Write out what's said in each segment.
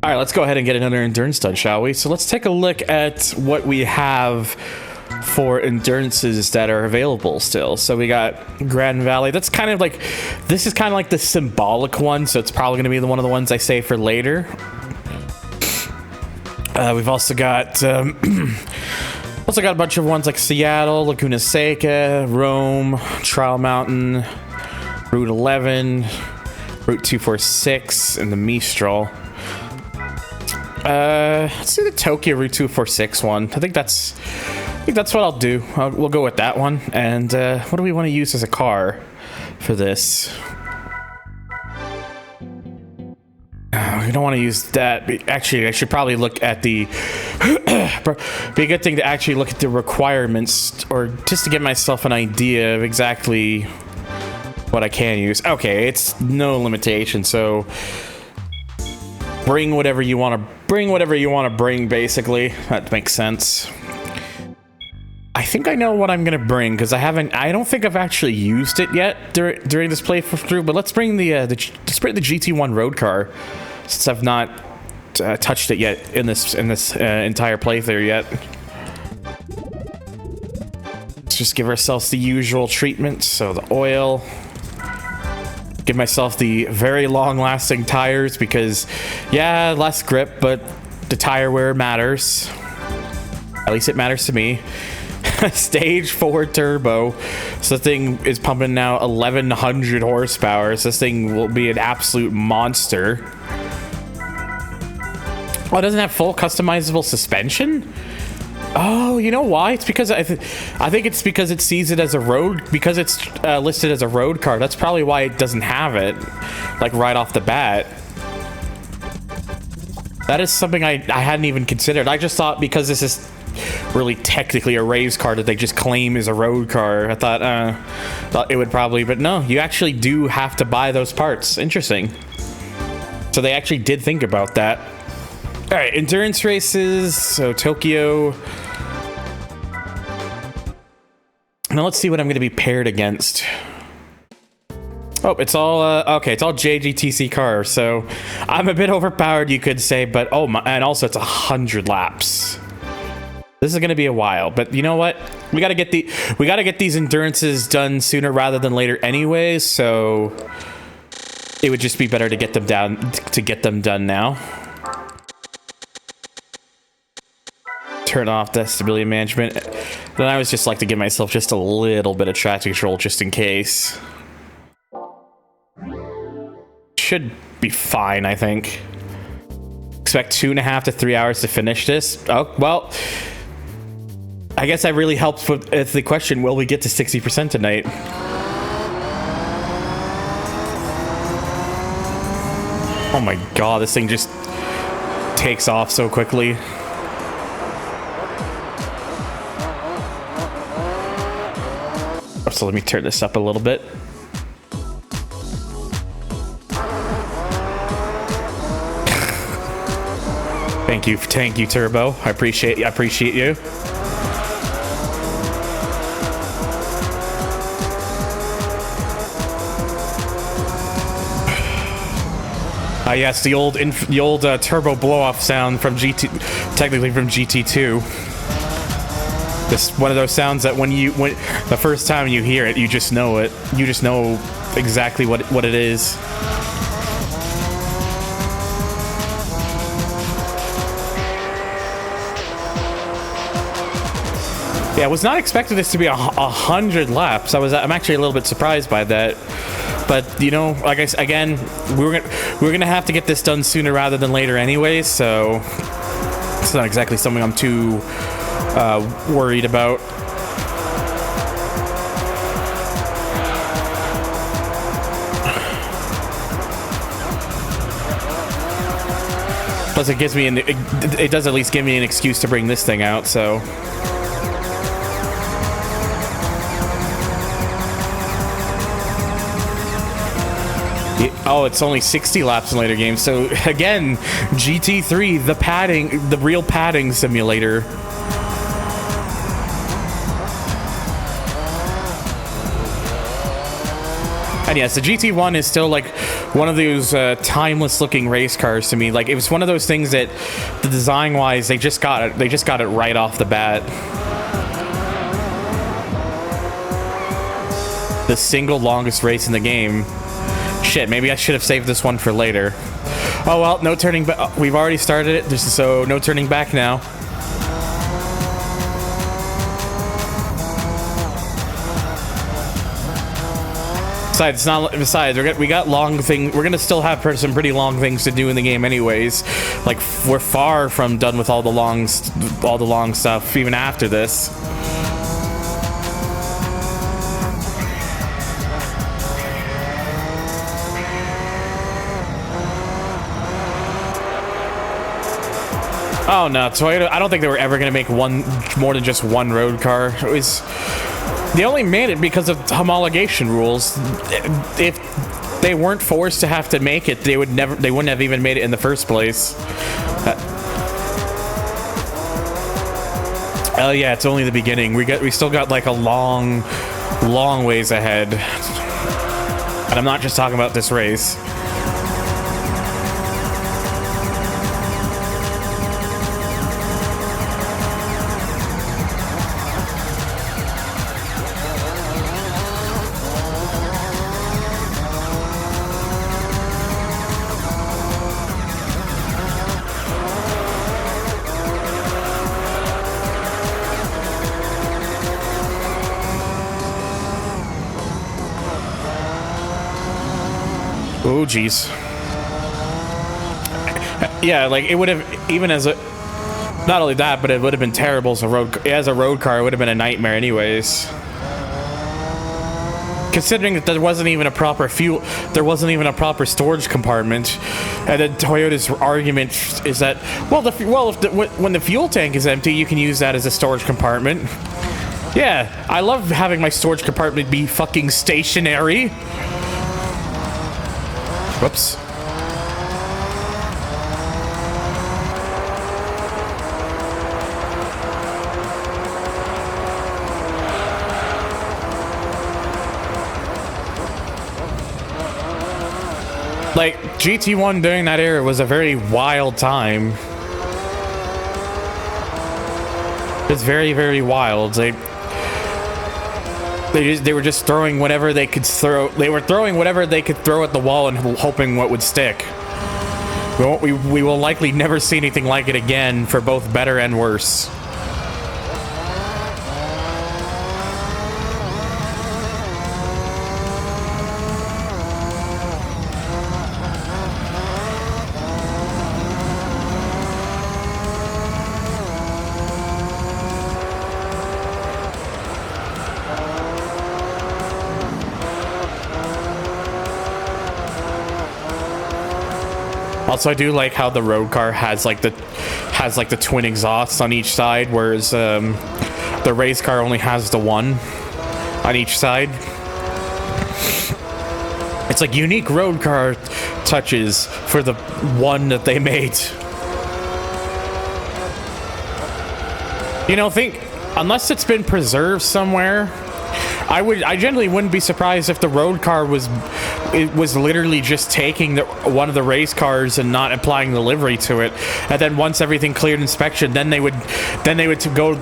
All right, let's go ahead and get another endurance done, shall we? So let's take a look at what we have for endurances that are available still. So we got Gran Valley. That's kind of like, this is kind of like the symbolic one, so it's probably going to be one of the ones I save for later. We've also got a bunch of ones like Seattle, Laguna Seca, Rome, Trial Mountain, Route 11, Route 246, and the Mistral. Let's do the Tokyo Route 246 one. I think that's what I'll do. We'll go with that one. And what do we want to use as a car for this? We don't want to use that. Actually, I should probably look at the... be a good thing to actually look at the requirements, or just to get myself an idea of exactly what I can use. Okay, it's no limitation, so... bring whatever you want to bring, basically. That makes sense. I think I know what I'm gonna bring, because I don't think I've actually used it yet during this playthrough, but let's bring the GT1 road car, since I've not touched it yet in this entire playthrough yet. Let's just give ourselves the usual treatment. So the oil, give myself the very long-lasting tires, because yeah, less grip, but the tire wear matters. At least it matters to me. Stage 4 turbo, so the thing is pumping now 1100 horsepower, so this thing will be an absolute monster. Oh, it doesn't have full customizable suspension? Oh, you know why? It's because I think it's because it sees it as a road, because it's listed as a road car. That's probably why it doesn't have it, like, right off the bat. That is something I hadn't even considered. I just thought because this is really technically a race car that they just claim is a road car. I thought it would probably, but no, you actually do have to buy those parts. Interesting. So they actually did think about that. All right, endurance races. So Tokyo. Now let's see what I'm going to be paired against. Oh, it's all okay. It's all JGTC cars, so I'm a bit overpowered, you could say. But oh my, and also it's 100 laps. This is going to be a while, but you know what? We got to get these endurances done sooner rather than later, anyways. So it would just be better to get them done now. Turn off the stability management. Then I always just like to give myself just a little bit of traction control just in case. Should be fine, I think. Expect 2.5 to 3 hours to finish this. Oh, well, I guess that really helps with the question, will we get to 60% tonight? Oh my god, this thing just takes off so quickly. So let me turn this up a little bit. Thank you, Turbo. I appreciate you. Yes, the old turbo blow-off sound from technically from GT2. This one of those sounds that when the first time you hear it, you just know it. You just know exactly what it is. Yeah, I was not expecting this to be 100 laps. I'm actually a little bit surprised by that. But you know, like again, we're gonna have to get this done sooner rather than later, anyway. So it's not exactly something I'm too worried about. Plus, it does at least give me an excuse to bring this thing out. So. Oh, it's only 60 laps in later games. So again, GT3, the real padding simulator. And yes, the GT1 is still like one of those timeless looking race cars to me. Like it was one of those things that the design wise, they just got it right off the bat. The single longest race in the game. Shit, maybe I should have saved this one for later. Oh well, no turning back. We've already started it, so no turning back now. Besides, it's not. Besides, we got long things. We're gonna still have some pretty long things to do in the game, anyways. Like we're far from done with all the long stuff, even after this. Oh no, Toyota, I don't think they were ever going to make more than just one road car. They only made it because of homologation rules. If they weren't forced to have to make it, they wouldn't have even made it in the first place. Oh yeah, it's only the beginning. We still got like a long ways ahead. And I'm not just talking about this race. Oh geez. Yeah, like it would have, even as a, not only that, but it would have been terrible as a road car. It would have been a nightmare anyways. Considering that there wasn't even a proper storage compartment, and then Toyota's argument is that, when the fuel tank is empty, you can use that as a storage compartment. Yeah, I love having my storage compartment be fucking stationary. Whoops. Like, GT1 during that era was a very wild time. It's very, very wild. They were just throwing whatever they could throw. They were throwing whatever they could throw at the wall and hoping what would stick. We will likely never see anything like it again, for both better and worse. Also, I do like how the road car has like the twin exhausts on each side, whereas the race car only has the one on each side. It's like unique road car touches for the one that they made. You know, unless it's been preserved somewhere, I generally wouldn't be surprised if the road car was literally just taking one of the race cars and not applying the livery to it, and then once everything cleared inspection, then they would go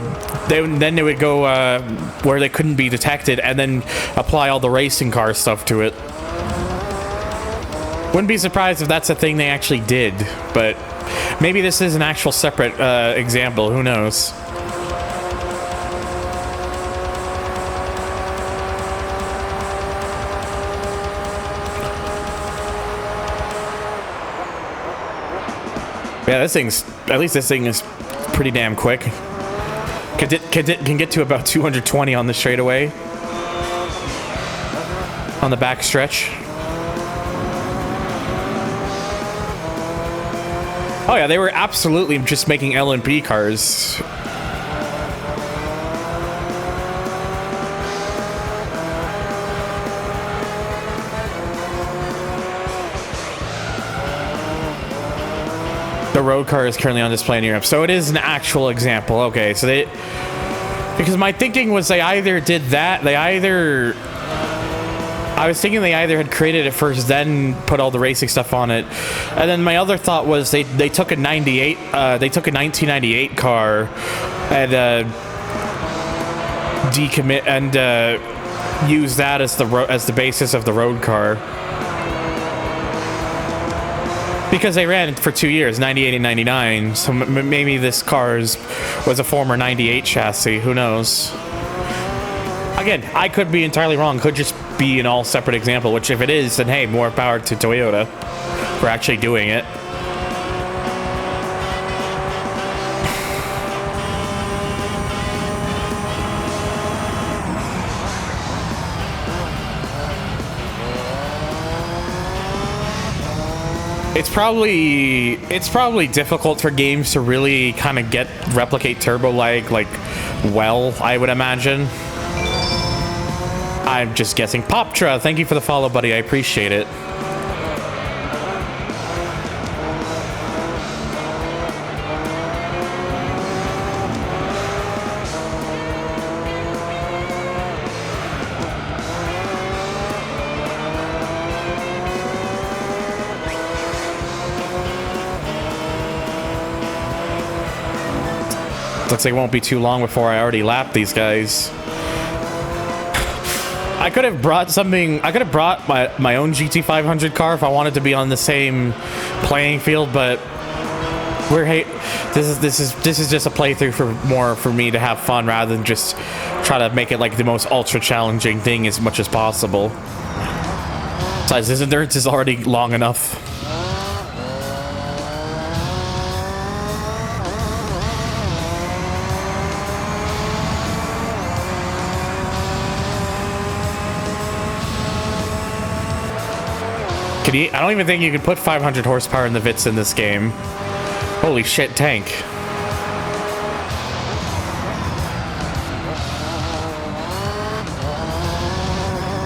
where they couldn't be detected, and then apply all the racing car stuff to it. Wouldn't be surprised if that's a thing they actually did, but maybe this is an actual separate example. Who knows? Yeah, at least this thing is pretty damn quick. Can get to about 220 on the straightaway. On the back stretch. Oh yeah, they were absolutely just making LMP cars. The road car is currently on display in Europe, so it is an actual example. Okay, so because my thinking was they either did that, I was thinking they either had created it first, then put all the racing stuff on it, and then my other thought was they took a 1998 car and decommit and use that as the basis of the road car, because they ran for 2 years, 98 and 99. So maybe this car was a former 98 chassis. Who knows? Again, I could be entirely wrong. Could just be an all separate example, which if it is, then hey, more power to Toyota for actually doing it. It's probably difficult for games to really kind of replicate turbo lag well, I would imagine. I'm just guessing. Poptra, thank you for the follow, buddy. I appreciate it. Looks like it won't be too long before I already lap these guys. I could have brought something. I could have brought my own GT500 car if I wanted to be on the same playing field, but this is just a playthrough for me to have fun rather than just try to make it like the most ultra challenging thing as much as possible. Besides, this endurance is already long enough. I don't even think you can put 500 horsepower in the Vitz in this game. Holy shit, tank.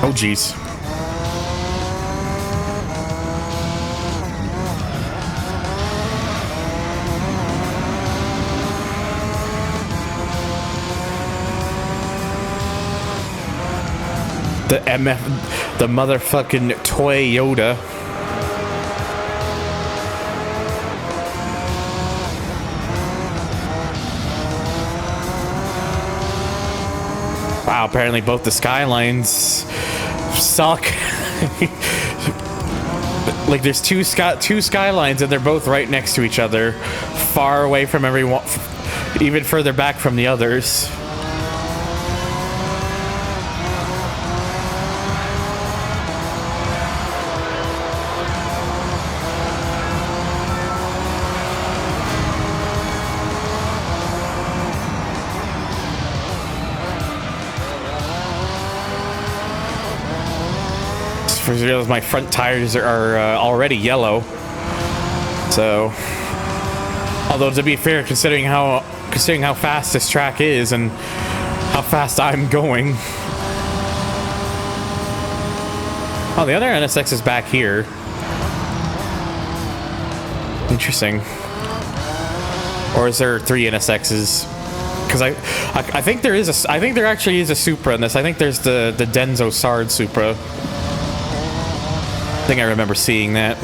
Oh, jeez. The MF, the motherfucking Toyota. Wow, apparently both the skylines suck. Like there's two skylines and they're both right next to each other, far away from everyone, even further back from the others. My front tires are already yellow, so although to be fair, considering how fast this track is and how fast I'm going. Oh, the other NSX is back here. Interesting. Or is there 3 NSXs? Because I think there is I think there actually is a Supra in this. I think there's the Denso Sard Supra. I think I remember seeing that.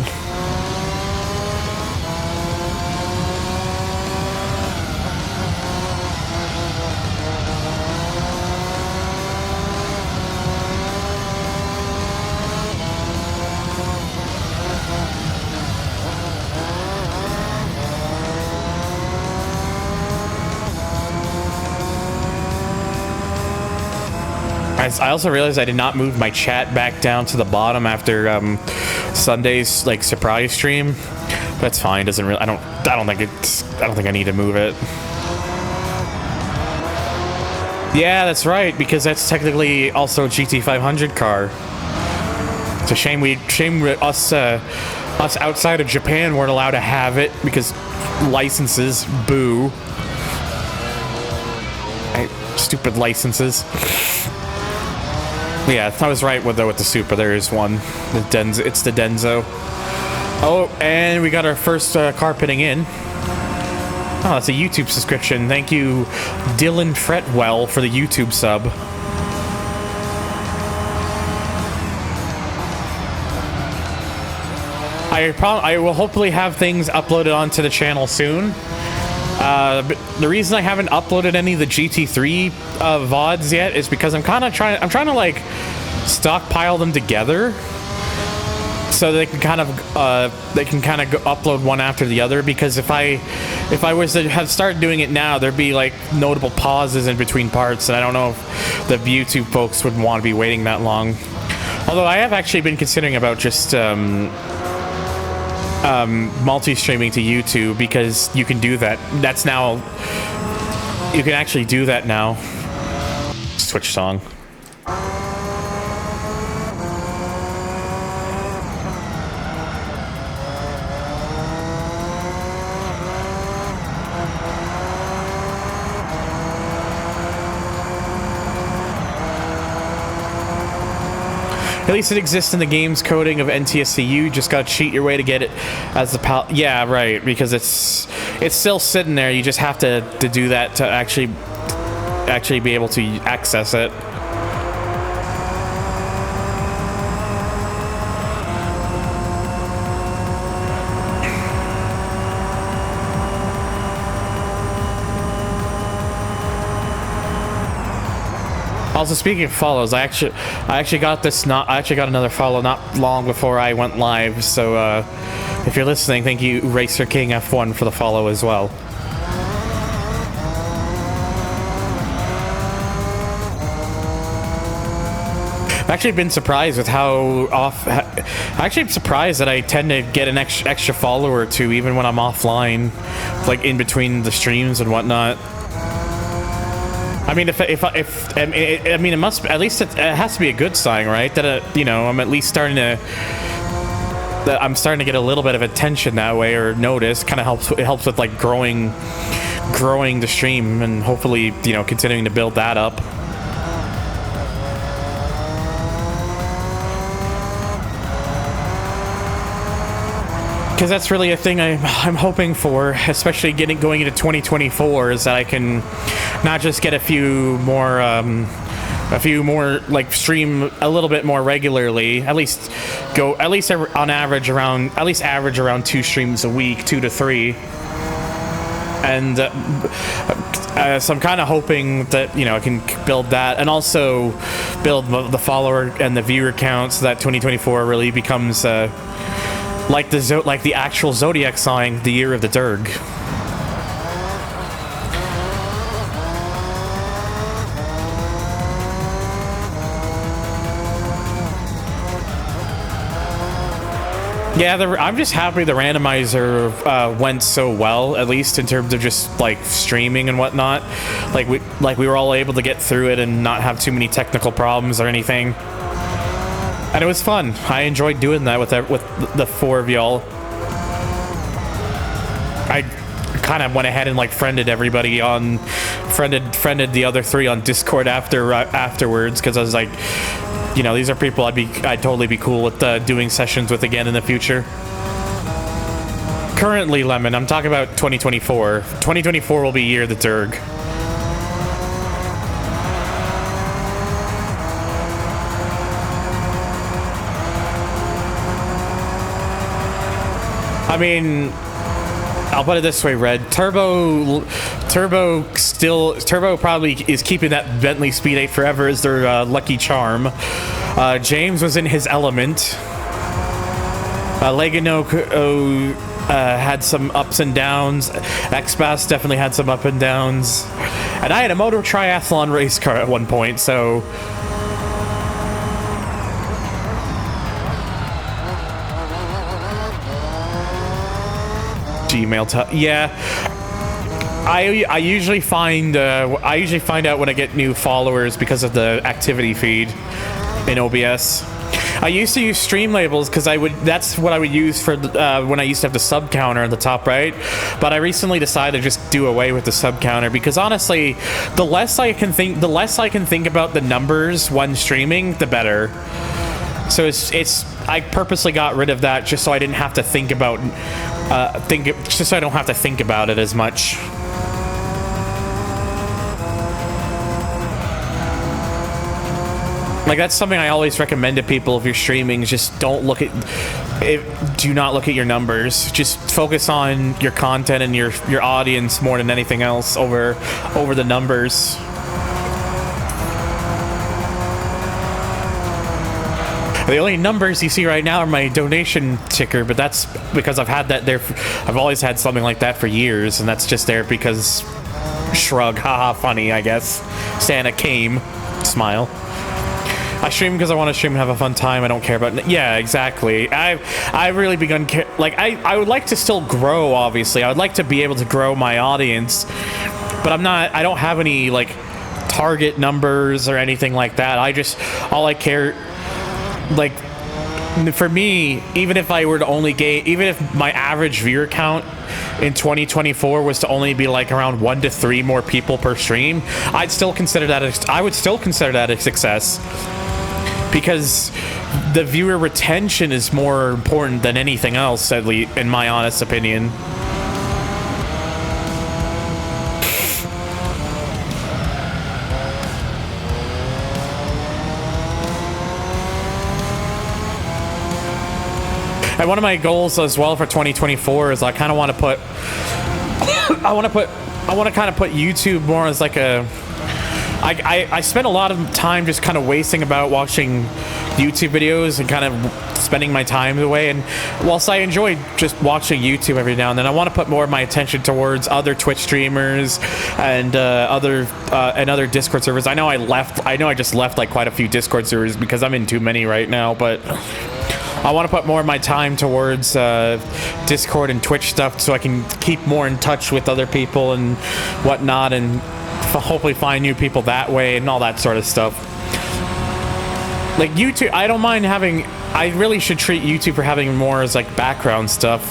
I also realized I did not move my chat back down to the bottom after Sunday's like surprise stream. That's fine. Doesn't really. I don't think I need to move it. Yeah, that's right, because that's technically also a GT500 car. It's a shame us outside of Japan weren't allowed to have it because licenses. Boo. Stupid licenses. Yeah, I was right with the Supra. There is one. It's the Denso. Oh, and we got our first car pitting in. Oh, that's a YouTube subscription. Thank you, Dylan Fretwell, for the YouTube sub. I will hopefully have things uploaded onto the channel soon. The reason I haven't uploaded any of the GT3 VODs yet is because I'm trying to like stockpile them together, so they can kind of upload one after the other. Because if I was to have start doing it now, there'd be like notable pauses in between parts, and I don't know if the YouTube folks would want to be waiting that long. Although I have actually been considering about just multi-streaming to YouTube, because you can do that. You can actually do that now. Switch song. At least it exists in the game's coding of NTSCU. Just gotta cheat your way to get it as the pal. Yeah, right. Because it's still sitting there. You just have to do that to actually be able to access it. Also, speaking of follows, I actually got another follow not long before I went live. So if you're listening, thank you, Racer King F1, for the follow as well. I've actually been surprised with I'm surprised that I tend to get an extra follower or two even when I'm offline, like in between the streams and whatnot. I mean, it must, at least it has to be a good sign, right? That you know, I'm at least starting to get a little bit of attention that way, or notice. Kind of helps. It helps with like growing the stream, and hopefully, you know, continuing to build that up. Because that's really a thing I'm hoping for, especially going into 2024, is that I can not just get a few more like stream a little bit more regularly, at least on average around 2 streams a week, 2 to 3. And so I'm kind of hoping that, you know, I can build that, and also build the follower and the viewer count, so that 2024 really becomes like the actual Zodiac sign, the year of the Derg. Yeah, I'm just happy the randomizer went so well, at least in terms of just like streaming and whatnot. Like we were all able to get through it and not have too many technical problems or anything. And it was fun. I enjoyed doing that with the 4 of y'all. I kind of went ahead and like friended everybody friended the other 3 on Discord afterwards, because I was like, you know, these are people I'd totally be cool with doing sessions with again in the future. Currently, Lemon, I'm talking about 2024. 2024 will be year of the Derg. I mean, I'll put it this way, Red. Turbo probably is keeping that Bentley Speed 8 forever as their lucky charm. James was in his element. Legano had some ups and downs. X-Bass definitely had some up and downs. And I had a motor triathlon race car at one point, so... yeah, I usually find out when I get new followers because of the activity feed in OBS. I used to use stream labels because that's what I would use for when I used to have the sub counter on the top right, but I recently decided to just do away with the sub counter, because honestly, the less I can think about the numbers when streaming, the better. So I purposely got rid of that just so I didn't have to think about just so I don't have to think about it as much. Like, that's something I always recommend to people if you're streaming. Just don't look at do not look at your numbers. Just focus on your content and your audience more than anything else over the numbers. The only numbers you see right now are my donation ticker, but that's because I've had that there. I've always had something like that for years, and that's just there because shrug, haha, funny, I guess. Santa came, smile. I stream because I want to stream and have a fun time. I don't care about... Yeah, exactly. I've really begun... Like, I would like to still grow, obviously. I would like to be able to grow my audience, but I don't have any, like, target numbers or anything like that. All I care... Like, for me, even if I were to only gain... Even if my average viewer count in 2024 was to only be like around 1 to 3 more people per stream, I would still consider that a success, because the viewer retention is more important than anything else, at least in my honest opinion. And one of my goals as well for 2024 is I kind of want to put I want to kind of put YouTube more as like a... I spent a lot of time just kind of wasting about watching YouTube videos and kind of spending my time away, and whilst I enjoy just watching YouTube every now and then, I want to put more of my attention towards other Twitch streamers and other Discord servers. I know I just left like quite a few Discord servers because I'm in too many right now, but I want to put more of my time towards Discord and Twitch stuff so I can keep more in touch with other people and whatnot, and hopefully find new people that way and all that sort of stuff. Like YouTube, I don't mind having... I really should treat YouTube for having more as like background stuff.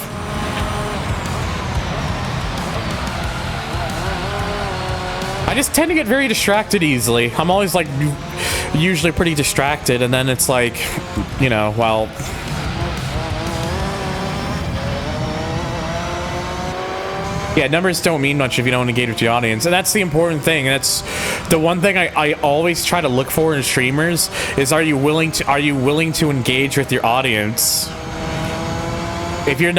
I just tend to get very distracted easily. I'm always like usually pretty distracted, and then it's like, you know, well... Yeah, numbers don't mean much if you don't engage with your audience, and that's the important thing. That's the one thing I always try to look for in streamers is, are you willing to engage with your audience? If you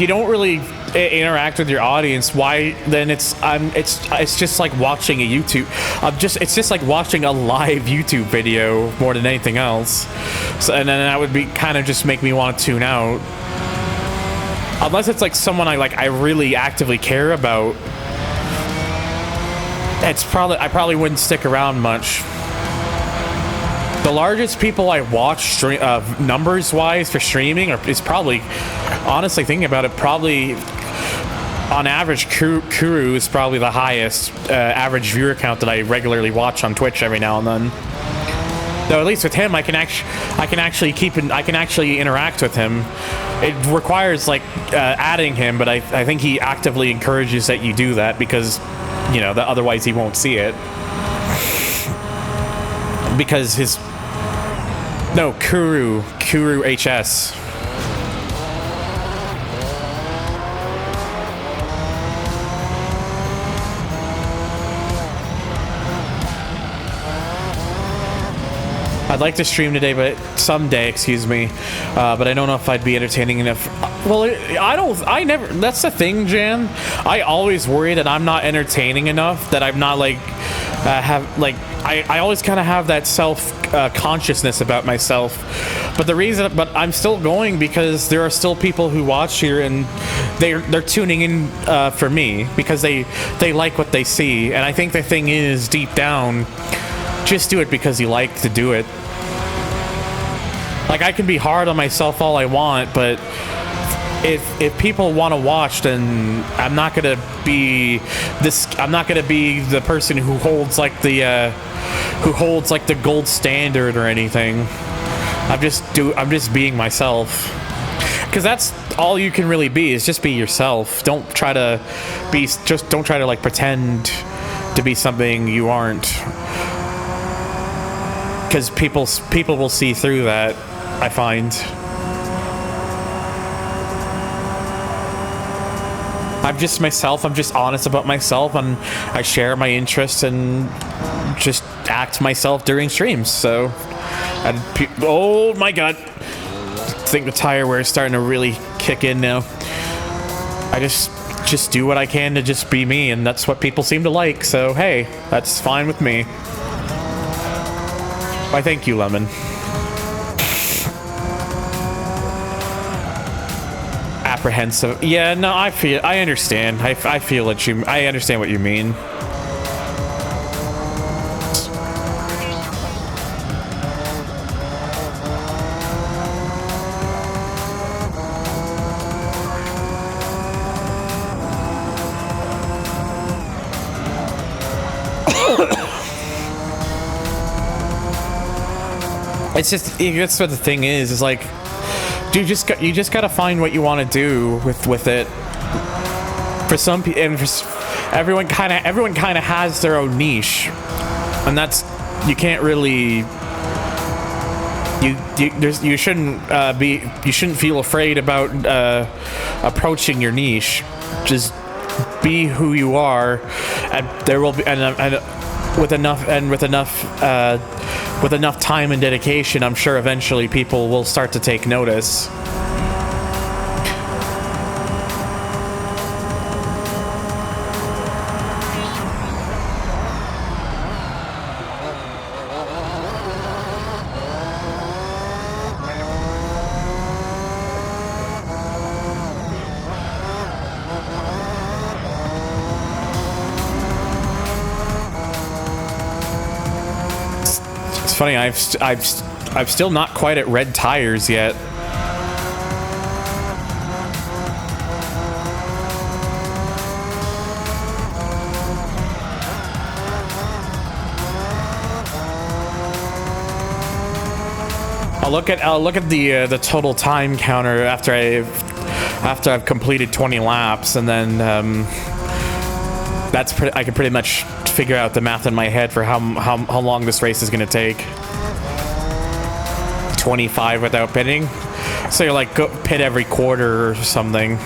don't really interact with your audience, why then it's just like watching a YouTube. It's just like watching a live YouTube video more than anything else. So, and then that would be kind of just make me want to tune out. Unless it's like someone I really actively care about, I probably wouldn't stick around much. The largest people I watch numbers wise for streaming is probably, honestly thinking about it, probably on average Kuru is probably the highest average viewer count that I regularly watch on Twitch every now and then. Though at least with him, I can actually interact with him. It requires like adding him, but I think he actively encourages that you do that because, you know, otherwise he won't see it. Because Kuru HS. I'd like to stream today, but someday, excuse me. But I don't know if I'd be entertaining enough. Well, I never, that's the thing, Jan. I always worry that I'm not entertaining enough, that I'm not like, I always kind of have that consciousness about myself. But I'm still going because there are still people who watch here and they're tuning in for me because they like what they see. And I think the thing is, deep down, just do it because you like to do it. Like, I can be hard on myself all I want, but if people want to watch, then I'm not gonna be the person who holds like the gold standard or anything. I'm just being myself, because that's all you can really be, is just be yourself. Don't try to like pretend to be something you aren't, because people will see through that, I find. I'm just myself. I'm just honest about myself, and I share my interests, and just act myself during streams. So, oh my god, I think the tire wear is starting to really kick in now. I just do what I can to just be me, and that's what people seem to like. So hey, that's fine with me. Why, thank you, Lemon. Apprehensive. Yeah, no, I understand. I feel what you, I understand what you mean. It's just, that's what the thing is like, dude, you just gotta find what you want to do with it. For some people, and for everyone kind of has their own niche, and that's, you can't really, you shouldn't feel afraid about approaching your niche. Just be who you are, and there will be, and with enough time and dedication, I'm sure eventually people will start to take notice. Funny, I've still not quite at red tires yet. I'll look at the total time counter after I've completed 20 laps, and then I can pretty much figure out the math in my head for how long this race is going to take. 25 without pitting, so you're like, go pit every quarter or something.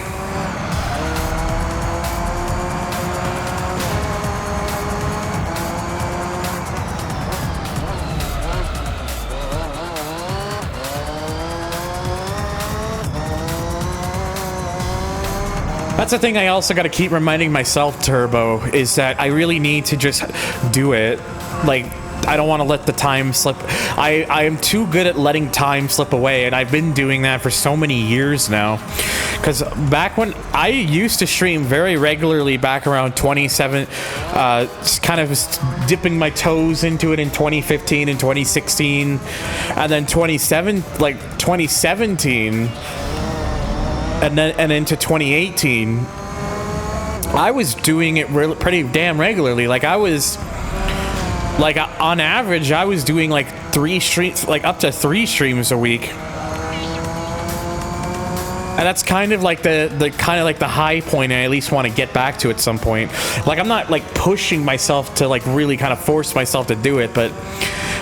That's the thing I also got to keep reminding myself, Turbo, is that I really need to just do it. Like, I don't want to let the time slip. I am too good at letting time slip away, and I've been doing that for so many years now. Because back when I used to stream very regularly, back around 27, kind of dipping my toes into it in 2015 and 2016, and then 2017. And into 2018, I was doing it pretty damn regularly. Like, I was, like, on average, I was doing like 3 streams, like up to 3 streams a week. And that's kind of like the high point I at least want to get back to at some point. Like, I'm not like pushing myself to like really kind of force myself to do it, but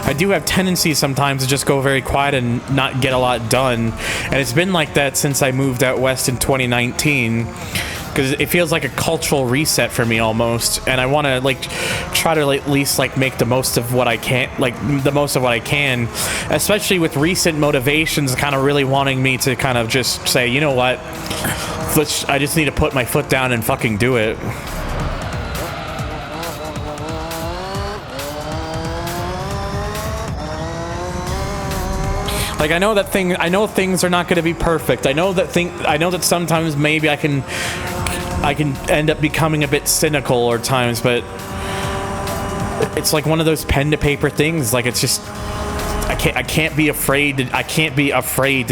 I do have tendencies sometimes to just go very quiet and not get a lot done. And it's been like that since I moved out west in 2019, because it feels like a cultural reset for me almost. And I want to like try to at least like make the most of what I can, especially with recent motivations kind of really wanting me to kind of just say, you know what, I just need to put my foot down and fucking do it. Like, I know things are not going to be perfect. I know that sometimes maybe I can end up becoming a bit cynical or times, but it's like one of those pen to paper things. Like, it's just, I can't be afraid to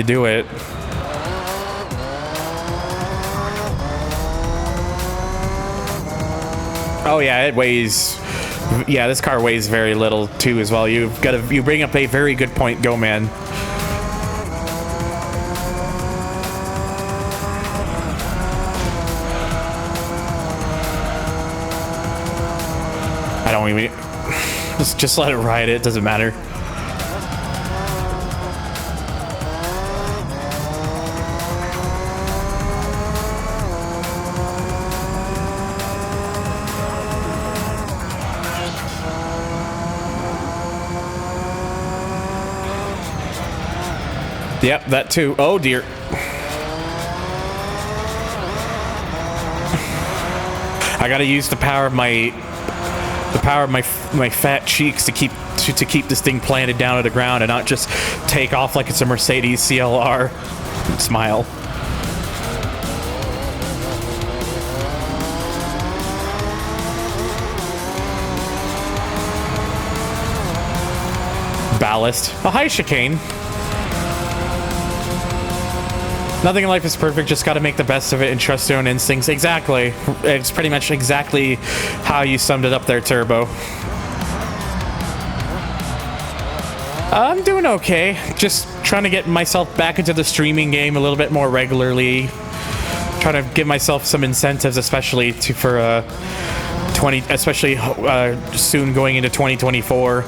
do it. Oh yeah, it weighs. Yeah, this car weighs very little too as well. You bring up a very good point, Go Man. I don't even just let it ride. It doesn't matter. Yep, that too. Oh dear. I gotta use the power of my fat cheeks to keep this thing planted down to the ground and not just take off like it's a Mercedes CLR. Smile. Ballast. Oh, hi, Chicane. Nothing in life is perfect, just gotta make the best of it and trust your own instincts. Exactly. It's pretty much exactly how you summed it up there, Turbo. I'm doing okay. Just trying to get myself back into the streaming game a little bit more regularly. Trying to give myself some incentives, especially for soon going into 2024.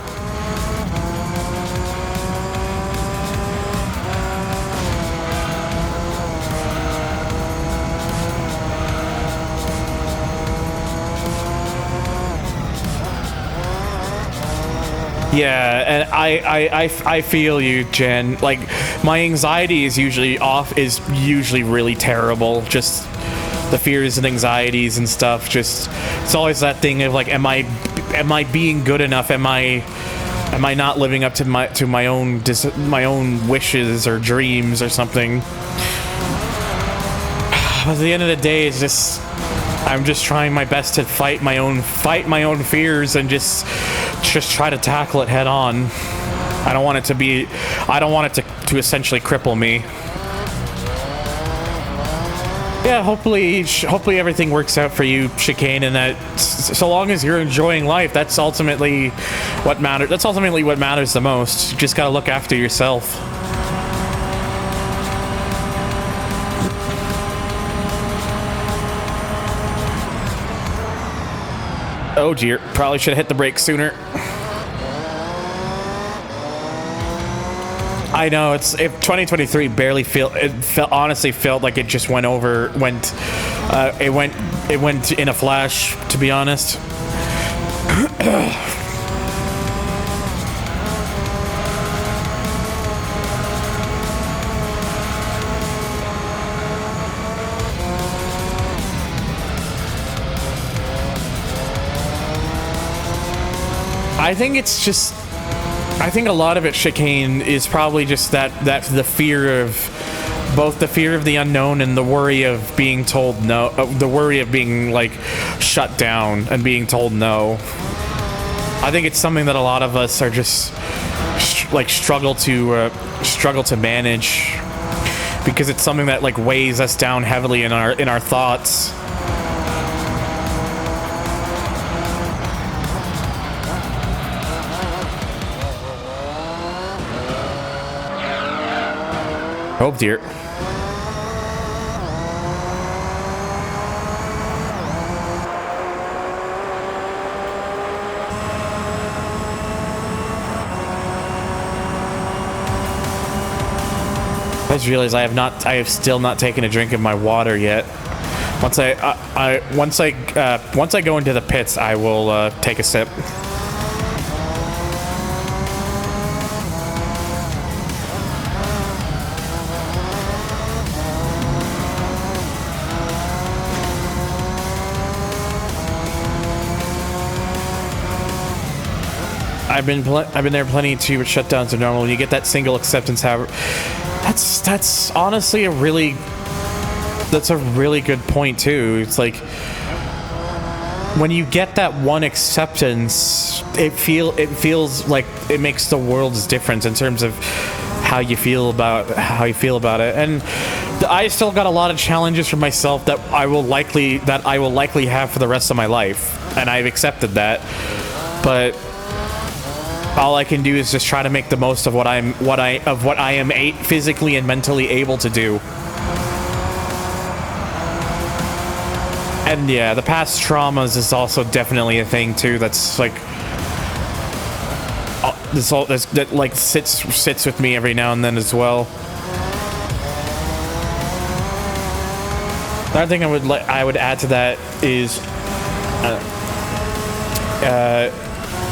Yeah, and I feel you, Jen. Like, my anxiety is usually really terrible. Just the fears and anxieties and stuff. Just, it's always that thing of like, am I being good enough? Am I not living up to my own wishes or dreams or something? At the end of the day, it's just, I'm just trying my best to fight my own fears and just try to tackle it head on. I don't want it to essentially cripple me. Yeah, hopefully everything works out for you, Chicane, and that so long as you're enjoying life, that's ultimately what matters. That's ultimately what matters the most. You just gotta look after yourself. Oh dear, probably should have hit the brakes sooner. I know, if 2023 barely honestly felt like it just went in a flash, to be honest. I think a lot of it, Chicane, is probably just that the fear of both the fear of the unknown and the worry of being told no, the worry of being like shut down and being told no. I think it's something that a lot of us are just struggle to manage, because it's something that like weighs us down heavily in our thoughts. Oh dear. I just realized I have still not taken a drink of my water yet. Once I go into the pits, I will take a sip. I've been there plenty too, but shutdowns are normal. When you get that single acceptance, however, that's honestly a really good point too. It's like when you get that one acceptance, it feels like it makes the world's difference in terms of how you feel about it. And I still got a lot of challenges for myself that I will likely have for the rest of my life, and I've accepted that. But all I can do is just try to make the most of what I am physically and mentally able to do. And yeah, the past traumas is also definitely a thing too. That's like that like sits with me every now and then as well. Another thing I would add to that is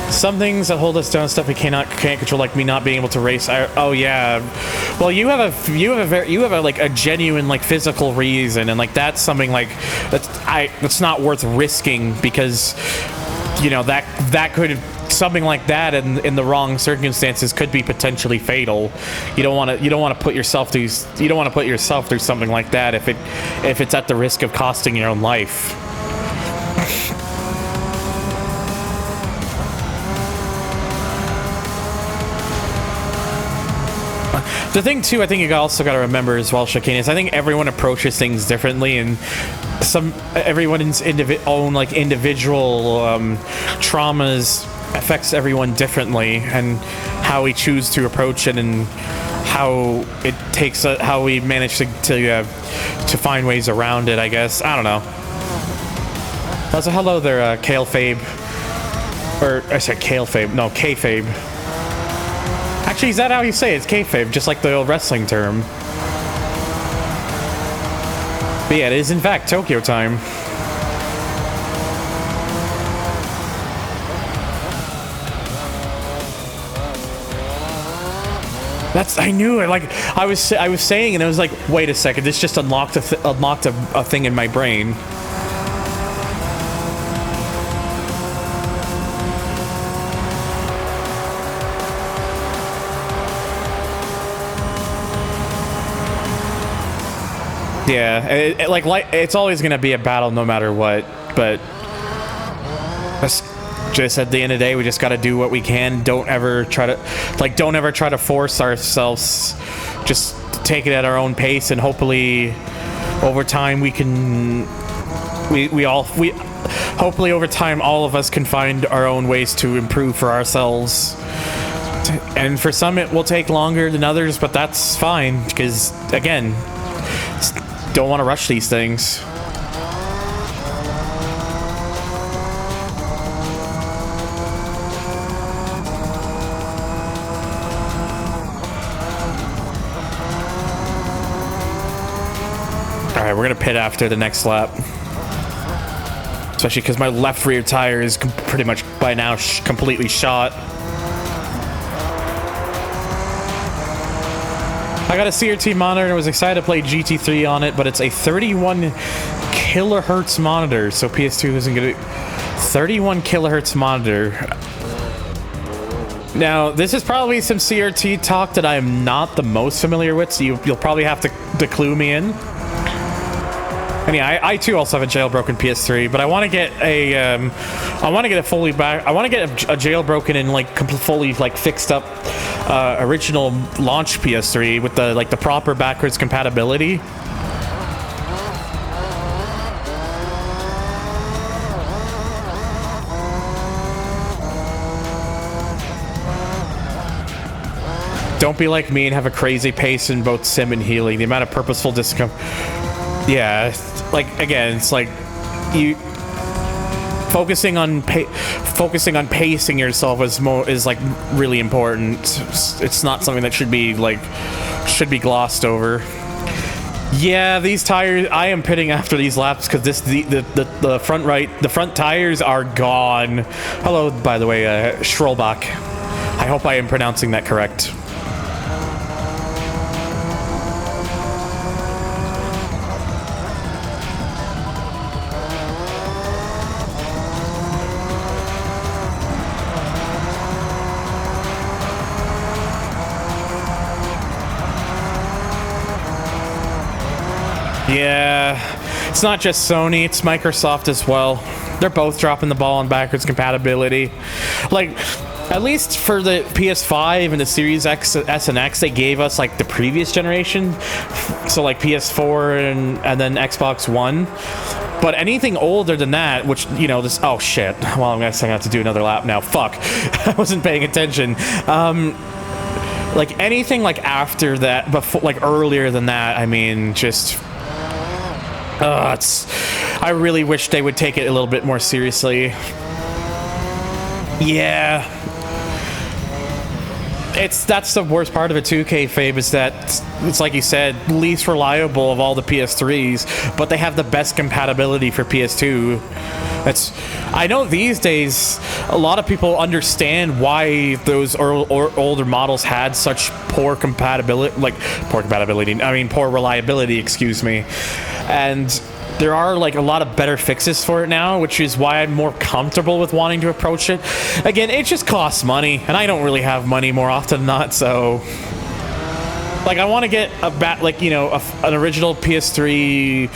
Some things that hold us down, stuff we can't control, like me not being able to race. Oh yeah, well you have a like a genuine like physical reason, and like that's something like that's not worth risking, because you know that could, something like that in the wrong circumstances could be potentially fatal. You don't want to put yourself through something like that if it's at the risk of costing your own life. The thing too, I think you also got to remember as well, Chicane, is I think everyone approaches things differently, and everyone's own like individual traumas affects everyone differently, and how we choose to approach it, and how it takes how we manage to find ways around it, I guess. I don't know. Also, hello there, Kalefabe. Or I said Kalefabe. No, Kayfabe. Actually, is that how you say it? It's kayfabe, just like the old wrestling term. But yeah, it is in fact Tokyo time. I knew it. Like I was saying, and I was like, wait a second, this just unlocked a thing in my brain. Yeah, it's always gonna be a battle no matter what, but just at the end of the day, we just gotta do what we can. Don't ever try to force ourselves. Just take it at our own pace, and hopefully over time hopefully over time all of us can find our own ways to improve for ourselves. And for some it will take longer than others, but that's fine, because again, don't want to rush these things. Alright, we're gonna pit after the next lap. Especially because my left rear tire is pretty much by now completely shot. I got a CRT monitor and was excited to play GT3 on it, but it's a 31 kilohertz monitor, so PS2 isn't gonna... 31 kilohertz monitor. Now, this is probably some CRT talk that I am not the most familiar with, so you'll probably have to clue me in. And yeah, I too also have a jailbroken PS3, but I want to get a, I want to get a jailbroken and like fully like fixed up original launch PS3 with the proper backwards compatibility. Don't be like me and have a crazy pace in both sim and healing. The amount of purposeful discomfort. Yeah, like again, it's like you focusing on pacing yourself is like really important. It's not something that should be glossed over. Yeah, these tires, I am pitting after these laps because the front tires are gone. Hello, by the way, Schrollbach. I hope I am pronouncing that correct. Yeah, it's not just Sony, it's Microsoft as well. They're both dropping the ball on backwards compatibility. Like, at least for the PS5 and the Series X, S and X, they gave us like the previous generation. So like PS4 and then Xbox One. But anything older than that, which, you know, this... Oh, shit. Well, I'm going to have to do another lap now. Fuck. I wasn't paying attention. Like, anything like after that, before, like earlier than that, I mean, just... I really wish they would take it a little bit more seriously. Yeah. That's the worst part of it too, Kayfabe, is that it's like you said, least reliable of all the PS3s, but they have the best compatibility for PS2. That's, I know these days a lot of people understand why those older models had such poor compatibility, poor reliability, excuse me. And there are like a lot of better fixes for it now, which is why I'm more comfortable with wanting to approach it. Again, it just costs money, and I don't really have money more often than not, so like I want to get a an original PS3,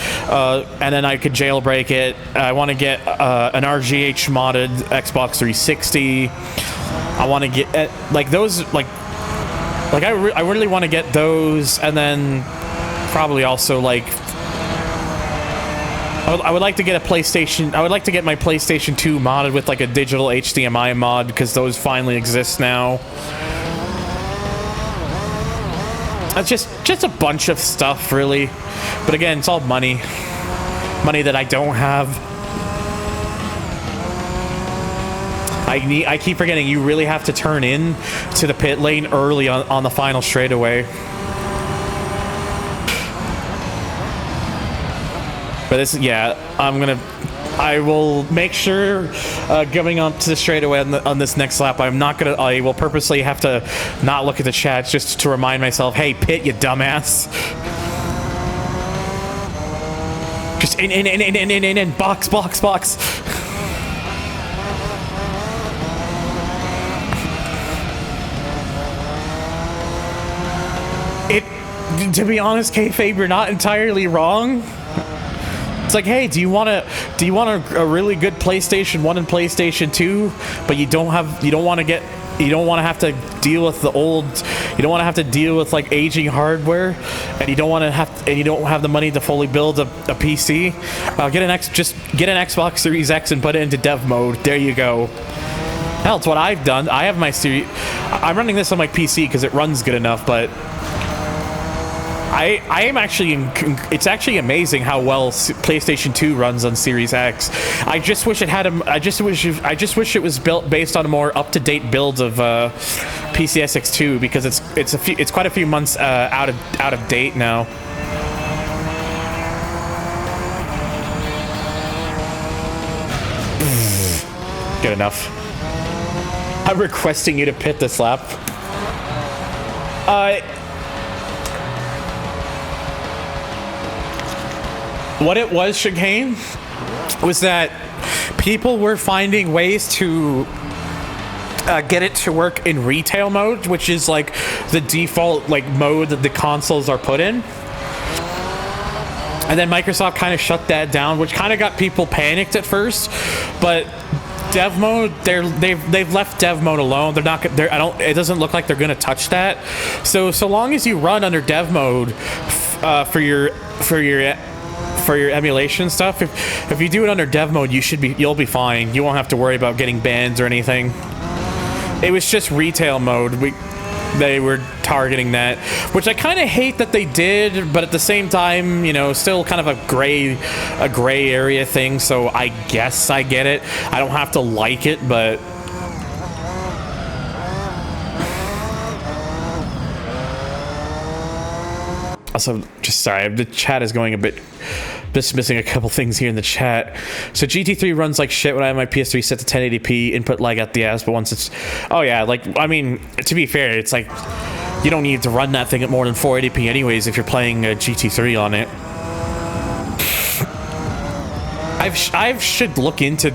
and then I could jailbreak it. I want to get an RGH modded Xbox 360. I want to get like those, I really want to get those, and then probably also like I would like to get a PlayStation. I would like to get my PlayStation 2 modded with like a digital HDMI mod, because those finally exist now. That's just a bunch of stuff, really. But again, it's all money that I don't have. I keep forgetting you really have to turn in to the pit lane early on the final straightaway. But this, yeah, I will make sure going up to the straightaway on this next lap, I will purposely have to not look at the chat just to remind myself, hey, pit, you dumbass. Just in, box. To be honest, kayfabe, you're not entirely wrong. It's like, hey, do you want a really good PlayStation 1 and PlayStation 2, but you don't want to have to deal with like aging hardware, and you don't have the money to fully build a PC? Just get an Xbox Series X and put it into dev mode. There you go. Hell, it's what I've done. I have my series. I'm running this on my PC because it runs good enough, but I am actually it's actually amazing how well PlayStation 2 runs on Series X. I just wish I just wish it was built based on a more up-to-date build of PCSX 2, because it's quite a few months out of date now. Good enough. I'm requesting you to pit this lap. What it was, Chicane, was that people were finding ways to get it to work in retail mode, which is like the default like mode that the consoles are put in. And then Microsoft kind of shut that down, which kind of got people panicked at first. But dev mode, they've left dev mode alone. They're not. It doesn't look like they're gonna touch that. So long as you run under dev mode for your emulation stuff, if you do it under dev mode, you'll be fine. You won't have to worry about getting bans or anything. It was just retail mode. They were targeting that, which I kind of hate that they did, but at the same time, you know, still kind of a gray area thing. So I guess I get it. I don't have to like it, but also, just sorry, the chat is going a bit. Just missing a couple things here in the chat. So GT3 runs like shit when I have my PS3 set to 1080p, input lag at the ass, but once it's... Oh yeah, like, I mean, to be fair, it's like, you don't need to run that thing at more than 480p anyways if you're playing GT3 on it. I should look into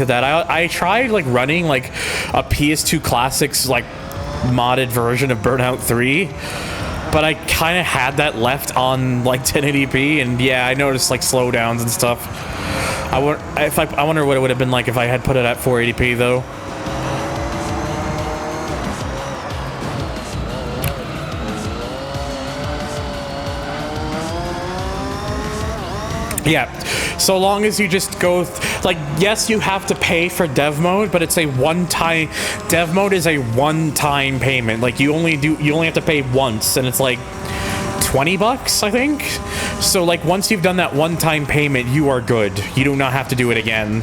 that. I tried like running like a PS2 Classics like modded version of Burnout 3. But I kind of had that left on like 1080p, and yeah, I noticed like slowdowns and stuff. I wonder what it would have been like if I had put it at 480p though. Yeah, so long as you just go like, yes, you have to pay for dev mode, but it's a one-time. Dev mode is a one-time payment. Like you only have to pay once, and it's like $20, I think. So like once you've done that one-time payment, you are good. You do not have to do it again.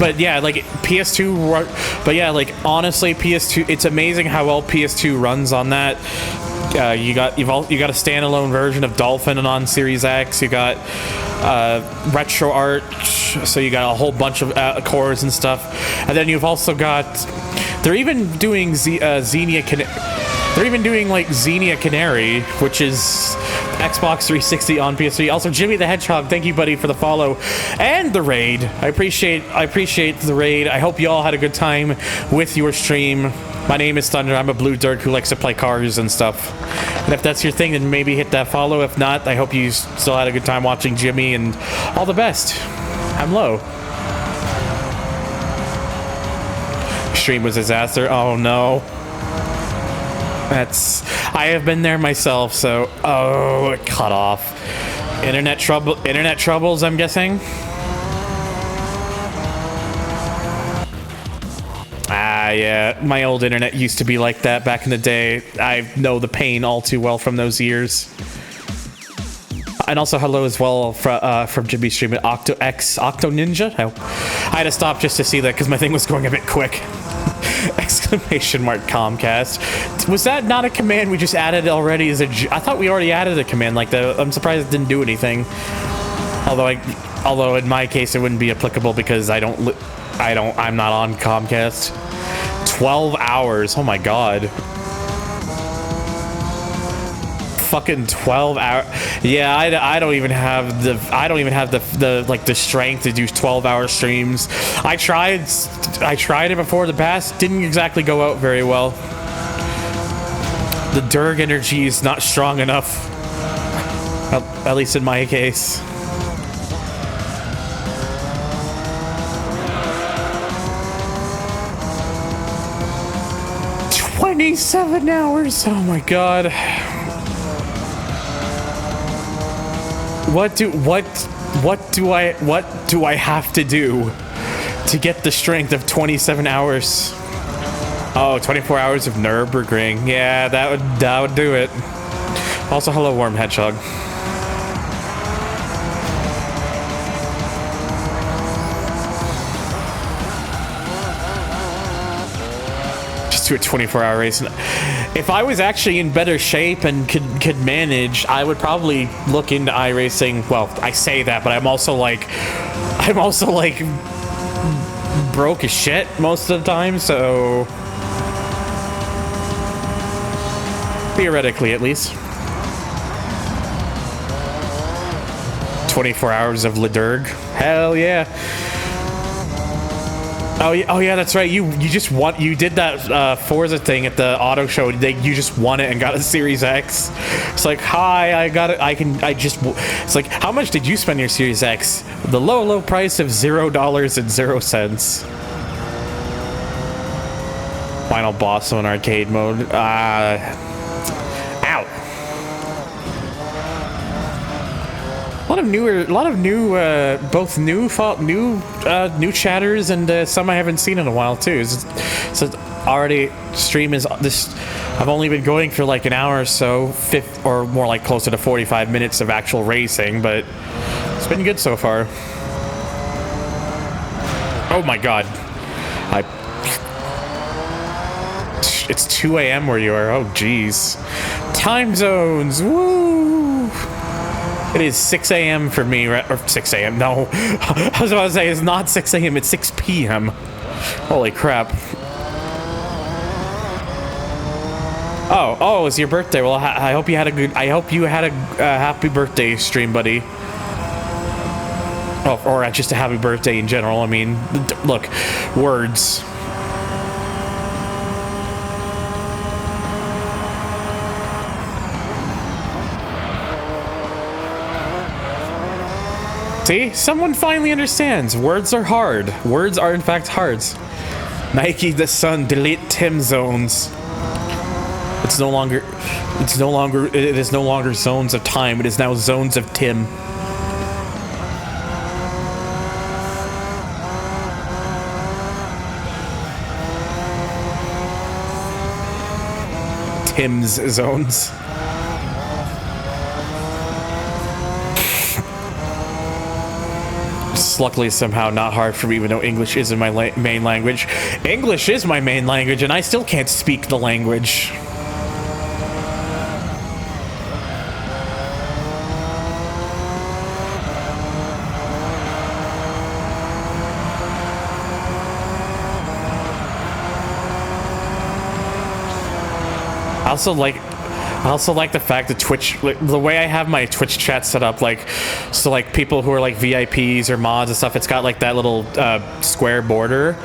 but yeah, like PS2. But yeah, like honestly, PS2. It's amazing how well PS2 runs on that. You got a standalone version of Dolphin on Series X. You got retro art, so you got a whole bunch of cores and stuff. And then you've also got, they're even doing Xenia Canary, which is Xbox 360 on PS3. Also, Jimmy the Hedgehog, thank you, buddy, for the follow and the raid. I appreciate the raid. I hope you all had a good time with your stream. My name is Thunder. I'm a blue dirk who likes to play cars and stuff. And if that's your thing, then maybe hit that follow. If not, I hope you still had a good time watching Jimmy, and all the best. I'm low. Stream was a disaster. Oh no. I have been there myself, so it cut off. Internet troubles, I'm guessing. Yeah, my old internet used to be like that back in the day. I know the pain all too well from those years. And also hello as well from Jimmy stream at Octo Ninja. I had to stop just to see that because my thing was going a bit quick. Exclamation mark Comcast. Was that not a command we just added already? I thought we already added a command like that. I'm surprised it didn't do anything. Although in my case it wouldn't be applicable because I'm not on Comcast. 12 hours. Oh my god. Fucking 12 hours. Yeah, I don't even have the strength to do 12-hour streams. I tried it before the past. Didn't exactly go out very well. The Derg energy is not strong enough. At least in my case. "27 hours. Oh my god. What do I have to do to get the strength of 27 hours? Oh, 24 hours of Nürburgring. Yeah, that would do it. Also, hello, Worm Hedgehog. To a 24-hour race. If I was actually in better shape and could manage, I would probably look into iRacing. Well, I say that, but I'm also like broke as shit most of the time, so theoretically at least. 24 hours of Liderg. Hell yeah. Oh yeah, that's right. You did that Forza thing at the auto show. You just won it and got a Series X. It's like, hi, I got it. It's like, how much did you spend your Series X? The low price of $0.00. Final boss on arcade mode. Ow. A lot of new, both new chatters and some I haven't seen in a while too. So already stream is this. I've only been going for like an hour or so, or more like closer to 45 minutes of actual racing, but it's been good so far. Oh my god, it's 2 a.m. where you are. Oh geez, time zones. Woo! It is 6 a.m. for me, or 6 a.m. No, I was about to say it's not 6 a.m. It's 6 p.m. Holy crap! Oh, it's your birthday. Well, I hope you had a happy birthday stream, buddy. Oh, or just a happy birthday in general. I mean, look, words. See? Someone finally understands. Words are hard. Words are in fact hard. Nike the Sun, delete Tim zones. It is no longer zones of time. It is now zones of Tim. Tim's zones. It's luckily somehow not hard for me, even though English isn't my main language. English is my main language, and I still can't speak the language. I also like the fact that Twitch, the way I have my Twitch chat set up, like, so like people who are like VIPs or mods and stuff, it's got like that little square border.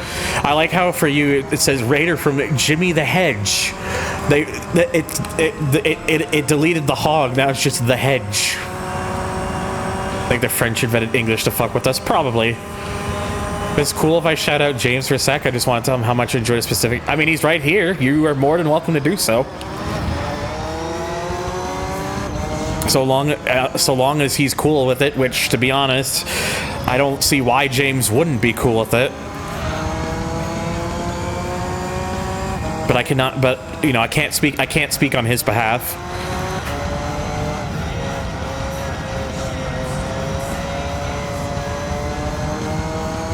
I like how for you it says Raider from Jimmy the Hedge. It deleted the hog. Now it's just the Hedge. Like the French invented English to fuck with us, probably. It's cool if I shout out James for a sec. I just want to tell him how much I enjoy a specific. I mean, he's right here. You are more than welcome to do so. So long as he's cool with it, which, to be honest, I don't see why James wouldn't be cool with it. But I cannot. But you know, I can't speak on his behalf.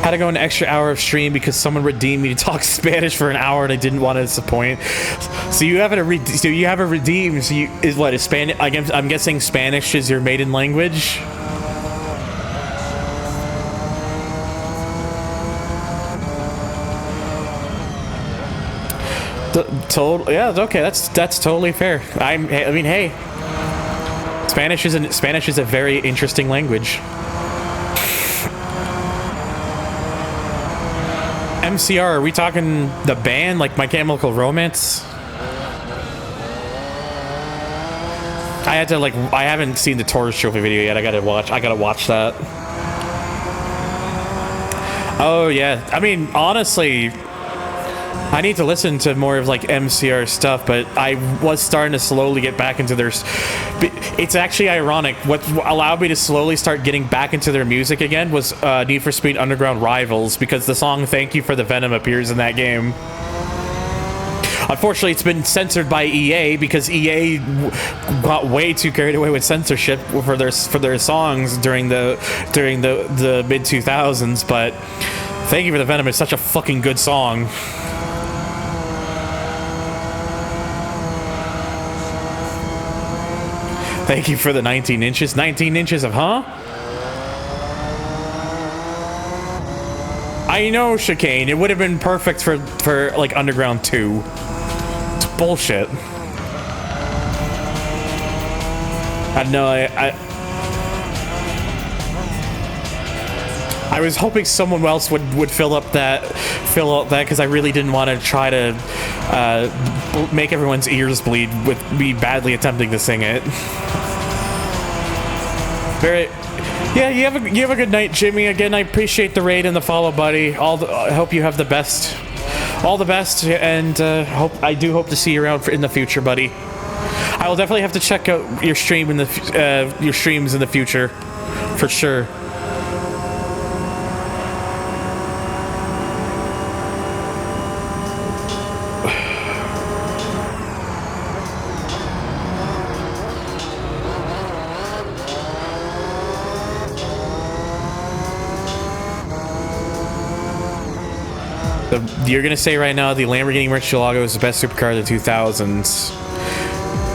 Had to go an extra hour of stream because someone redeemed me to talk Spanish for an hour and I didn't want to disappoint. So you have a redeem. So is Spanish? I'm guessing Spanish is your maiden language. Yeah, okay, that's totally fair. I mean, hey, Spanish is a very interesting language. MCR, are we talking the band, like My Chemical Romance? I haven't seen the Taurus Trophy video yet. I gotta watch that. Oh yeah, I mean, honestly, I need to listen to more of like MCR stuff, but I was starting to slowly get back into their. It's actually ironic. What allowed me to slowly start getting back into their music again was Need for Speed Underground Rivals, because the song "Thank You for the Venom" appears in that game. Unfortunately, it's been censored by EA because EA got way too carried away with censorship for their songs during the mid 2000s. But "Thank You for the Venom" is such a fucking good song. Thank you for the 19 inches. 19 inches of huh? I know, Chicane. It would have been perfect for like Underground 2. It's bullshit. I know. I was hoping someone else would fill out that because I really didn't want to try to make everyone's ears bleed with me badly attempting to sing it. Very, yeah. You have a good night, Jimmy. Again, I appreciate the raid and the follow, buddy. I hope you have the best, all the best, and I do hope to see you around in the future, buddy. I will definitely have to check out your streams in the future, for sure. You're gonna say right now the Lamborghini Murcielago is the best supercar of the 2000s.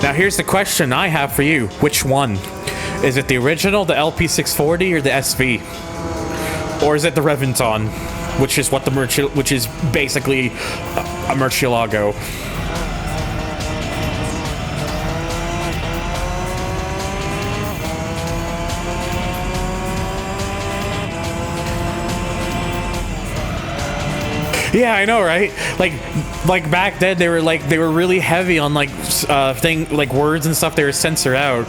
Now here's the question I have for you. Which one? Is it the original, the LP640, or the SV? Or is it the Reventon, which is basically a Murcielago? Yeah, I know, right? Like back then they were really heavy on like words and stuff they were censored out.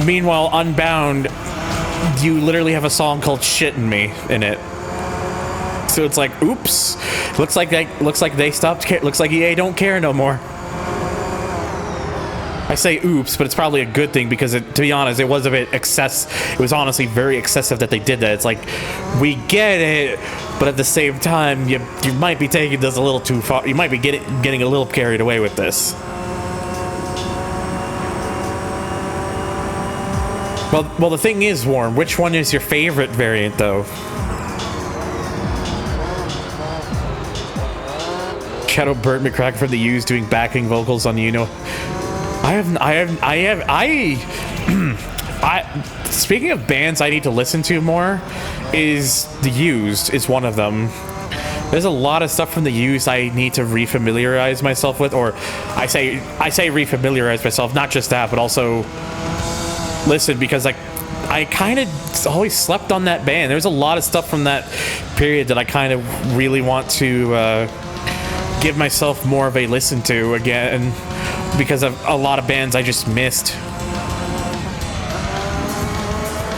Meanwhile, Unbound, you literally have a song called "Shittin' Me" in it. So it's like, oops. Looks like they stopped. Looks like EA don't care no more. I say oops, but it's probably a good thing because, to be honest, it was a bit It was honestly very excessive that they did that. It's like, we get it, but at the same time, you might be taking this a little too far. You might be getting a little carried away with this. Well, the thing is, Warm, which one is your favorite variant, though? Shadow Burt McCracken from the U's doing backing vocals on speaking of bands I need to listen to more, is The Used is one of them. There's a lot of stuff from The Used I need to refamiliarize myself with, or I say refamiliarize myself, not just that, but also listen, because like I kind of always slept on that band. There's a lot of stuff from that period that I kind of really want to give myself more of a listen to again, because of a lot of bands I just missed.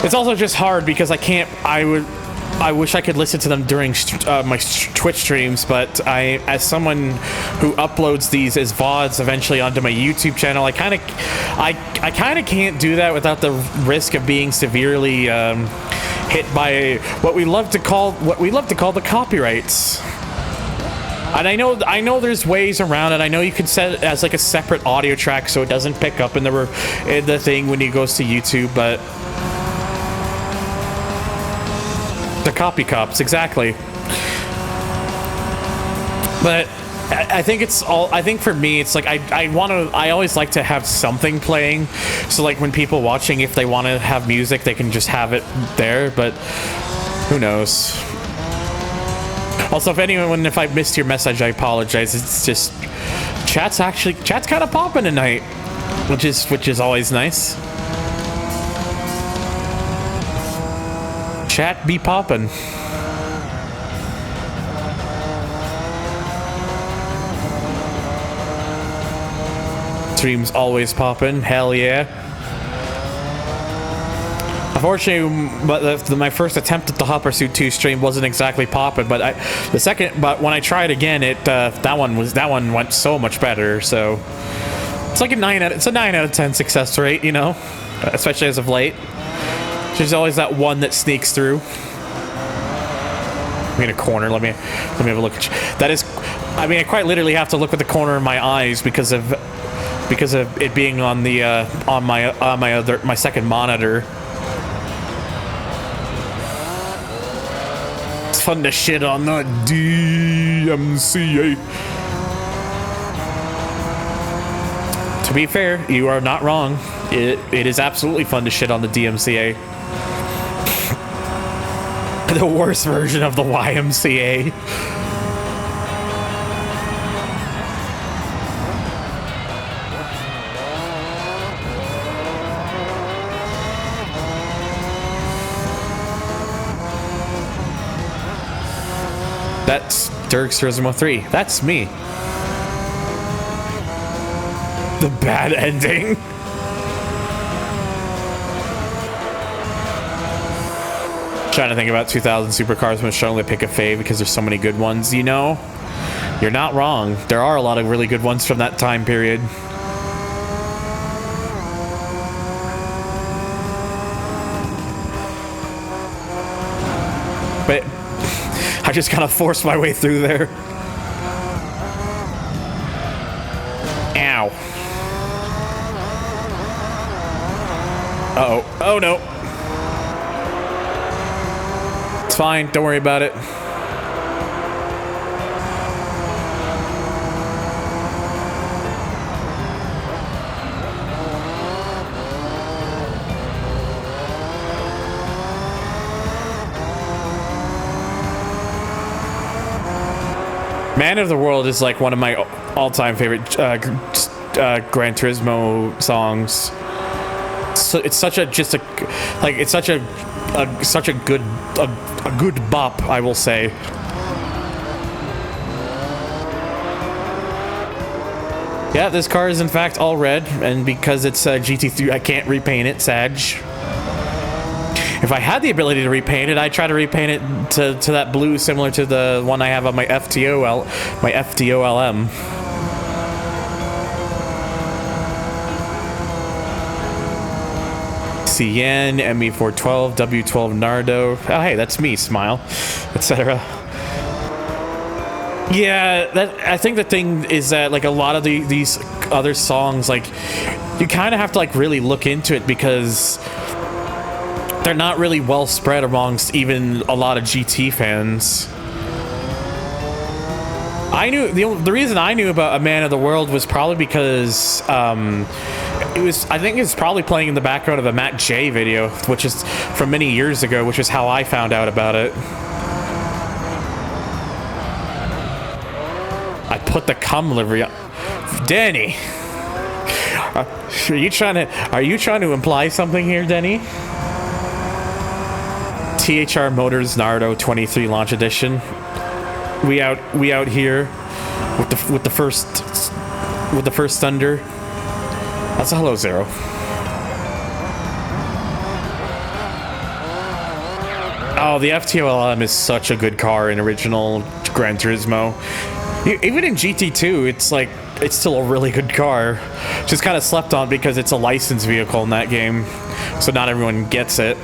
It's also just hard because I wish I could listen to them during my Twitch streams, but as someone who uploads these as VODs eventually onto my YouTube channel, I kind of can't do that without the risk of being severely hit by what we love to call the copyrights. And I know there's ways around it. I know you can set it as like a separate audio track so it doesn't pick up in the thing when it goes to YouTube, but the copy cops, exactly. But I think for me it's like I always like to have something playing, so like when people watching, if they want to have music, they can just have it there, but who knows. Also, if I missed your message, I apologize. It's just chat's kind of popping tonight, which is always nice. Chat be poppin'. Streams always poppin'. Hell yeah. Unfortunately, my first attempt at the Hot Pursuit 2 stream wasn't exactly poppin', but when I tried again, that one went so much better. So it's like a 9 out of 10 success rate, you know, especially as of late. There's always that one that sneaks through. I'm in a corner. Let me have a look at you. That is, I mean, I quite literally have to look at the corner of my eyes because of it being on the on my second monitor. It's fun to shit on the DMCA. To be fair, you are not wrong. It is absolutely fun to shit on the DMCA. The worst version of the YMCA. That's Dirk's Turismo 3. That's me. The bad ending. Trying to think about 2000 supercars, but struggling to pick a fave because there's so many good ones. You know, you're not wrong. There are a lot of really good ones from that time period. But I just kind of forced my way through there. Ow. Uh-oh. Oh, no. It's fine. Don't worry about it. Man of the World is like one of my all-time favorite Gran Turismo songs. So it's such a good bop, I will say. Yeah, this car is in fact all red, and because it's a GT3, I can't repaint it. Sag. If I had the ability to repaint it, I'd try to repaint it to that blue, similar to the one I have on my FTO-LM. CN, ME412, W12 Nardo. Oh, hey, that's me, Smile, etc. Yeah, I think the thing is that like a lot of these other songs, like you kind of have to like really look into it because they're not really well spread amongst even a lot of GT fans. I knew the reason I knew about A Man of the World was probably because it was, I think it's probably playing in the background of a Matt J video, which is from many years ago, which is how I found out about it. I put the cum livery on. Denny, are you trying to imply something here, Denny? THR Motors Nardo 23 launch edition. We out here with the first thunder. That's a hello, Zero. Oh, the FTOLM is such a good car in original Gran Turismo. Even in GT2, it's still a really good car. Just kind of slept on because it's a licensed vehicle in that game, so not everyone gets it.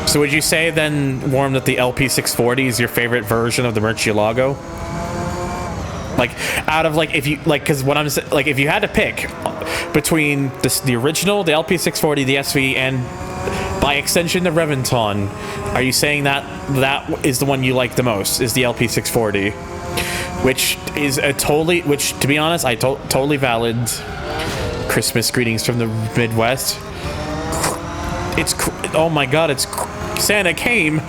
So would you say then, Warm, that the LP640 is your favorite version of the Murcielago? Like, out of, like, if you, like, because what I'm saying, like, if you had to pick between the original, the LP640, the SV, and by extension the Reventon, are you saying that that is the one you like the most, is the LP640? Which is a totally, which, to be honest, totally valid. Christmas greetings from the Midwest. It's, oh my god, it's Santa came.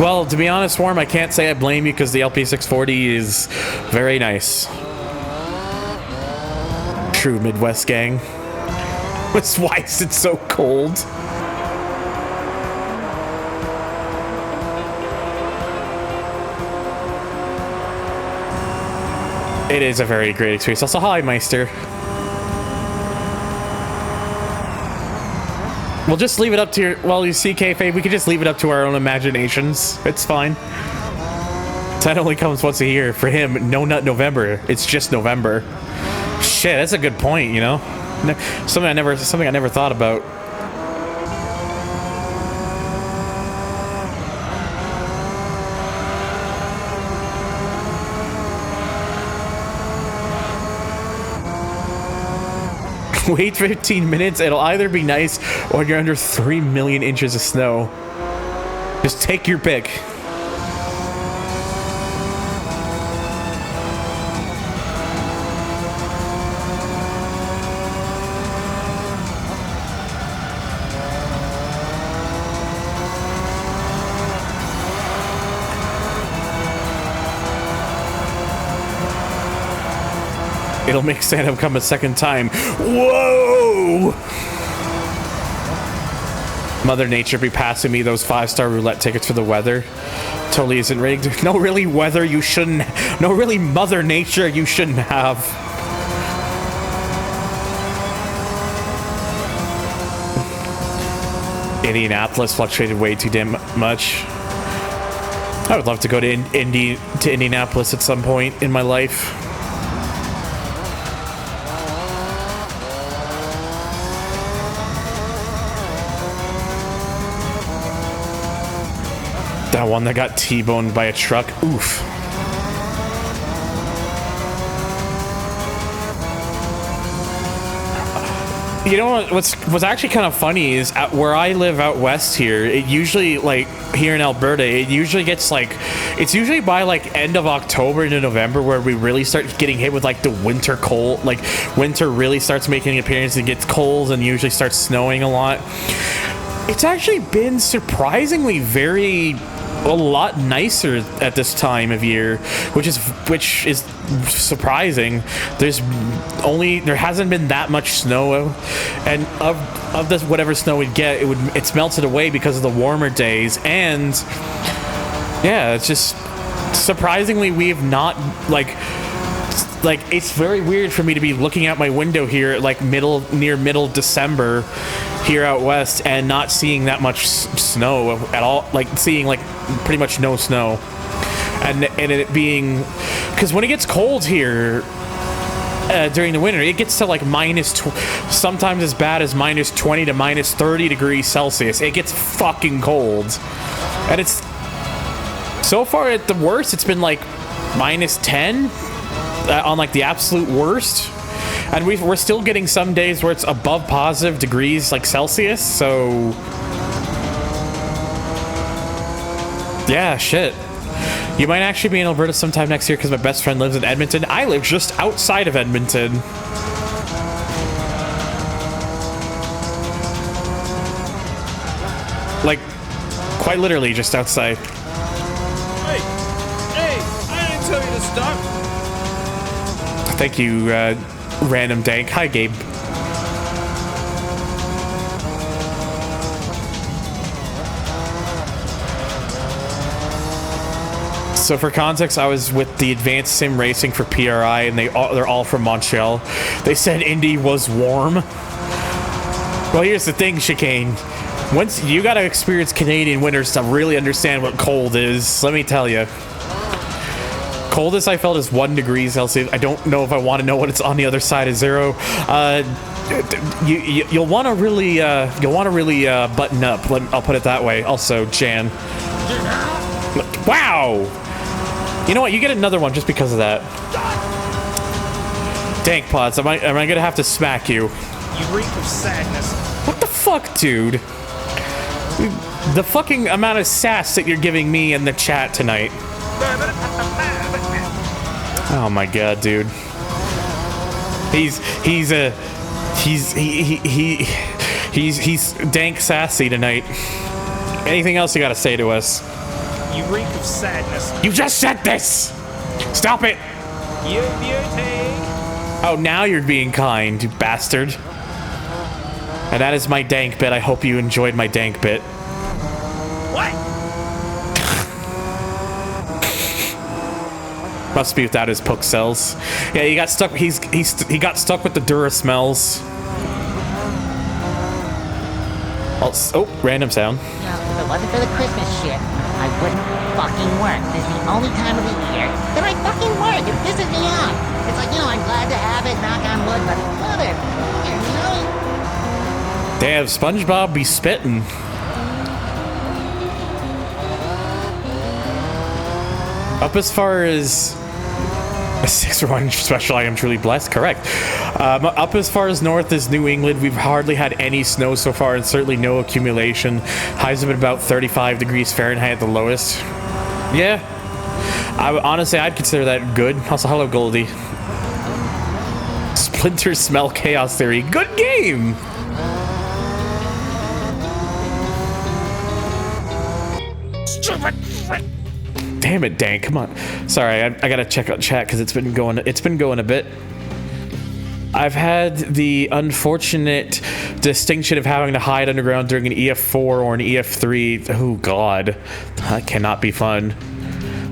Well, to be honest, Warm, I can't say I blame you because the LP640 is very nice. True Midwest gang. Why is it so cold? It is a very great experience. Also, hi, Meister. We'll just leave it up to your... Well, you see, kayfabe, we could just leave it up to our own imaginations. It's fine. That only comes once a year. For him, no nut November. It's just November. Shit, that's a good point, you know? Something I never thought about. Wait 15 minutes, it'll either be nice or you're under 3 million inches of snow. Just take your pick. It'll make Santa come a second time. Whoa! Mother Nature be passing me those 5-star roulette tickets for the weather. Totally isn't rigged. No, really, weather you shouldn't... No, really, Mother Nature you shouldn't have. Indianapolis fluctuated way too damn much. I would love to go to Indianapolis at some point in my life. That one that got T-boned by a truck. Oof. You know what's actually kind of funny is where I live out west here, it usually, like, here in Alberta, it usually gets, like, it's usually by, like, end of October into November where we really start getting hit with, like, the winter cold. Like, winter really starts making an appearance. It gets cold and usually starts snowing a lot. It's actually been surprisingly a lot nicer at this time of year, which is surprising. There hasn't been that much snow, and of this whatever snow we'd get, it's melted away because of the warmer days, and yeah, it's just surprisingly we've not like it's very weird for me to be looking out my window here at like near middle December here out west and not seeing that much snow at all, like seeing like pretty much no snow, and it being, because when it gets cold here during the winter, it gets to like sometimes as bad as -20 to -30 degrees Celsius. It gets fucking cold, and it's so far at the worst it's been like -10 on like the absolute worst. And we're still getting some days where it's above positive degrees, like Celsius, so... Yeah, shit. You might actually be in Alberta sometime next year because my best friend lives in Edmonton. I live just outside of Edmonton. Like, quite literally just outside. Hey, I didn't tell you to stop. Thank you, Random Dank. Hi, Gabe. So for context, I was with the Advanced Sim Racing for PRI, and they're all from Montreal. They said Indy was warm. Well, here's the thing, Chicane. Once you gotta experience Canadian winters to really understand what cold is, let me tell you. Coldest I felt is 1 degree Celsius. I don't know if I want to know what it's on the other side of 0. You'll want to really button up. I'll put it that way. Also, Jan. Wow. You know what? You get another one just because of that. Dank Pods. Am I gonna have to smack you? You reek of sadness. What the fuck, dude? The fucking amount of sass that you're giving me in the chat tonight. Oh my god, dude. He's dank sassy tonight. Anything else you gotta say to us? You reek of sadness. You just said this! Stop it! You beauty. Oh, now you're being kind, you bastard. And that is my dank bit. I hope you enjoyed my dank bit. What? Must be without his poke cells. Yeah, he got stuck. He got stuck with the Dura smells. Oh, random sound. You know, if it wasn't for the Christmas shit, I wouldn't fucking work. This is the only time of the year that I fucking work. It pisses me off. It's like, you know, I'm glad to have it, knock on wood, but mother, you know. Damn, SpongeBob be spitting. Up as far as a 6-1 special, I am truly blessed. Correct. Up as far as north as New England, we've hardly had any snow so far, and certainly no accumulation. Highs have been about 35 degrees Fahrenheit at the lowest. Yeah. Honestly, I'd consider that good. Also, hello, Goldie. Splinter Smell Chaos Theory. Good game! Damn it, Dank, come on. Sorry, I gotta check out chat because it's been going a bit. I've had the unfortunate distinction of having to hide underground during an EF4 or an EF3. Oh god, that cannot be fun.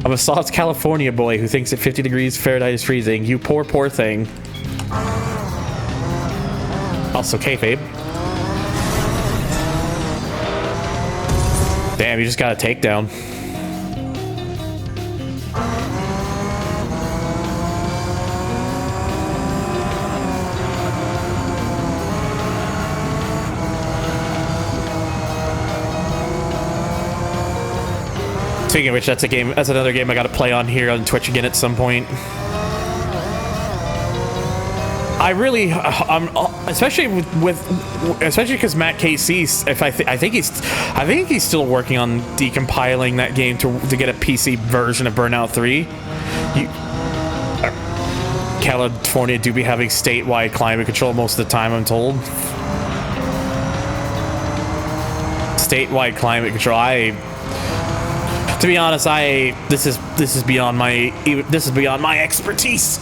I'm a South California boy who thinks that 50 degrees Fahrenheit is freezing. You poor thing. Also, kayfabe. Damn, you just got a takedown. Speaking of which, that's another game I gotta play on here on Twitch again at some point. I really, especially especially because Matt KC, I think he's still working on decompiling that game to get a PC version of Burnout 3. California do be having statewide climate control most of the time, I'm told. Statewide climate control. To be honest, this is beyond my expertise.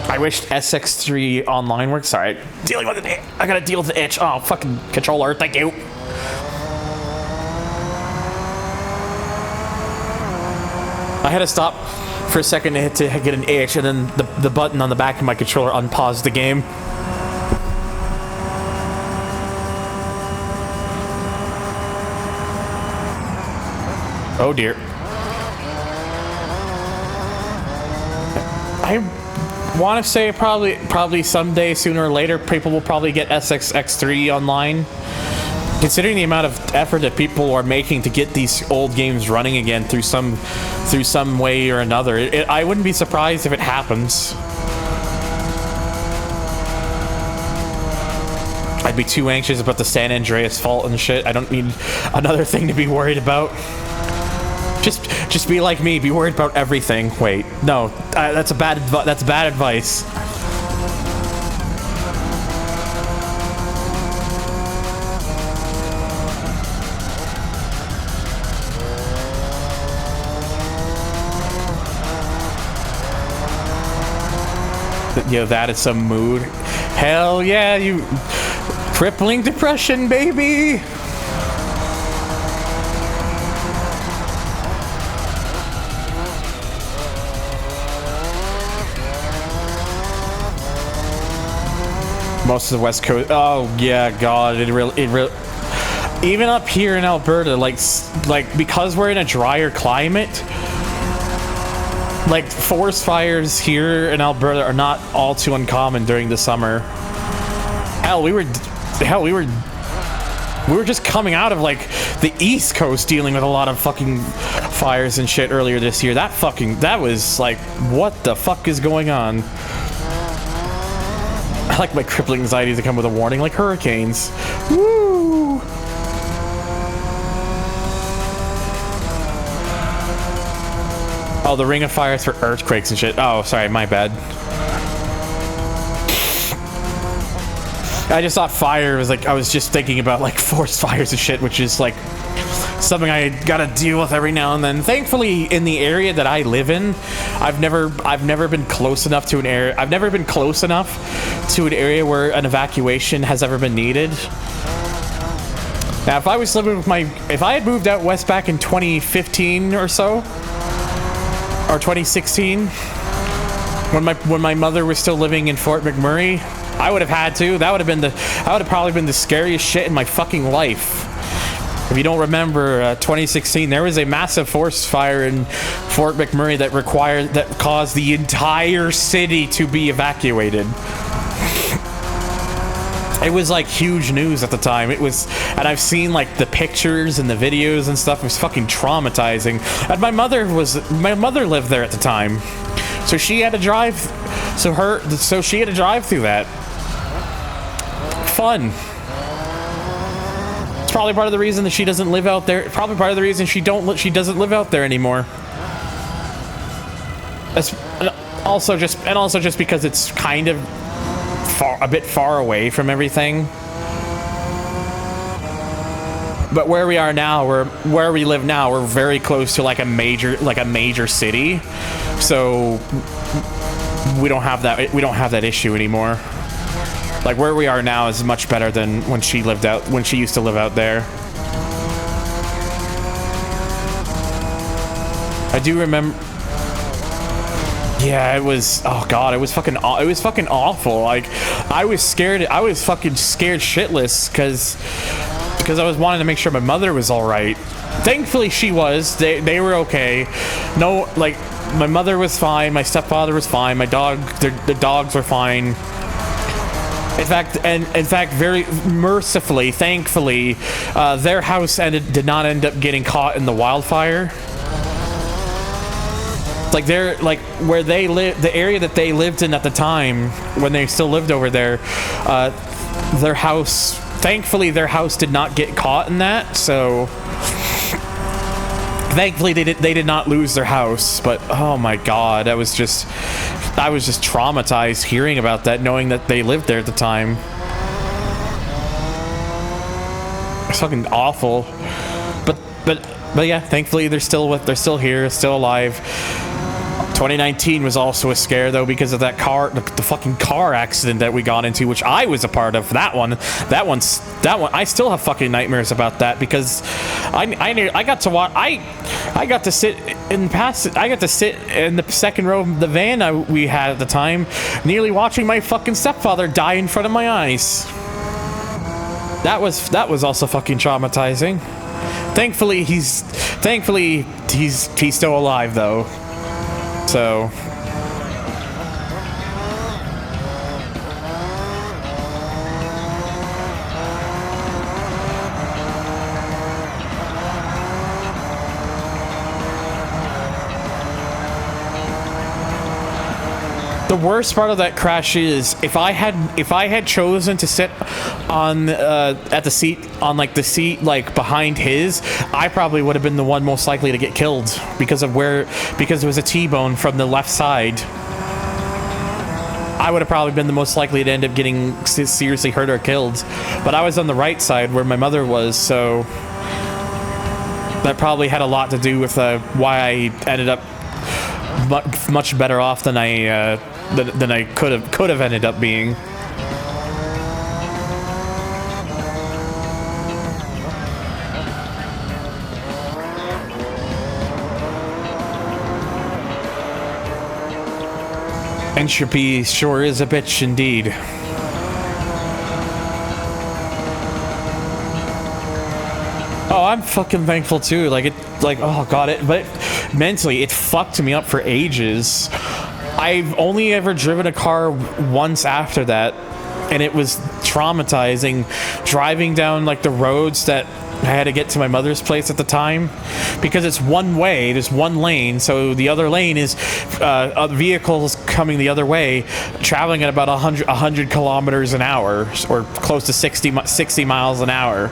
I wish SX3 online works. Sorry, dealing with it. I gotta deal with the itch. Oh, fucking controller. Thank you. I had to stop for a second to get an itch, and then the button on the back of my controller unpaused the game. Oh dear. I want to say probably someday, sooner or later, people will probably get SXX3 online. Considering the amount of effort that people are making to get these old games running again through some way or another, I wouldn't be surprised if it happens. I'd be too anxious about the San Andreas fault and shit. I don't need another thing to be worried about. Just be like me. Be worried about everything. Wait, no, that's bad advice. Yo, that is some mood. Hell yeah, you crippling depression, baby. Most of the West Coast. Oh yeah, God, it really. Even up here in Alberta, like because we're in a drier climate. Like, forest fires here in Alberta are not all too uncommon during the summer. Hell, we were just coming out of, like, the East Coast dealing with a lot of fucking fires and shit earlier this year. That was, like, what the fuck is going on? I like my crippling anxiety to come with a warning, like hurricanes. Woo! Oh, the Ring of Fire is for earthquakes and shit. Oh, sorry, my bad. I just thought fire was like, I was just thinking about like forest fires and shit, which is like something I gotta deal with every now and then. Thankfully, in the area that I live in, I've never been close enough to an area. I've never been close enough to an area where an evacuation has ever been needed. Now, if I was living with if I had moved out west back in 2015 or so, or 2016, when my mother was still living in Fort McMurray, I would have had to. That would have probably been the scariest shit in my fucking life. If you don't remember, 2016, there was a massive forest fire in Fort McMurray that caused the entire city to be evacuated. It was like huge news at the time. It was, and I've seen like the pictures and the videos and stuff. It was fucking traumatizing. And my mother lived there at the time, so she had to drive. So she had to drive through that. Fun. It's probably part of the reason that she doesn't live out there. Probably part of the reason she doesn't live out there anymore. Also just because it's kind of a bit far away from everything. But where we are now, where we live now, we're very close to like a major city, so we don't have that issue anymore. Like where we are now is much better than when she used to live out there. I do remember. Yeah, it was. Oh god, it was fucking awful. Like, I was scared. I was fucking scared shitless because I was wanting to make sure my mother was all right. Thankfully, she was. They were okay. No, like my mother was fine. My stepfather was fine. My dog, the dogs were fine. In fact, very mercifully, thankfully, their house did not end up getting caught in the wildfire. Like where they live, the area that they lived in at the time when they still lived over there, their house, thankfully their house did not get caught in that, so thankfully they did not lose their house. But oh my god, I was just traumatized hearing about that, knowing that they lived there at the time. It's fucking awful. But yeah, thankfully they're still here, still alive. 2019 was also a scare though, because of that the fucking car accident that we got into, which I was a part of. That one, I still have fucking nightmares about that, because I got to watch. I got to sit in the second row of the van we had at the time, nearly watching my fucking stepfather die in front of my eyes. That was also fucking traumatizing. Thankfully he's still alive though. So The worst part of that crash is if I had chosen to sit on at the seat on like the seat like behind his, I probably would have been the one most likely to get killed because it was a T-bone from the left side. I would have probably been the most likely to end up getting seriously hurt or killed, but I was on the right side where my mother was, so that probably had a lot to do with why I ended up much better off than I could have ended up being. Entropy sure is a bitch indeed. Oh, I'm fucking thankful too. Oh god, but mentally it fucked me up for ages. I've only ever driven a car once after that, and it was traumatizing driving down like the roads that I had to get to my mother's place at the time, because it's one way, there's one lane, so the other lane is vehicles coming the other way traveling at about 100 kilometers an hour, or close to 60 miles an hour.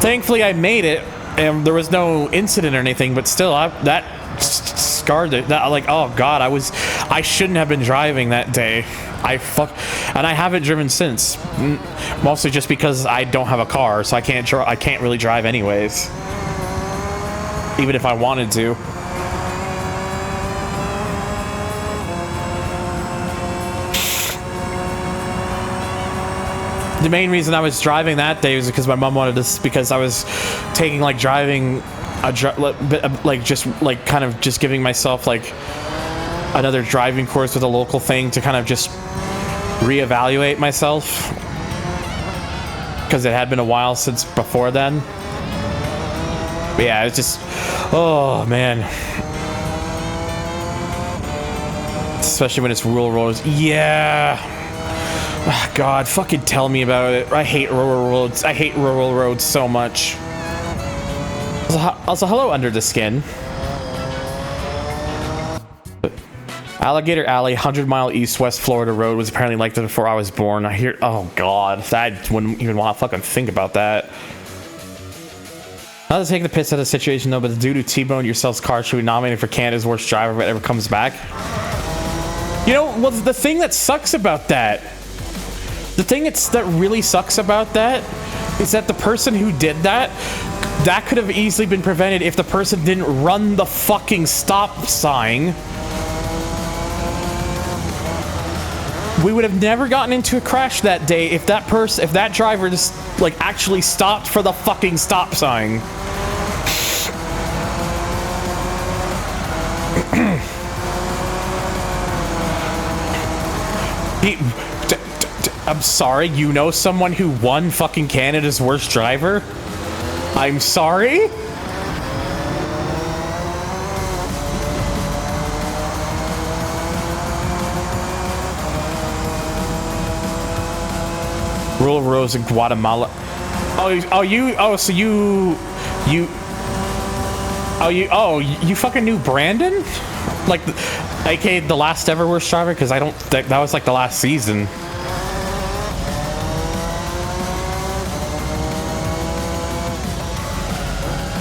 Thankfully I made it and there was no incident or anything, but still that scarred it. Oh god, I shouldn't have been driving that day. And I haven't driven since, mostly just because I don't have a car, so I can't really drive anyways, even if I wanted to. The main reason I was driving that day was because my mom wanted us, because I was taking driving just giving myself another driving course with a local thing to kind of just reevaluate myself, because it had been a while since before then. But yeah, it's just, oh man, especially when it's rural roads. Yeah, oh, god, fucking tell me about it. I hate rural roads. I hate rural roads so much. Also, hello under the skin. Alligator Alley, 100-mile east-west Florida road was apparently like that before I was born. I hear, oh god, I wouldn't even want to fucking think about that. Not to take the piss out of the situation though, but the dude who T-boned yourself's car should be nominated for Canada's worst driver if it ever comes back. You know, well, the thing that sucks about that, that really sucks about that, is that the person who did that could have easily been prevented if the person didn't run the fucking stop sign. We would have never gotten into a crash that day if that driver just actually stopped for the fucking stop sign. I'm sorry, you know someone who won fucking Canada's worst driver? I'm sorry? Rural roads in Guatemala. You fucking knew Brandon? AKA the last ever worst driver? Because that was the last season.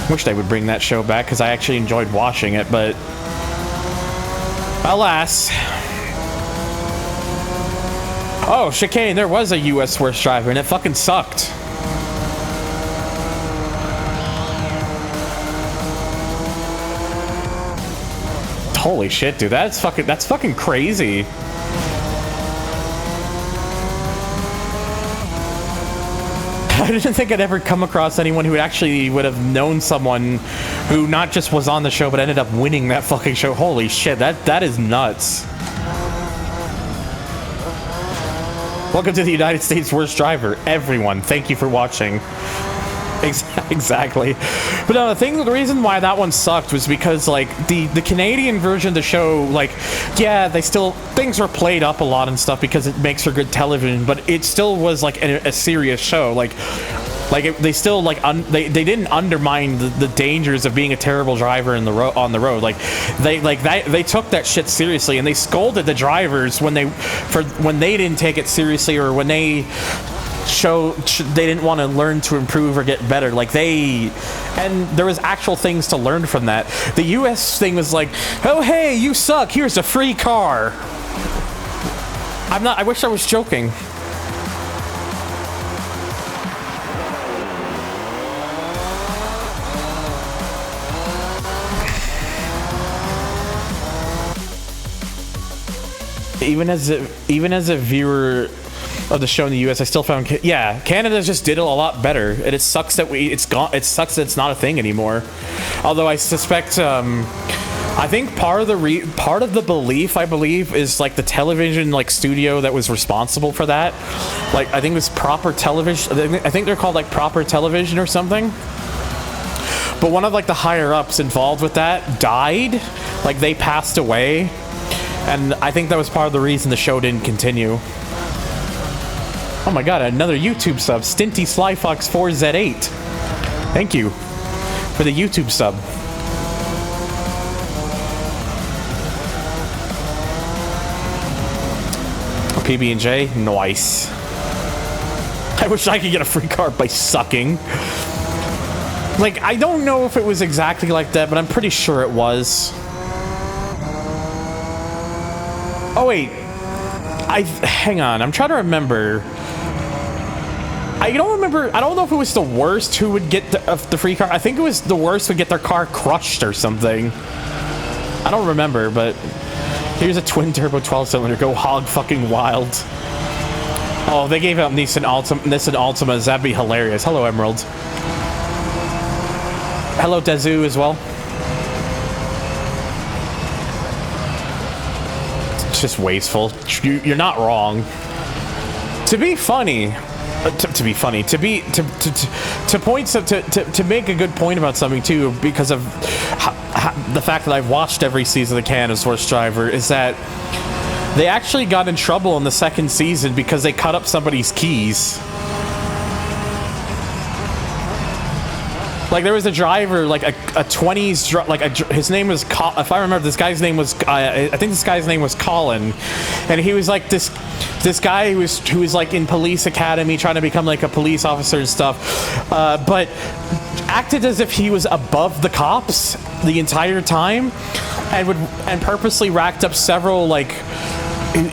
Wish they would bring that show back, because I actually enjoyed watching it, but alas. Oh, chicane, there was a US worst driver, and it fucking sucked. Holy shit, dude, that's fucking crazy. I didn't think I'd ever come across anyone who actually would have known someone who not just was on the show, but ended up winning that fucking show. Holy shit, that is nuts. Welcome to the United States Worst Driver, everyone. Thank you for watching. Exactly. But no, the reason why that one sucked was because the Canadian version of the show, yeah, things were played up a lot and stuff because it makes for good television, but it still was a serious show. Like they still like they didn't undermine the dangers of being a terrible driver in the on the road. Like they took that shit seriously, and they scolded the drivers when they didn't take it seriously, or when they they didn't want to learn to improve or get better. Like and there was actual things to learn from that. The US thing was like, oh hey, you suck, here's a free car. I wish I was joking. Even as a viewer of the show in the US, I still found Canada just did it a lot better, and it sucks that it's gone. It sucks that it's not a thing anymore. Although I suspect, I think part of the belief, I believe, is like the television like studio that was responsible for that. Like I think it was Proper Television. I think they're called like Proper Television or something. But one of like the higher ups involved with that died. Like they passed away. And I think that was part of the reason the show didn't continue. Oh my god, another YouTube sub. Stinty Slyfox 4Z8. Thank you for the YouTube sub. PB&J, nice. I wish I could get a free car by sucking. Like, I don't know if it was exactly like that, but I'm pretty sure it was. Oh wait, hang on, I'm trying to remember. I don't remember, I don't know if it was the worst who would get the free car. I think it was the worst would get their car crushed or something. I don't remember, but here's a twin turbo 12-cylinder, go hog fucking wild. Oh, they gave out Nissan Altimas, that'd be hilarious. Hello, Emerald. Hello, Dezu as well. Just wasteful. You're not wrong. To be funny, to make a good point about something too, because of the fact that I've watched every season of Canada's Worst Driver, is that they actually got in trouble in the second season because they cut up somebody's keys. Like there was a driver, like a 20s, like his name was, if I remember, this guy's name was, I think this guy's name was Colin, and he was like this guy who was like in police academy trying to become like a police officer and stuff, but acted as if he was above the cops the entire time, and purposely racked up several like.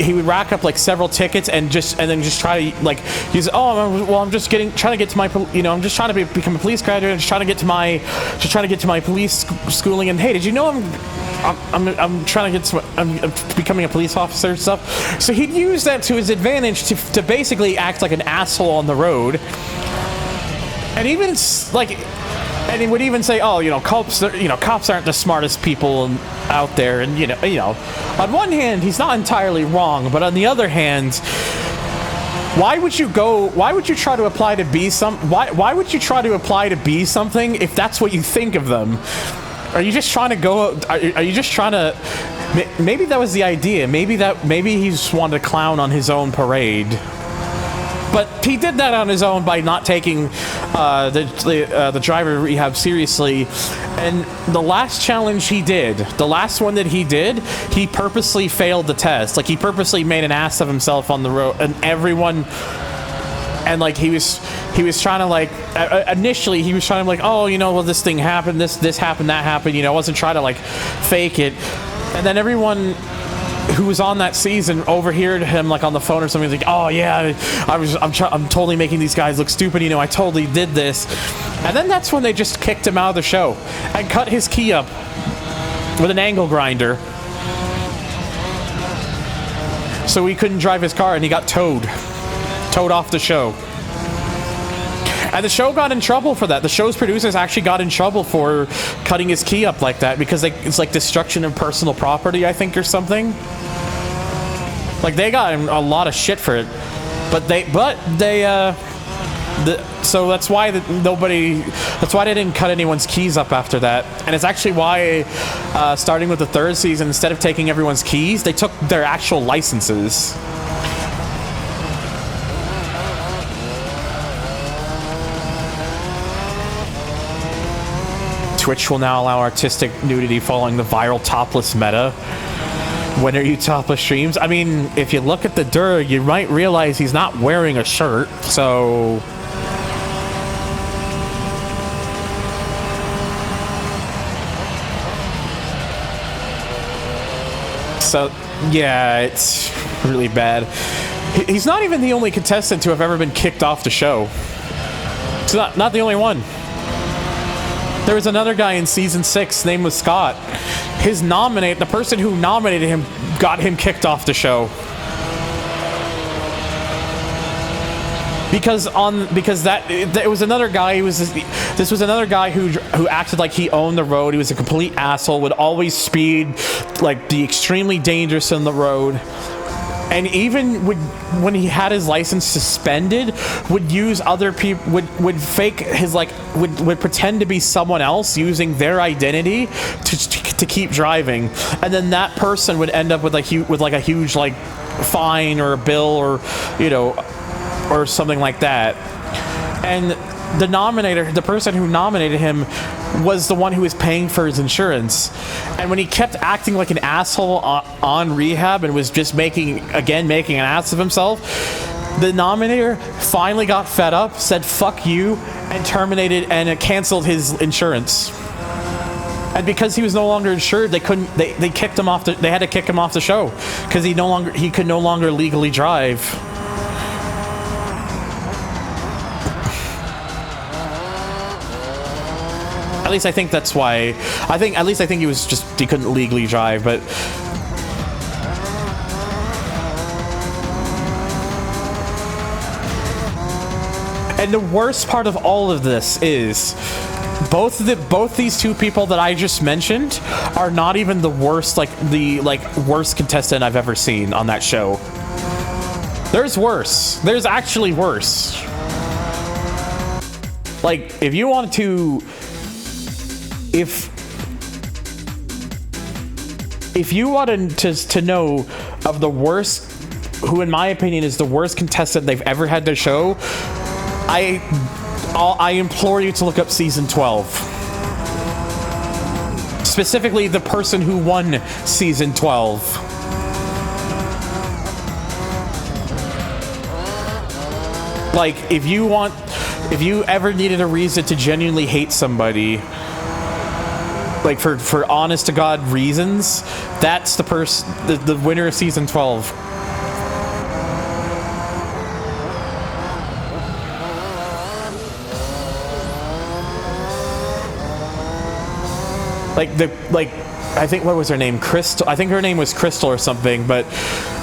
He would rack up like several tickets and then just try to like use. Oh well, I'm just trying to get to my, I'm just trying to become a police graduate. I'm just trying to get to my police schooling. And hey, did you know I'm trying to get to, I'm becoming a police officer and stuff. So he'd use that to his advantage to basically act like an asshole on the road. And even like. And he would even say, "Oh, cops aren't the smartest people out there." And on one hand, he's not entirely wrong, but on the other hand, why would you try to apply to be why would you try to apply to be something if that's what you think of them? Are you just trying to go? Are you just trying to? Maybe that was the idea. Maybe he just wanted to clown on his own parade. But he did that on his own by not taking the driver rehab seriously. And the last challenge he did, the last one that he did, he purposely failed the test. Like he purposely made an ass of himself on the road, and everyone. And like he was trying to like initially he was trying to like, oh, well, this thing happened, this happened, that happened. I wasn't trying to like fake it. And then everyone who was on that season overheard him like on the phone or something, like, oh yeah, I'm totally making these guys look stupid, I totally did this. And then that's when they just kicked him out of the show and cut his key up with an angle grinder, so he couldn't drive his car, and he got towed off the show. And the show got in trouble for that. The show's producers actually got in trouble for cutting his key up like that, because it's like destruction of personal property, I think, or something. Like they got a lot of shit for it, so that's why they didn't cut anyone's keys up after that. And it's actually why, starting with the third season, instead of taking everyone's keys, they took their actual licenses. Twitch will now allow artistic nudity following the viral topless meta. When are you topless streams? I mean, if you look at the Dur, you might realize he's not wearing a shirt, so... So, yeah, it's really bad. He's not even the only contestant to have ever been kicked off the show. It's not the only one. There was another guy in season 6, name was Scott. The person who nominated him got him kicked off the show. Because it was another guy. This was another guy who acted like he owned the road. He was a complete asshole. Would always speed, like, be extremely dangerous on the road. And even when he had his license suspended, would use other people, would fake his, like, would pretend to be someone else using their identity to keep driving, and then that person would end up with a huge like fine or a bill or, you know, or something like that. And the person who nominated him was the one who was paying for his insurance. And when he kept acting like an asshole on rehab and was just making an ass of himself, the nominator finally got fed up, said fuck you, and terminated and canceled his insurance. And because he was no longer insured, they kicked him off they had to kick him off the show because he could no longer legally drive. At least I think that's why. I think he couldn't legally drive, but and the worst part of all of this is both these two people that I just mentioned are not even the worst, worst contestant I've ever seen on that show. There's worse. There's actually worse. Like, if you wanted to, if you wanted to know of the worst, who in my opinion is the worst contestant they've ever had their show, I implore you to look up season 12. Specifically, the person who won season 12. Like, if you ever needed a reason to genuinely hate somebody, like for honest to God reasons, that's the winner of season 12. I think, what was her name? Crystal. I think her name was Crystal or something, but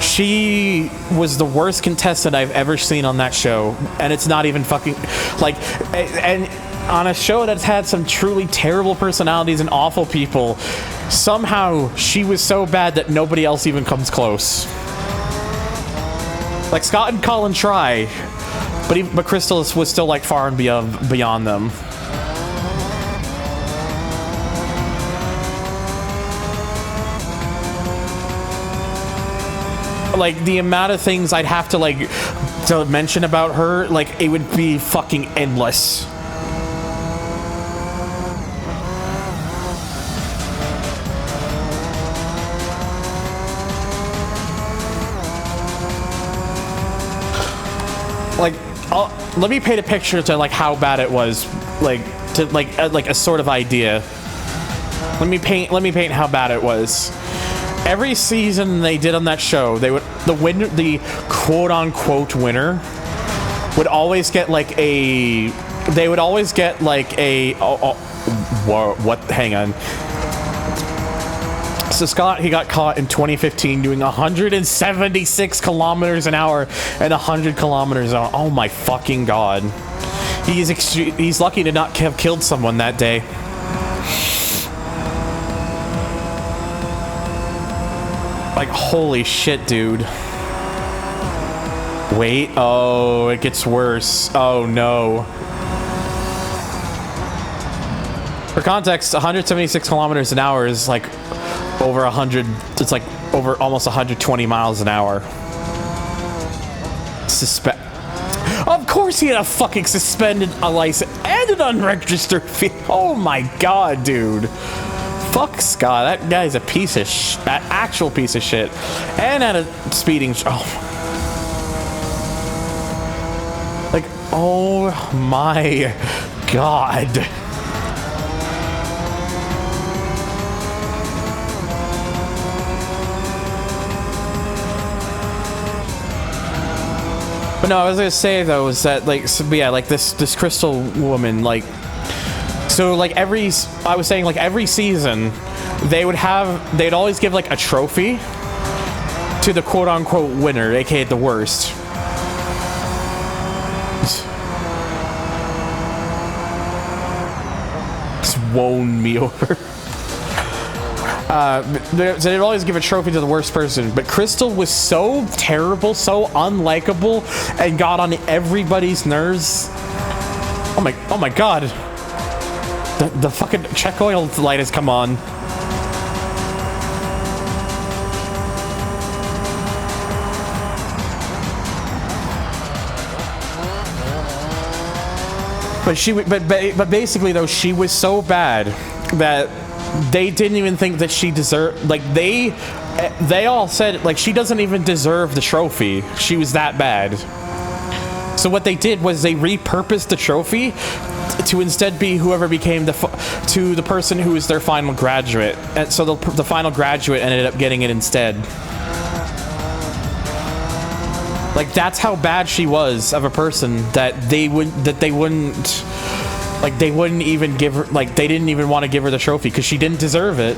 she was the worst contestant I've ever seen on that show. And it's not even fucking, like, and on a show that's had some truly terrible personalities and awful people, somehow she was so bad that nobody else even comes close. Like, Scott and Colin try, but Crystal was still, like, far and beyond them. Like, the amount of things I'd have to mention about her, like, it would be fucking endless. Like, let me paint a picture to, like, how bad it was, like, to like a sort of idea. Let me paint how bad it was. Every season they did on that show, the quote-unquote winner would always get like a, what, hang on. So Scott, he got caught in 2015 doing 176 kilometers an hour and 100 kilometers an hour. Oh my fucking God. He's lucky to not have killed someone that day. Like, holy shit, dude. Wait, oh, it gets worse. Oh, no. For context, 176 kilometers an hour is like over 100, it's like over almost 120 miles an hour. Of course he had a fucking suspended a license and an unregistered fee. Oh my god, dude. Fuck Scott. That guy's a piece of an actual piece of shit. And had a speeding. Oh. Like, oh my god. But no, I was gonna say though is that like, so, yeah, like this Crystal woman, like, so like every season, they'd always give like a trophy to the quote unquote winner, aka the worst. It's won me over. They'd always give a trophy to the worst person, but Crystal was so terrible, so unlikable, and got on everybody's nerves. Oh my god. The fucking check oil light has come on. But basically though, she was so bad that they didn't even think that she deserved, like they all said like she doesn't even deserve the trophy. She was that bad. So what they did was they repurposed the trophy to instead be whoever became to the person who was their final graduate. And so the final graduate ended up getting it instead. Like that's how bad she was of a person that they wouldn't even give her, like they didn't even want to give her the trophy because she didn't deserve it.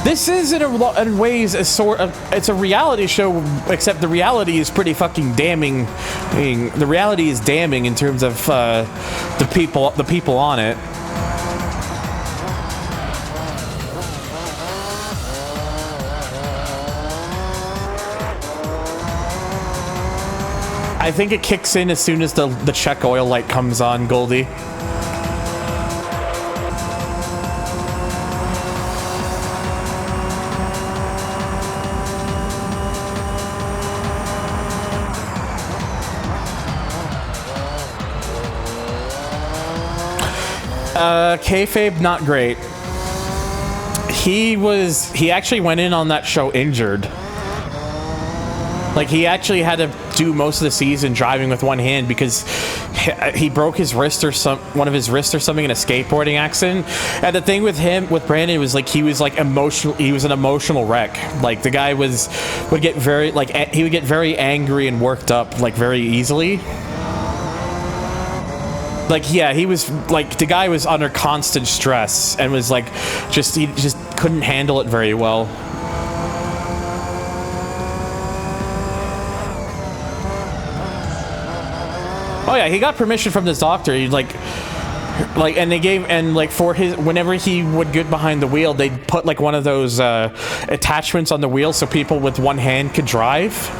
This is in ways a sort of, it's a reality show, except the reality is pretty fucking damning. I mean, the reality is damning in terms of the people on it. I think it kicks in as soon as the check oil light comes on, Goldie. Kayfabe, not great. He actually went in on that show injured. Like, he actually had to do most of the season driving with one hand because he broke his wrist or one of his wrists or something in a skateboarding accident. And the thing with Brandon was like he was emotional. He was an emotional wreck. Like the guy would get very angry and worked up like very easily. Like, yeah, he was like, the guy was under constant stress and was like, he just couldn't handle it very well. Oh yeah, he got permission from this doctor. He for his, whenever he would get behind the wheel, they'd put like one of those attachments on the wheel so people with one hand could drive.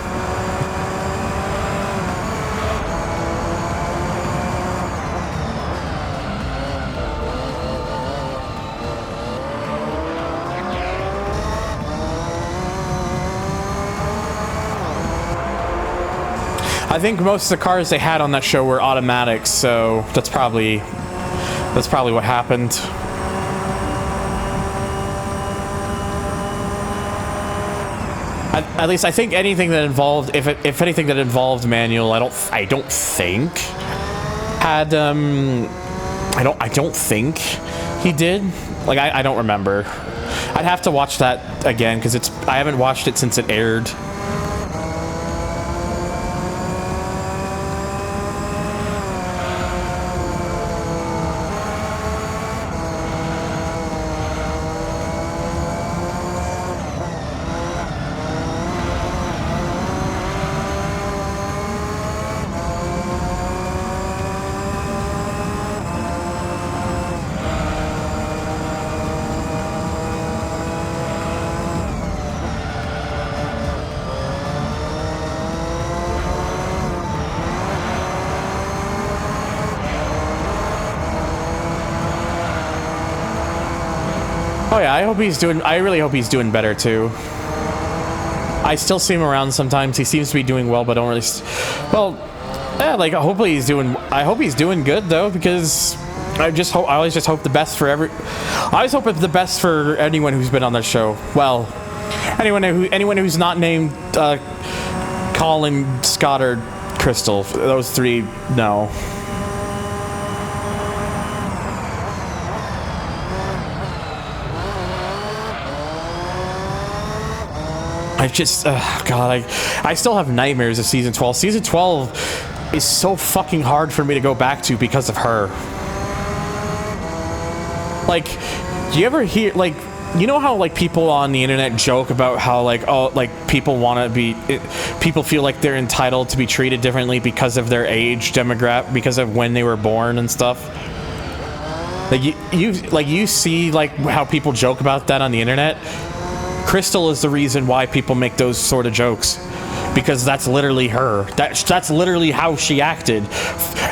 I think most of the cars they had on that show were automatics, so that's probably what happened. At least I think anything that involved, if anything that involved manual, I don't think had I don't think he did. Like I don't remember. I'd have to watch that again because I haven't watched it since it aired. Oh yeah, I really hope he's doing better too. I still see him around sometimes. He seems to be doing well, but don't really. Well, yeah, like hopefully he's doing. I hope he's doing good though, because I always just hope the best for I always hope it's the best for anyone who's been on the show. Well, anyone who's not named Colin, Scott, or Crystal. Those three, no. I just, God, I still have nightmares of season 12. Season 12 is so fucking hard for me to go back to because of her. Like, do you ever hear, like, you know how, like, people on the internet joke about how, like, oh, like, people feel like they're entitled to be treated differently because of their age demographic, because of when they were born and stuff? Like, you see, like, how people joke about that on the internet? Crystal is the reason why people make those sort of jokes, because that's literally her. That's literally how she acted.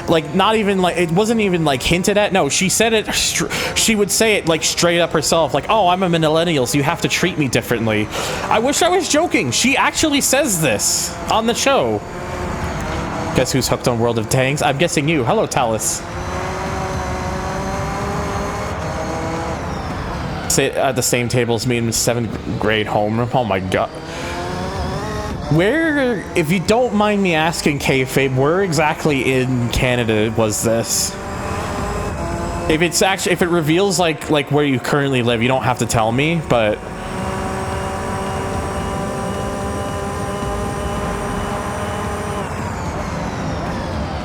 Like, not even like, it wasn't even like hinted at. No, she said it. She would say it like straight up herself. Like, oh, I'm a millennial, so you have to treat me differently. I wish I was joking. She actually says this on the show. Guess who's hooked on World of Tanks? I'm guessing you. Hello, Talus. Sit at the same table as me in 7th grade homeroom. Oh my god. Where, if you don't mind me asking, kayfabe, where exactly in Canada was this? If it reveals like where you currently live, you don't have to tell me, but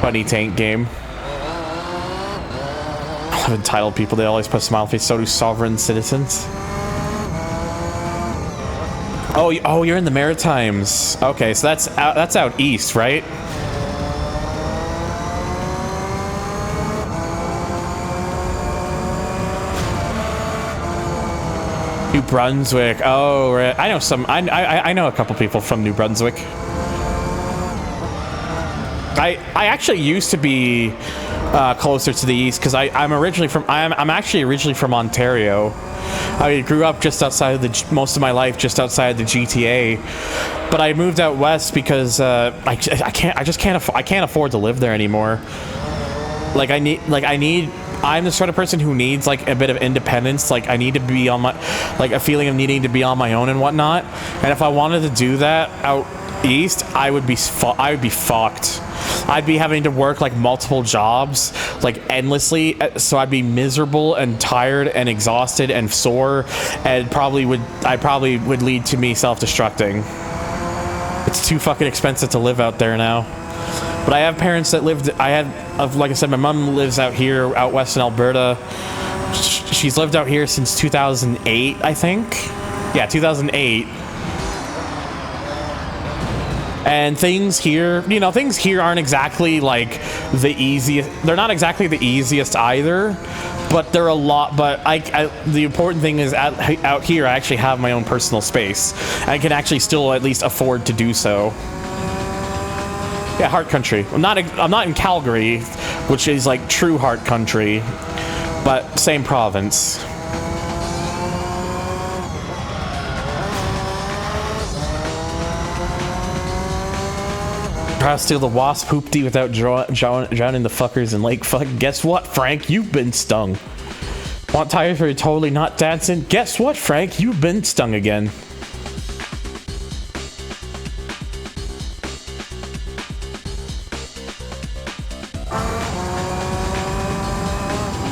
funny tank game. I love entitled people. They always put smile face. So do sovereign citizens. Oh, you're in the Maritimes. Okay, so that's out east, right? New Brunswick. Oh, right. I know some. I know a couple people from New Brunswick. I actually used to be closer to the east because I'm actually originally from Ontario. I grew up just outside of most of my life just outside the GTA, but I moved out west because I can't afford to live there anymore. I'm the sort of person who needs like a bit of independence. Like I need to be on my, like a feeling of needing to be on my own and whatnot. And if I wanted to do that out east, I would be fucked. I'd be having to work like multiple jobs like endlessly, so I'd be miserable and tired and exhausted and sore, and probably would lead to me self-destructing. It's too fucking expensive to live out there now. But I have parents that lived. Like I said, my mom lives out here, out west in Alberta. She's lived out here since 2008, I think. Yeah, 2008. And things here aren't exactly like the easiest. They're not exactly the easiest either, but they're a lot. But the important thing is out here, I actually have my own personal space. I can actually still at least afford to do so. Yeah, heart country. I'm not in Calgary, which is like true heart country, but same province. Try to steal the wasp hoopty without drowning the fuckers in lake fuck. Guess what, Frank? You've been stung. Want tires for totally not dancing? Guess what, Frank? You've been stung again.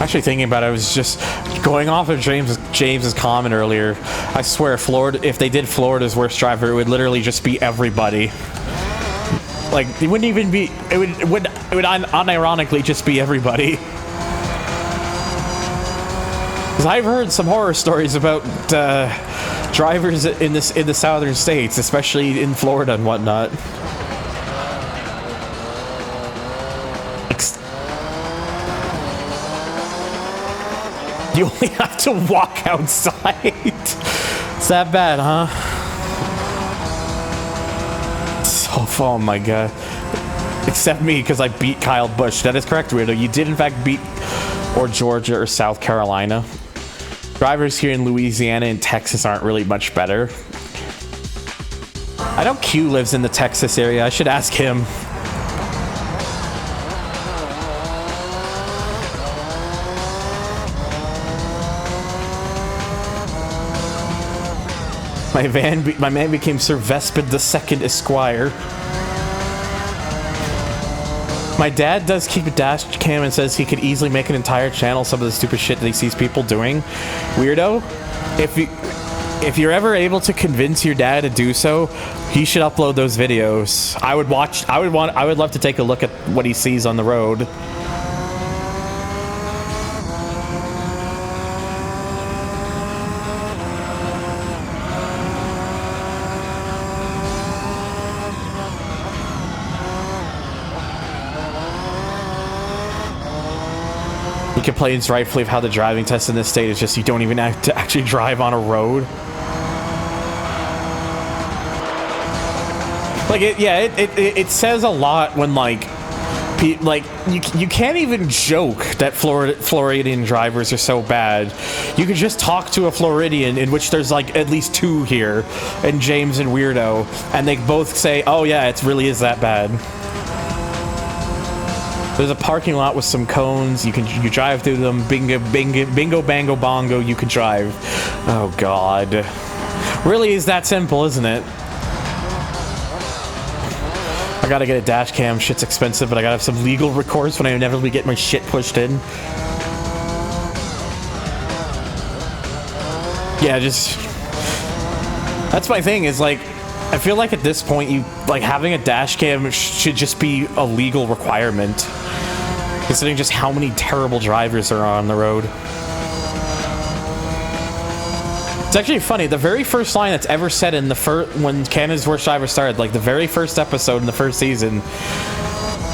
Actually thinking about it, I was just going off of James's comment earlier. I swear, Florida, if they did Florida's worst driver, it would literally just be everybody. Like, it wouldn't even be, it would unironically just be everybody. Because I've heard some horror stories about drivers in the southern states, especially in Florida and whatnot. You only have to walk outside. It's that bad, huh? Oh my god. Except me, because I beat Kyle Busch. That is correct, Weirdo. You did in fact beat or Georgia or South Carolina. Drivers here in Louisiana and Texas aren't really much better. I know Q lives in the Texas area. I should ask him. My man became Sir Vespid II Esquire. My dad does keep a dash cam and says he could easily make an entire channel some of the stupid shit that he sees people doing. Weirdo. If you're ever able to convince your dad to do so, he should upload those videos. I would love to take a look at what he sees on the road. He complains rightfully of how the driving test in this state is just you don't even have to actually drive on a road. Like it says a lot when like you can't even joke that Floridian drivers are so bad. You could just talk to a Floridian, in which there's like at least two here, and James and Weirdo, and they both say, "Oh yeah, it really is that bad." There's a parking lot with some cones. You drive through them. Bingo, bango, bongo. You can drive. Oh God, really is that simple, isn't it? I gotta get a dash cam. Shit's expensive, but I gotta have some legal recourse when I inevitably get my shit pushed in. Yeah, just that's my thing. Is like, I feel like at this point, having a dash cam should just be a legal requirement, considering just how many terrible drivers are on the road. It's actually funny. The very first line that's ever said in when Canada's Worst Driver started, like the very first episode in the first season,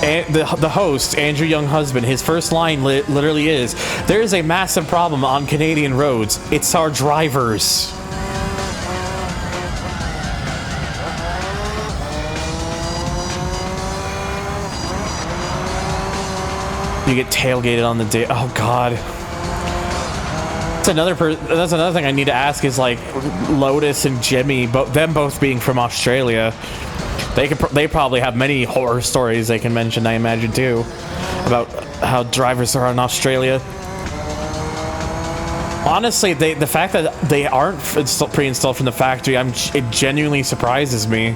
and the host, Andrew Young Husband, his first line literally is, "There is a massive problem on Canadian roads. It's our drivers." You get tailgated on the day. Oh God. That's another thing I need to ask is like Lotus and Jimmy, them both being from Australia. They probably have many horror stories they can mention, I imagine too, about how drivers are in Australia. Honestly, the fact that they aren't pre-installed from the factory, it genuinely surprises me.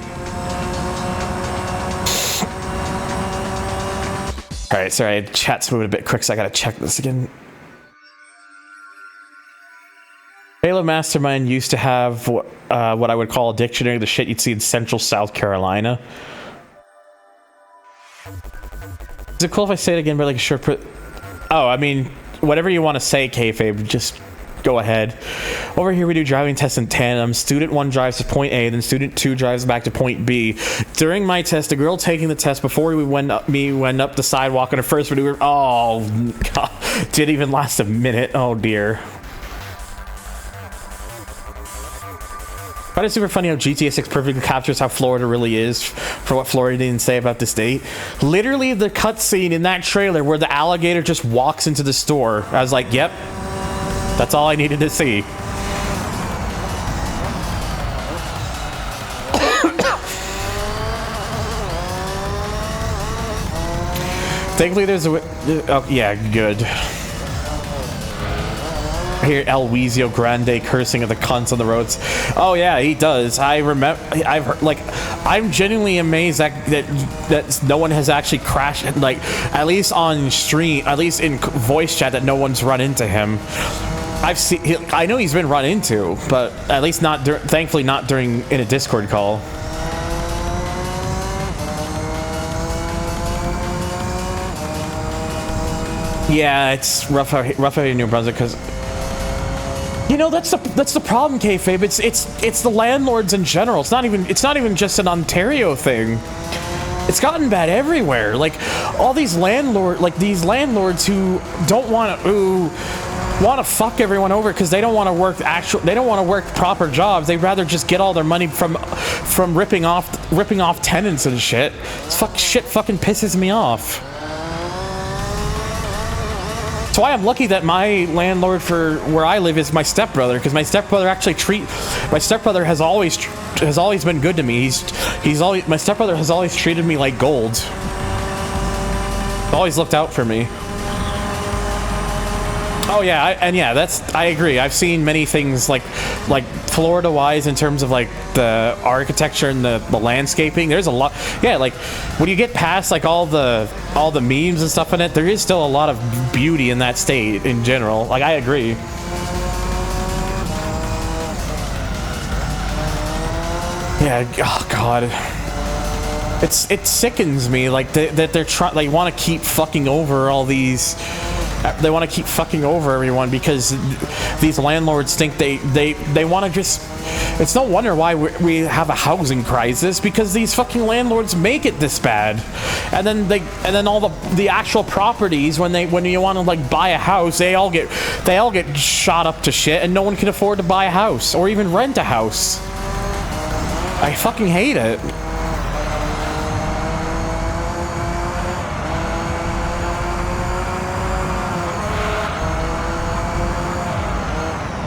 All right, sorry, chat's moving a bit quick, so I gotta check this again. Halo Mastermind used to have what I would call a dictionary of the shit you'd see in Central South Carolina. Is it cool if I say it again, but like a short Oh, I mean, whatever you want to say, kayfabe, just go ahead. Over here we do driving tests in tandem. Student 1 drives to point A, then student 2 drives back to point B. During my test, the girl taking the test before we went up the sidewalk on her first maneuver. Oh, God. Didn't even last a minute. Oh, dear. But it's super funny how GTA 6 perfectly captures how Florida really is for what Floridians say about the state. Literally, the cutscene in that trailer where the alligator just walks into the store. I was like, yep, that's all I needed to see. Thankfully, there's a... Oh, yeah, good. I hear Elwizio Grande cursing at the cunts on the roads. Oh yeah, he does. I remember. I've heard, like, I'm genuinely amazed that no one has actually crashed. Like, at least on stream, at least in voice chat, that no one's run into him. I've seen. I know he's been run into, but at least not. Thankfully, not in a Discord call. Yeah, it's rough out here in New Brunswick because. You know, that's the problem, kayfabe. It's the landlords in general. It's not even just an Ontario thing. It's gotten bad everywhere. Like all these landlords who want to fuck everyone over because they don't want to work proper jobs. They'd rather just get all their money from ripping off tenants and shit. Shit fucking pisses me off. That's why I'm lucky that my landlord for where I live is my stepbrother, because my stepbrother has always been good to me. My stepbrother has always treated me like gold. Always looked out for me. Oh yeah, I agree. I've seen many things like Florida-wise in terms of like the architecture and the landscaping. There's a lot. Yeah, like when you get past like all the memes and stuff in it, there is still a lot of beauty in that state in general. Like I agree. Yeah. Oh God. It sickens me like that they're trying. They want to keep fucking over all these. They want to keep fucking over everyone because these landlords think they want to just... It's no wonder why we have a housing crisis, because these fucking landlords make it this bad. And then all the actual properties, when you want to like buy a house, they all get shot up to shit, and no one can afford to buy a house or even rent a house. I fucking hate it.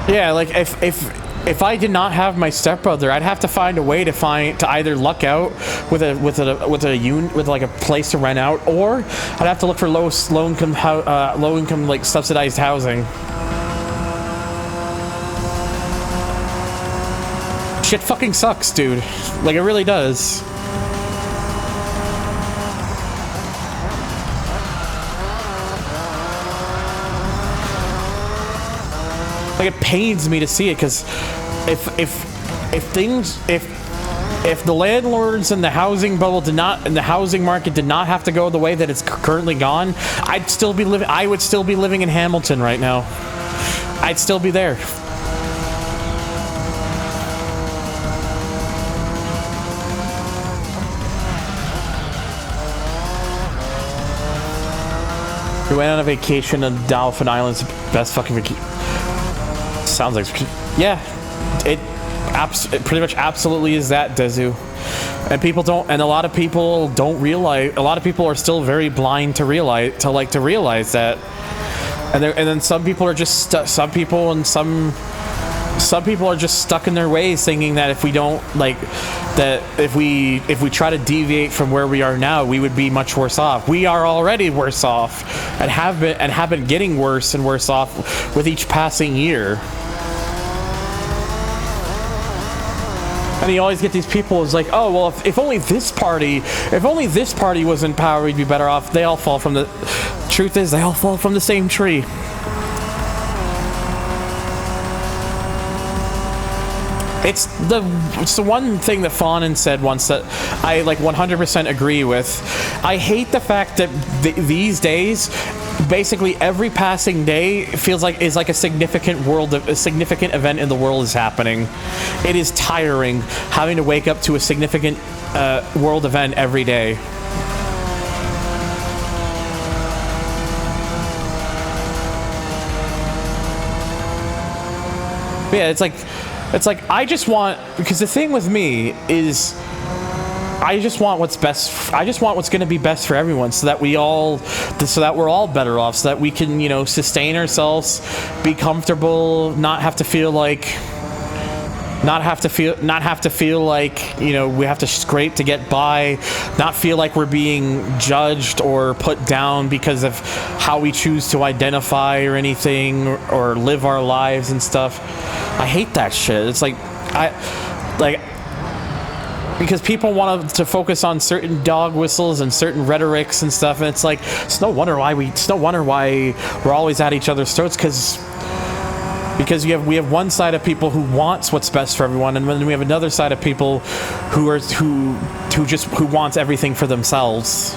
Yeah, like if I did not have my stepbrother, I'd have to find a way to either luck out with a place to rent out, or I'd have to look for low income like subsidized housing. Shit fucking sucks, dude. Like it really does. Like it pains me to see it, because if the landlords and the housing bubble and the housing market did not have to go the way that it's currently gone, I would still be living in Hamilton right now. I'd still be there. We went on a vacation on Dolphin Island. It's the best fucking vacation. Sounds like, yeah, it pretty much absolutely is that, Dezu. And a lot of people don't realize. A lot of people are still very blind to realize that. And then some people are just some people are just stuck in their ways, thinking that if we don't if we try to deviate from where we are now, we would be much worse off. We are already worse off, and have been getting worse and worse off with each passing year. And you always get these people who's like, oh well, if only this party was in power, we'd be better off. They all fall from the truth is they all fall from the same tree. It's the one thing that Fawnin said once that I like 100% agree with. I hate the fact that these days, basically every passing day is like a significant event in the world is happening. It is tiring having to wake up to a significant world event every day. Yeah, it's like I just want, because the thing with me is I just want what's best. I just want what's going to be best for everyone, so that we're all better off, so that we can, sustain ourselves, be comfortable, not have to feel like we have to scrape to get by, not feel like we're being judged or put down because of how we choose to identify or anything, or live our lives and stuff. I hate that shit. It's because people want to focus on certain dog whistles and certain rhetorics and stuff, and it's no wonder why we're always at each other's throats, because we have one side of people who wants what's best for everyone, and then we have another side of people who wants everything for themselves.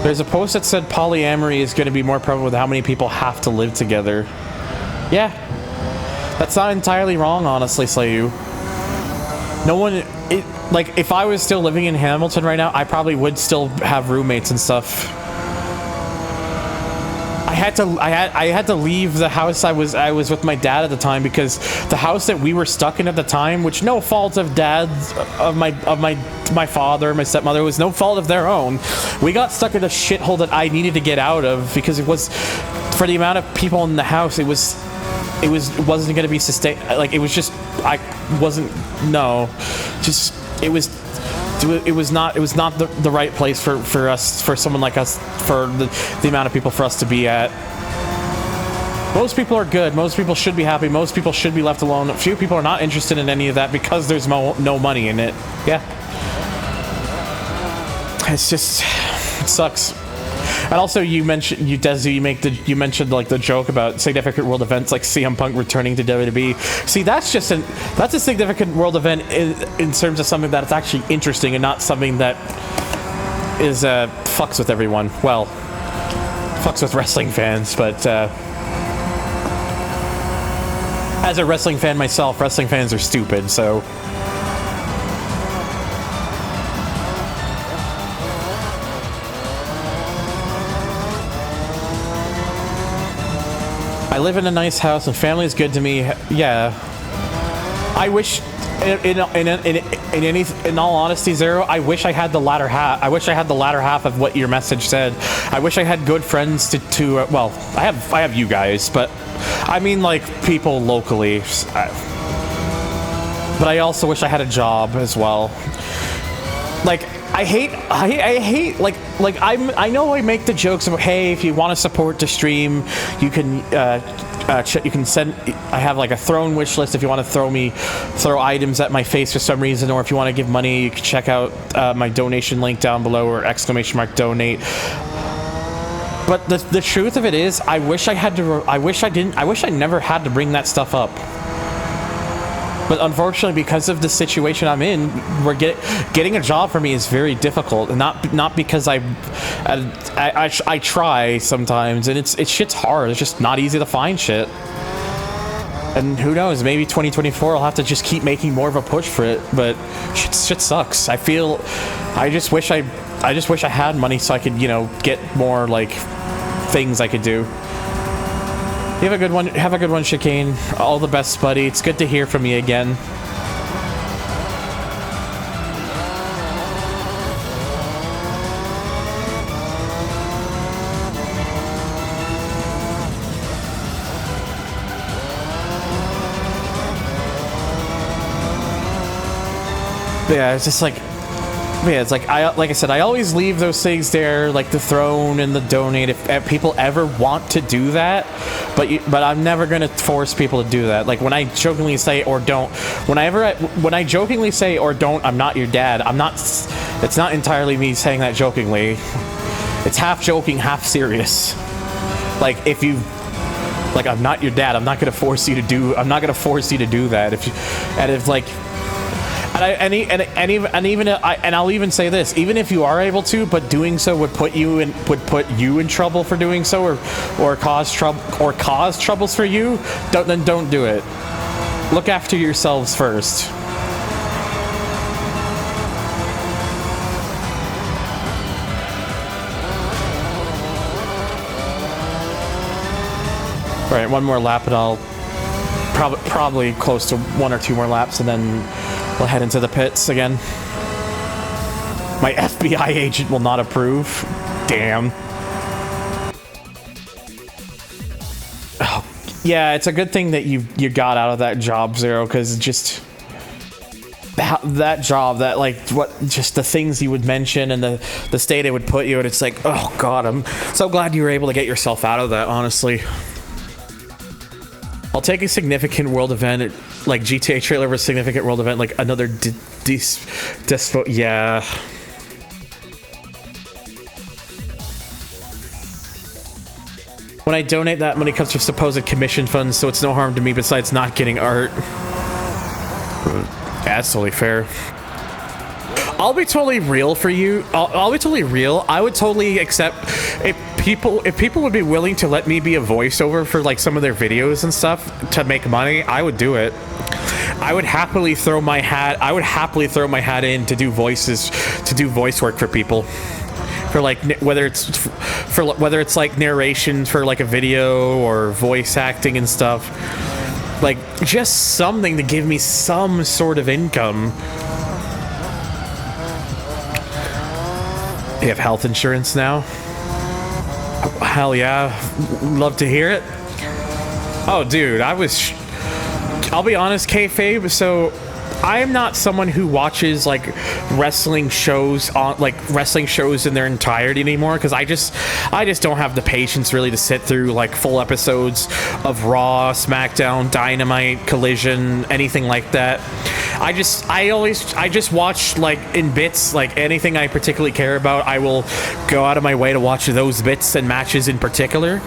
There's a post that said polyamory is going to be more prevalent with how many people have to live together. Yeah, that's not entirely wrong, honestly, Slayu. If I was still living in Hamilton right now, I probably would still have roommates and stuff. I had to leave the house I was with my dad at the time, because the house that we were stuck in at the time, which no fault of dad's of my father, my stepmother, was no fault of their own. We got stuck in a shithole that I needed to get out of, because it was, for the amount of people in the house, it wasn't going to be sustained. Like, it was just, I wasn't, no, just, it was not the right place for us, for someone like us, for the amount of people for us to be at. Most people are good. Most people should be happy. Most people should be left alone. A few people are not interested in any of that because there's no money in it. Yeah. It's just, it sucks. And also, you mentioned like the joke about significant world events like CM Punk returning to WWE. See, that's a significant world event in terms of something that's actually interesting and not something that is fucks with everyone. Well, fucks with wrestling fans, but as a wrestling fan myself, wrestling fans are stupid, so. I live in a nice house and family is good to me. Yeah. I wish, in all honesty, Zero, I wish I had the latter half. I wish I had the latter half of what your message said. I wish I had good friends to well, I have you guys, but I mean, like, people locally. But I also wish I had a job as well. Like, I hate like I know I make the jokes about, hey, if you want to support the stream, you can send. I have like a throne wish list if you want to throw items at my face for some reason, or if you want to give money, you can check out my donation link down below, or !donate. But the truth of it is, I wish I never had to bring that stuff up. But unfortunately, because of the situation I'm in, getting a job for me is very difficult, and not because I try sometimes, and it's shit's hard. It's just not easy to find shit. And who knows? Maybe 2024 I'll have to just keep making more of a push for it. But shit sucks. I just wish I had money so I could, you know, get more like things I could do. You have a good one. Have a good one, Chicane. All the best, buddy. It's good to hear from you again. Yeah, it's just like, yeah, it's like like I said, I always leave those things there, like the throne and the donate, if people ever want to do that. But I'm never gonna force people to do that. Like, when I jokingly say or don't, when I jokingly say or don't, I'm not your dad. It's not entirely me saying that jokingly. It's half joking, half serious. Like, if you, like, I'm not your dad. I'm not gonna force you to do that. I'll even say this: even if you are able to, but doing so would put you in trouble for doing so, or cause troubles for you, then don't do it. Look after yourselves first. All right, one more lap, and I'll probably close to 1 or 2 more laps, and then we'll head into the pits again. My FBI agent will not approve. Damn. Oh, yeah, it's a good thing that you got out of that job, Zero, because just that job, that, like, just the things you would mention and the state it would put you in, it's like, oh god, I'm so glad you were able to get yourself out of that, honestly. I'll take a significant world event, like GTA trailer of a significant world event, like another yeah. When I donate, that money comes from supposed commission funds, so it's no harm to me besides not getting art. Yeah, that's totally fair. I'll be totally real for you. I'll be totally real. I would totally accept if people would be willing to let me be a voiceover for like some of their videos and stuff to make money. I would do it. I would happily throw my hat in to do voice work for people. for like whether it's like narration for like a video or voice acting and stuff. Like just something to give me some sort of income. You have health insurance now? Hell yeah. Love to hear it. Oh, dude, I'll be honest, kayfabe, so I am not someone who watches like wrestling shows in their entirety anymore, because I just don't have the patience really to sit through like full episodes of Raw, SmackDown, Dynamite, Collision, anything like that. I just watch like in bits, like anything I particularly care about, I will go out of my way to watch those bits and matches in particular.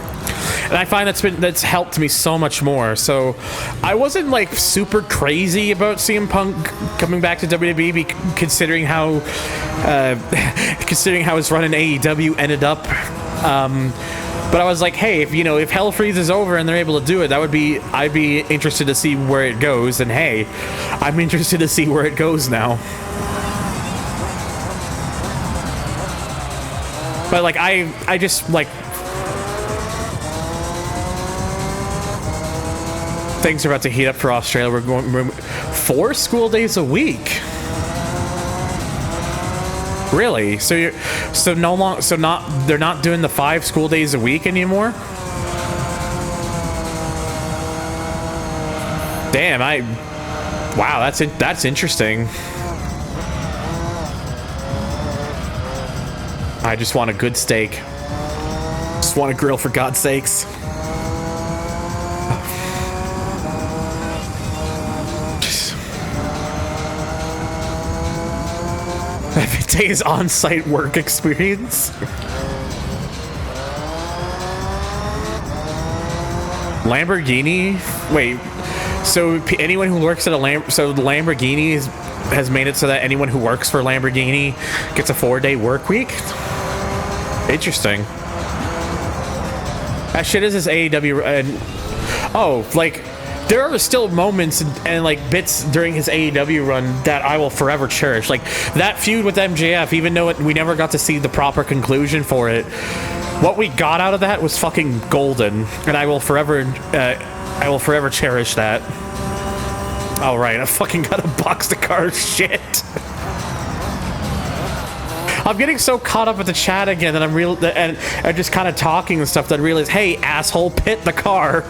And I find that's helped me so much more. So I wasn't like super crazy about CM Punk coming back to WWE, considering how his run in AEW ended up. But I was like, hey, if Hell Freeze is over and they're able to do it, I'd be interested to see where it goes. And hey, I'm interested to see where it goes now. But like I just like, things are about to heat up for Australia. We're going 4 school days a week. Really? So they're not doing the 5 school days a week anymore? Damn, wow, that's interesting. I just want a good steak. Just want to grill, for God's sakes. Every day's on-site work experience. Lamborghini? Wait, so anyone who works at the Lamborghini has made it so that anyone who works for Lamborghini gets a 4-day work week? Interesting. That shit is this AEW, and like, there are still moments and like bits during his AEW run that I will forever cherish. Like that feud with MJF, even though we never got to see the proper conclusion for it, what we got out of that was fucking golden, and I will forever cherish that. All right, I fucking got a box to car shit. I'm getting so caught up with the chat again that I'm just kind of talking and stuff that I realize, hey, asshole, pit the car.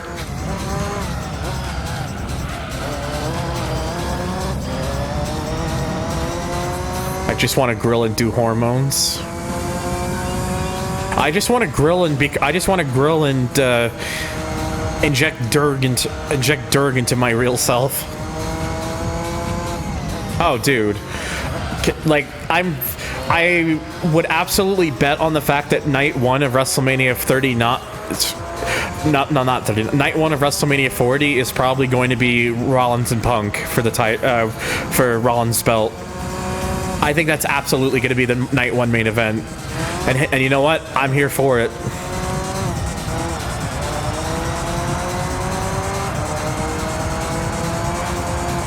I just want to grill and do hormones. I just want to grill and inject Durg into my real self. Oh, dude. Like, I would absolutely bet on the fact that night 1 of WrestleMania 30 not 30. Night 1 of WrestleMania 40 is probably going to be Rollins and Punk for for Rollins' belt. I think that's absolutely going to be the night 1 main event, and you know what? I'm here for it.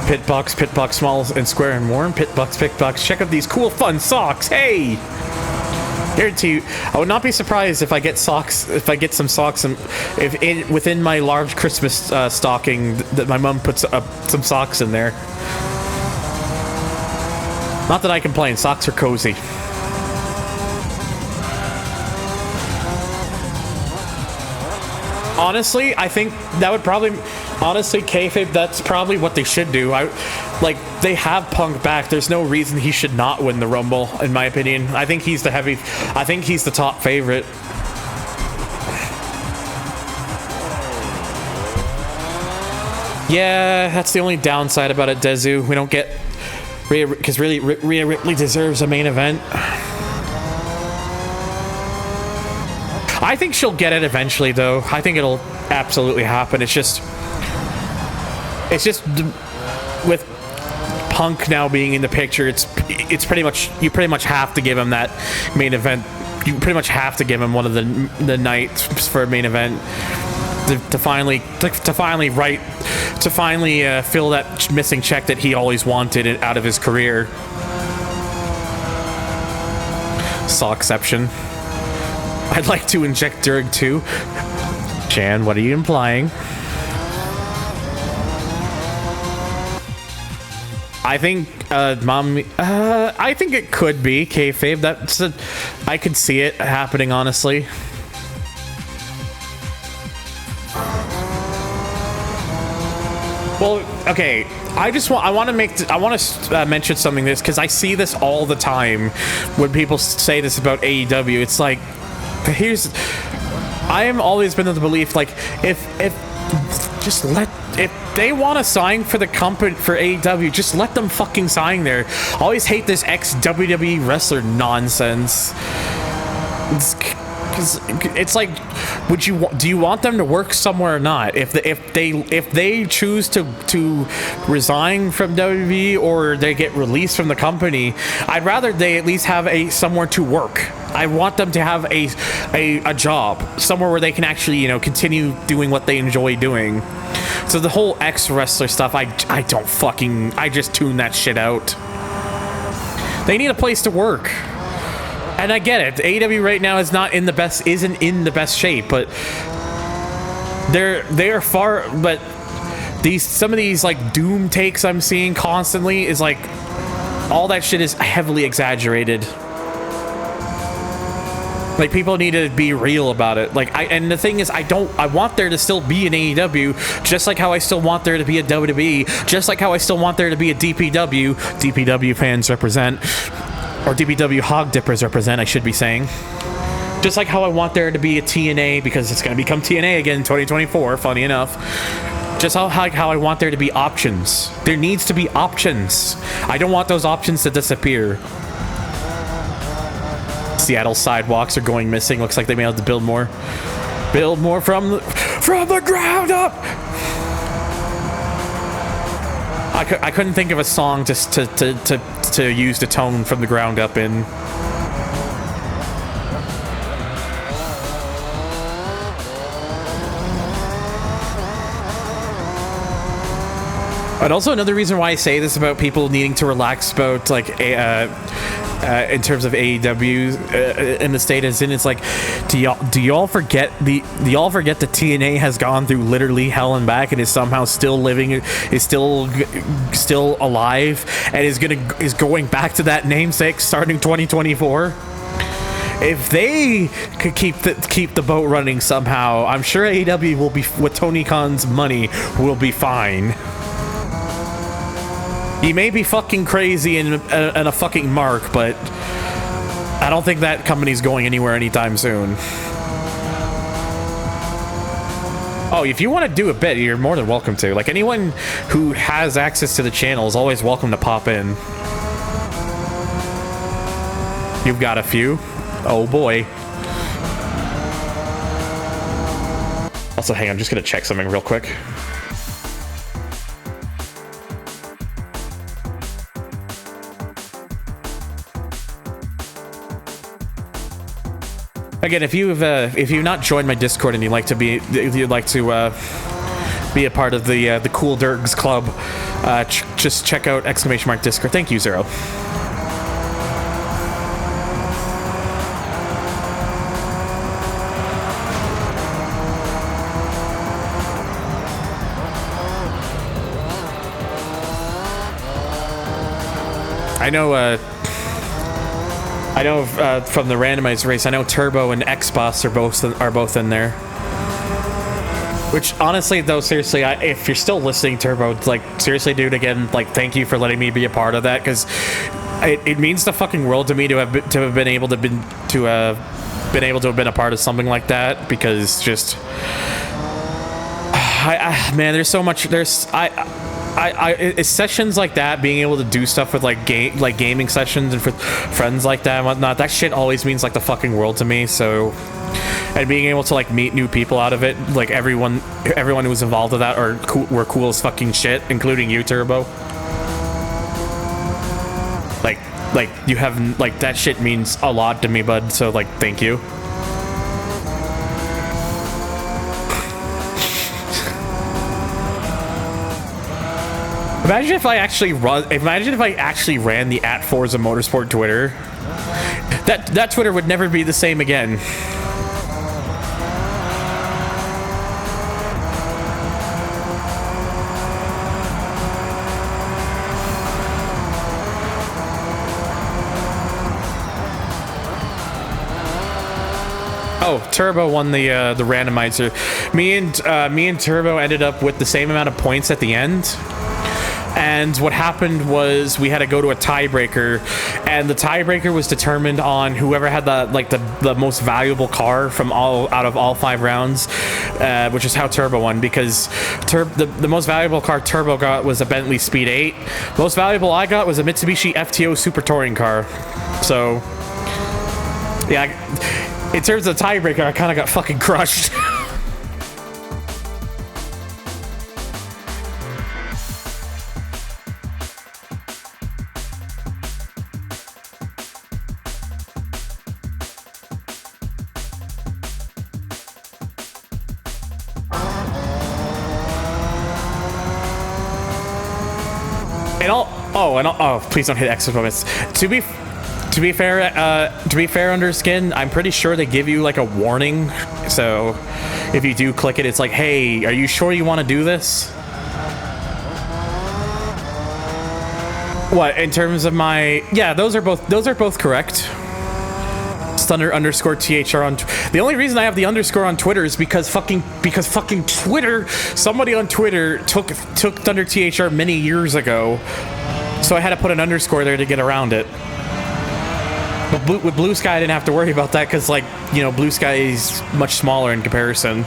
Pitbox, small and square and warm. Pitbox. Check out these cool, fun socks. Hey, guarantee you, I would not be surprised if I get socks. If I get some socks, and within my large Christmas stocking, that my mom puts up some socks in there. Not that I complain. Socks are cozy. Honestly, I think that would probably... Honestly, kayfabe, that's probably what they should do. They have Punk back. There's no reason he should not win the Rumble, in my opinion. I think he's the top favorite. Yeah, that's the only downside about it, Dezu. We don't get... Because really, Rhea Ripley deserves a main event. I think she'll get it eventually, though. I think it'll absolutely happen. It's just with Punk now being in the picture, it's pretty much, you pretty much have to give him that main event. You pretty much have to give him one of the nights for a main event to finally fill that missing check that he always wanted out of his career. saw exception. I'd like to inject Durg too. Chan, what are you implying? I think, I think it could be kayfabe. I could see it happening, honestly. Well, okay. I want to mention something this because I see this all the time when people say this about AEW. It's like, I have always been of the belief, like, if they want to sign for the company for AEW, just let them fucking sign there. I always hate this ex-WWE wrestler nonsense. It's like, do you want them to work somewhere or not? If they choose to resign from WWE or they get released from the company, I'd rather they at least have somewhere to work. I want them to have a job somewhere where they can actually, continue doing what they enjoy doing. So the whole ex-wrestler stuff, I just tune that shit out. They need a place to work. And I get it. AEW right now isn't in the best shape, but they are far. But some of these like doom takes I'm seeing constantly is like all that shit is heavily exaggerated. Like, people need to be real about it. Like, and the thing is, I want there to still be an AEW, just like how I still want there to be a WWE, just like how I still want there to be a DPW. DPW fans represent. Or DPW Hog Dippers represent, I should be saying. Just like how I want there to be a TNA, because it's going to become TNA again in 2024, funny enough. Just how I want there to be options. There needs to be options. I don't want those options to disappear. Seattle sidewalks are going missing. Looks like they may have to build more. Build more from the ground up! I couldn't think of a song just to use the tone from the ground up in. And also another reason why I say this about people needing to relax about like in terms of AEW in the state is in, it's like, do y'all forget the TNA has gone through literally hell and back and is somehow still living, is still alive, and is going back to that namesake starting 2024. If they could keep the boat running somehow, I'm sure AEW will be, with Tony Khan's money, will be fine. He may be fucking crazy and a fucking mark, but I don't think that company's going anywhere anytime soon. Oh, if you want to do a bit, you're more than welcome to. Like, anyone who has access to the channel is always welcome to pop in. You've got a few. Oh boy. Also, hang on, I'm just gonna check something real quick. Again, if you've not joined my Discord and you'd like to be a part of the Cool Dergs Club, just check out !Discord. Thank you, Zero. I know from the randomized race, I know Turbo and X-Boss are both in there. Which, honestly, though, seriously, if you're still listening, Turbo, like, seriously, dude, again, like, thank you for letting me be a part of that, because it means the fucking world to me to have been able to have been a part of something like that, because just, man, there's so much. It's sessions like that, being able to do stuff with like gaming sessions and for friends like that and whatnot, that shit always means like the fucking world to me. So, and being able to like meet new people out of it, like everyone who was involved with that were cool as fucking shit, including you, Turbo. Like you have, like, that shit means a lot to me, bud. So like, thank you. Imagine if I actually ran the @Forza Motorsport Twitter. that Twitter would never be the same again. Oh, Turbo won the randomizer. Me and Turbo ended up with the same amount of points at the end. And what happened was we had to go to a tiebreaker, and the tiebreaker was determined on whoever had the most valuable car from out of all 5 rounds, which is how Turbo won, because the most valuable car Turbo got was a Bentley Speed 8. Most valuable I got was a Mitsubishi FTO Super Touring car. So yeah, in terms of the tiebreaker, I kind of got fucking crushed. Oh, please don't hit extra bonus. To be fair, Underskin, I'm pretty sure they give you like a warning. So if you do click it, it's like, hey, are you sure you want to do this? What, in terms of my... Yeah, those are both correct. Thunder underscore THR on... The only reason I have the underscore on Twitter is because fucking Twitter... Somebody on Twitter took Thunder THR many years ago. So I had to put an underscore there to get around it. But with Blue Sky, I didn't have to worry about that because, like, you know, Blue Sky is much smaller in comparison.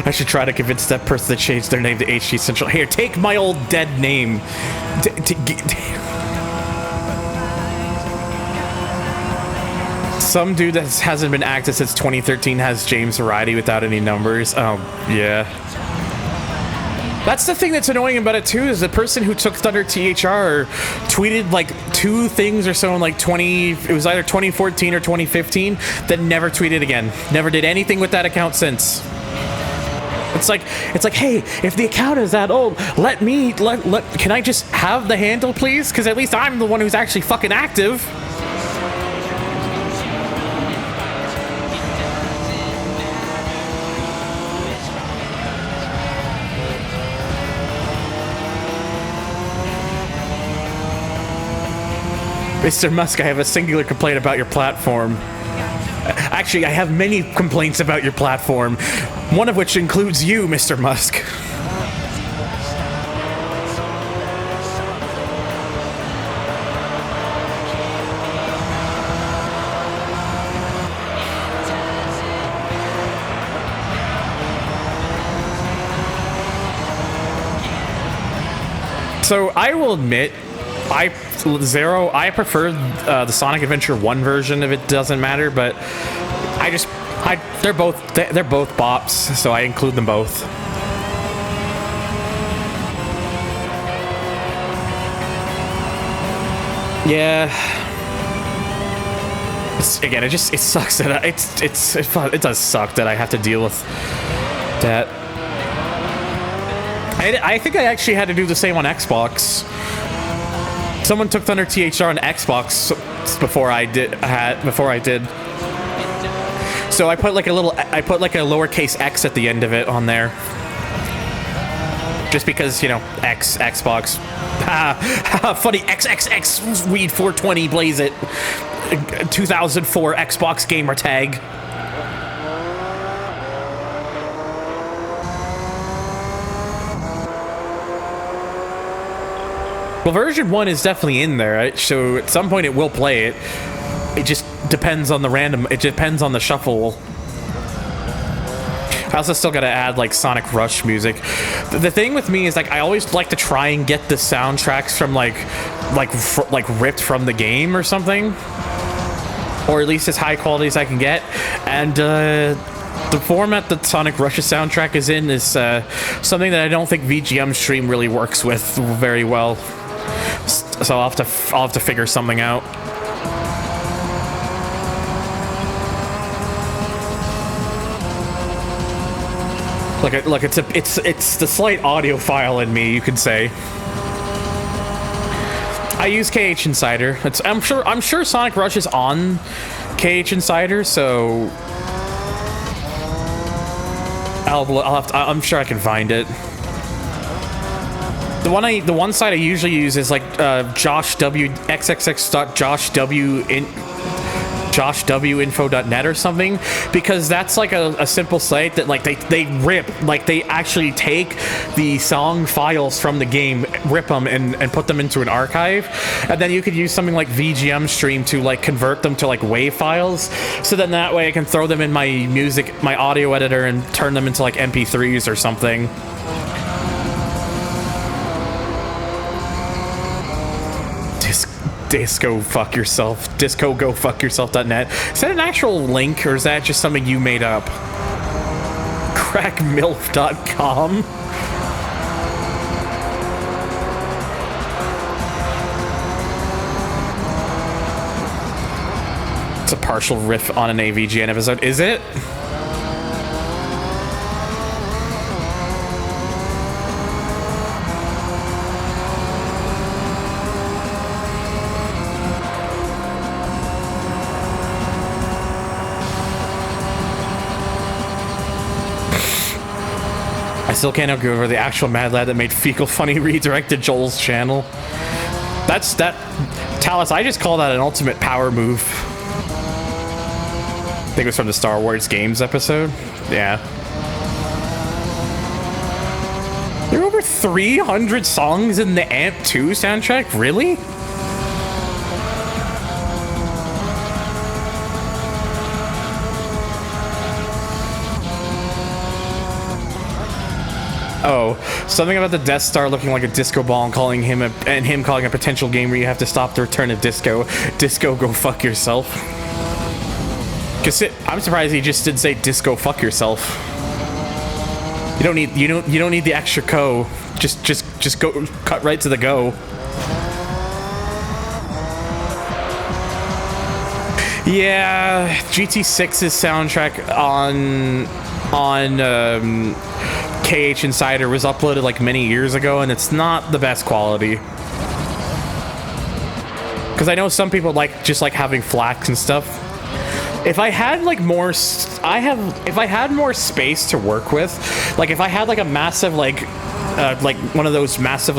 I should try to convince that person to change their name to HG Central. Here, take my old dead name. Some dude that hasn't been active since 2013 has James Variety without any numbers. Oh, yeah. That's the thing that's annoying about it, too, is the person who took Thunder THR tweeted, like, 2 things or so in, like, it was either 2014 or 2015, that never tweeted again. Never did anything with that account since. It's like, hey, if the account is that old, can I just have the handle, please? Because at least I'm the one who's actually fucking active. Mr. Musk, I have a singular complaint about your platform. Actually, I have many complaints about your platform, one of which includes you, Mr. Musk. So I will admit, I prefer the Sonic Adventure 1 version if it doesn't matter, but they're both bops, so I include them both. Yeah. It sucks that it does suck that I have to deal with that. I think I actually had to do the same on Xbox. Someone took Thunder THR on Xbox before I did. So I put like a lowercase x at the end of it on there. Just because, you know, Xbox. Funny, XXX Weed 420 blaze it. 2004 Xbox gamer tag. Well, version 1 is definitely in there, right? So at some point it will play it. It just depends on the shuffle. I also still gotta add, like, Sonic Rush music. The thing with me is, like, I always like to try and get the soundtracks from, like ripped from the game or something. Or at least as high quality as I can get. And, the format that Sonic Rush's soundtrack is in is, something that I don't think VGM Stream really works with very well. So I'll have to figure something out. Look, it's the slight audiophile in me, you could say. I use KH Insider. I'm sure Sonic Rush is on KH Insider, so I'm sure I can find it. The one site I usually use is like Josh W joshwinfo.net or something, because that's like a simple site that like they rip, like they actually take the song files from the game, rip them and put them into an archive, and then you could use something like VGM Stream to like convert them to like WAV files, so then that way I can throw them in my audio editor and turn them into like MP3s or something. Disco fuck yourself. Disco go fuck yourself.net. Is that an actual link, or is that just something you made up? Crackmilf.com. It's a partial riff on an AVGN episode. Is it? I still can't agree over the actual Mad Lad that made Fecal Funny redirected Joel's channel. Talus, I just call that an ultimate power move. I think it was from the Star Wars Games episode. Yeah. There are over 300 songs in the Amp 2 soundtrack? Really? Oh, something about the Death Star looking like a disco ball and calling him a potential game where you have to stop the return of disco. Disco, go fuck yourself. Cause I'm surprised he just didn't say disco fuck yourself. You don't need the extra co. Just go, cut right to the go. Yeah, GT6's soundtrack on KH Insider was uploaded like many years ago, and it's not the best quality. Because I know some people just like having FLACs and stuff. If I had like more, if I had more space to work with, like if I had like a massive like one of those massive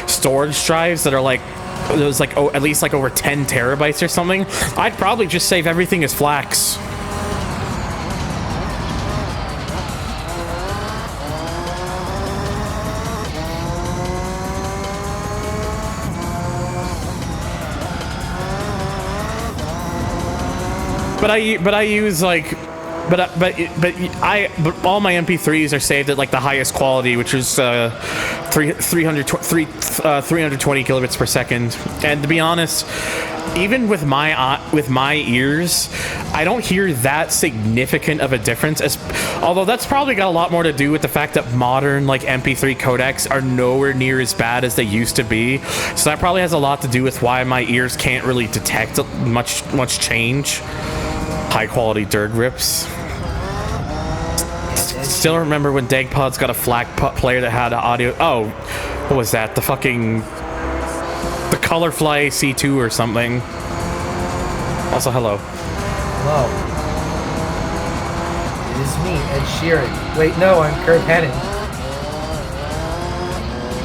storage drives that are like those like at least like over 10 terabytes or something, I'd probably just save everything as FLACs. But I use like, but all my MP3s are saved at like the highest quality, which is 320 kilobits per second. And to be honest, even with my ears, I don't hear that significant of a difference. Although that's probably got a lot more to do with the fact that modern like MP3 codecs are nowhere near as bad as they used to be. So that probably has a lot to do with why my ears can't really detect much change. High quality dirt rips. Still remember when Dagpod's got a FLAC player that had audio. Oh, what was that? The Colorfly C2 or something. Also, hello. Hello. It is me, Ed Sheeran. Wait, no, I'm Kurt Hennig.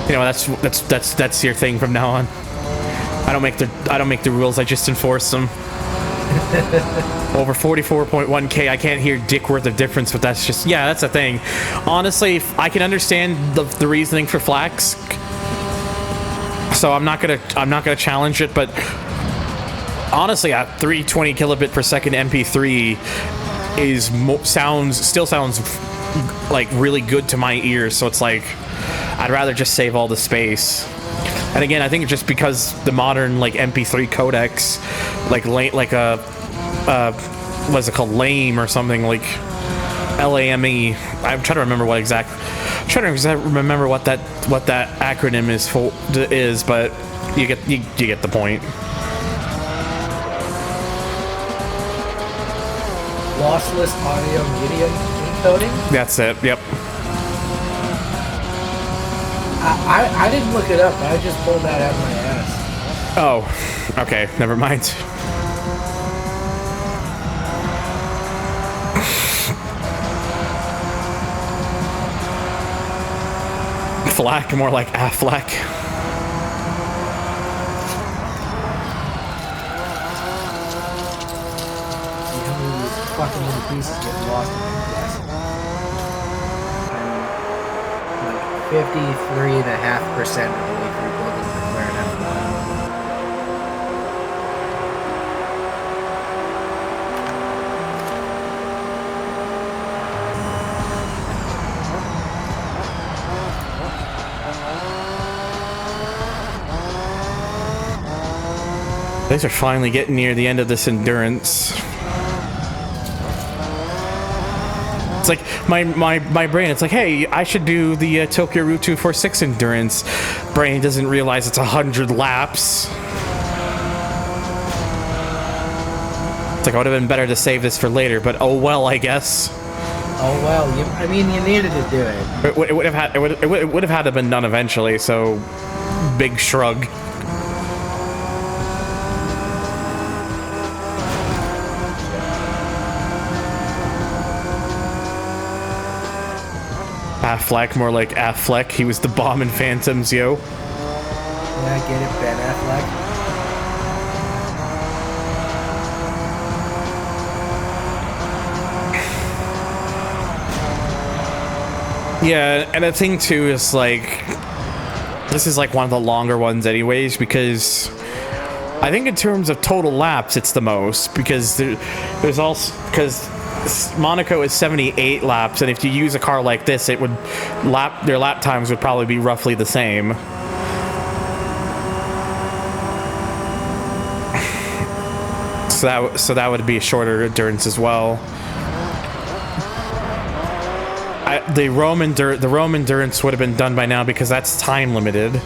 You know, that's your thing from now on. I don't make the rules. I just enforce them. Over 44.1k, I can't hear dick worth of difference, but that's just, yeah, that's the thing. Honestly, I can understand the reasoning for FLACs, so I'm not gonna challenge it. But honestly, a 320 kilobit per second MP3 still sounds like really good to my ears. So it's like I'd rather just save all the space. And again, I think it's just because the modern like MP3 codecs, what's it called, LAME or something, like LAME. I'm trying to remember what that acronym is, but you get the point. Lossless audio media. coding? That's it. Yep. I didn't look it up. I just pulled that out of my ass. Oh, okay. Never mind. Flack, more like Affleck. See how many of these fucking little pieces get lost in the glass. I'm like 53.5% of the way through building the McLaren F1. These are finally getting near the end of this endurance. It's like my brain, it's like, hey, I should do the Tokyo Route 246 endurance. Brain doesn't realize it's 100 laps. It's like, I would have been better to save this for later, but oh well, I guess. Oh well, I mean, you needed to do it. It would have had to been done eventually, so big shrug. Affleck, more like Affleck. He was the bomb in Phantoms, yo. Yeah, get it, Ben Affleck. Yeah, and the thing too is like, this is like one of the longer ones anyways, because I think in terms of total laps, it's the most, because there's also, because Monaco is 78 laps, and if you use a car like this, it would their lap times would probably be roughly the same. So that would be a shorter endurance as well. The Rome endurance would have been done by now because that's time limited.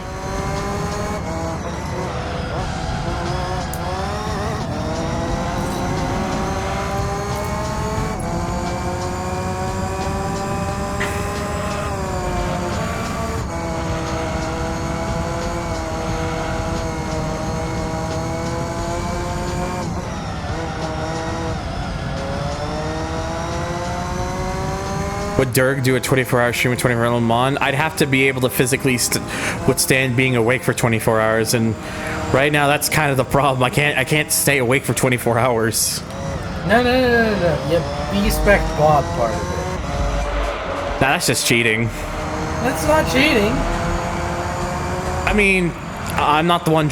Would Dirk do a 24-hour stream with 24-hour Le Mans? I'd have to be able to physically withstand being awake for 24 hours, and right now that's kind of the problem. I can't stay awake for 24 hours. No. You B-Spec Bob part of it. Nah, that's just cheating. That's not cheating. I mean, I'm not the one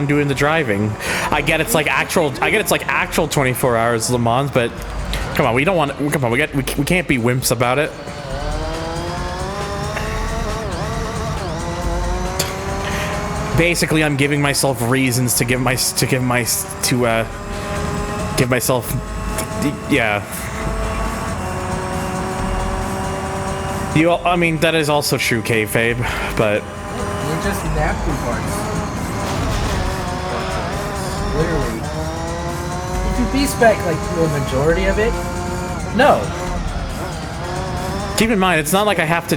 doing the driving. I get it's like actual 24 hours Le Mans, but come on, we can't be wimps about it. Basically, I'm giving myself reasons to give myself, yeah. I mean, that is also true, kayfabe, but You're just napkin parts. Literally. If you B-Spec like the majority of it, no. keep in mind, it's not like I have to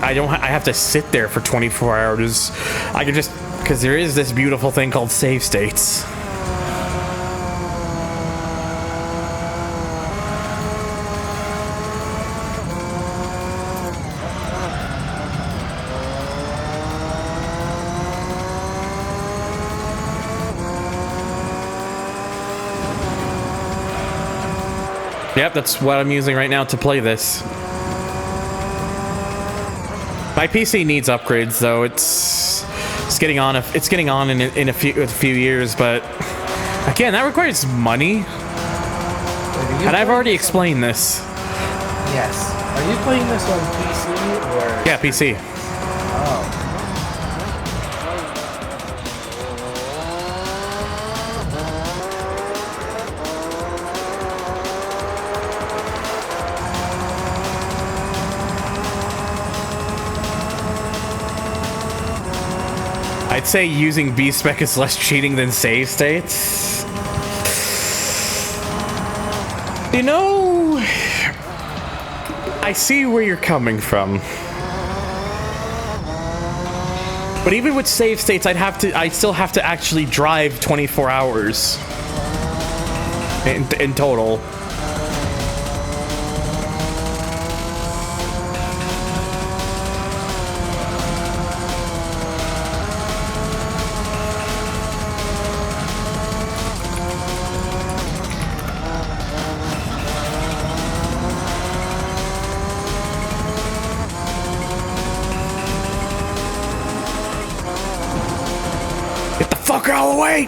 I have to sit there for 24 hours. I could just, because there is this beautiful thing called save states. Yep, that's what I'm using right now to play this. My PC needs upgrades, though. It's getting on. It's getting on in a few years, but again, that requires money. And I've already explained this. Yes. Are you playing this on PC or? Yeah, PC. Oh. I'd say using B-Spec is less cheating than save states. You know, I see where you're coming from. But even with save states, I'd still have to actually drive 24 hours in total. Fuck out of the way!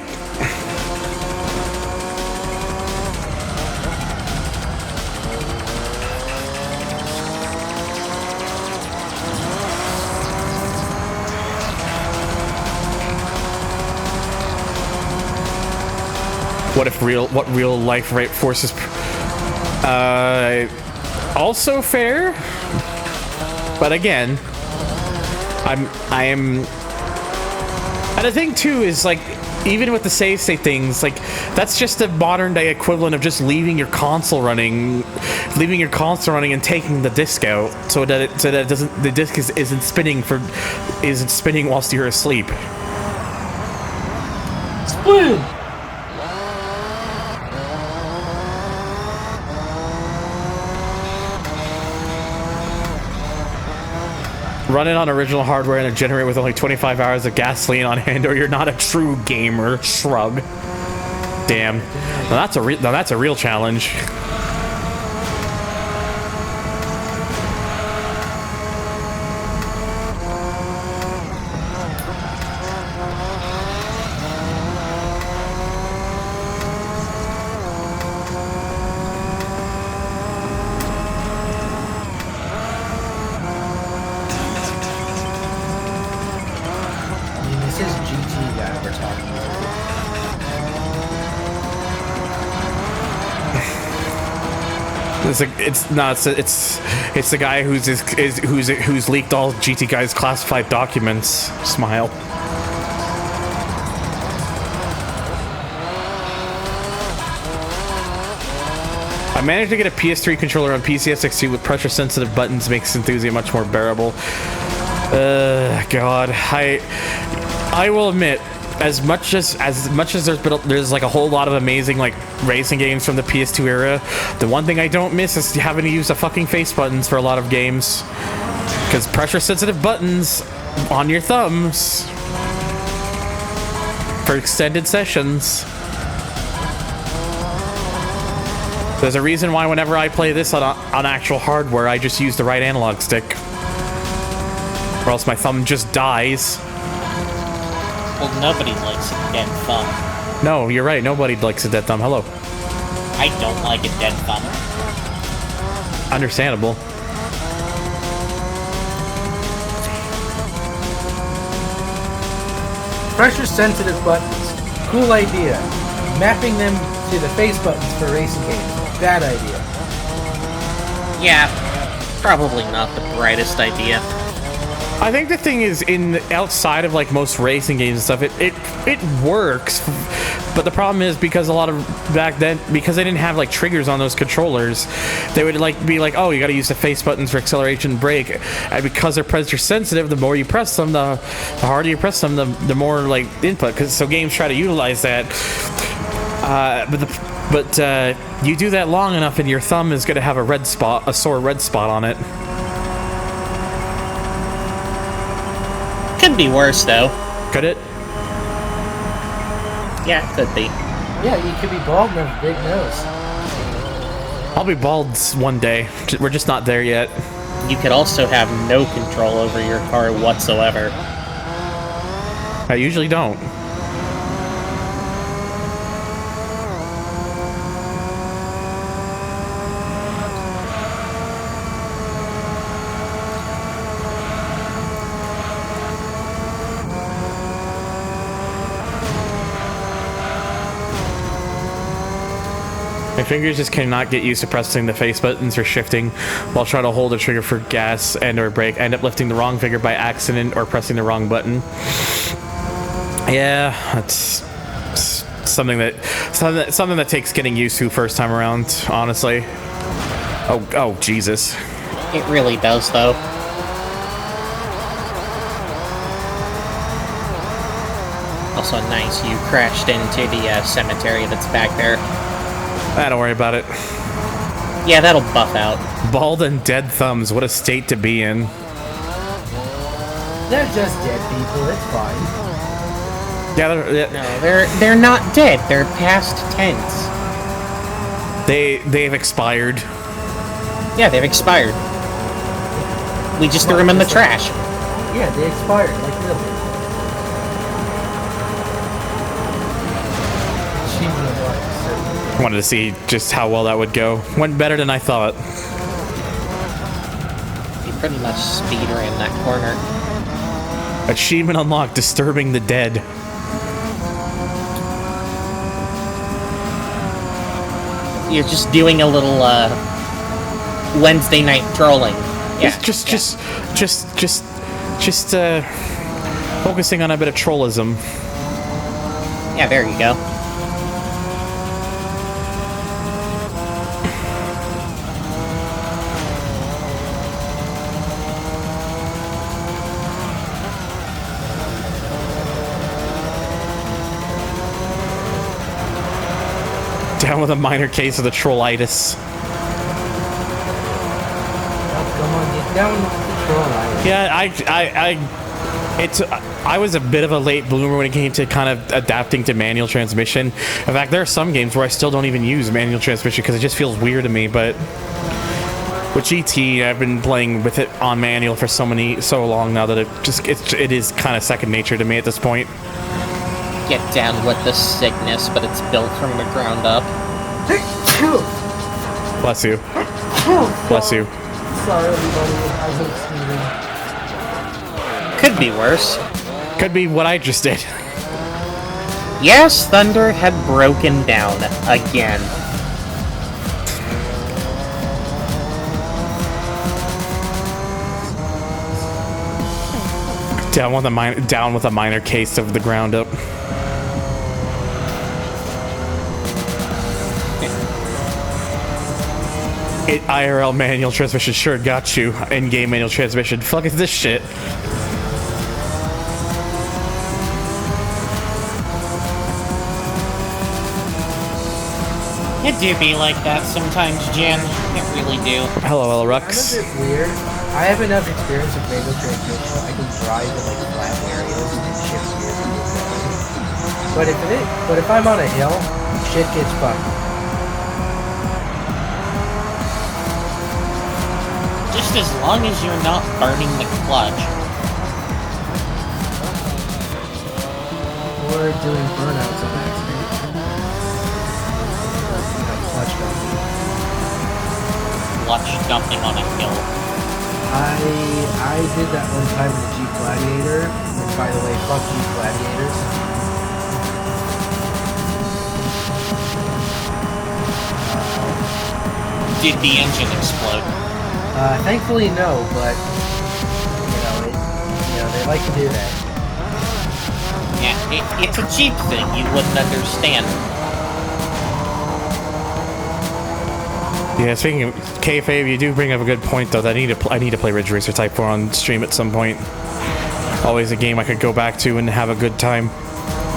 What real life rate forces? Also fair, but again, I am. And the thing too is, like, even with the save state things, like, that's just a modern day equivalent of just leaving your console running and taking the disc out so that it doesn't, the disc isn't spinning whilst you're asleep. Spoon. Run it on original hardware and a generator with only 25 hours of gasoline on hand, or you're not a true gamer. Shrug. Damn. Now that's a real challenge. It's the guy who's leaked all GT Guy's classified documents. Smile. I managed to get a PS3 controller on PCSX2 with pressure-sensitive buttons, makes enthusiasm much more bearable. God, I will admit, as much as there's like a whole lot of amazing like racing games from the PS2 era, the one thing I don't miss is having to use the fucking face buttons for a lot of games, because pressure-sensitive buttons on your thumbs for extended sessions. There's a reason why whenever I play this on actual hardware, I just use the right analog stick, or else my thumb just dies. Well, nobody likes a dead thumb. No, you're right. Nobody likes a dead thumb. Hello. I don't like a dead thumb. Understandable. Pressure-sensitive buttons. Cool idea. Mapping them to the face buttons for racing games. Bad idea. Yeah, probably not the brightest idea. I think the thing is, outside of like most racing games and stuff, it works, but the problem is because a lot of back then, because they didn't have like triggers on those controllers, they would like be like, oh, you got to use the face buttons for acceleration and brake, and because they're pressure sensitive, the more you press them, the harder you press them, the more like input. So games try to utilize that, but you do that long enough, and your thumb is going to have a sore red spot on it. Could be worse, though. Could it? Yeah, it could be. Yeah, you could be bald and have a big nose. I'll be bald one day. We're just not there yet. You could also have no control over your car whatsoever. I usually don't. My fingers just cannot get used to pressing the face buttons or shifting while trying to hold a trigger for gas and or brake. I end up lifting the wrong finger by accident or pressing the wrong button. Yeah, that's something that takes getting used to first time around, honestly. Oh Jesus. It really does, though. Also nice you crashed into the cemetery that's back there. Don't worry about it. Yeah, that'll buff out. Bald and dead thumbs, what a state to be in. They're just dead people. It's fine. Yeah, No, they're not dead. They're past tense. they've expired. Yeah, they've expired. We just threw them in the trash. Yeah, they expired. Like really. Wanted to see just how well that would go. Went better than I thought. You pretty much speed her in that corner. Achievement unlocked, disturbing the dead. You're just doing a little Wednesday night trolling. Yeah. Just focusing on a bit of trollism. Yeah, there you go. Down with a minor case of the trollitis. Come on, get down with the troll. Yeah, I was a bit of a late bloomer when it came to kind of adapting to manual transmission. In fact, there are some games where I still don't even use manual transmission because it just feels weird to me, but with GT, I've been playing with it on manual for so long now that it is kind of second nature to me at this point. Get down with the sickness, but it's built from the ground up. Bless you. Bless you. Sorry, everybody. I hate sneezing. Could be worse. Could be what I just did. Yes, Thunder had broken down again. Down with a minor case of the ground up. IRL manual transmission sure got you. In-game manual transmission. Fuck is this shit? It do be like that sometimes, Jen. It really do. Hello, Kind Elrux. of bit weird. I have enough experience with manual transmission. I can drive in like flat areas and shift gears and move around. But if I'm on a hill, shit gets fucked. Just as long as you're not burning the clutch. Or doing burnouts on accident. Clutch dumping. Clutch dumping on a hill. I did that one time in the Jeep Gladiator. And by the way, fuck Jeep Gladiators. Did the engine explode? Thankfully no, but they like to do that. Yeah, it's a Jeep thing you wouldn't understand. Yeah, speaking of kayfabe, you do bring up a good point though. That I need to play Ridge Racer Type 4 on stream at some point. Always a game I could go back to and have a good time.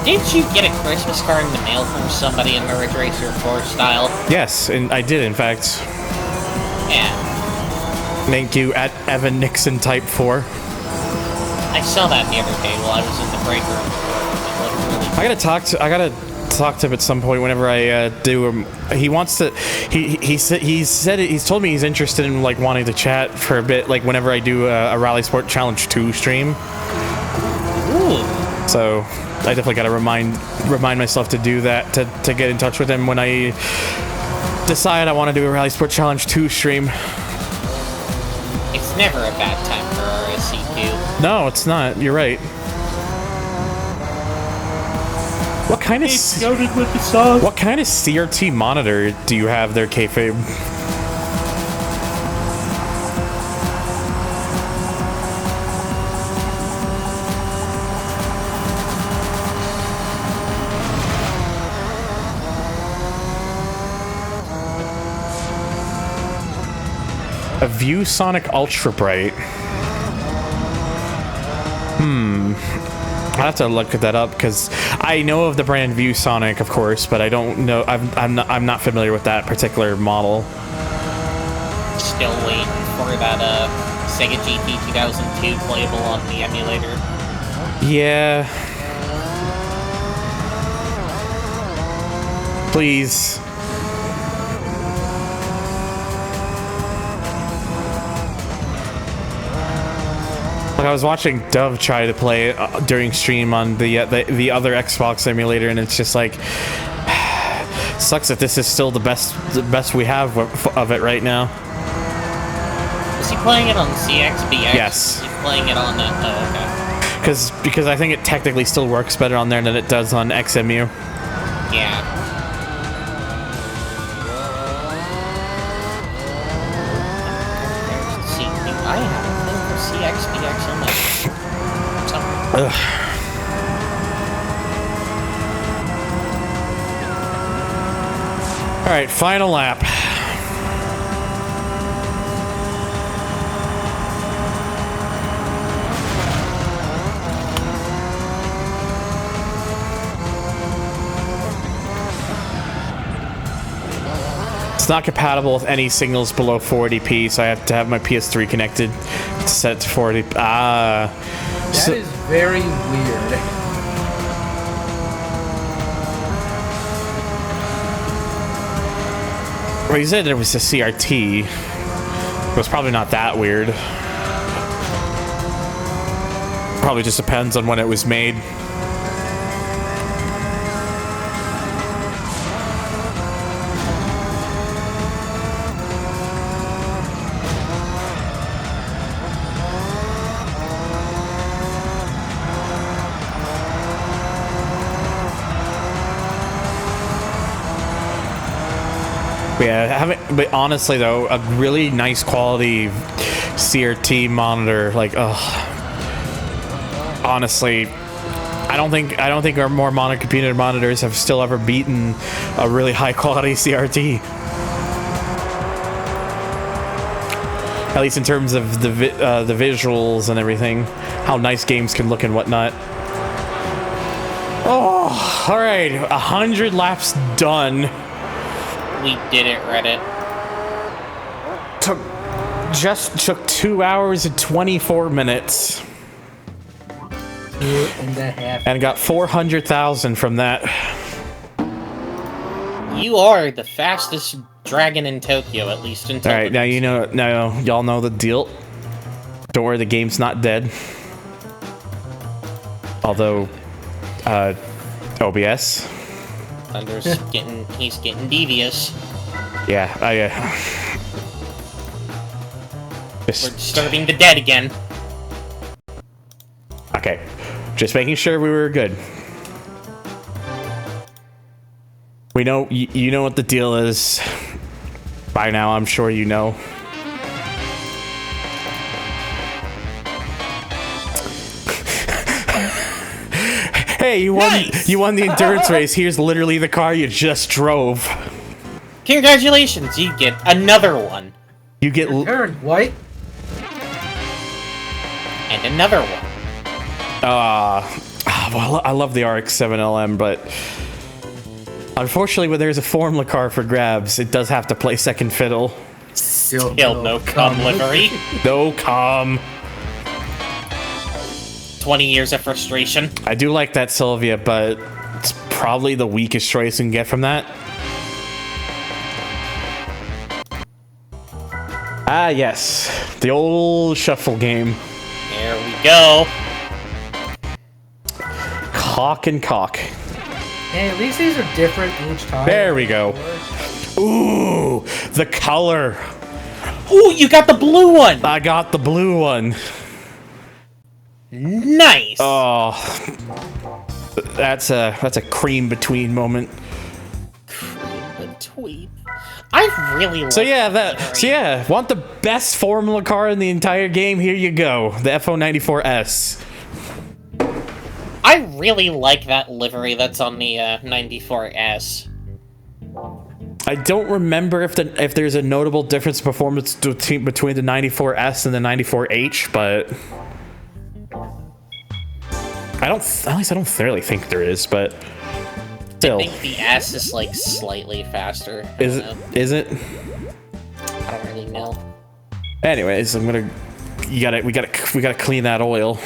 Didn't you get a Christmas card in the mail from somebody in the Ridge Racer 4 style? Yes, and I did in fact. Yeah. Thank you at Evan Nixon Type 4. I saw that the other day while I was in the break room. It looked really I gotta talk to him at some point whenever I do. He wants to. He's told me he's interested in like wanting to chat for a bit, like whenever I do a Rally Sport Challenge 2 stream. Ooh. So I definitely gotta remind myself to do that to get in touch with him when I decide I want to do a Rally Sport Challenge 2 stream. It's never a bad time for RSC2. No, it's not. You're right. What kind of What kind of CRT monitor do you have there, kayfabe? A ViewSonic Ultra Bright. I have to look that up because I know of the brand ViewSonic, of course, but I don't know. I'm not familiar with that particular model. Still waiting for that Sega GT 2002 playable on the emulator. Yeah. Please. Like I was watching Dove try to play it during stream on the other Xbox emulator, and it's just like sucks that this is still the best we have of it right now. Is he playing it on CXBX? Yes. He's playing it on that. Oh, okay. Because I think it technically still works better on there than it does on XMU. Yeah. See, I have a thing for CXBX on that. All right, final lap. It's not compatible with any signals below 480p, so I have to have my PS3 connected to set it to 480p. That is very weird. Well, you said it was a CRT. It was probably not that weird. Probably just depends on when it was made. Yeah, but honestly though, a really nice quality CRT monitor, like, honestly, I don't think our more computer monitors have still ever beaten a really high quality CRT. At least in terms of the visuals and everything, how nice games can look and whatnot. Oh, all right, 100 laps done. We did it, Reddit. Took 2 hours and 24 minutes. 2.5. And got 400,000 from that. You are the fastest dragon in Tokyo, at least until. All right, now you know. Now y'all know the deal. Don't worry, the game's not dead. Although, OBS. Thunder's he's getting devious. Yeah, We're disturbing the dead again. Okay, just making sure we were good. We know you know what the deal is. By now, I'm sure you know. Hey, you won! Nice! You won the endurance race. Here's literally the car you just drove. Congratulations, you get another one. You get Turn, White. And another one. well, I love the RX-7LM, but unfortunately, when there's a Formula car for grabs, it does have to play second fiddle. Still no cum livery. No com. 20 years of frustration. I do like that Sylvia, but it's probably the weakest choice you can get from that. Ah, yes. The old shuffle game. There we go. Cock and cock. Hey, at least these are different each time. There we go. Ooh, the color. Ooh, you got the blue one. I got the blue one. Nice. Oh, that's a cream between moment. Between. I really like So yeah, want the best Formula car in the entire game? Here you go, the F094S. I really like that livery that's on the 94S. I don't remember if there's a notable difference in performance between the 94S and the 94H, but at least I don't really think there is, but still. I think the S is like slightly faster. Is it? I don't really know. Anyways, we gotta clean that oil.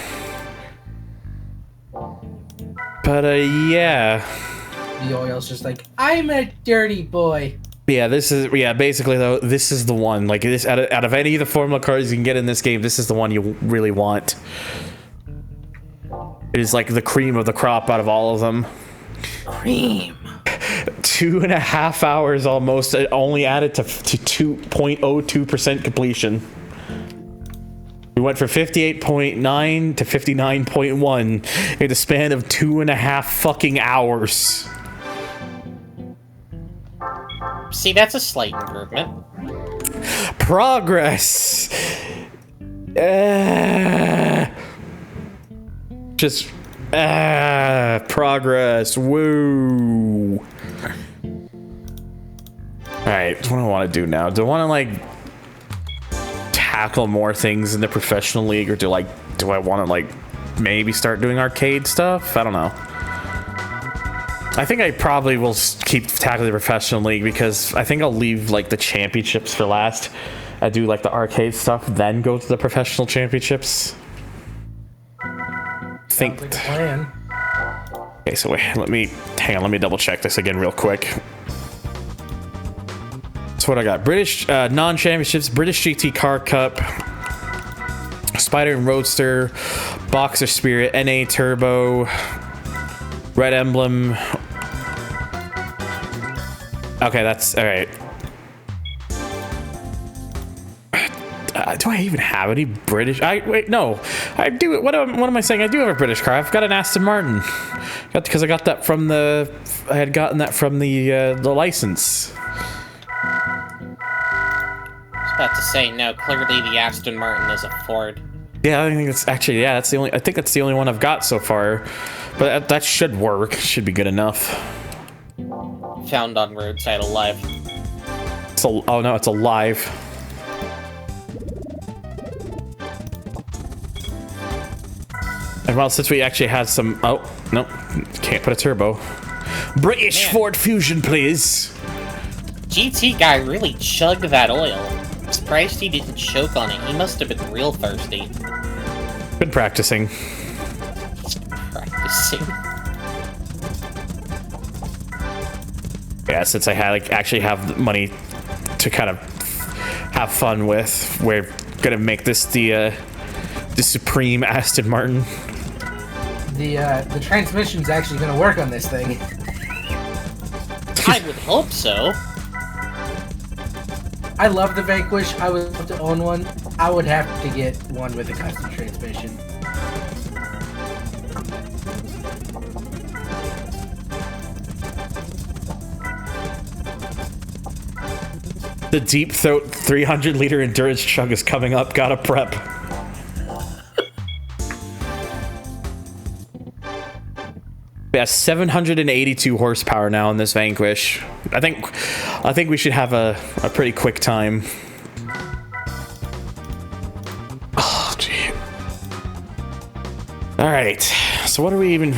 But yeah. The oil's just like, I'm a dirty boy. Yeah, basically though, this is the one. Like this out of any of the Formula cars you can get in this game, this is the one you really want. It is like the cream of the crop out of all of them. Cream. 2.5 hours almost, only added to 2.02% completion. We went from 58.9 to 59.1 in the span of 2.5 fucking hours. See, that's a slight improvement. Progress. Progress. Woo. Alright, what do I want to do now? Do I want to, like, tackle more things in the professional league, or do I want to, like, maybe start doing arcade stuff? I don't know. I think I probably will keep tackling the professional league, because I think I'll leave, like, the championships for last. I do, like, the arcade stuff, then go to the professional championships. Sounds like a plan. Okay, so wait, let me double check this again real quick. So what I got? British non-championships, British GT Car Cup, Spider and Roadster, Boxer Spirit, NA Turbo, Red Emblem. Okay, that's all right. Do I even have any British? Wait, no, I do. What am I saying? I do have a British car. I've got an Aston Martin, because I got that from the. I had gotten that from the license. I was about to say, no, clearly the Aston Martin is a Ford. Yeah, I think it's actually, yeah, that's the only. I think that's the only one I've got so far, but that should work. Should be good enough. Found on roadside alive. Oh no, it's alive. And well, since we actually had some, oh no, can't put a turbo. British Man. Ford Fusion, please. GT guy really chugged that oil. Surprised he didn't choke on it. He must have been real thirsty. Been practicing. Practicing. Yeah, since I had actually have the money to kind of have fun with, we're gonna make this the supreme Aston Martin. The transmission's actually gonna work on this thing. I would hope so. I love the Vanquish. I would love to own one. I would have to get one with a custom transmission. The deep throat 300-liter endurance chug is coming up. Gotta prep. Yeah, 782 horsepower now in this Vanquish. I think we should have a pretty quick time. Oh, gee. All right. So what are we even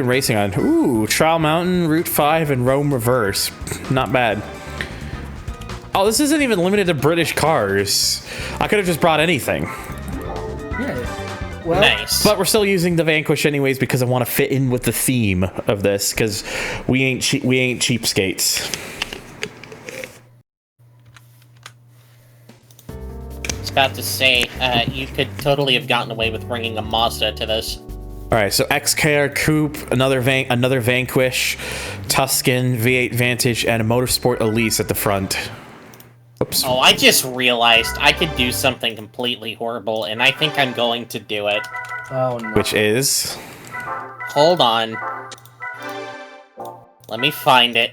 racing on? Ooh, Trial Mountain, Route 5, and Rome Reverse. Not bad. Oh, this isn't even limited to British cars. I could have just brought anything. Yeah. Well, Nice. But we're still using the Vanquish anyways because I want to fit in with the theme of this, because we ain't cheapskates. I was about to say, you could totally have gotten away with bringing a Mazda to this. All right, so XKR Coupe, another Vanquish, Tuscan, V8 Vantage, and a Motorsport Elise at the front. Oops. Oh, I just realized I could do something completely horrible, and I think I'm going to do it. oh no. Which is? Hold on. Let me find it.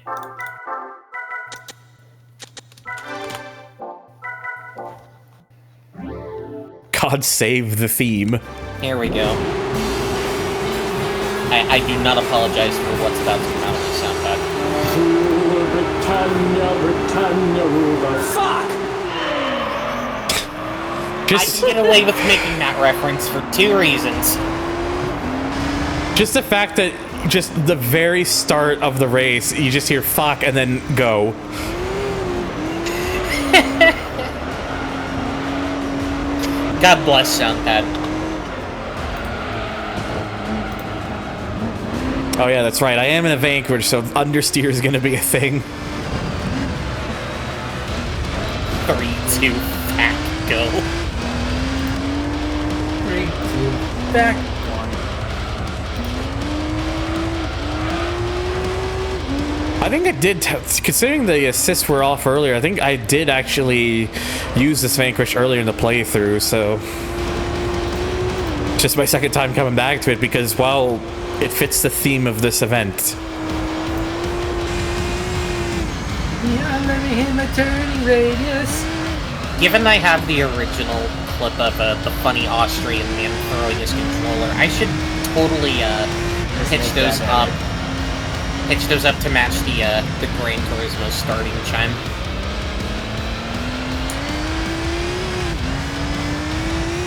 God save the theme. Here we go. I do not apologize for what's about to come out of the soundpad. Fuck! I Just, can get away with making that reference for 2 reasons. just the fact that just the very start of the race, you just hear fuck and then go. God bless Soundpad. Oh yeah, that's right. I am in a Vanquish, so understeer is gonna be a thing. 3, 2, back, go. 3, 2, back, 1. I think I did, considering the assists were off earlier, I think I did actually use this Vanquish earlier in the playthrough, so... Just my second time coming back to it, because, well, it fits the theme of this event. Yeah, let me hit my turning radius. Given I have the original clip of the funny Austrian man throwing his controller, I should totally pitch those up. Pitch those up to match the Gran Turismo starting chime.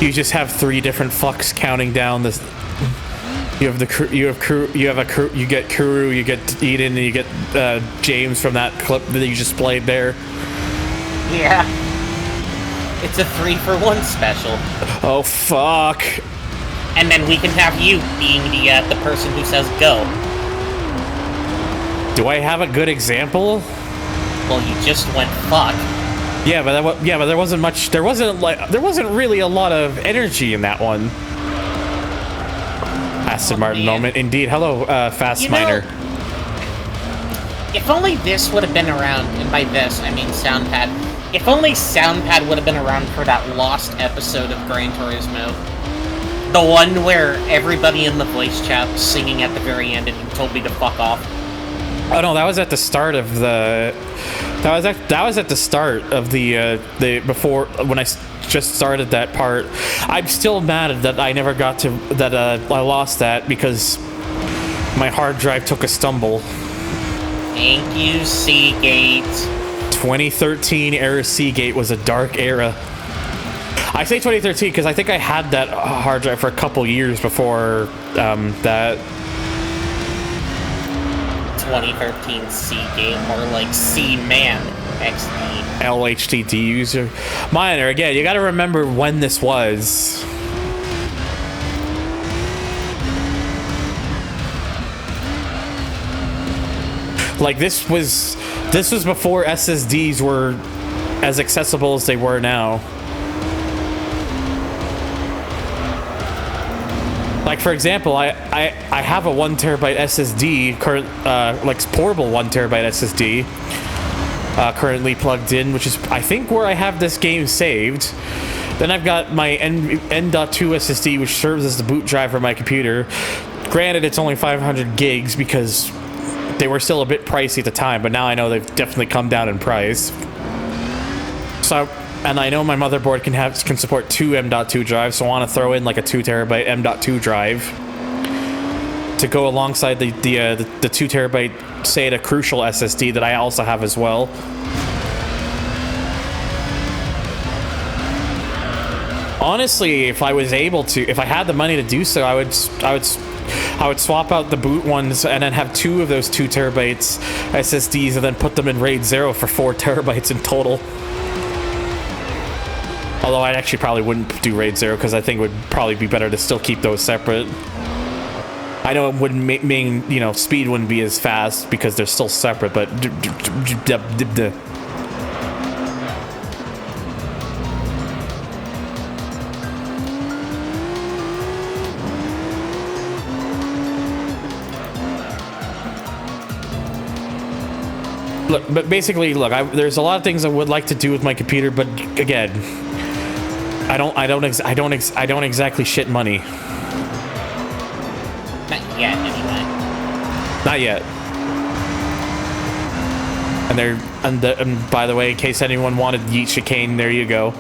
You just have 3 different fucks counting down this. You have the you get Kuru, you get Eden, and you get James from that clip that you just played there. Yeah. It's a 3-for-1 special. Oh fuck! And then we can have you being the person who says go. Do I have a good example? Well, you just went fuck. Yeah, but there wasn't much. There wasn't really a lot of energy in that one. Aston Martin man. moment, indeed. Hello, Fast You know, Miner. If only this would have been around, and by this I mean Soundpad. If only Soundpad would have been around for that lost episode of Gran Turismo. The one where everybody in the voice chat was singing at the very end and you told me to fuck off. Oh no, that was at the start of the. That was at the start of the before when I just started that part. I'm still mad that I never got to that. I lost that because my hard drive took a stumble. Thank you, Seagate. 2013 era Seagate was a dark era. I say 2013 because I think I had that hard drive for a couple years before that. 2013 Seagate, more like C-Man XD. LHTT user. Miner, again, you gotta remember when this was. Like, this was before SSDs were as accessible as they were now. Like, for example, I have a 1 terabyte SSD, like portable 1 terabyte SSD, currently plugged in, which is, I think, where I have this game saved. Then I've got my N.2 SSD, which serves as the boot drive for my computer. Granted, it's only 500 gigs because they were still a bit pricey at the time, but now I know they've definitely come down in price. So, and I know my motherboard can support 2 M.2 drives, so I want to throw in like a 2 terabyte M.2 drive to go alongside the 2 terabyte SATA Crucial SSD that I also have as well. Honestly, if I was able to, if I had the money to do so, I would swap out the boot ones and then have 2 of those 2 terabytes SSDs and then put them in RAID 0 for 4 terabytes in total. Although I actually probably wouldn't do RAID 0 because I think it would probably be better to still keep those separate. I know it wouldn't mean, you know, speed wouldn't be as fast because they're still separate, but... Look, but basically, look, there's a lot of things I would like to do with my computer, but again, I don't exactly shit money. Not yet, anyway. Not yet. And by the way, in case anyone wanted Yeet Chicane, there you go.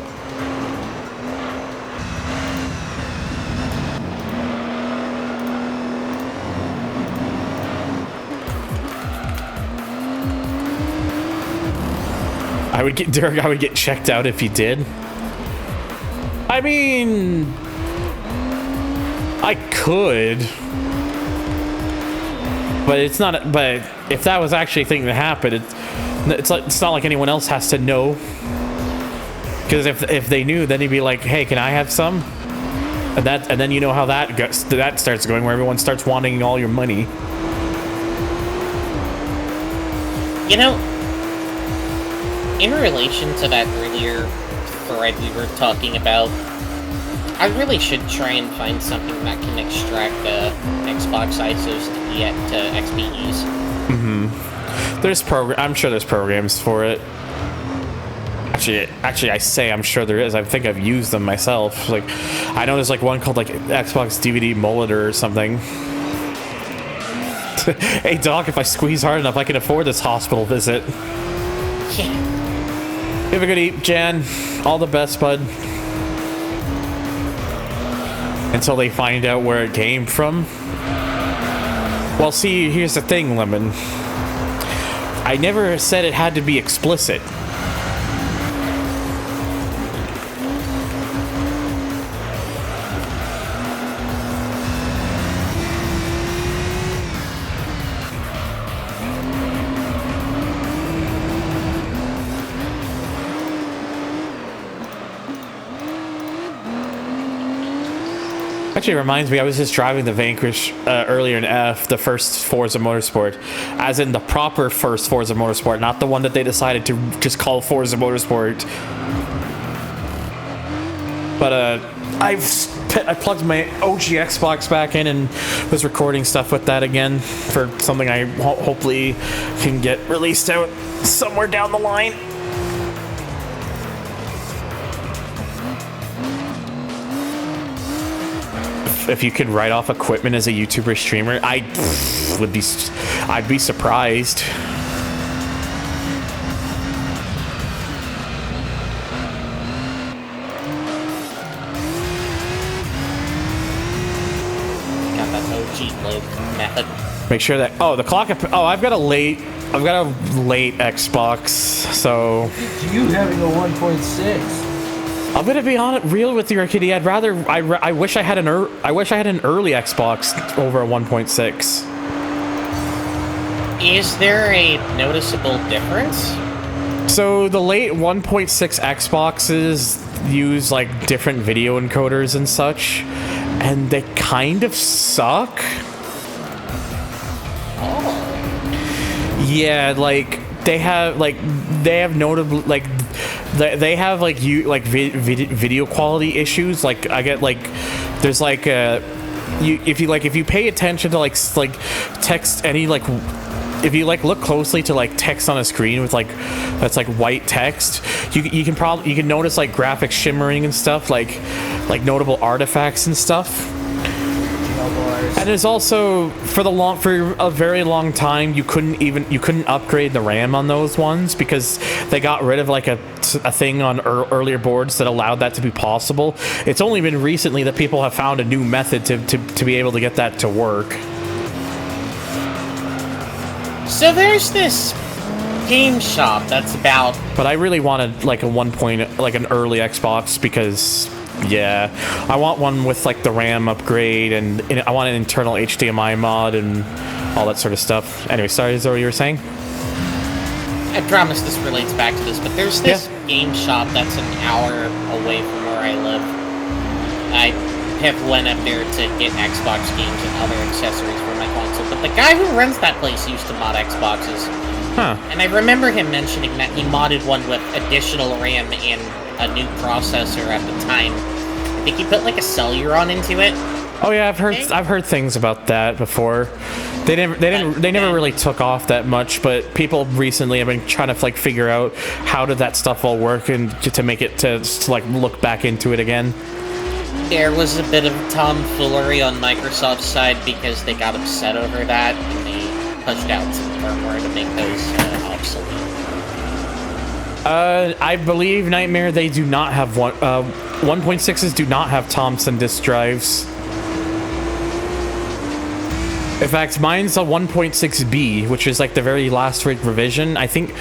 I would get checked out if you did. I mean, I could, but it's not. But if that was actually a thing that happened, it's not like anyone else has to know. Because if they knew, then he'd be like, "Hey, can I have some?" And then you know how that starts going, where everyone starts wanting all your money. You know, in relation to that earlier thread we were talking about, I really should try and find something that can extract Xbox ISOs to get to XPEs. I'm sure there's programs for it. Actually, I say I'm sure there is. I think I've used them myself. Like, I know there's like one called like Xbox DVD Molitor or something. Hey Doc, if I squeeze hard enough, I can afford this hospital visit. Yeah. You have a good eat, Jan. All the best, bud. Until they find out where it came from. Well, see, here's the thing, Lemon. I never said it had to be explicit. Actually, it reminds me, I was just driving the Vanquish earlier in F, the first Forza Motorsport, as in the proper first Forza Motorsport, not the one that they decided to just call Forza Motorsport. But I plugged my OG Xbox back in and was recording stuff with that again for something I hopefully can get released out somewhere down the line. If you could write off equipment as a YouTuber streamer, I'd be surprised. Got that OG load method. Make sure that I've got a late Xbox, so You having a 1.6? I'm gonna be real with you, Kitty. I wish I had an early Xbox over a 1.6. Is there a noticeable difference? So the late 1.6 Xboxes use like different video encoders and such, and they kind of suck. Oh. Yeah, like they have notably like they have like video quality issues. Like I get like there's like if you pay attention to like text any like if you like look closely to like text on a screen with like that's like white text, you can notice like graphics shimmering and stuff, like notable artifacts and stuff. And there's also for a very long time you couldn't upgrade the RAM on those ones because they got rid of like a thing on earlier boards that allowed that to be possible. It's only been recently that people have found a new method to be able to get that to work. So there's this game shop that's about. But I really wanted like an early Xbox because. Yeah, I want one with like the RAM upgrade and I want an internal HDMI mod and all that sort of stuff. Anyway, sorry, is that what you were saying? I promise this relates back to this, but there's this game shop that's an hour away from where I live. I have went up there to get Xbox games and other accessories for my console, but the guy who runs that place used to mod Xboxes. Huh. And I remember him mentioning that he modded one with additional RAM and a new processor at the time. I think he put like a Celeron into it. Oh yeah, I've heard things about that before. They never really took off that much, but people recently have been trying to like figure out how did that stuff all work and to make it to like look back into it again. There was a bit of tomfoolery on Microsoft's side because they got upset over that and they pushed out some firmware to make those obsolete. I believe Nightmare they do not have 1.6s do not have Thomson disk drives. In fact, mine's a 1.6B, which is like the very last revision. I think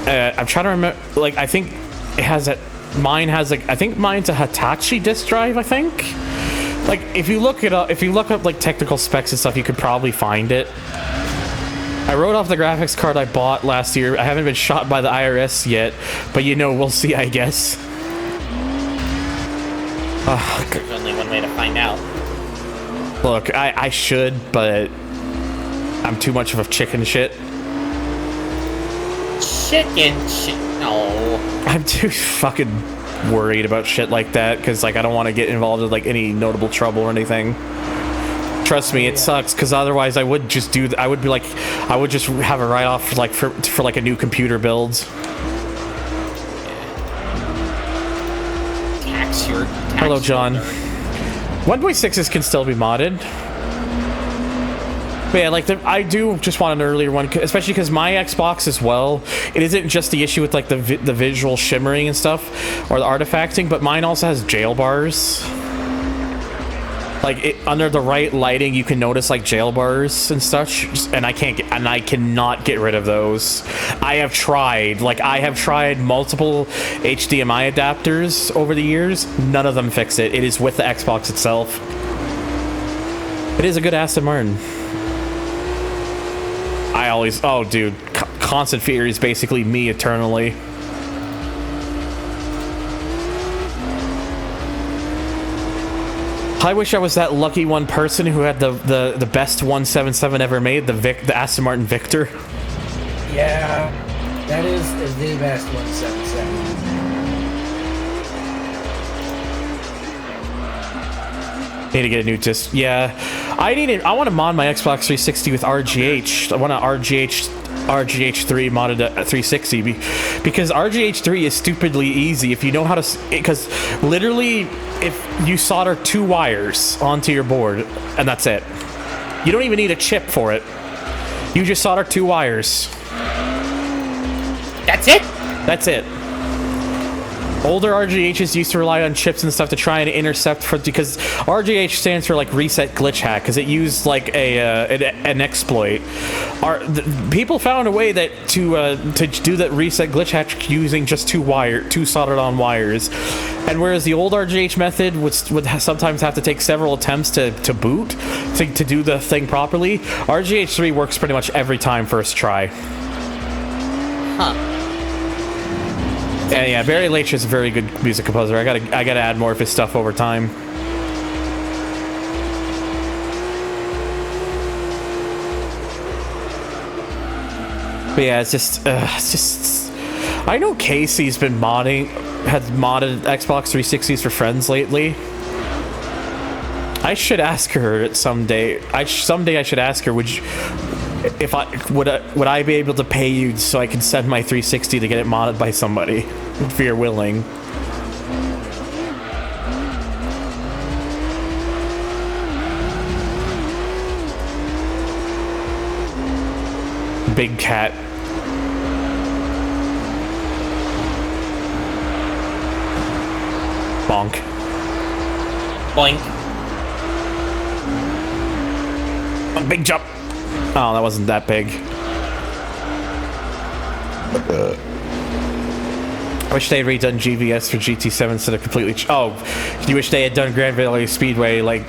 I'm trying to remember. Like, I think it has a. Mine has like. I think mine's a Hitachi disk drive. I think. Like, if you look it up, if you look up like technical specs and stuff, you could probably find it. I wrote off the graphics card I bought last year. I haven't been shot by the IRS yet, but you know, we'll see, I guess. There's only one way to find out. Look, I should, but I'm too much of a chicken shit. Chicken shit. No. I'm too fucking worried about shit like that, because like I don't want to get involved in like any notable trouble or anything. Trust me, it sucks, because otherwise I would just do. I would be like, I would just have a write-off like for like a new computer build. Hello, John. 1.6s can still be modded. But yeah, like I do just want an earlier one, especially because my Xbox as well. It isn't just the issue with like the visual shimmering and stuff, or the artifacting, but mine also has jail bars. Like under the right lighting, you can notice like jail bars and such, and I cannot get rid of those. I have tried multiple HDMI adapters over the years. None of them fix it. It is with the Xbox itself. It is a good Aston Martin. Oh dude, Constant Fear is basically me eternally. I wish I was that lucky one person who had the best 177 ever made, the Aston Martin Victor. Yeah, that is the best 177. Need to get a new disc. Yeah, I want to mod my Xbox 360 with RGH. I want an RGH3 modded at 360 because RGH3 is stupidly easy if you know how to. Because literally, if you solder 2 wires onto your board and that's it, you don't even need a chip for it. You just solder 2 wires. That's it? That's it. Older RGHs used to rely on chips and stuff to try and intercept because RGH stands for like reset glitch hack, because it used like an exploit. People found a way that to do that reset glitch hack using just 2 soldered on wires, and whereas the old RGH method would sometimes have to take several attempts to boot to do the thing properly, RGH3 works pretty much every time first try. Huh. Yeah, Barry Leitch is a very good music composer. I gotta add more of his stuff over time. But yeah, it's just I know Casey's been modded Xbox 360s for friends lately. I should ask her someday. Someday I should ask her, would I be able to pay you so I can send my 360 to get it modded by somebody, if you're willing? Big cat. Bonk. Boink. A big jump. Oh, that wasn't that big. I wish they had redone GVS for GT7 instead of completely... you wish they had done Grand Valley Speedway, like,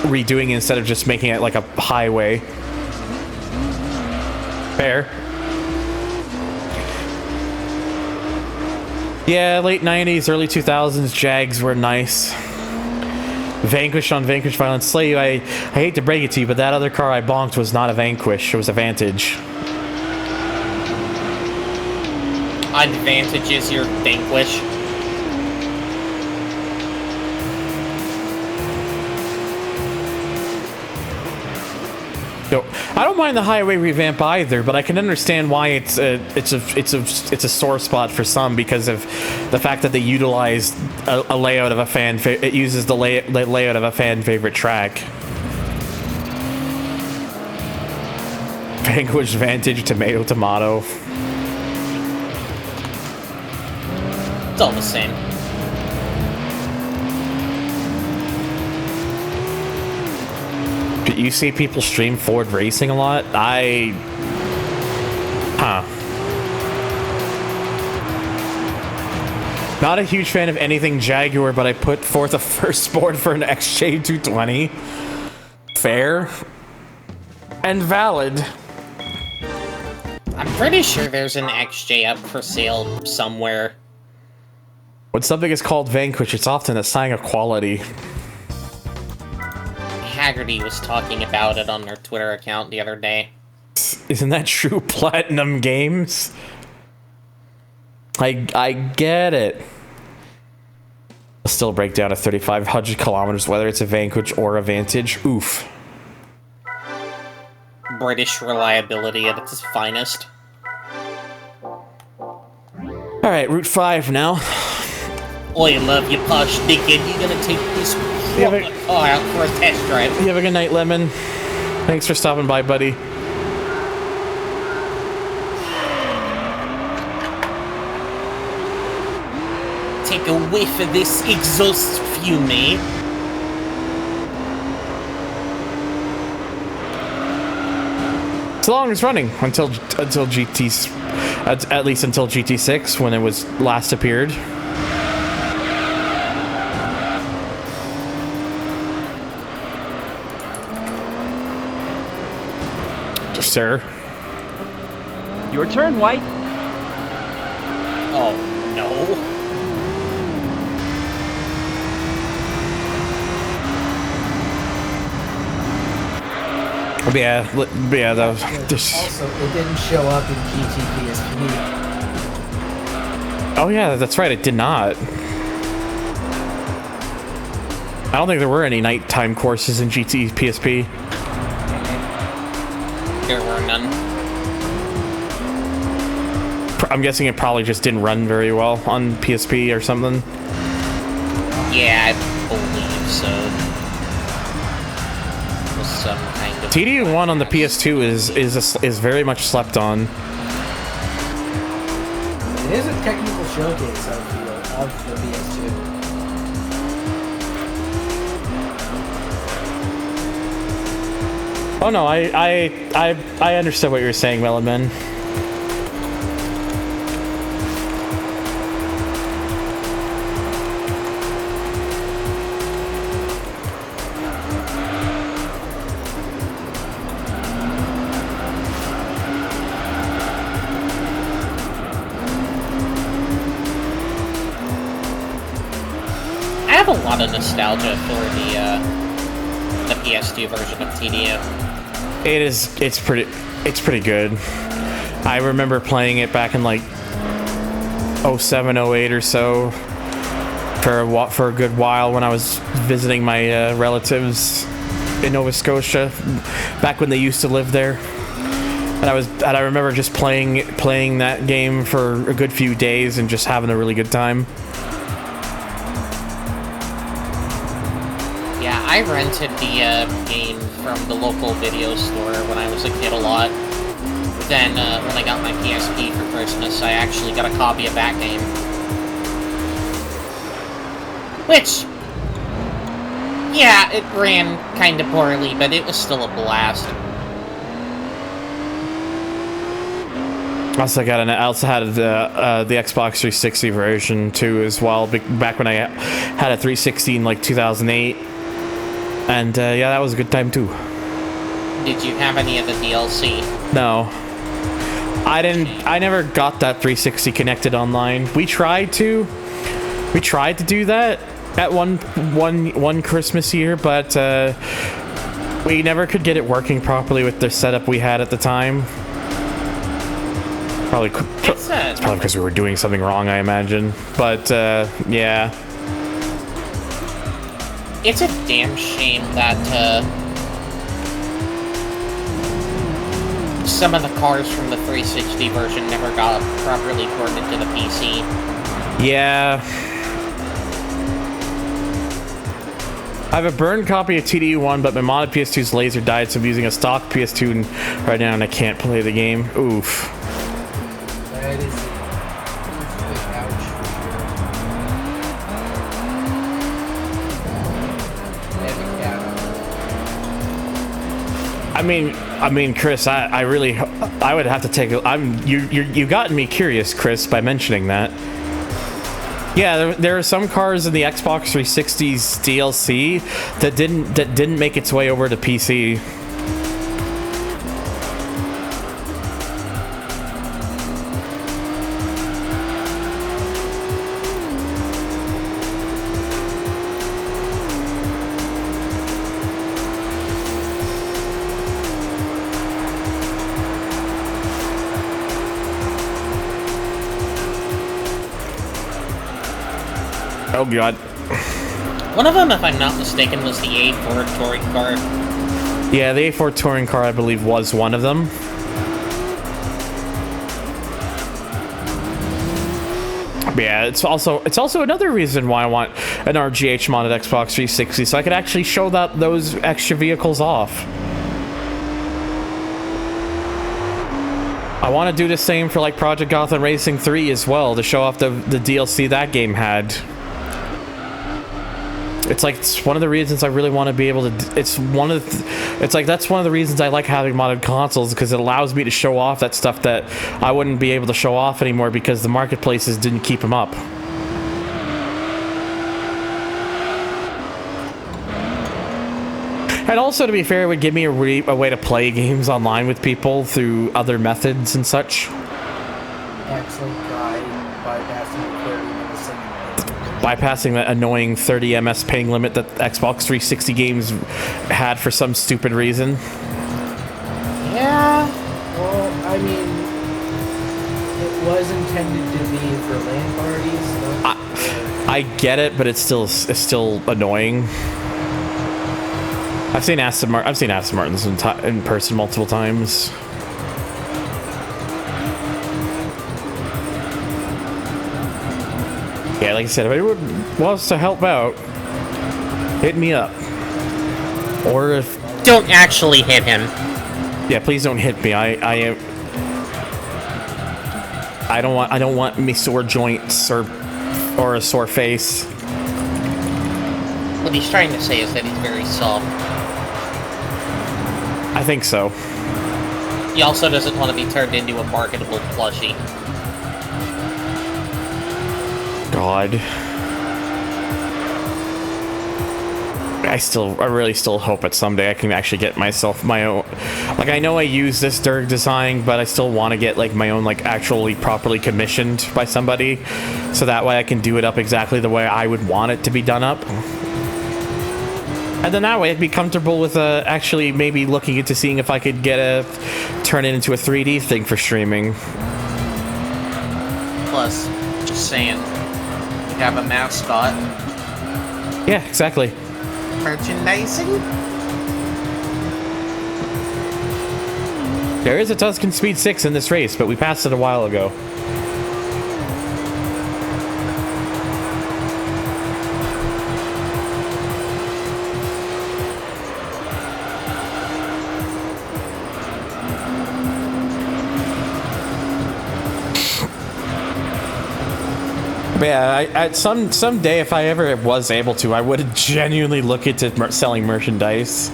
redoing it instead of just making it like a highway. Fair. Yeah, late 90s, early 2000s, Jags were nice. Vanquish on Vanquish Violence Slay You. I hate to break it to you, but that other car I bonked was not a Vanquish. It was a Vantage. Advantage is your Vanquish. So, I don't mind the highway revamp either, but I can understand why it's a sore spot for some because of the fact that they utilized a layout of a it uses the layout of a fan favorite track. Vanquish, Vantage, Tomato, Tomato. It's all the same. You see people stream Ford racing a lot? Not a huge fan of anything Jaguar, but I put forth a first board for an XJ220. Fair. And valid. I'm pretty sure there's an XJ up for sale somewhere. When something is called Vanquish, it's often a sign of quality. Haggerty was talking about it on their Twitter account the other day. Isn't that true? Platinum Games? I get it. Still break down to 3,500 kilometers, whether it's a Vanquish or a Vantage. Oof. British reliability at its finest. Alright, Route 5 now. Oi, love you, posh dickhead. You gonna take this car out for a test drive? You have a good night, Lemon. Thanks for stopping by, buddy. Take a whiff of this exhaust fume. It's the longest running until GT's, at least until GT6 when it was last appeared. Sir. Your turn, White. Oh, no. Yeah, that was just... Also, it didn't show up in GT PSP. Oh yeah, that's right, it did not. I don't think there were any nighttime courses in GT PSP. There were none. I'm guessing it probably just didn't run very well on PSP or something. Yeah, I believe so. Was some kind of TD1 on the PS2 is very much slept on. It is a technical showcase of the PS2. Oh no, I understood what you were saying, Melonman. I have a lot of nostalgia for the PS2 version of TDO. It's pretty good. I remember playing it back in like 07, 08 or so for a good while when I was visiting my relatives in Nova Scotia back when they used to live there. And I remember just playing that game for a good few days and just having a really good time. Yeah, I rented the game from the local video store when I was a kid a lot. Then, when I got my PSP for Christmas, I actually got a copy of that game. Which, yeah, it ran kinda poorly, but it was still a blast. I also had the Xbox 360 version too as well, back when I had a 360 in like 2008. And yeah, that was a good time too. Did you have any of the DLC? No. I never got that 360 connected online. We tried to do that at one Christmas year, but we never could get it working properly with the setup we had at the time. It's probably because we were doing something wrong, I imagine. But yeah. It's a damn shame that some of the cars from the 360 version never got properly ported to the PC. Yeah. I have a burned copy of TDU1, but my modded PS2's laser died, so I'm using a stock PS2 right now, and I can't play the game. Oof. That is a big ouch for sure. I mean, Chris, I would have to take. You gotten me curious, Chris, by mentioning that. Yeah, there are some cars in the Xbox 360's DLC that didn't make its way over to PC. Oh god. One of them, if I'm not mistaken, was the A4 touring car. Yeah, the A4 touring car, I believe, was one of them. But yeah, it's also another reason why I want an RGH modded Xbox 360, so I could actually show those extra vehicles off. I want to do the same for like Project Gotham Racing 3 as well, to show off the DLC that game had. It's one of the reasons I really want to be able to. That's one of the reasons I like having modded consoles, because it allows me to show off that stuff that I wouldn't be able to show off anymore because the marketplaces didn't keep them up. And also, to be fair, it would give me a way to play games online with people through other methods and such. Excellent guy bypassing the 30 millisecond. Bypassing that annoying 30 ms ping limit that Xbox 360 games had for some stupid reason. Yeah. Well, I mean, it was intended to be for LAN parties. I get it, but it's still annoying. I've seen Aston Martins in person multiple times. Yeah, like I said, if anyone wants to help out, hit me up. Or if... Don't actually hit him. Yeah, please don't hit me. I don't want me sore joints or a sore face. What he's trying to say is that he's very soft. I think so. He also doesn't want to be turned into a marketable plushie. God. I really still hope that someday I can actually get myself my own. Like, I know I use this Derg design, but I still want to get like my own, like, actually properly commissioned by somebody, so that way I can do it up exactly the way I would want it to be done up. And then that way I'd be comfortable with actually maybe looking into seeing if I could turn it into a 3D thing for streaming. Plus, just saying, you have a mascot. Yeah, exactly. Merchandising? There is a Tuscan Speed 6 in this race, but we passed it a while ago. But yeah, someday, if I ever was able to, I would genuinely look into selling merchandise.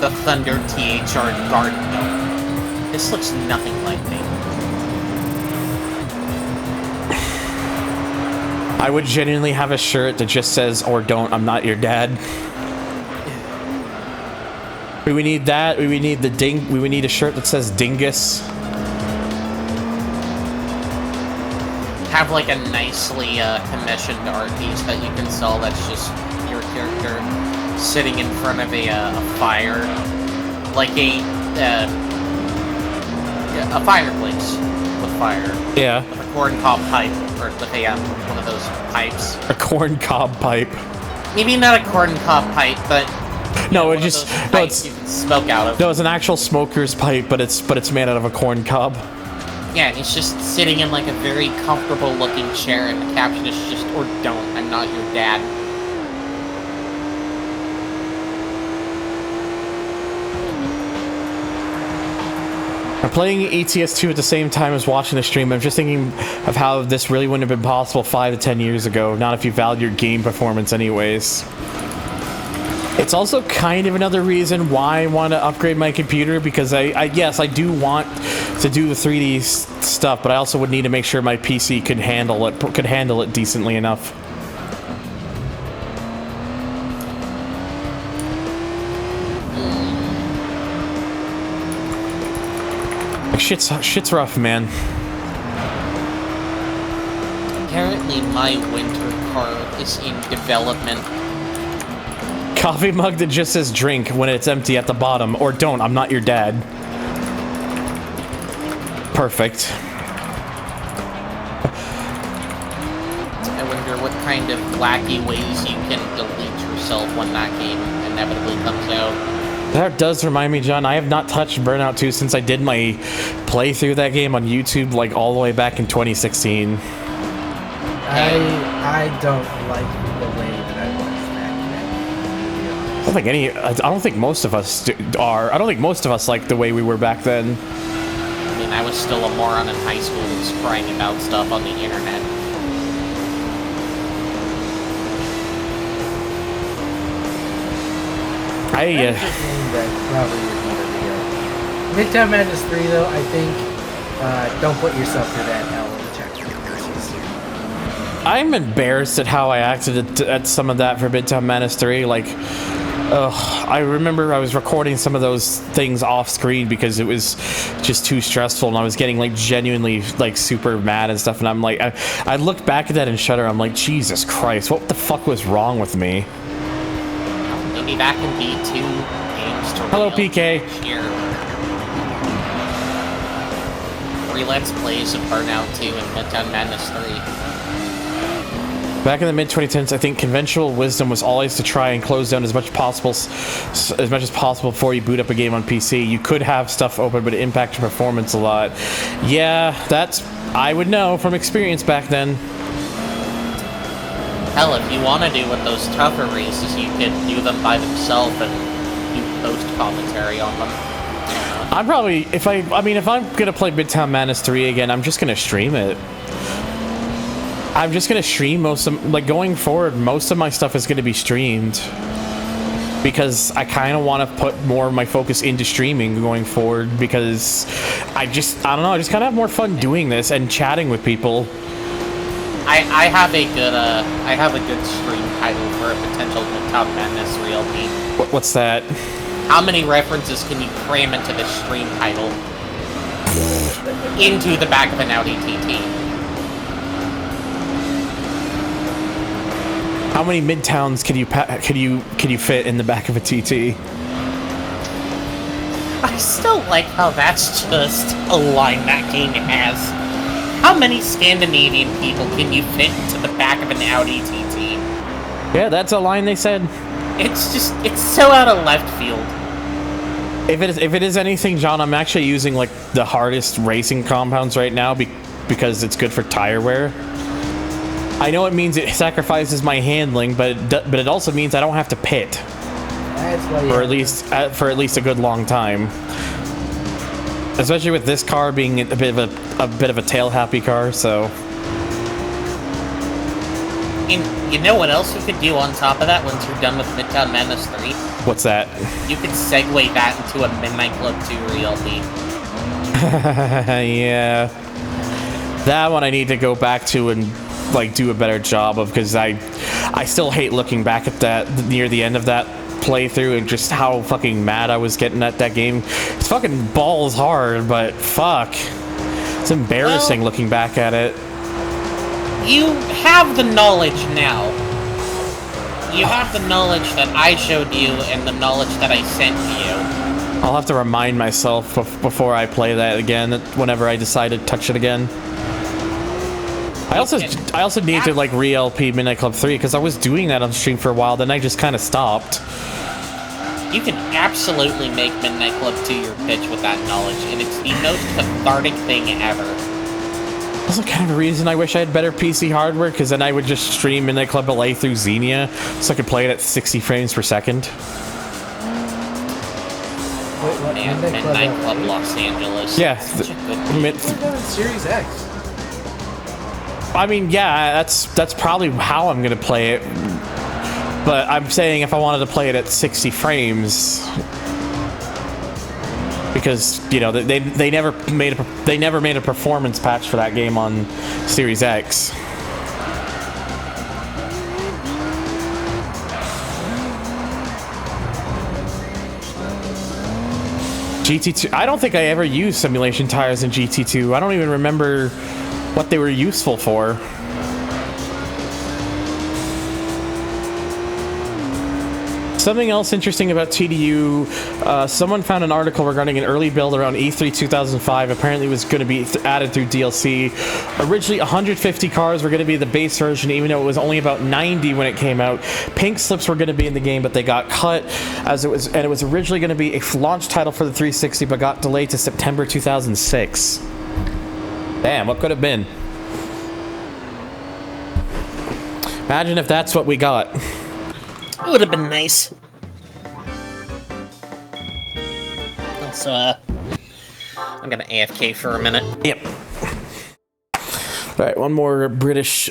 The Thunder THR Garden Gnome. This looks nothing like me. I would genuinely have a shirt that just says, "Or don't, I'm not your dad." We need that. We need we need a shirt that says "Dingus." Have like a nicely commissioned art piece that you can sell that's just your character sitting in front of a fire, like a fireplace with fire. Yeah. With a corncob pipe, or with a one of those pipes. A corncob pipe. Maybe not a corncob pipe, but no, it it just you can smoke out of. No, it's an actual smoker's pipe, but it's made out of a corn cob. Yeah, and he's just sitting in like a very comfortable looking chair, and the caption is just, "Or don't, I'm not your dad." I'm playing ETS2 at the same time as watching the stream. I'm just thinking of how this really wouldn't have been possible 5 to 10 years ago, not if you valued your game performance anyways. It's also kind of another reason why I want to upgrade my computer, because yes, I do want to do the 3D stuff, but I also would need to make sure my PC could handle it decently enough. Shit's rough, man. Apparently my winter car is in development. Coffee mug that just says drink when it's empty at the bottom, or don't, I'm not your dad. Perfect. I wonder what kind of wacky ways you can delete yourself when that game inevitably comes out. That does remind me, John, I have not touched Burnout 2 since I did my playthrough of that game on YouTube, like, all the way back in 2016. I don't like the way that I was back then. I don't think most of us are. I don't think most of us like the way we were back then. I mean, I was still a moron in high school who's crying about stuff on the internet. That probably is not a real. Midtown Madness 3, though, I think, don't put yourself through that hell of a chapter versus. I'm embarrassed at how I acted at some of that for Midtown Madness 3. Like, I remember I was recording some of those things off screen because it was just too stressful, and I was getting, like, genuinely, like, super mad and stuff, and I'm like, I looked back at that and shudder. I'm like, Jesus Christ, what the fuck was wrong with me? Maybe that can be 2 games to Hello, PK. Here. 3 Let's Plays of Burnout 2 and Midtown Madness 3. Back in the mid-2010s, I think conventional wisdom was always to try and close down as much as possible before you boot up a game on PC. You could have stuff open, but it impacted performance a lot. Yeah, I would know from experience back then. Hell, if you want to do with those tougher races, you could do them by themselves and do post-commentary on them. Yeah. I'm probably, if I'm gonna play Midtown Madness 3 again, I'm just gonna stream it. I'm just gonna stream going forward, most of my stuff is gonna be streamed. Because I kind of want to put more of my focus into streaming going forward, because I don't know, I just kind of have more fun doing this and chatting with people. I have a good stream title for a potential Midtown Madness realty. What's that? How many references can you cram into the stream title? Into the back of an Audi TT. How many midtowns can you fit in the back of a TT? I still like how that's just a line that game has. How many Scandinavian people can you fit into the back of an Audi TT? Yeah, that's a line they said. It's so out of left field. If it is anything, John, I'm actually using like the hardest racing compounds right now because it's good for tire wear. I know it means it sacrifices my handling, but it also means I don't have to pit. That's why For at least a good long time. Especially with this car being a bit of a tail happy car, so. And you know what else you could do on top of that once you're done with Midtown Madness 3? What's that? You could segue that into a Midnight Club 2 realty. Yeah. That one I need to go back to and like do a better job of, because I still hate looking back at that near the end of that playthrough and just how fucking mad I was getting at that game. It's fucking balls hard, but fuck. It's embarrassing looking back at it. You have the knowledge now. You have the knowledge that I showed you and the knowledge that I sent to you. I'll have to remind myself before I play that again, whenever I decide to touch it again. I also need to like re-LP Midnight Club 3 because I was doing that on stream for a while, then I just kind of stopped. You can absolutely make Midnight Club 2 your pitch with that knowledge, and it's the most cathartic thing ever. Also kind of a reason I wish I had better PC hardware, because then I would just stream Midnight Club LA through Xenia, so I could play it at 60 frames per second. Wait, what? Man, Midnight Club Los Angeles. Yeah. Such a good Series X. I mean, yeah, that's probably how I'm gonna play it. But I'm saying if I wanted to play it at 60 frames, because you know they never made a performance patch for that game on Series X. GT2. I don't think I ever used simulation tires in GT2. I don't even remember what they were useful for. Something else interesting about TDU, someone found an article regarding an early build around E3 2005. Apparently it was going to be added through DLC. Originally 150 cars were going to be the base version, even though it was only about 90 when it came out. Pink slips were going to be in the game, but they got cut as it was, and it was originally going to be a launch title for the 360, but got delayed to September 2006. Damn, what could have been? Imagine if that's what we got. It would have been nice. Also, I'm gonna AFK for a minute. Yep. All right, one more British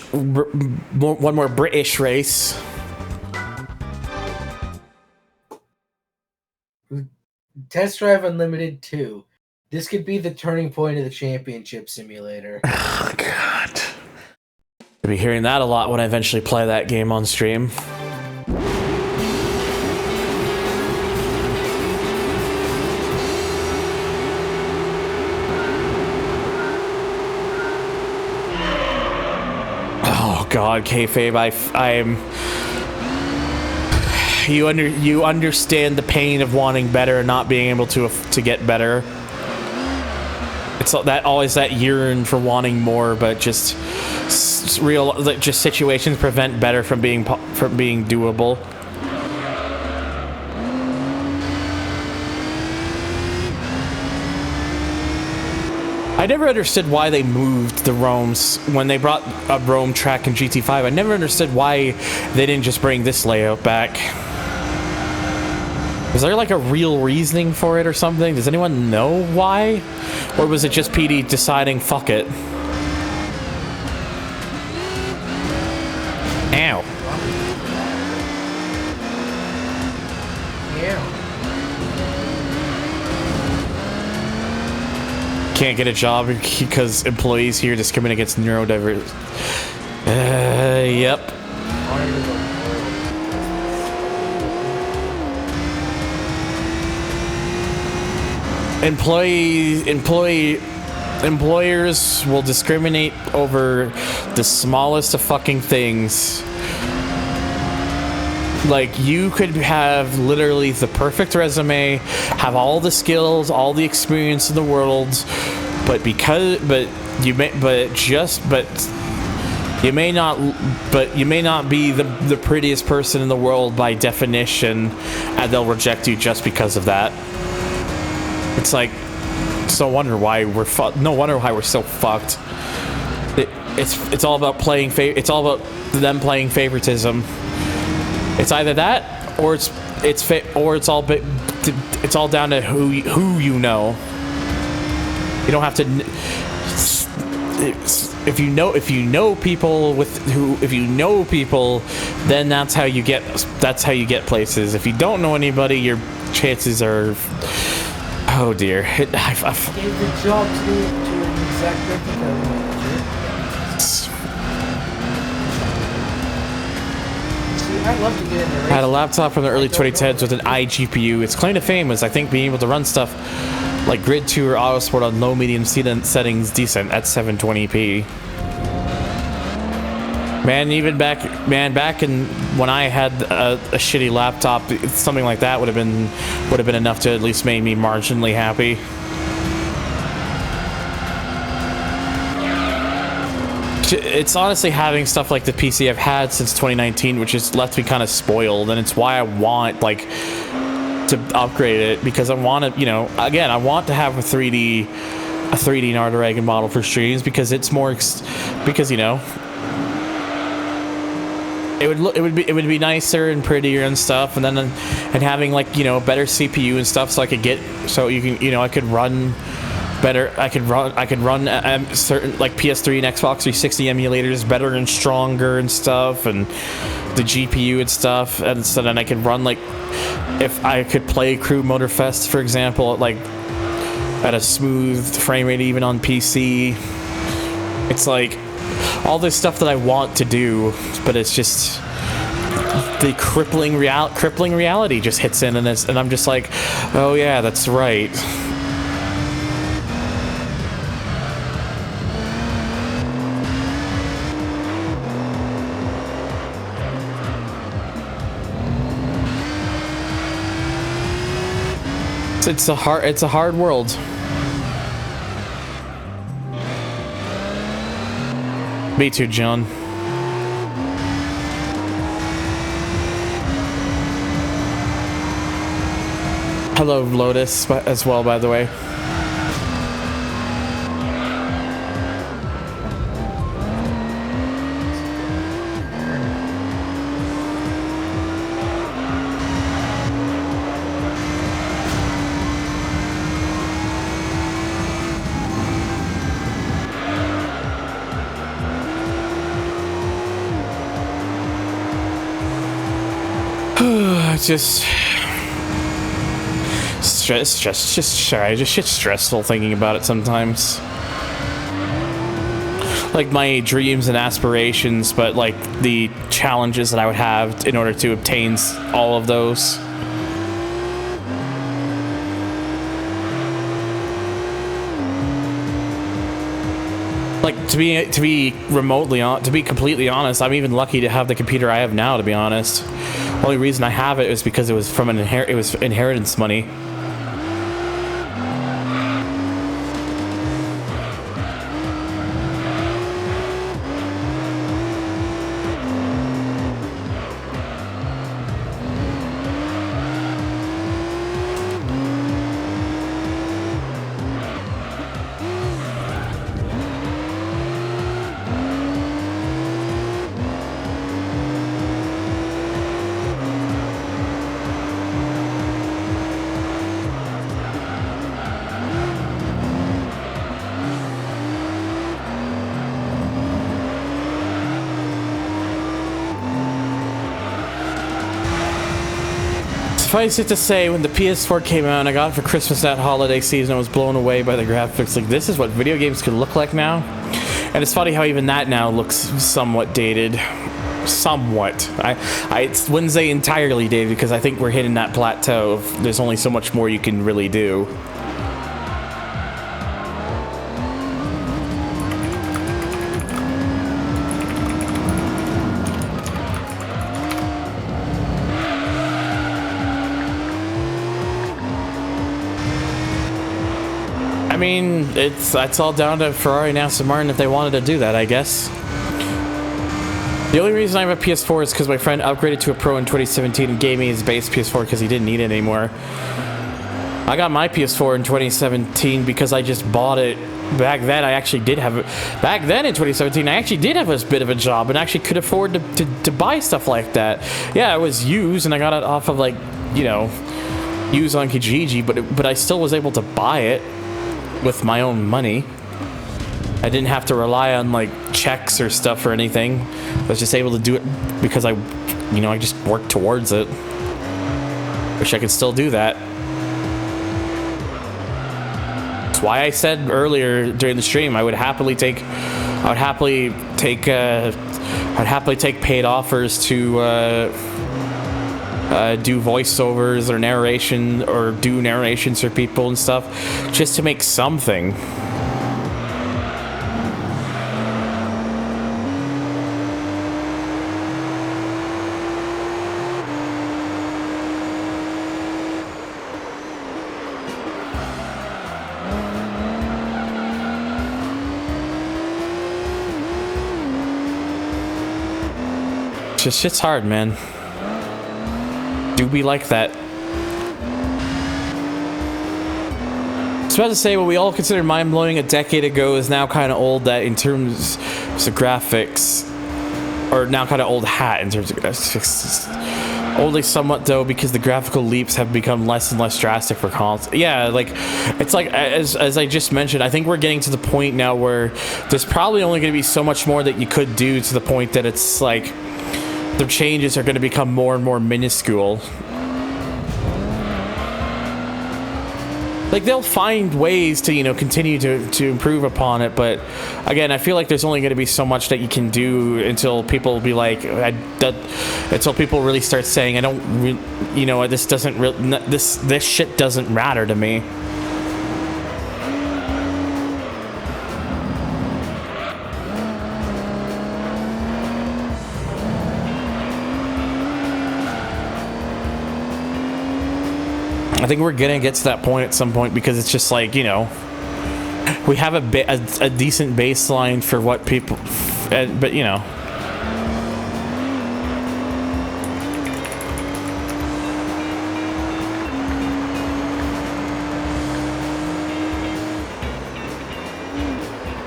race. Test Drive Unlimited 2. This could be the turning point of the championship simulator. Oh, God. I'll be hearing that a lot when I eventually play that game on stream. God, kayfabe, I'm. You understand the pain of wanting better and not being able to get better. It's that always that yearn for wanting more, but just situations prevent better from being doable. I never understood why they moved the Roams when they brought a Rome track in GT5. I never understood why they didn't just bring this layout back. Is there like a real reasoning for it or something? Does anyone know why? Or was it just PD deciding, fuck it? Ow. Can't get a job because employees here discriminate against neurodiverse. Yep. Employers will discriminate over the smallest of fucking things. Like, you could have literally the perfect resume, have all the skills, all the experience in the world, but you may not be the prettiest person in the world by definition, and they'll reject you just because of that. It's like, no wonder why we're so fucked. It's all about it's all about them playing favoritism. It's either that, or it's all down to who you know. You don't have to. If you know people, then that's how you get places. If you don't know anybody, your chances are. Oh dear. Gave the job to an exec manager. I'd love to get in there. I had a laptop from the early 2010s with an iGPU. Its claim to fame was, I think, being able to run stuff like Grid 2 or Autosport on low medium settings decent at 720p. Back in when I had a shitty laptop, something like that would have been enough to at least make me marginally happy. It's honestly having stuff like the PC I've had since 2019, which has left me kind of spoiled, and it's why I want to upgrade it, because I want to, again, I want to have a 3D Nardragon model for streams, because it's more, it would be nicer and prettier and stuff, and having better CPU and stuff, so I could I could run better. I could run certain like PS3 and Xbox 360 emulators better and stronger and stuff, and the GPU and stuff. And so then I could run, like, if I could play Crew Motorfest, for example, like at a smooth frame rate even on PC. It's like all this stuff that I want to do, but it's just the crippling reality just hits in, and I'm just like, oh yeah, that's right. It's a hard world. Me too, John. Hello, Lotus, as well, by the way. Just stressful thinking about it sometimes. Like my dreams and aspirations, but like the challenges that I would have in order to obtain all of those. Like to be completely honest, I'm even lucky to have the computer I have now, to be honest. The only reason I have it is because it was from it was inheritance money. Suffice it to say, when the PS4 came out and I got it for Christmas that holiday season, I was blown away by the graphics. Like, this is what video games could look like now. And it's funny how even that now looks somewhat dated. Somewhat. I wouldn't say entirely dated, because I think we're hitting that plateau of there's only so much more you can really do. I mean, that's all down to Ferrari and Aston Martin if they wanted to do that, I guess. The only reason I have a PS4 is because my friend upgraded to a Pro in 2017 and gave me his base PS4 because he didn't need it anymore. I got my PS4 in 2017 because I just bought it. Back then, I actually did have it. Back then in 2017, I actually did have a bit of a job and actually could afford to buy stuff like that. Yeah, it was used and I got it off of, like, you know, used on Kijiji, but I still was able to buy it with my own money. I didn't have to rely on like checks or stuff or anything. I was just able to do it because I just worked towards it. Wish I could still do that. That's why I said earlier during the stream I would happily take paid offers to do voiceovers or narration, or do narrations for people and stuff, just to make something. Just shit's hard, man. Do be like that. I was about to say what we all considered mind-blowing a decade ago is now kind of old, that in terms of graphics, or now kind of old hat in terms of graphics. Only somewhat though, because the graphical leaps have become less and less drastic for consoles. Yeah, like it's like as I just mentioned, I think we're getting to the point now where there's probably only going to be so much more that you could do, to the point that it's like the changes are going to become more and more minuscule. Like they'll find ways to, you know, continue to improve upon it, but again, I feel like there's only going to be so much that you can do until people will be like, until people really start saying, you know, this doesn't this shit doesn't matter to me. I think we're gonna get to that point at some point, because it's just like, you know, we have a decent baseline for what people, but you know.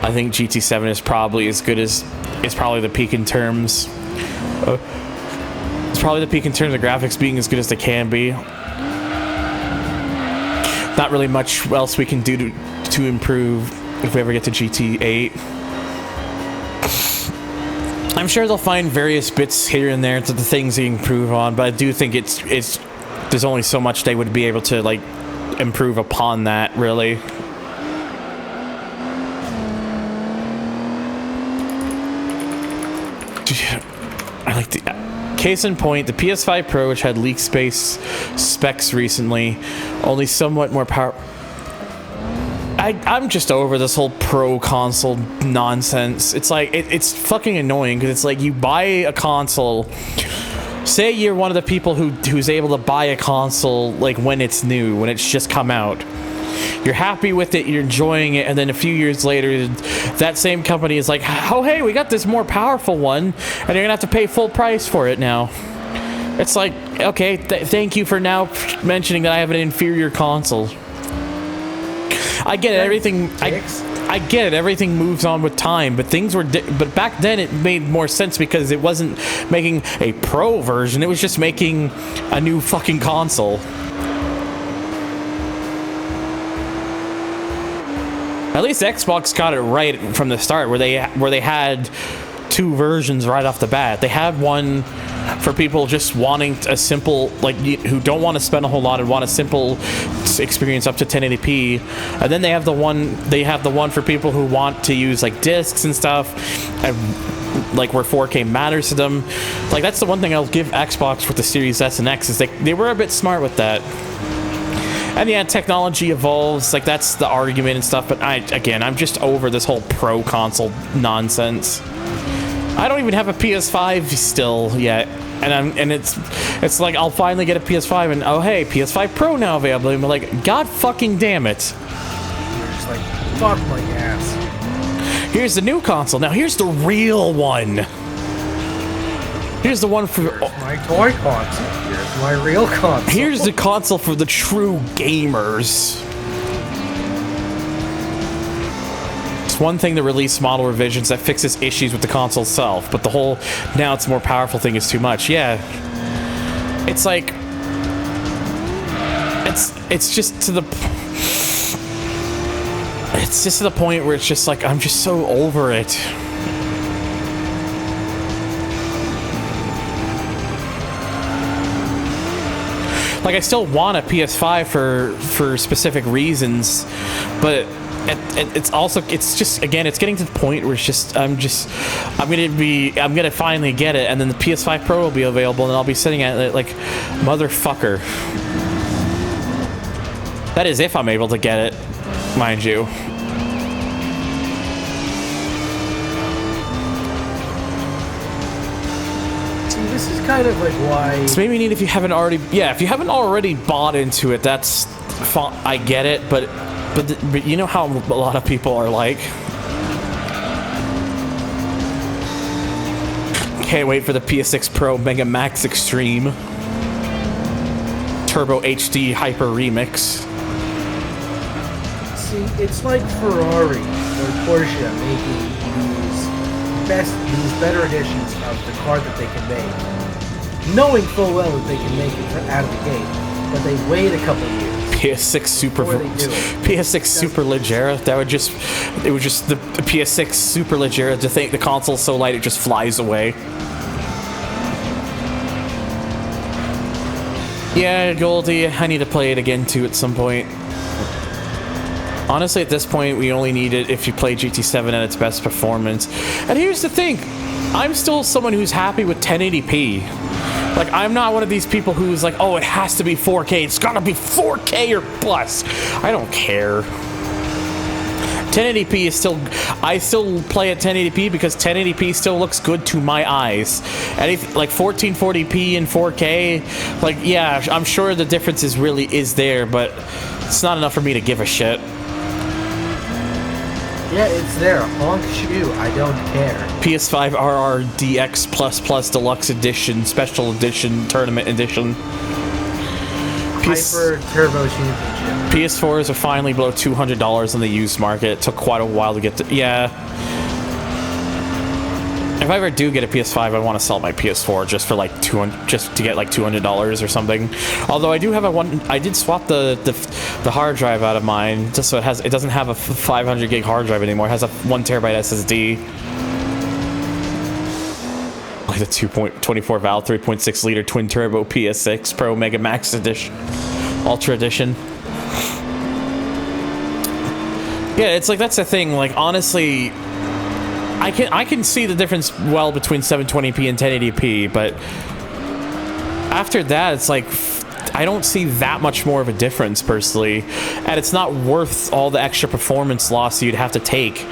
I think GT7 is probably as good as, it's probably the peak in terms. It's probably the peak in terms of graphics being as good as they can be. Not really much else we can do to improve if we ever get to GT8. I'm sure they'll find various bits here and there to the things they improve on, but I do think it's there's only so much they would be able to like improve upon that, really. I like the case in point, the PS5 Pro, which had leak space specs recently, only somewhat more power. I'm just over this whole pro console nonsense. It's like it's fucking annoying, because it's like you buy a console. Say you're one of the people who's able to buy a console like when it's new, when it's just come out. You're happy with it, you're enjoying it, and then a few years later, that same company is like, oh hey, we got this more powerful one, and you're gonna have to pay full price for it now. It's like, okay, thank you for now mentioning that I have an inferior console. I get it, everything. I get it, everything moves on with time, but things were. But back then, it made more sense because it wasn't making a pro version; it was just making a new fucking console. At least Xbox got it right from the start, where they had two versions right off the bat. They had one for people just wanting a simple, like, who don't want to spend a whole lot and want a simple experience up to 1080p, and then they have the one for people who want to use like discs and stuff, and like where 4K matters to them. Like, that's the one thing I'll give Xbox with the Series S and X, is they were a bit smart with that. And yeah, technology evolves, like that's the argument and stuff, but I'm just over this whole pro console nonsense. I don't even have a PS5 still yet, and it's like I'll finally get a PS5 and oh hey, PS5 Pro now available, and I'm like, god fucking damn it. You're just like, fuck my ass. Here's the new console. Now here's the real one. Here's the one for my toy console. Here's my real console. Here's the console for the true gamers. It's one thing to release model revisions that fixes issues with the console itself, but the whole now it's more powerful thing is too much. Yeah. It's like it's just to the point where it's just like I'm just so over it. Like, I still want a PS5 for specific reasons, but it's also, it's just, again, it's getting to the point where it's just, I'm gonna finally get it, and then the PS5 Pro will be available, and I'll be sitting at it like, motherfucker. That is if I'm able to get it, mind you. This is kind of like why. It's maybe neat if you haven't already. Yeah, if you haven't already bought into it, that's fine. I get it, but you know how a lot of people are like. Can't wait for the PS6 Pro Mega Max Extreme Turbo HD Hyper Remix. See, it's like Ferrari or Porsche making these better editions of the car that they can make. knowing full well that they can make it out of the gate, but they wait a couple years. PS6 Super Before they do it. PS6 Super Leggera. That would just it was just the PS6 Super Leggera to think the console's so light it just flies away. Yeah, Goldie, I need to play it again too at some point. Honestly, at this point, we only need it if you play GT7 at its best performance. And here's the thing, I'm still someone who's happy with 1080p. Like, I'm not one of these people who's like, oh, it has to be 4K. It's gotta be 4K or plus. I don't care. 1080p is still... I still play at 1080p because 1080p still looks good to my eyes. Anything like 1440p and 4K, like, yeah, I'm sure the difference is there, but it's not enough for me to give a shit. Yeah, it's there. Honk shoe. I don't care. PS5 RRDX++ Deluxe Edition, Special Edition, Tournament Edition. Hyper Turbo Championship. PS4s are finally below $200 on the used market. It took quite a while to get to... Yeah. If I ever do get a PS5, I want to sell my PS4 just for like just to get like $200 or something. Although I do have I did swap the hard drive out of mine just so it doesn't have a 500 gig hard drive anymore. It has a 1 terabyte SSD. Like the 2.24 valve 3.6 liter twin turbo PS6 Pro Mega Max Edition, Ultra Edition. Yeah, it's like that's the thing. Like honestly, I can see the difference well between 720p and 1080p, but after that, it's like I don't see that much more of a difference personally, and it's not worth all the extra performance loss you'd have to take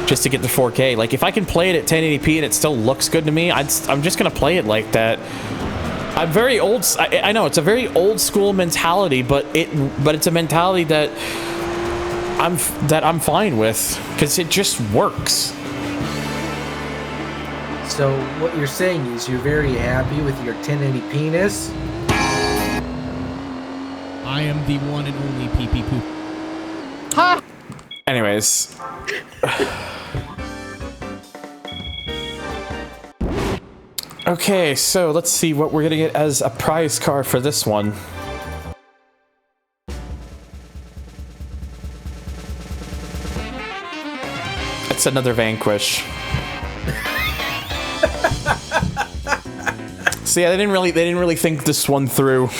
just to get the 4K. Like if I can play it at 1080p and it still looks good to me, I'm just gonna play it like that. I'm very old. I know it's a very old school mentality, but it's a mentality that I'm fine with because it just works. So what you're saying is you're very happy with your 1080p-ness? I am the one and only pee-pee poop. Ha! Anyways. Okay, so let's see what we're gonna get as a prize card for this one. It's another Vanquish. So yeah, they didn't really think this one through.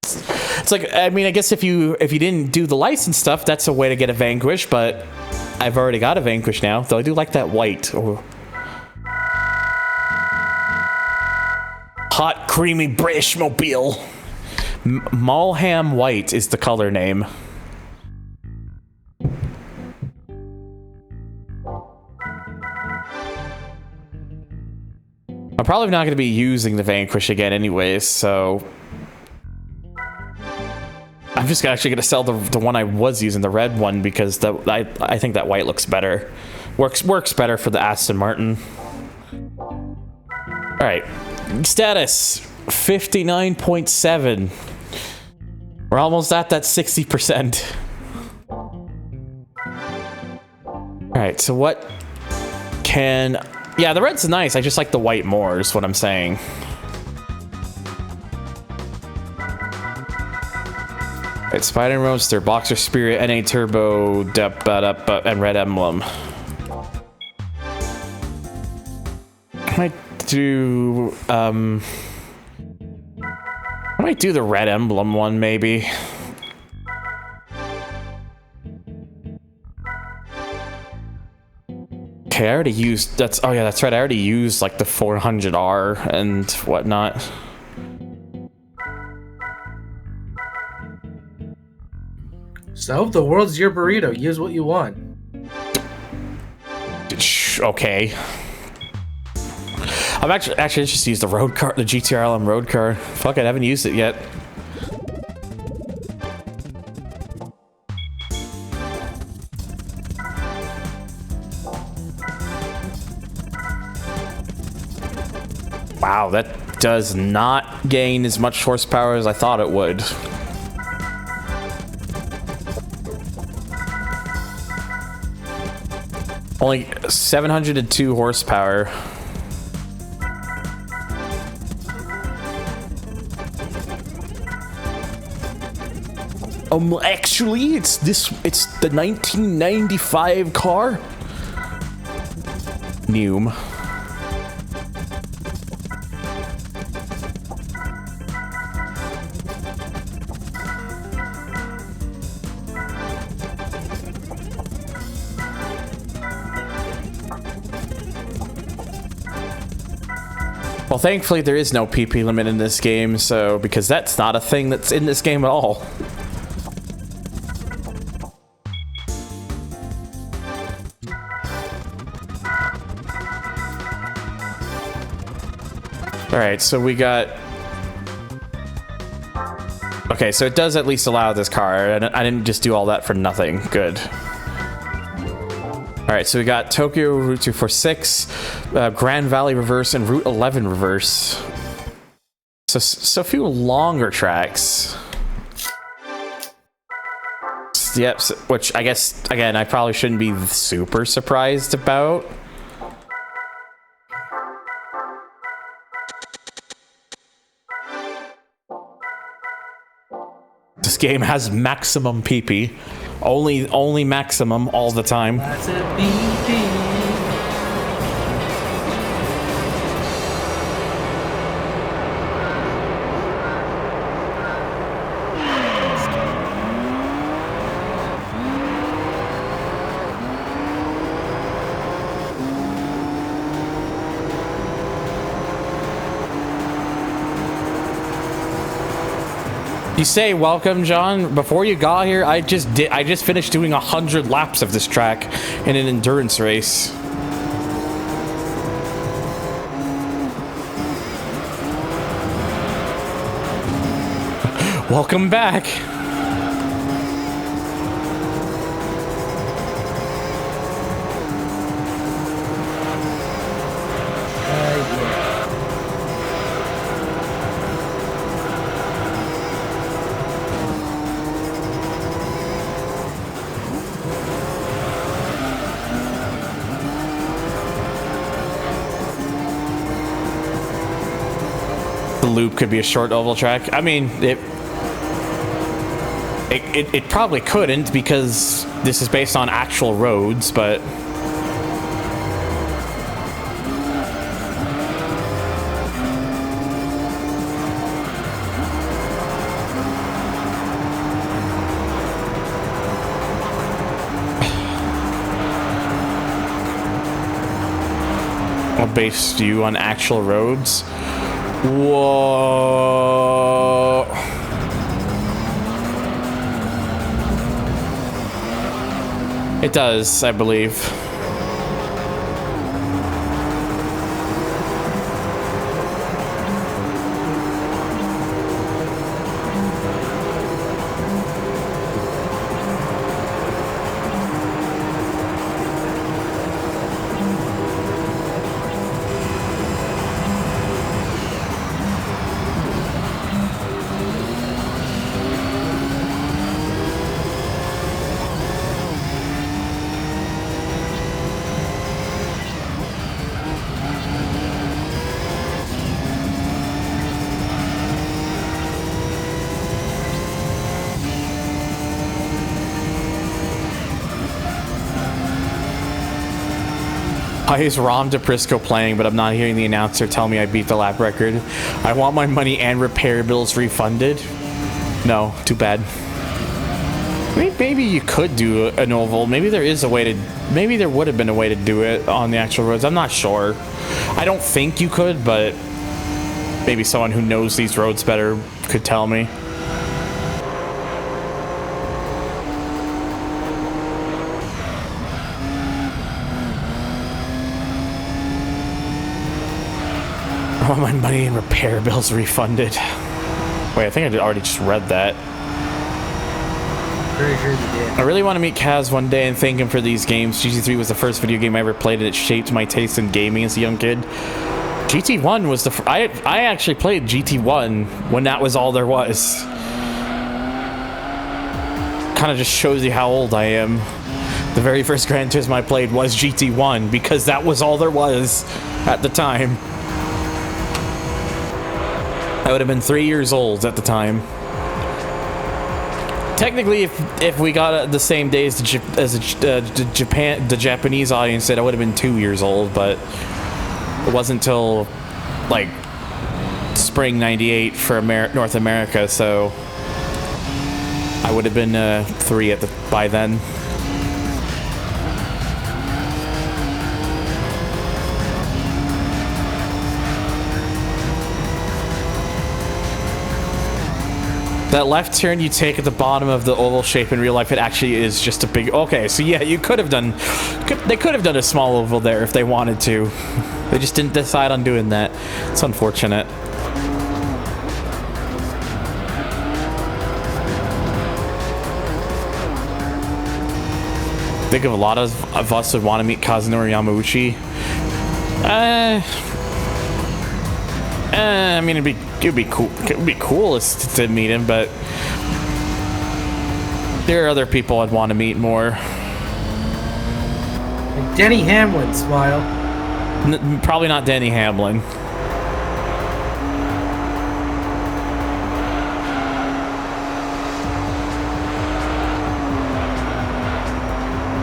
It's like, I mean, I guess if you didn't do the license stuff, that's a way to get a Vanquish, but I've already got a Vanquish now, though I do like that white. Oh. Hot, creamy British mobile. Malham White is the color name. I'm probably not going to be using the Vanquish again anyways, so... I'm just actually going to sell the one I was using, the red one, because I think that white looks better. Works better for the Aston Martin. Alright. Status. 59.7. We're almost at that 60%. Alright, so what can... Yeah, the red's nice. I just like the white more, is what I'm saying. It's Spider Roadster, Boxer Spirit, NA Turbo, and Red Emblem. I might do the Red Emblem one, maybe. Okay, I already used, oh yeah, that's right, I already used like the 400R and whatnot. So, the world's your burrito. Use what you want. Okay. I'm actually just used the road car, the GTR LM road car. Fuck it, I haven't used it yet. Wow, that does not gain as much horsepower as I thought it would. Only 702 horsepower. Actually, it's the 1995 car. Neum. Well, thankfully there is no PP limit in this game, so because that's not a thing that's in this game at all. Alright, so we got... Okay, so it does at least allow this car. I didn't just do all that for nothing. Good. Alright, so we got Tokyo Route 246, Grand Valley Reverse, and Route 11 Reverse. So a few longer tracks. Yep, which I guess, again, I probably shouldn't be super surprised about. This game has maximum PP. Only maximum all the time. That's a BP. You say welcome, John. Before you got here, I just finished doing 100 laps of this track in an endurance race. Welcome back. Loop could be a short oval track. I mean, it probably couldn't because this is based on actual roads, but what based you on actual roads? Whoa. It does, I believe. Why is Rom DePrisco playing, but I'm not hearing the announcer tell me I beat the lap record? I want my money and repair bills refunded. No, too bad. Maybe you could do an oval. Maybe there is a way to... Maybe there would have been a way to do it on the actual roads. I'm not sure. I don't think you could, but maybe someone who knows these roads better could tell me. I want my money and repair bills refunded. Wait, I think I already just read that. Pretty sure you did. I really want to meet Kaz one day and thank him for these games. GT3 was the first video game I ever played and it shaped my taste in gaming as a young kid. GT1 was the... I actually played GT1 when that was all there was. Kind of just shows you how old I am. The very first Gran Turismo I played was GT1 because that was all there was at the time. I would have been 3 years old at the time. technically, if we got it the same day as the Japanese audience did, I would have been 2 years old. But it wasn't until like spring '98 for North America, so I would have been 3 by then. That left turn you take at the bottom of the oval shape in real life, it actually is just a big... Okay, so yeah, you could have done... They could have done a small oval there if they wanted to. They just didn't decide on doing that. It's unfortunate. I think of a lot of us would want to meet Kazunori Yamauchi. I mean, it'd be cool. It'd be cool to meet him, but there are other people I'd want to meet more. And Denny Hamlin, smile. Probably not Denny Hamlin.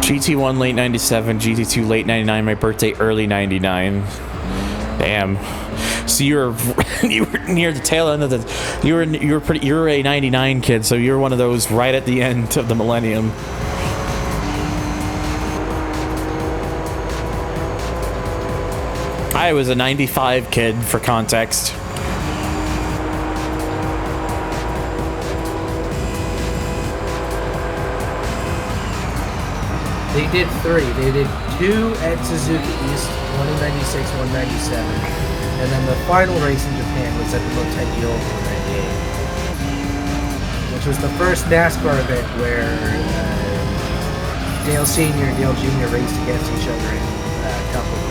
GT1 late 97, GT2 late 99, my birthday early 99. Damn. So you were near the tail end of the... You were a 99 kid, so you were one of those right at the end of the millennium. I was a 95 kid, for context. They did 3. They did 2 at Suzuka East, one in 96, one in 97. And then the final race in Japan was at the Motegi Oval in 98. Which was the first NASCAR event where Dale Sr. and Dale Jr. raced against each other in Cup of Gold.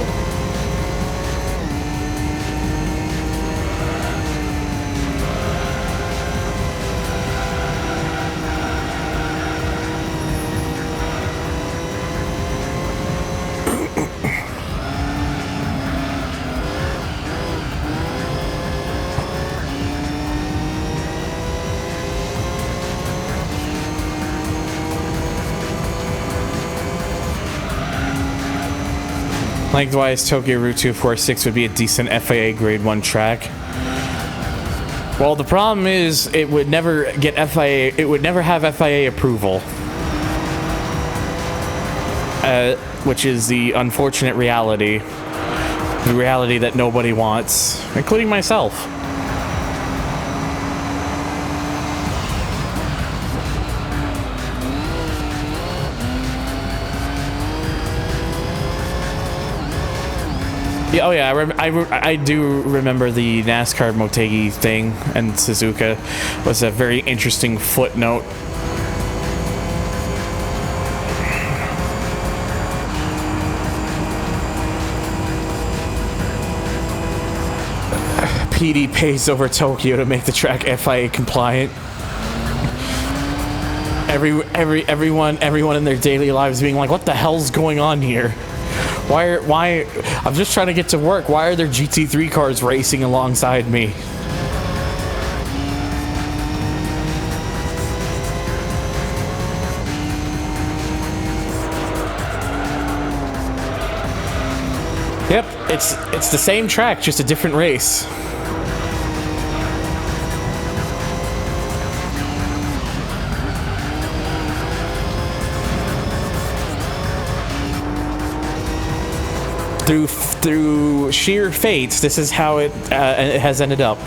Lengthwise, Tokyo Route 246 would be a decent FIA Grade 1 track. Well, the problem is it would never get FIA. It would never have FIA approval, which is the unfortunate reality. The reality that nobody wants, including myself. Yeah, oh yeah, I do remember the NASCAR Motegi thing, and Suzuka was a very interesting footnote. PD pays over Tokyo to make the track FIA compliant. Everyone in their daily lives being like, what the hell's going on here? Why? I'm just trying to get to work. Why are there GT3 cars racing alongside me? Yep, it's the same track, just a different race. Through sheer fate, this is how it has ended up.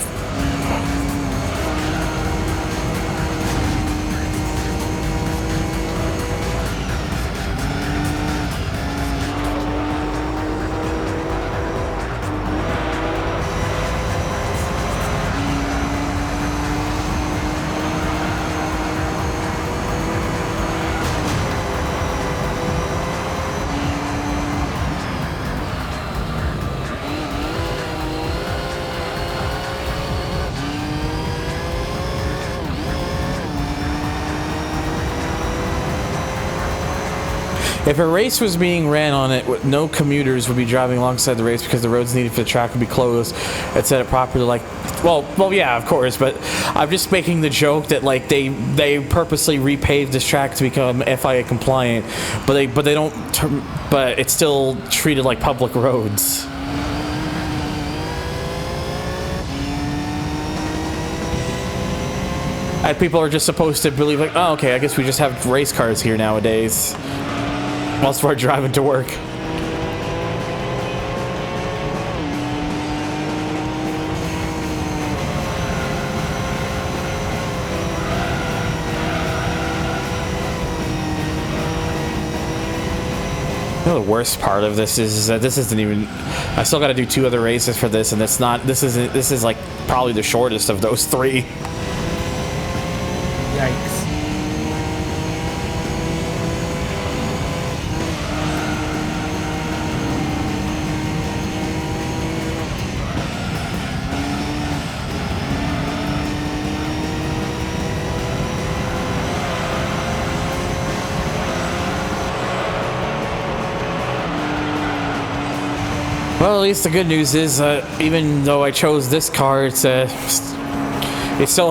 If a race was being ran on it, no commuters would be driving alongside the race because the roads needed for the track would be closed and set up properly. Like, well, yeah, of course. But I'm just making the joke that like they purposely repaved this track to become FIA compliant, but they don't. But it's still treated like public roads. And people are just supposed to believe like, oh, okay, I guess we just have race cars here nowadays. Whilst we're driving to work. You know, the worst part of this is that this isn't even. I still got to do 2 other races for this, and it's not. This is like probably the shortest of those 3. Yikes. Well, at least the good news is, even though I chose this car, it still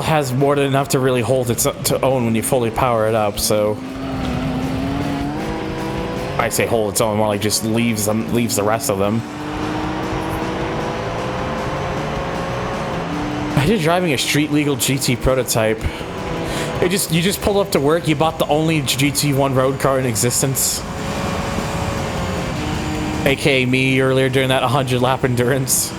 has more than enough to really hold its to own when you fully power it up. So I say hold its own, more like just leaves the rest of them. I did driving a street legal GT prototype. You just pulled up to work. You bought the only GT1 road car in existence. AKA me earlier during that 100 lap endurance.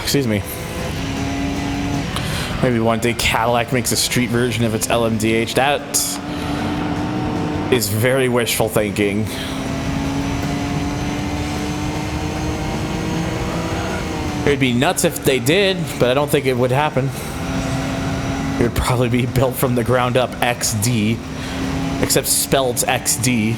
Excuse me. Maybe one day Cadillac makes a street version of its LMDH. That is very wishful thinking. It'd be nuts if they did, but I don't think it would happen. It would probably be built from the ground up XD, except spelled XD.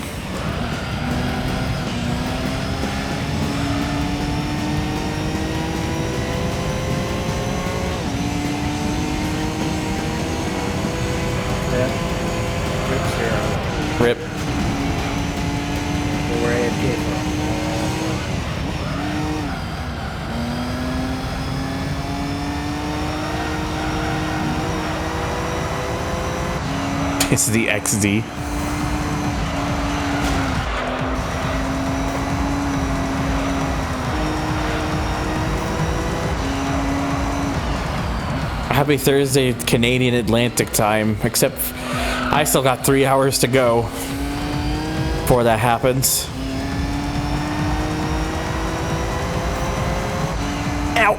Rip. Where AFK from? It's the XD. Happy Thursday, Canadian Atlantic time, except I still got 3 hours to go before that happens. Ow.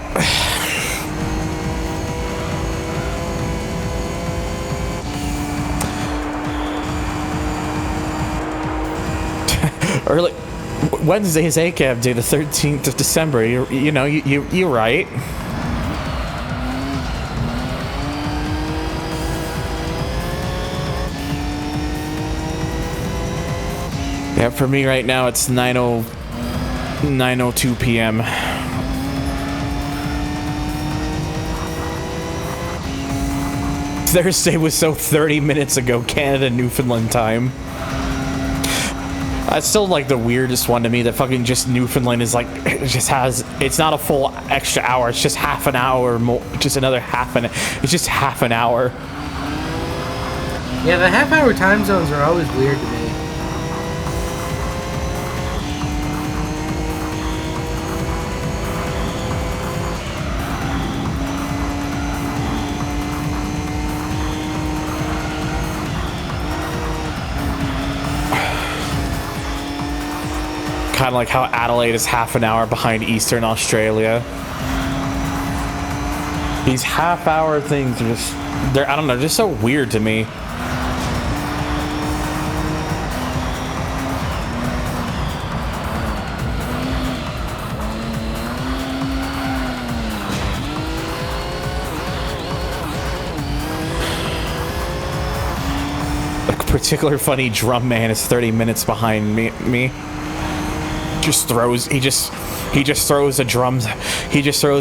Early Wednesday's ACAB day, the 13th of December. You're right. Yeah, for me right now it's 9:02 p.m. Thursday was so 30 minutes ago, Canada, Newfoundland time. It's still like the weirdest one to me that fucking just Newfoundland is like, it's not a full extra hour, it's just half an hour more, just another it's just half an hour. Yeah, the half-hour time zones are always weird to me. Kind of like how Adelaide is half an hour behind Eastern Australia. These half-hour things are I don't know, just so weird to me. A particular funny drum man is 30 minutes behind me. just throws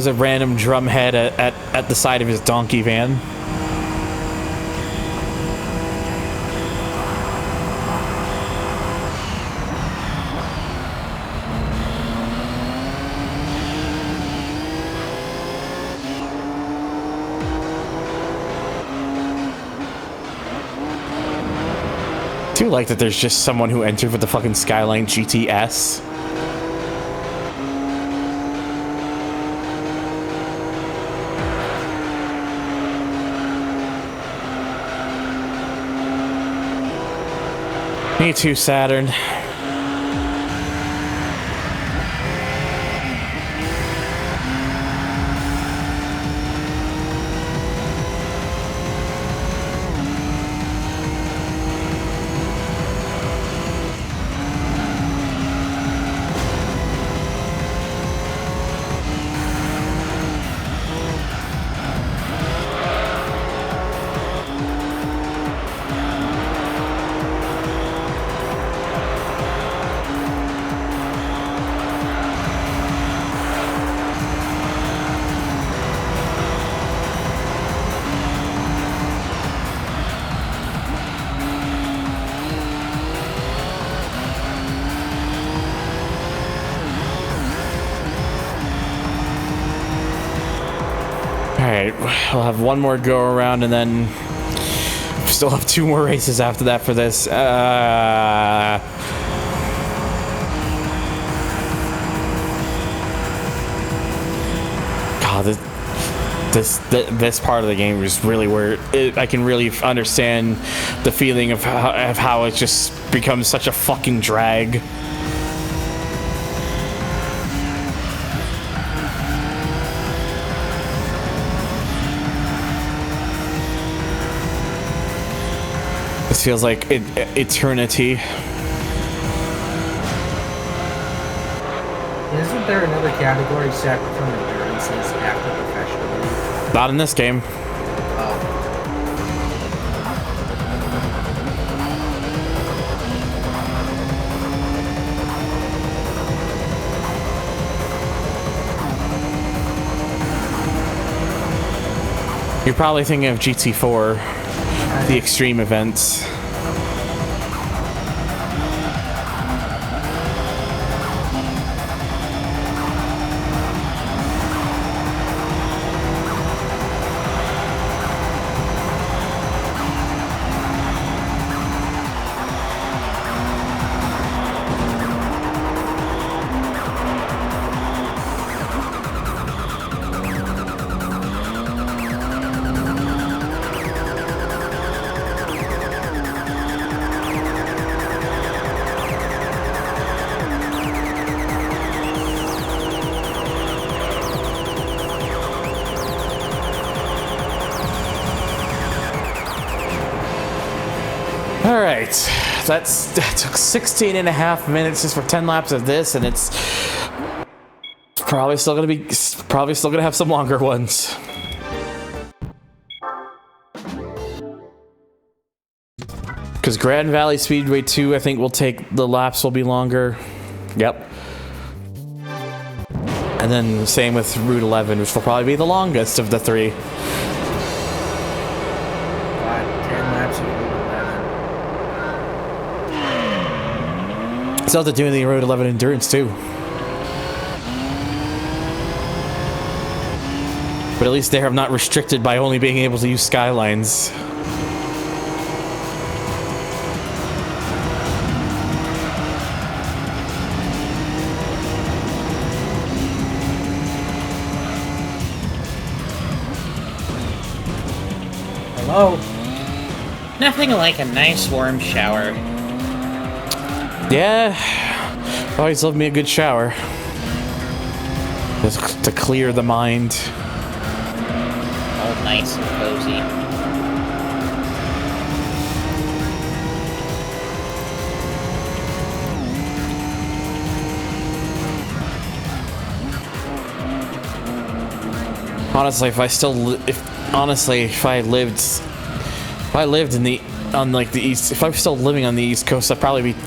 a random drum head at the side of his donkey van. I do like that there's just someone who entered with the fucking Skyline GTS. Me too, Saturn. Alright, we'll have one more go around and then still have 2 more races after that for this. God, this part of the game is really where I can really understand the feeling of how it just becomes such a fucking drag. This feels like eternity. Isn't there another category separate from endurances after professional league? Not in this game. Oh. You're probably thinking of GT4, the extreme events. Alright, that took 16 and a half minutes just for 10 laps of this, and it's probably still gonna have some longer ones. Because Grand Valley Speedway 2, I think the laps will be longer. Yep. And then same with Route 11, which will probably be the longest of the 3. 10 laps of Route 11. Still have to do the Route 11 endurance too. But at least they are not restricted by only being able to use skylines. Hello? Nothing like a nice warm shower. Yeah, always love me a good shower. Just to clear the mind. All nice and cozy. Honestly, if I lived in the on like the east, if I'm still living on the East Coast, I'd probably be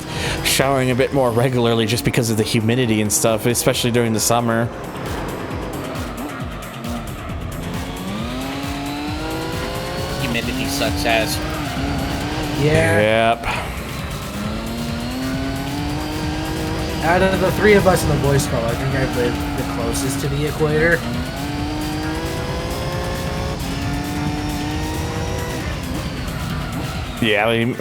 showering a bit more regularly just because of the humidity and stuff, especially during the summer. Humidity sucks ass. Yeah. Yep. Out of the three of us in the Boy Scout, I think I've lived the closest to the equator. Yeah, I mean,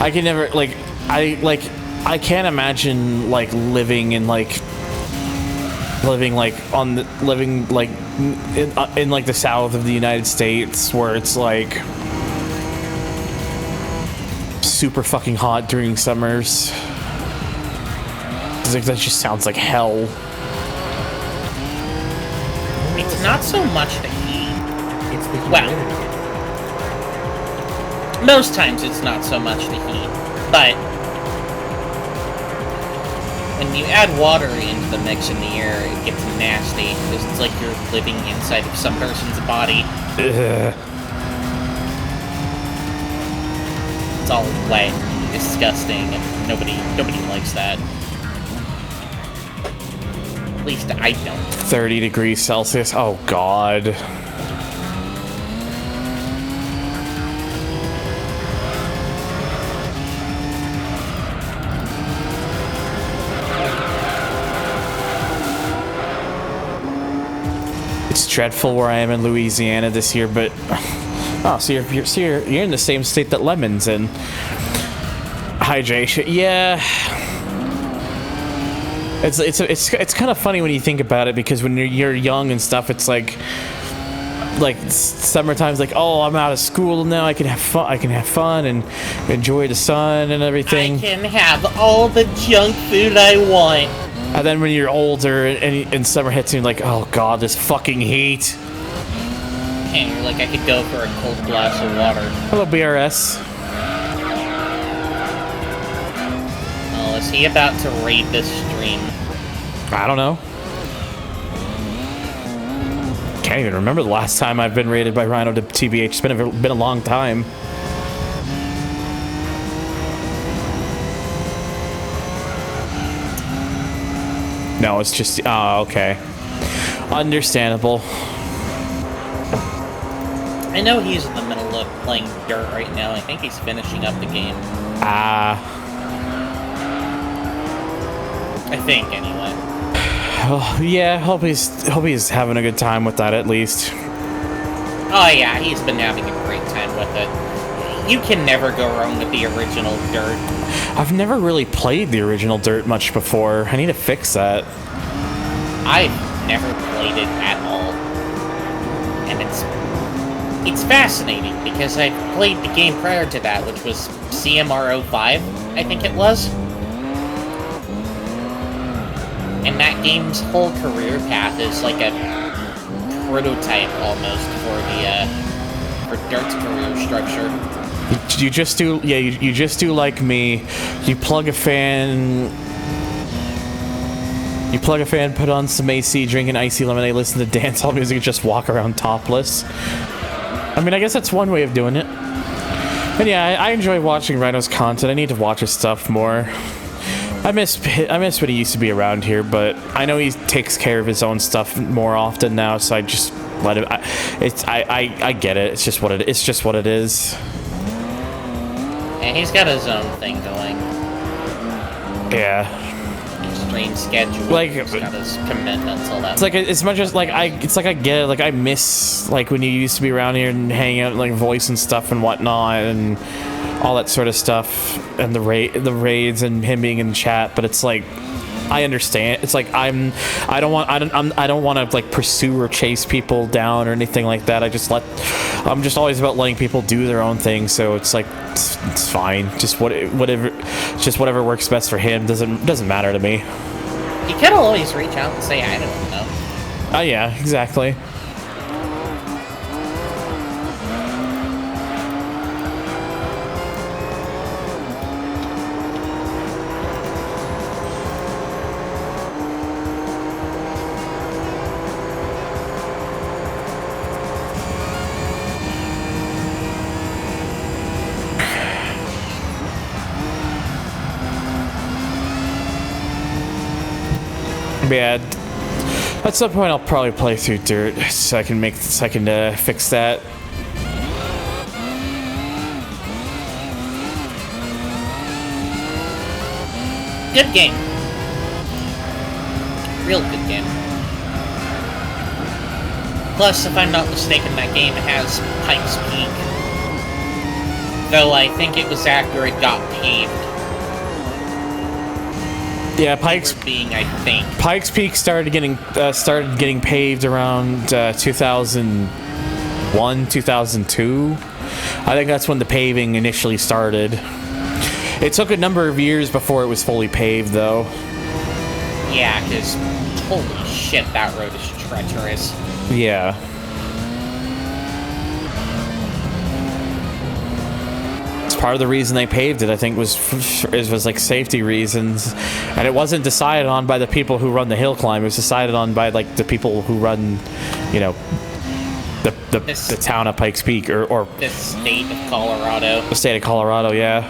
I can never I can't imagine like living like in like the south of the United States where it's like super fucking hot during summers. It's like, that just sounds like hell. It's not so much the heat. It's the Well. humidity. Most times it's not so much the heat, but when you add water into the mix in the air, it gets nasty, because it's like you're living inside of some person's body. Ugh. It's all wet and disgusting, and nobody likes that. At least I don't. 30 degrees Celsius. Oh god. It's dreadful where I am in Louisiana this year, but oh, so you're in the same state that Lemon's in. Hydration, yeah. It's kind of funny when you think about it, because when you're young and stuff, it's like summertime's like, oh, I'm out of school now, I can have fun and enjoy the sun and everything. I can have all the junk food I want. And then when you're older and summer hits, and you're like, oh god, this fucking heat. And you're like, I could go for a cold glass of water. Hello, BRS. Oh, is he about to raid this stream? I don't know. Can't even remember the last time I've been rated by Rhino to TBH. It's been a long time. No, it's just... oh, okay. Understandable. I know he's in the middle of playing Dirt right now. I think he's finishing up the game. I think, anyway. Oh, yeah, hope he's having a good time with that, at least. Oh yeah, he's been having a great time with it. You can never go wrong with the original Dirt. I've never really played the original Dirt much before. I need to fix that. I've never played it at all. And it's fascinating, because I played the game prior to that, which was CMR05, I think it was. And that game's whole career path is like a prototype almost for Dirt's career structure. You just do, yeah, you just do like me. You plug a fan, put on some AC, drink an icy lemonade, listen to dancehall music, and just walk around topless. I mean, I guess that's one way of doing it. And yeah, I enjoy watching Rhino's content. I need to watch his stuff more. I miss when he used to be around here, but I know he takes care of his own stuff more often now, so I just let him. I get it. It's just what it is. And he's got his own thing going. Yeah. Strange schedule. Like, he's got his commitments, all that. It's like, as much as like I get it. Like, I miss like when you used to be around here and hang out, like voice and stuff and whatnot and all that sort of stuff, and the raids and him being in chat. But it's like, I understand. It's like I don't want to like pursue or chase people down or anything like that. I'm just always about letting people do their own thing. So it's like it's fine. Just whatever works best for him doesn't matter to me. You can always reach out and say, I don't know. Oh yeah, exactly. Yeah. At some point, I'll probably play through Dirt so I can fix that. Good game. Real good game. Plus, if I'm not mistaken, that game has Pikes Peak. Though I think it was after it got paved. Yeah, Pikes Peak started getting paved around 2001, 2002. I think that's when the paving initially started. It took a number of years before it was fully paved, though. Yeah, because holy shit, that road is treacherous. Yeah. It's part of the reason they paved it, I think, was like safety reasons, and it wasn't decided on by the people who run the hill climb. It was decided on by like the people who run, you know, the town of Pikes Peak or the state of Colorado. The state of Colorado, yeah.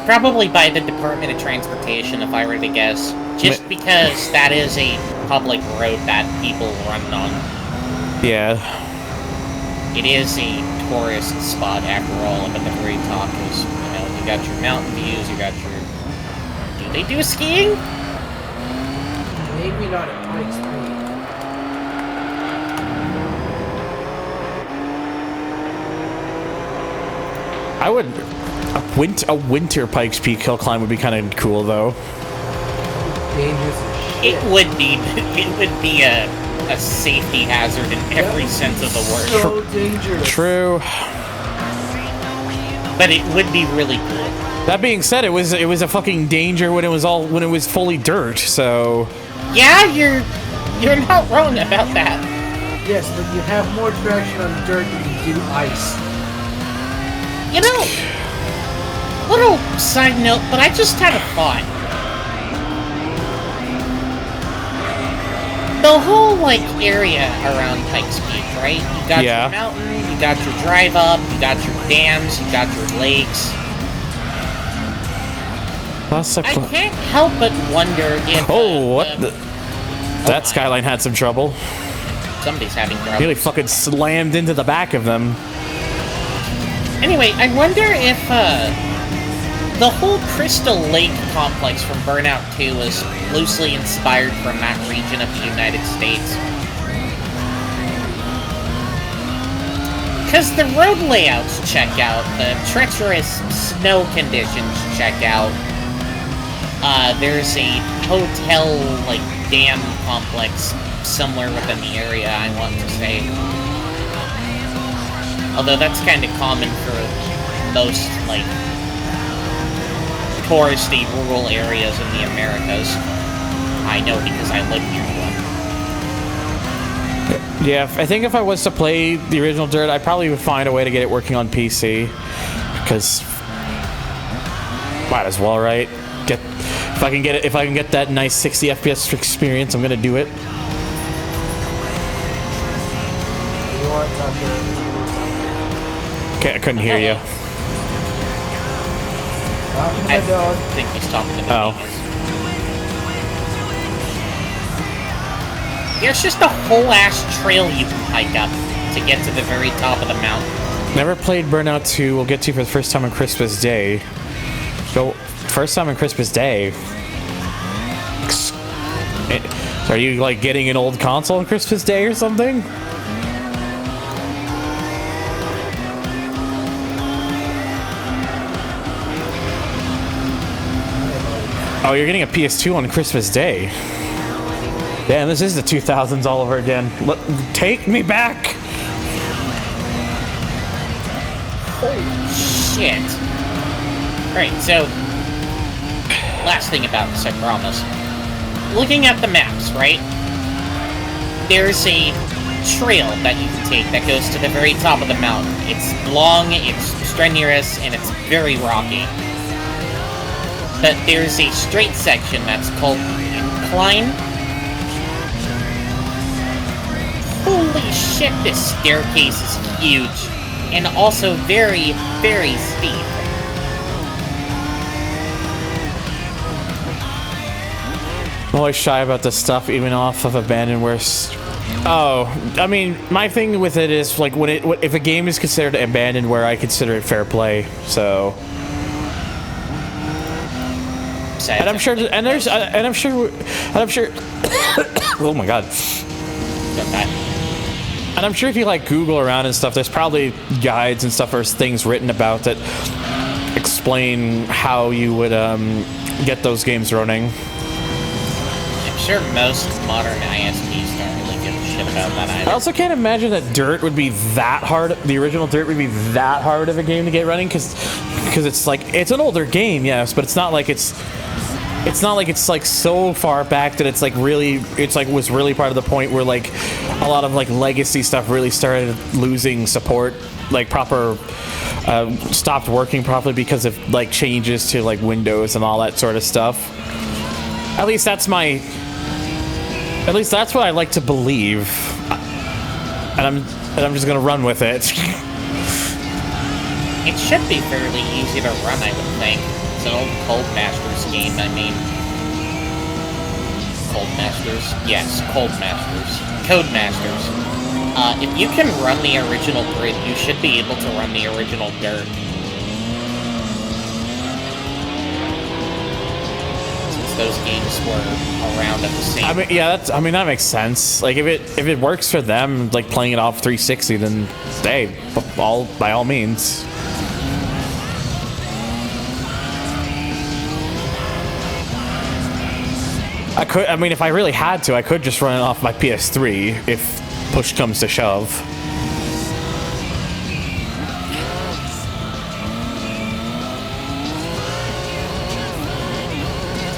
Probably by the Department of Transportation, if I were to guess. Just because that is a public road that people run on. Yeah. It is a tourist spot, after all, up at the very top. Because, you know, you got your mountain views, you got your... Do they do skiing? Maybe not at Pikes Peak. I would... A winter Pikes Peak hill climb would be kind of cool, though. Dangerous as shit. It would be. It would be a safety hazard in every sense of the word. So dangerous. True. But it would be really cool. That being said, it was a fucking danger when it was fully dirt. So. Yeah, you're not wrong about that. Yes, but you have more traction on dirt than you do ice. You know, little side note, but I just had a thought. The whole, like, area around Pikes Peak, right? You got your mountain, you got your drive up, you got your dams, you got your lakes. I can't help but wonder if... That skyline had some trouble. Somebody's having trouble. Nearly fucking slammed into the back of them. Anyway, I wonder if, the whole Crystal Lake complex from Burnout 2 was loosely inspired from that region of the United States. Because the road layouts check out, the treacherous snow conditions check out. There's a hotel, like, dam complex somewhere within the area, I want to say. Although that's kind of common for most, like, touristy rural areas in the Americas. I know because I live near one. Yeah, I think if I was to play the original Dirt, I probably would find a way to get it working on PC. Because might as well, right? If I can get that nice 60 FPS experience, I'm gonna do it. Okay, I couldn't hear you. I think he's talking to me. Oh. There's just a whole ass trail you can hike up to get to the very top of the mountain. Never played Burnout 2. We'll get to for the first time on Christmas Day. So, first time on Christmas Day. Are you like getting an old console on Christmas Day or something? Oh, you're getting a PS2 on Christmas Day. Damn, this is the 2000s all over again. Take me back! Holy shit. Right, so... Last thing about this, I promise. Looking at the maps, right? There's a trail that you can take that goes to the very top of the mountain. It's long, it's strenuous, and it's very rocky. But there's a straight section that's called the Incline. Holy shit, this staircase is huge. And also very, very steep. I'm always shy about this stuff, even off of Abandonware. Oh, I mean, my thing with it is like if a game is considered Abandonware, I consider it fair play. So, and I'm sure, oh my god. And I'm sure if you like Google around and stuff, there's probably guides and stuff or things written about that explain how you would get those games running. I'm sure most modern ISPs don't really give a shit about that either. I also can't imagine that Dirt would be that hard. The original Dirt would be that hard of a game to get running because it's like it's an older game, yes, but it's not like it's like so far back that it's like was really part of the point where like a lot of like legacy stuff really started losing support, like proper stopped working properly because of like changes to like Windows and all that sort of stuff. At least that's what I like to believe, and I'm just gonna run with it. It should be fairly easy to run, I would think. It's an old Codemasters game, I mean. Codemasters? Yes, Codemasters. If you can run the original Grid, you should be able to run the original Dirt. Since those games were around at the same time. That makes sense. Like if it works for them, like playing it off 360, then hey, by all means. If I really had to, I could just run it off my PS3 if push comes to shove.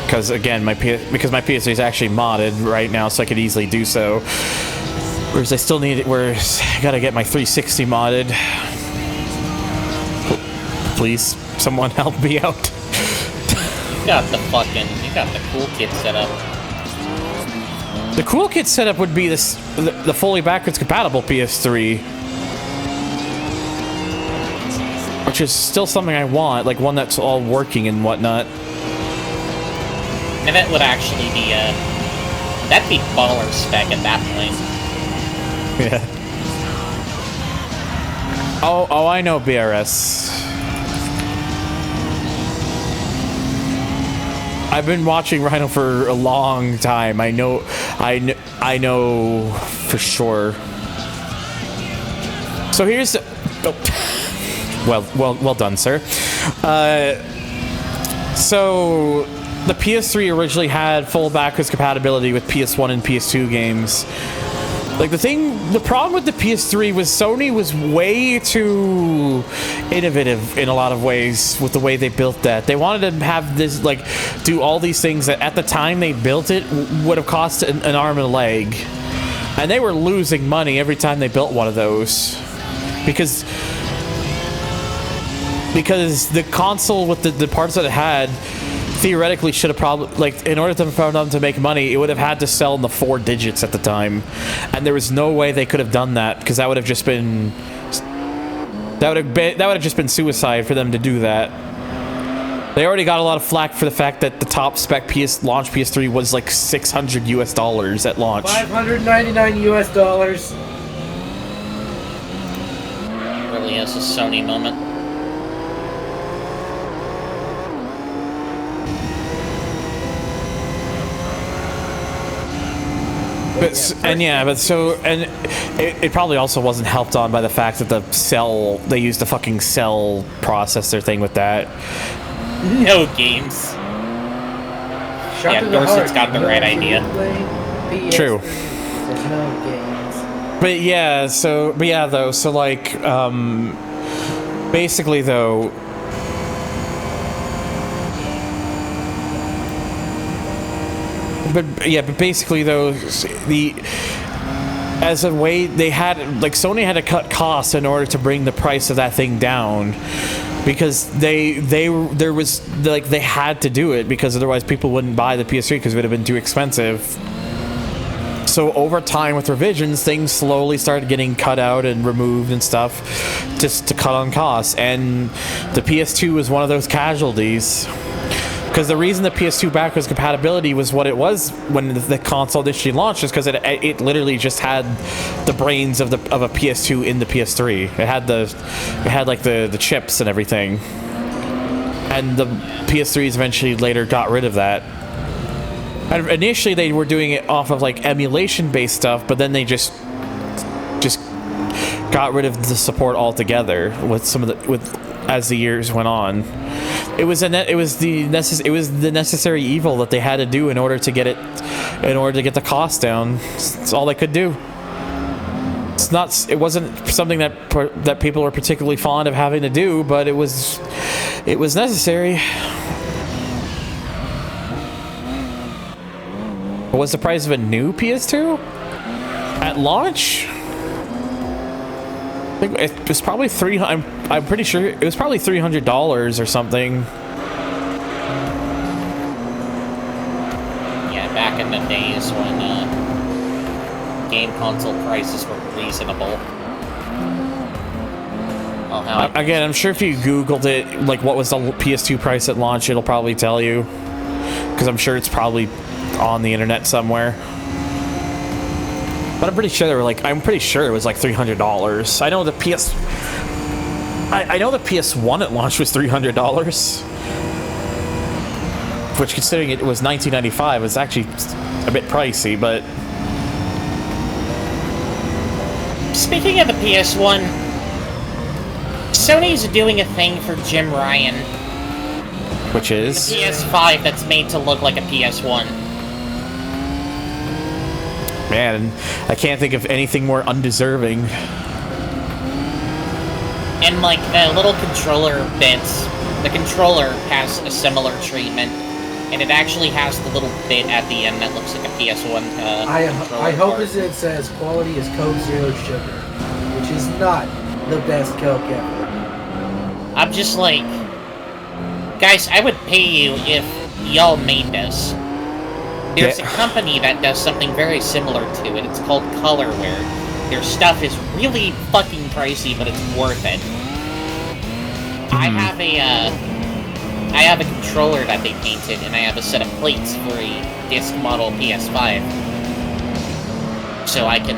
Because again, my PS3 is actually modded right now, so I could easily do so. Whereas I still need it. Whereas I gotta get my 360 modded. Please, someone help me out. You got the cool kit set up. The cool kit setup would be the fully backwards compatible PS3, which is still something I want, like one that's all working and whatnot. And that would actually be that'd be baller spec at that point. Yeah. Oh, I know BRS. I've been watching Rhino for a long time. I know for sure. So here's, well done, sir. So the PS3 originally had full backwards compatibility with PS1 and PS2 games. Like the problem with the PS3 was Sony was way too innovative in a lot of ways with the way they built that. They wanted to have this, like, do all these things that at the time they built it would have cost an arm and a leg. And they were losing money every time they built one of those. Because the console with the parts that it had theoretically should have probably, like, in order for them to make money, it would have had to sell in the 4 digits at the time, and there was no way they could have done that because that would have just been suicide for them to do that. They already got a lot of flack for the fact that the top spec launch PS3 was like $600 at launch. $599. Really is a Sony moment. It probably also wasn't helped on by the fact that they used the fucking cell processor thing with that. No games. Dorset's got the right idea. True. There's no games. Basically though, as a way they had, like, Sony had to cut costs in order to bring the price of that thing down, because they had to do it because otherwise people wouldn't buy the PS3 because it would have been too expensive. So over time with revisions, things slowly started getting cut out and removed and stuff just to cut on costs, and the PS2 was one of those casualties. Because the reason the PS2 backwards compatibility was what it was when the console initially launched is because it literally just had the brains of a PS2 in the PS3. It had like the chips and everything. And the PS3s eventually later got rid of that. And initially they were doing it off of like emulation based stuff, but then they just got rid of the support altogether with as the years went on. It was the necessary evil that they had to do in order to get the cost down. It's all they could do. It wasn't something that people were particularly fond of having to do, but it was necessary. What was the price of a new PS2 at launch? I think it was probably I'm pretty sure it was probably $300 or something. Yeah, back in the days when game console prices were reasonable. Again, I'm sure if you Googled it, like what was the PS2 price at launch, it'll probably tell you. Because I'm sure it's probably on the internet somewhere. But I'm pretty sure it was like $300. I know the PS1 at launch was $300. Which, considering it was $19.95, was actually a bit pricey, but... Speaking of the PS1, Sony's doing a thing for Jim Ryan. Which is? A PS5 that's made to look like a PS1. Man, I can't think of anything more undeserving. And like the little controller bits, the controller has a similar treatment, and it actually has the little bit at the end that looks like a PS1 I hope card. it says quality is Coke Zero Sugar, which is not the best Coke ever. I'm just like, guys, I would pay you if y'all made this. There's a company that does something very similar to it. It's called Colorware. Their stuff is really fucking pricey, but it's worth it. I have a controller that they painted, and I have a set of plates for a disc model PS5. So I can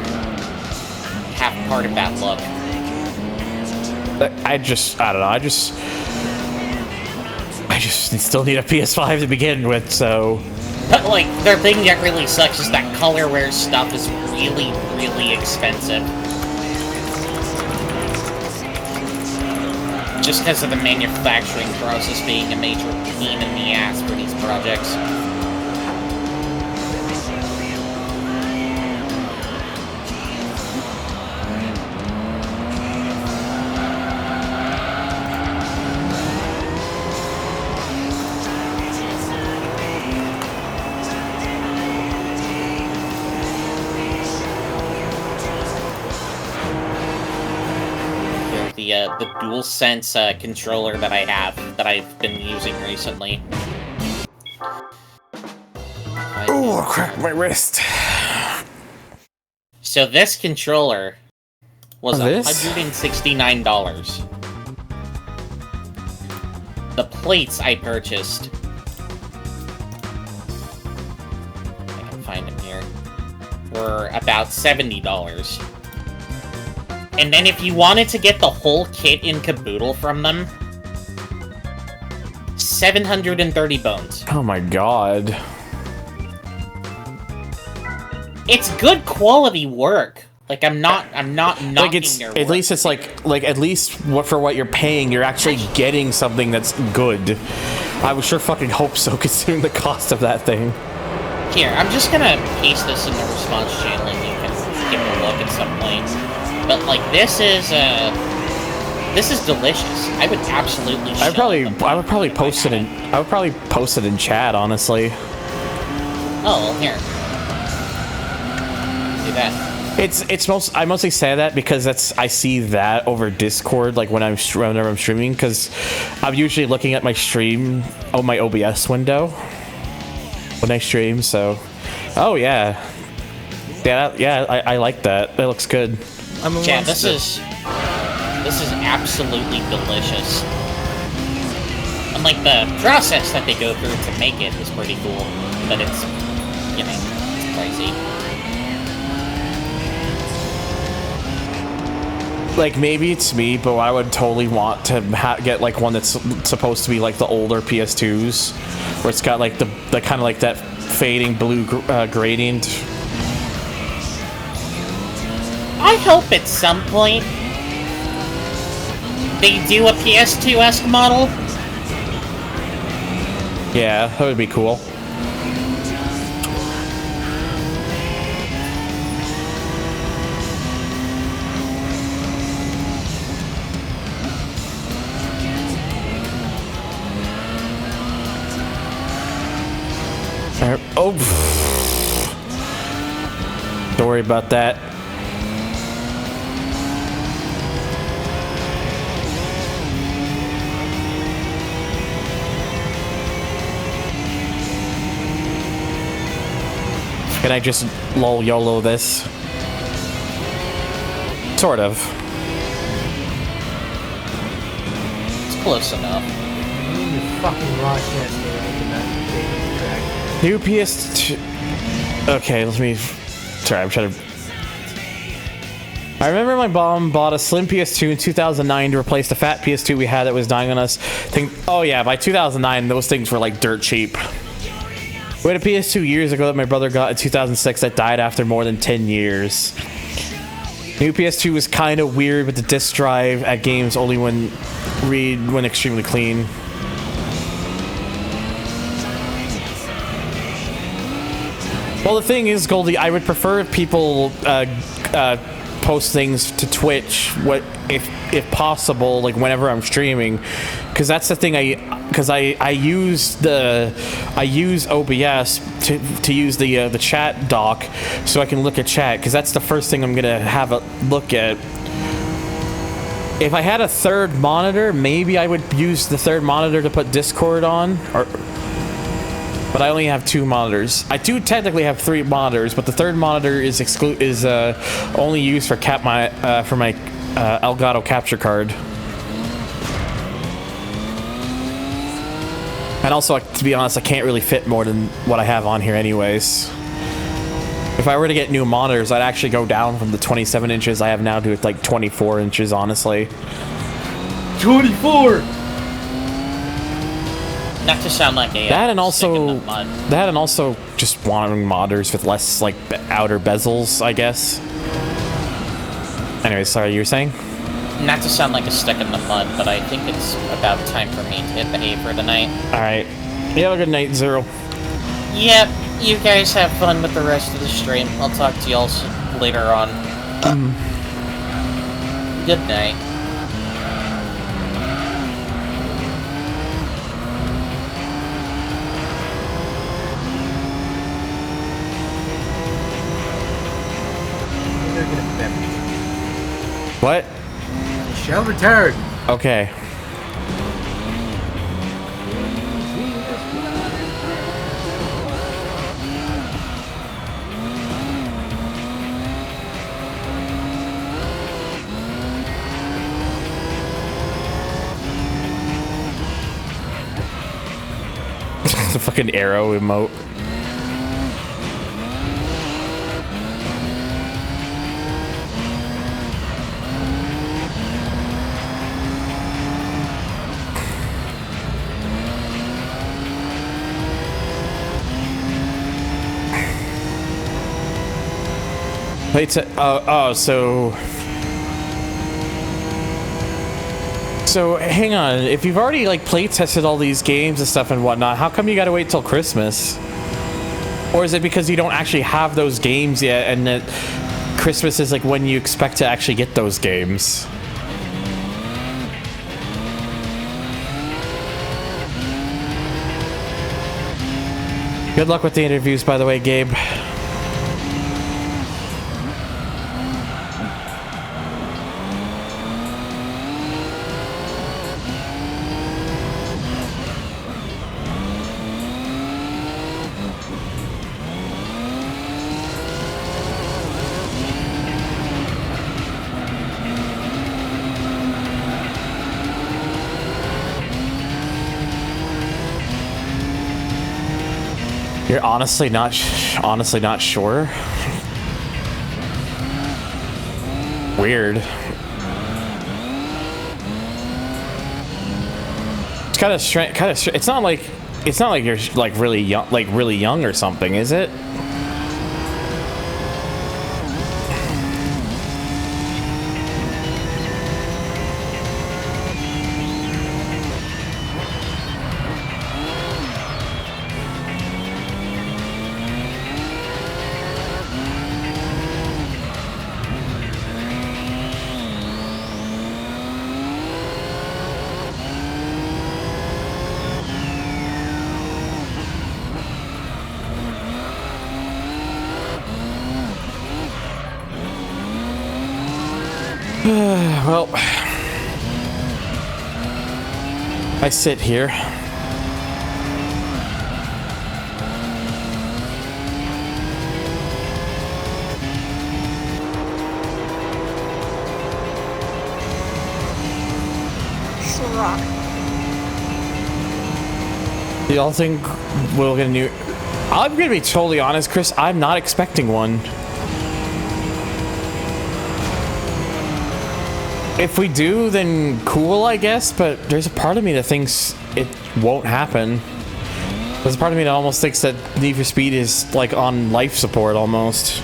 have part of that look. I don't know, I just still need a PS5 to begin with, so... But, like, the thing that really sucks is that Colorware stuff is really, really expensive. Just because of the manufacturing process being a major pain in the ass for these projects. The DualSense controller that I have, that I've been using recently. Oh, I cracked my wrist. So this controller was $169. The plates I purchased, I can find them here, were about $70. And then if you wanted to get the whole kit in caboodle from them, 730 bones. Oh my god. It's good quality work. Like I'm not knocking like it's their at work. least it's like at least for what you're paying, you're actually getting something that's good. I would sure fucking hope so, considering the cost of that thing. Here, I'm just gonna paste this in the response channel and you can give it a look at some point. But like this is delicious. I would absolutely. I would probably post it in chat, honestly. Oh, well, here. Do that. I mostly say that because I see that over Discord, like whenever I'm streaming, because I'm usually looking at my stream on my OBS window when I stream. So, oh yeah, I like that. That looks good. Yeah, this is absolutely delicious. And, like, the process that they go through to make it is pretty cool. But it's, you know, it's pricey. Like, maybe it's me, but I would totally want to get, like, one that's supposed to be, like, the older PS2s. Where it's got, like, the kind of, like, that fading blue gradient. I hope at some point they do a PS2-esque model. Yeah, that would be cool. Oh, don't worry about that. Can I just lol YOLO this? Sort of. It's close enough. You fucking raw chest track. New PS2. Okay, let me. Sorry, I'm trying to. I remember my mom bought a slim PS2 in 2009 to replace the fat PS2 we had that was dying on us. Oh yeah, by 2009, those things were like dirt cheap. We had a PS2 years ago that my brother got in 2006 that died after more than 10 years. New PS2 was kind of weird with the disk drive at games only when extremely clean. Well, the thing is, Goldie, I would prefer if people post things to Twitch, if possible, like whenever I'm streaming, because that's the thing. I use OBS to use the chat dock, so I can look at chat, because that's the first thing I'm gonna have a look at. If I had a third monitor, maybe I would use the third monitor to put Discord on, but I only have 2 monitors. I do technically have 3 monitors, but the third monitor is only used for my Elgato capture card. And also, to be honest, I can't really fit more than what I have on here anyways. If I were to get new monitors, I'd actually go down from the 27 inches I have now to like 24 inches, honestly. 24! Not to sound like a that and also just wanting monitors with less like outer bezels, I guess. Anyway, sorry, you were saying? Not to sound like a stick in the mud, but I think it's about time for me to hit the hay for the night. Alright. You have a good night, Zero. Yep, you guys have fun with the rest of the stream. I'll talk to y'all later on. Good night. What? Shall return. Okay. The fucking arrow emote. Wait, so hang on. If you've already like play tested all these games and stuff and whatnot, how come you gotta wait till Christmas? Or is it because you don't actually have those games yet, and that Christmas is like when you expect to actually get those games? Good luck with the interviews, by the way, Gabe. You're honestly not sure? Weird. It's kind of strange. It's not like you're like really young or something, is it? Well, I sit here. Rock. Y'all think we'll get a new... I'm gonna be totally honest, Chris. I'm not expecting one. If we do, then cool, I guess, but there's a part of me that thinks it won't happen. There's a part of me that almost thinks that Need for Speed is, like, on life support, almost.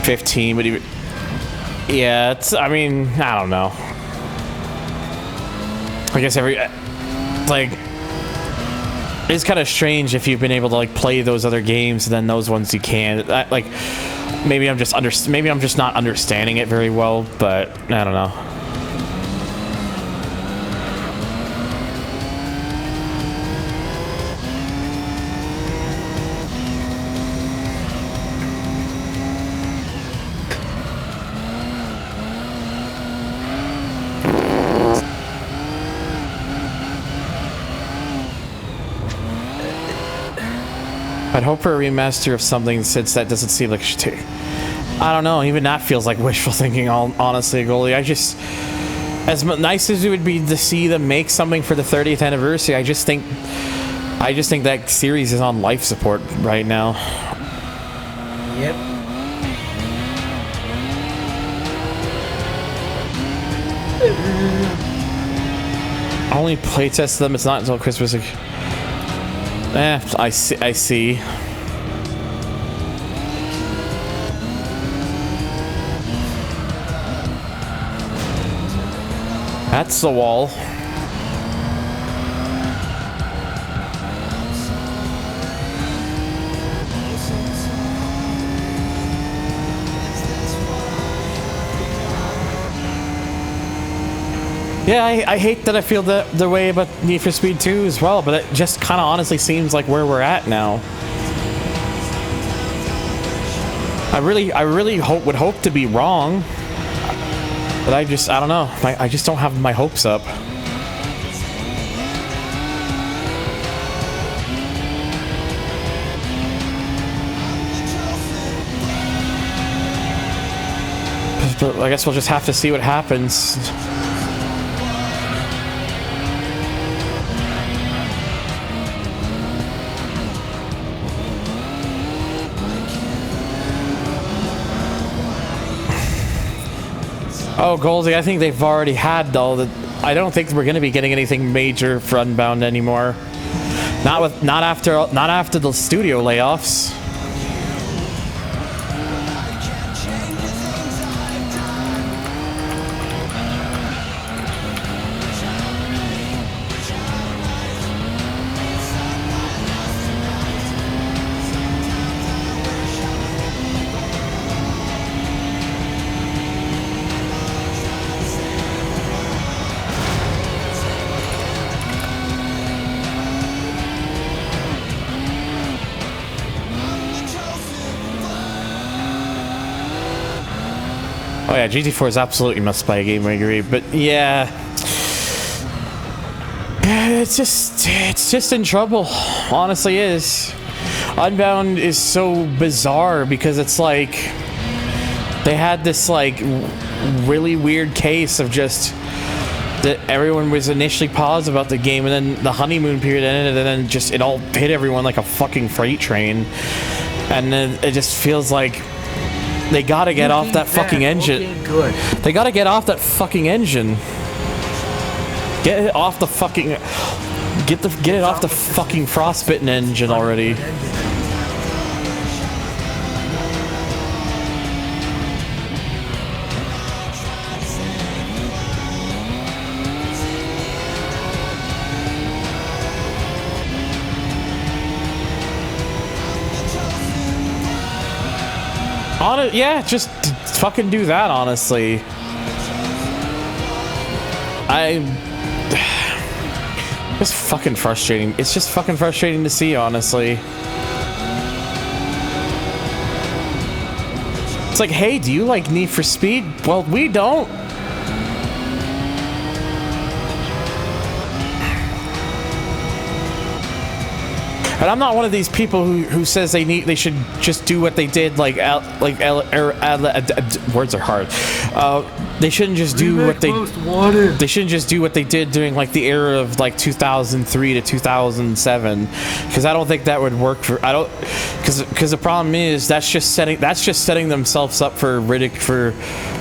15, but even... Yeah, it's... I mean, I don't know. I guess like... It's kind of strange if you've been able to, like, play those other games, and then those ones you can't. Like... Maybe I'm just not understanding it very well, but I don't know. I'd hope for a remaster of something since that doesn't seem like I don't know, even that feels like wishful thinking, honestly, Goldie. I just, as nice as it would be to see them make something for the 30th anniversary, I just think that series is on life support right now. Yep. I only playtest them, it's not until Christmas. I see. That's the wall. Yeah, I hate that I feel the way about Need for Speed 2 as well, but it just kind of honestly seems like where we're at now. I really would hope to be wrong, but I don't know. I just don't have my hopes up. But I guess we'll just have to see what happens. Oh, Goldie, I think they've already had all the... I don't think we're going to be getting anything major for Unbound anymore. Not after the studio layoffs. Oh yeah, GT4 is absolutely must-buy game, I agree. But yeah, it's just in trouble. Honestly, is. Unbound is so bizarre because it's like they had this like really weird case of just that everyone was initially paused about the game, and then the honeymoon period ended, and then just it all hit everyone like a fucking freight train. And then it just feels like they gotta get off that fucking engine. Good. They gotta get off that fucking engine. Get it off the fucking. Get it off the fucking frostbitten engine already. Yeah, just fucking do that, honestly. It's fucking frustrating. It's just fucking frustrating to see, honestly. It's like, hey, do you like Need for Speed? Well, we don't. And I'm not one of these people who says they should just do what they did words are hard. They shouldn't just do what they shouldn't just do what they did during like the era of like 2003 to 2007, because I don't think that would work for because the problem is that's just setting themselves up for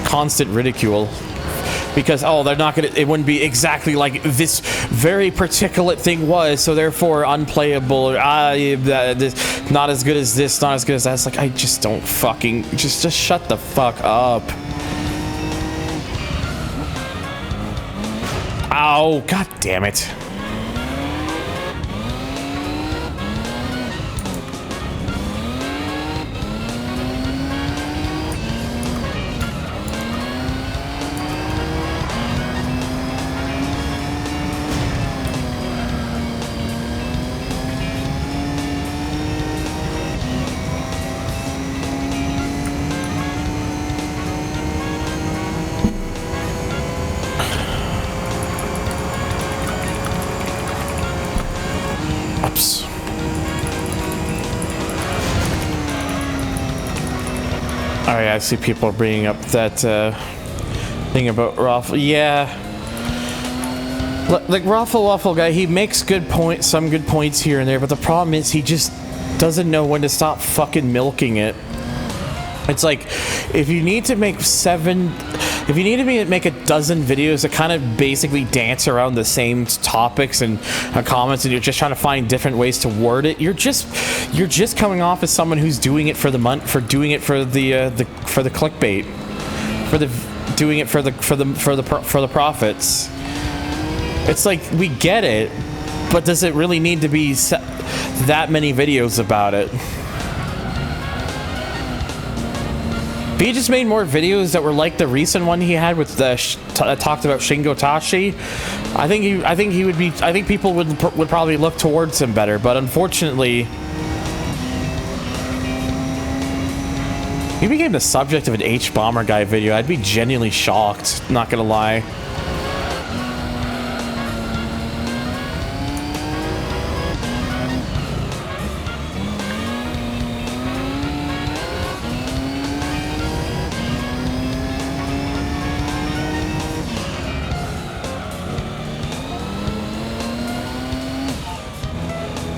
constant ridicule. Because they're not gonna. It wouldn't be exactly like this very particulate thing was, so therefore unplayable. Or not as good as this, not as good as that. It's like I just don't fucking just shut the fuck up. Ow! God damn it. Oh yeah, I see people bringing up that thing about Raffle. Yeah, like Raffle Waffle guy, he makes some good points here and there, but the problem is he just doesn't know when to stop fucking milking it. It's like if you need to make a dozen videos that kind of basically dance around the same topics and comments, and you're just trying to find different ways to word it, you're just coming off as someone who's doing it for the clickbait, doing it for the profits. It's like, we get it, but does it really need to be that many videos about it? If he just made more videos that were like the recent one he had with talked about Shingo Tashi, I think people would probably look towards him better. But unfortunately, he became the subject of an H-Bomber guy video. I'd be genuinely shocked, not gonna lie.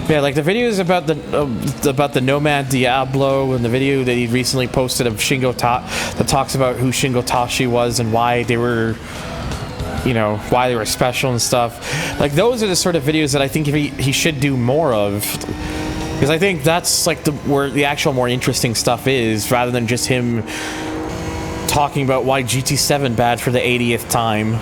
Yeah, like the videos about the Nomad Diablo, and the video that he recently posted of that talks about who Shingo Tashi was and why they were, why they were special and stuff. Like, those are the sort of videos that I think he should do more of, because I think that's like where the actual more interesting stuff is, rather than just him talking about why GT7 bad for the 80th time.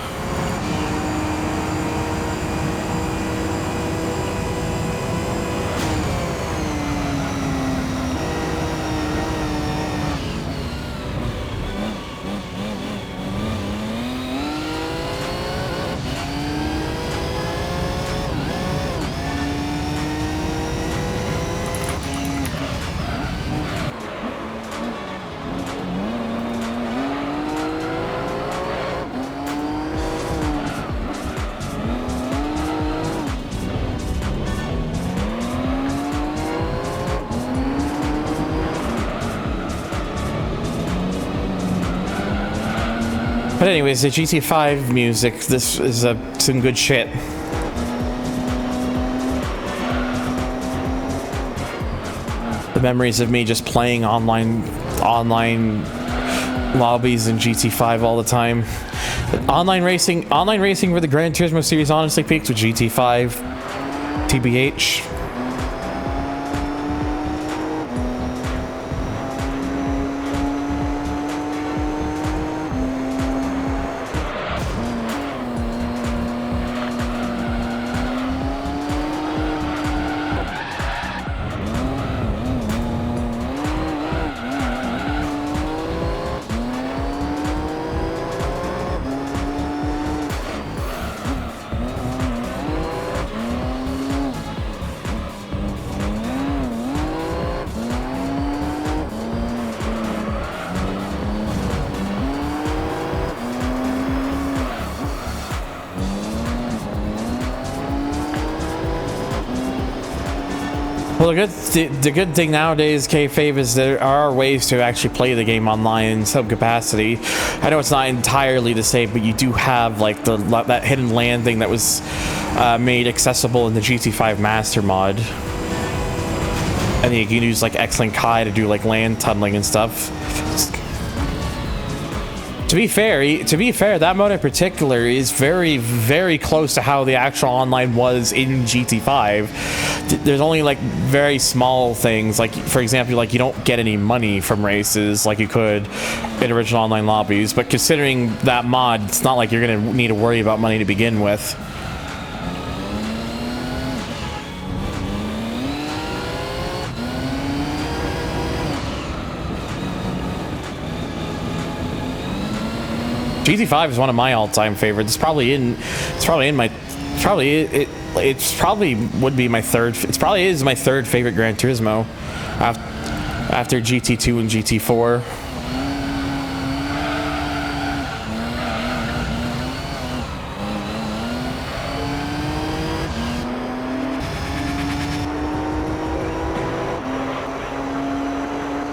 But anyways, the GT5 music, this is some good shit. The memories of me just playing online lobbies in GT5 all the time. Online racing for the Gran Turismo series honestly peaked with GT5, TBH. Well, the good thing nowadays, kayfabe, is there are ways to actually play the game online in some capacity. I know it's not entirely the same, but you do have like that hidden land thing that was made accessible in the GT5 Master mod, and you can use like X-Link Kai to do like land tunneling and stuff. To be fair, that mode in particular is very, very close to how the actual online was in GT5. There's only like very small things, like for example, like you don't get any money from races like you could in original online lobbies. But considering that mod, it's not like you're gonna need to worry about money to begin with. GT5 is one of my all-time favorites. It probably is my third favorite Gran Turismo after GT2 and GT4.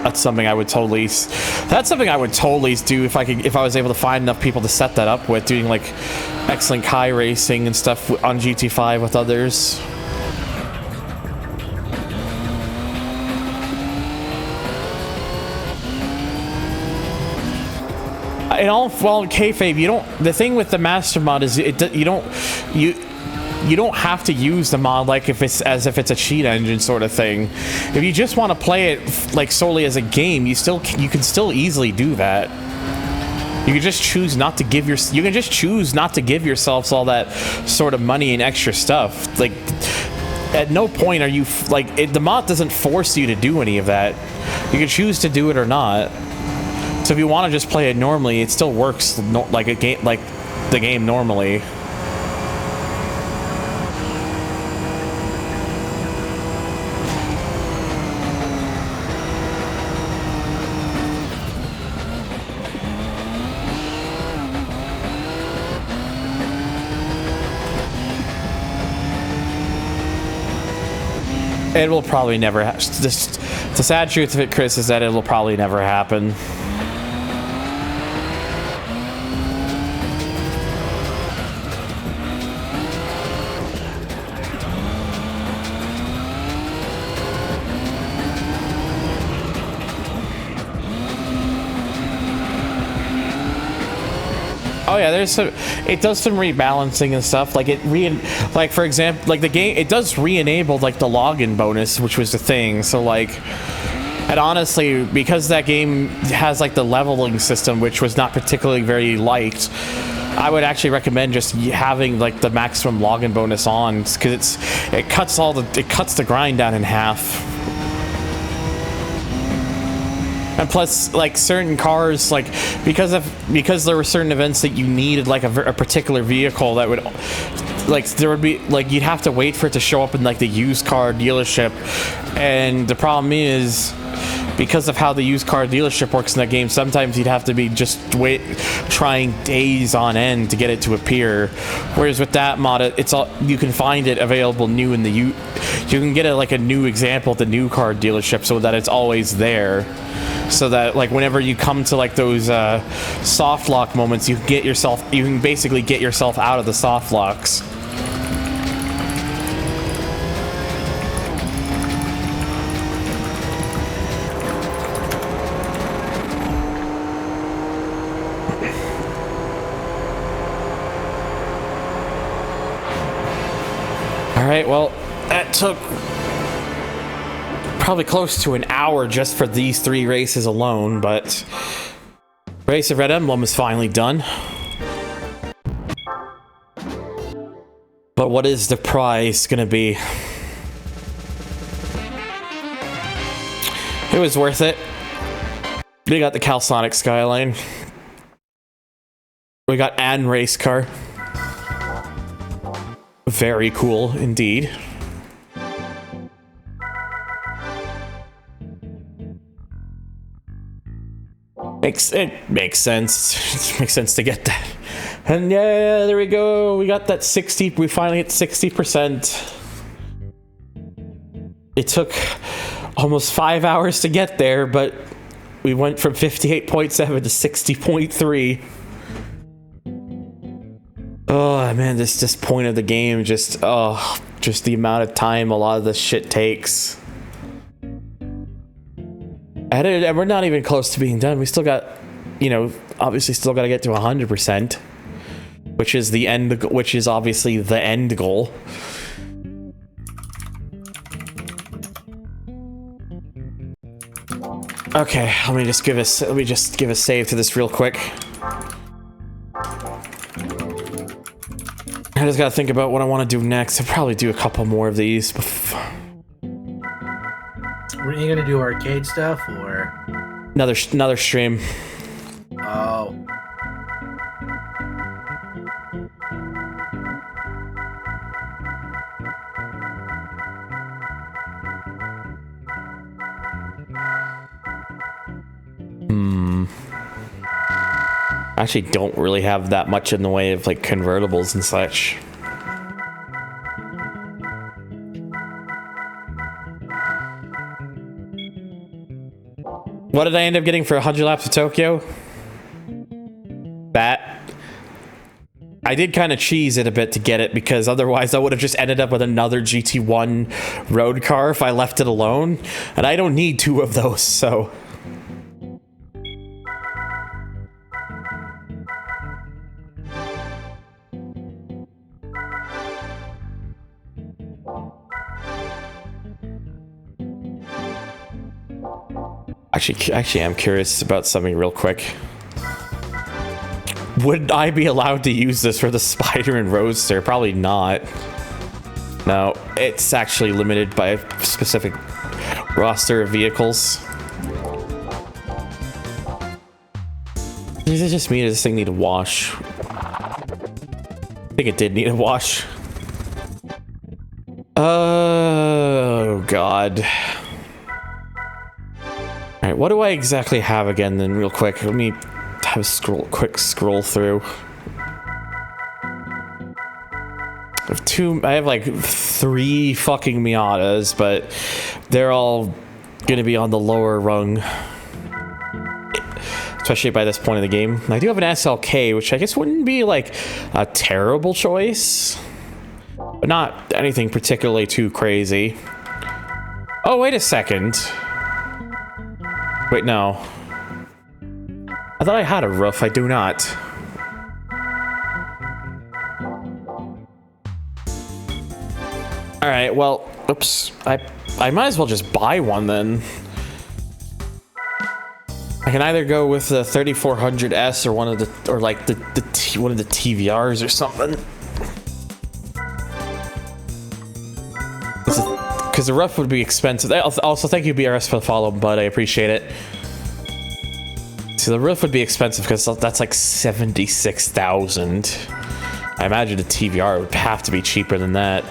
That's something I would totally do if I was able to find enough people to set that up with, doing like X-Link Kai racing and stuff on GT5 with others. In all, well, kayfabe, the thing with the Master mod is you don't have to use the mod like if it's a cheat engine sort of thing. If you just want to play it like solely as a game, you can still easily do that. You can just choose not to give yourselves all that sort of money and extra stuff. Like, at no point are you the mod doesn't force you to do any of that. You can choose to do it or not. So if you want to just play it normally, it still works like the game normally. It will probably never the sad truth of it, Chris, is that it will probably never happen. Oh yeah, it does some rebalancing and stuff. Like for example, like the game, it does re-enable like the login bonus, which was the thing. So like, and honestly, because that game has like the leveling system, which was not particularly very liked, I would actually recommend just having like the maximum login bonus on, because it cuts the grind down in half. And plus, like certain cars, like because there were certain events that you needed like a particular vehicle that would, like there would be like you'd have to wait for it to show up in like the used car dealership, and the problem is, because of how the used car dealership works in that game, sometimes you'd have to be trying days on end to get it to appear. Whereas with that mod, you can find it available new in you can get a new example at the new car dealership, so that it's always there. so that like whenever you come to like those soft lock moments, you can basically get yourself out of the soft locks. All right, well, that took probably close to an hour just for these 3 races alone, but Race of Red Emblem is finally done. But what is the prize gonna be? It was worth it. We got the Calsonic Skyline. We got an race car. Very cool indeed. It makes sense. It makes sense to get that. And yeah, there we go. We got that 60. We finally hit 60%. It took almost 5 hours to get there, but we went from 58.7 to 60.3. Oh man, this point of the game, just the amount of time a lot of this shit takes. And we're not even close to being done. We still got, you know, obviously still got to get to 100%, which is the end, which is obviously the end goal. Okay, let me just give a save to this real quick. I just gotta think about what I want to do next. I'll probably do a couple more of these. Were you gonna do arcade stuff or Another stream? Oh. I actually don't really have that much in the way of like convertibles and such. What did I end up getting for 100 laps of Tokyo? That. I did kind of cheese it a bit to get it, because otherwise I would have just ended up with another GT1 road car if I left it alone. And I don't need 2 of those, so... Actually, I'm curious about something real quick. Would I be allowed to use this for the Spider and Roadster? Probably not. No, it's actually limited by a specific roster of vehicles. Is it just me or does this thing need a wash? I think it did need a wash. Oh, God. Alright, what do I exactly have again then, real quick? Let me have a quick scroll through. I have like 3 fucking Miatas, but they're all gonna be on the lower rung. Especially by this point in the game. I do have an SLK, which I guess wouldn't be like a terrible choice, but not anything particularly too crazy. Oh, wait a second. Wait, no. I thought I had a roof. I do not. Alright, well, oops. I might as well just buy one then. I can either go with the 3400S or one of the, or like one of the TVRs or something. Because the roof would be expensive. Also, thank you, BRS, for the follow, bud. I appreciate it. So the roof would be expensive because that's like 76,000. I imagine the TVR would have to be cheaper than that.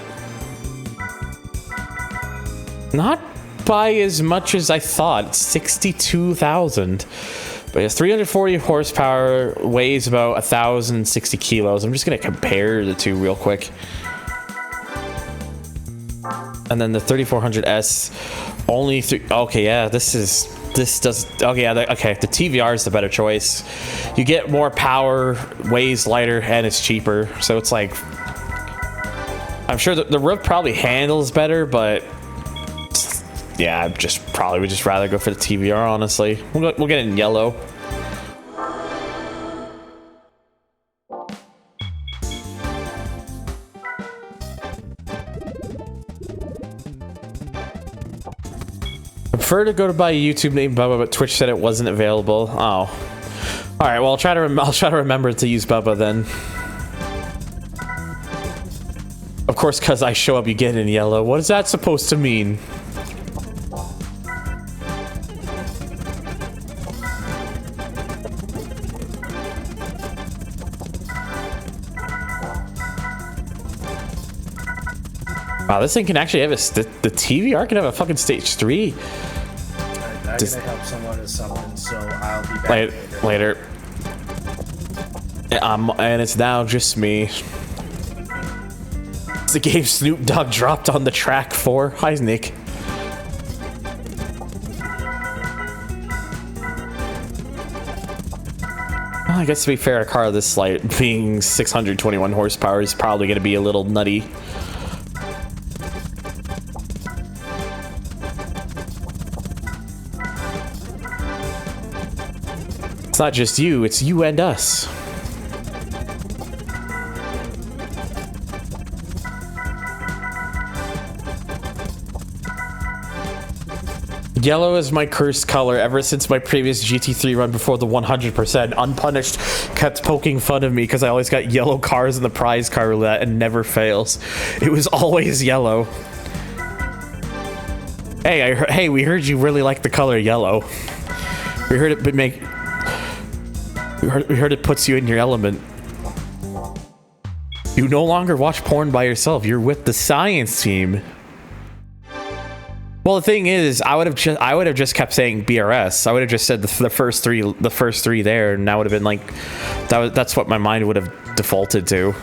Not by as much as I thought. It's 62,000. But it's 340 horsepower, weighs about 1,060 kilos. I'm just gonna compare the two real quick. And then the 3400S only okay, yeah, this is this does. Okay, yeah, okay. The TVR is the better choice. You get more power, weighs lighter, and it's cheaper. So it's like, I'm sure the Riv probably handles better, but yeah, I would just rather go for the TVR. Honestly, we'll get it in yellow. I prefer to go to buy a YouTube name Bubba, but Twitch said it wasn't available. Oh, all right. Well, I'll try to remember to use Bubba then. Of course, because I show up, you get in yellow. What is that supposed to mean? Wow, this thing can actually have the TVR can have a fucking stage 3. I'm gonna help someone with something, so I'll be back later. And it's now just me. It's the game Snoop Dogg dropped on the track for. Hi, Nick. Well, I guess to be fair, a car this light, being 621 horsepower, is probably going to be a little nutty. It's not just you, it's you and us. Yellow is my cursed color ever since my previous GT3 run before the 100%. Unpunished kept poking fun of me because I always got yellow cars in the prize car roulette and never fails. It was always yellow. Hey, we heard you really like the color yellow. We heard it puts you in your element. You no longer watch porn by yourself. You're with the science team. Well, the thing is, I would have just kept saying BRS. I would have just said the first three there, and that would have been like, that's what my mind would have defaulted to.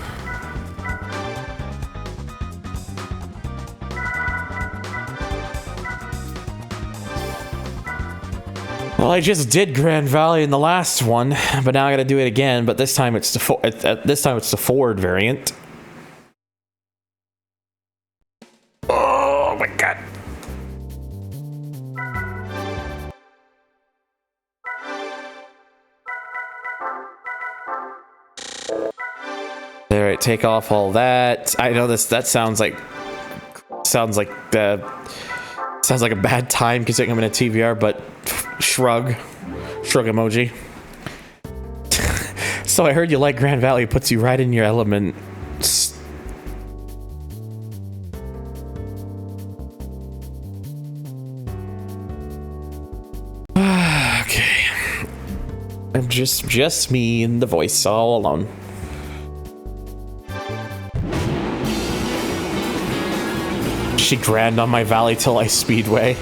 Well, I just did Grand Valley in the last one, but now I got to do it again. But this time it's the Ford variant. Oh my god. All right, take off all that. I know that sounds like a bad time considering I'm in a TVR, but shrug emoji. So I heard you like Grand Valley. It puts you right in your element. Okay. I'm just me and the voice all alone. She Grand on my Valley till I Speedway.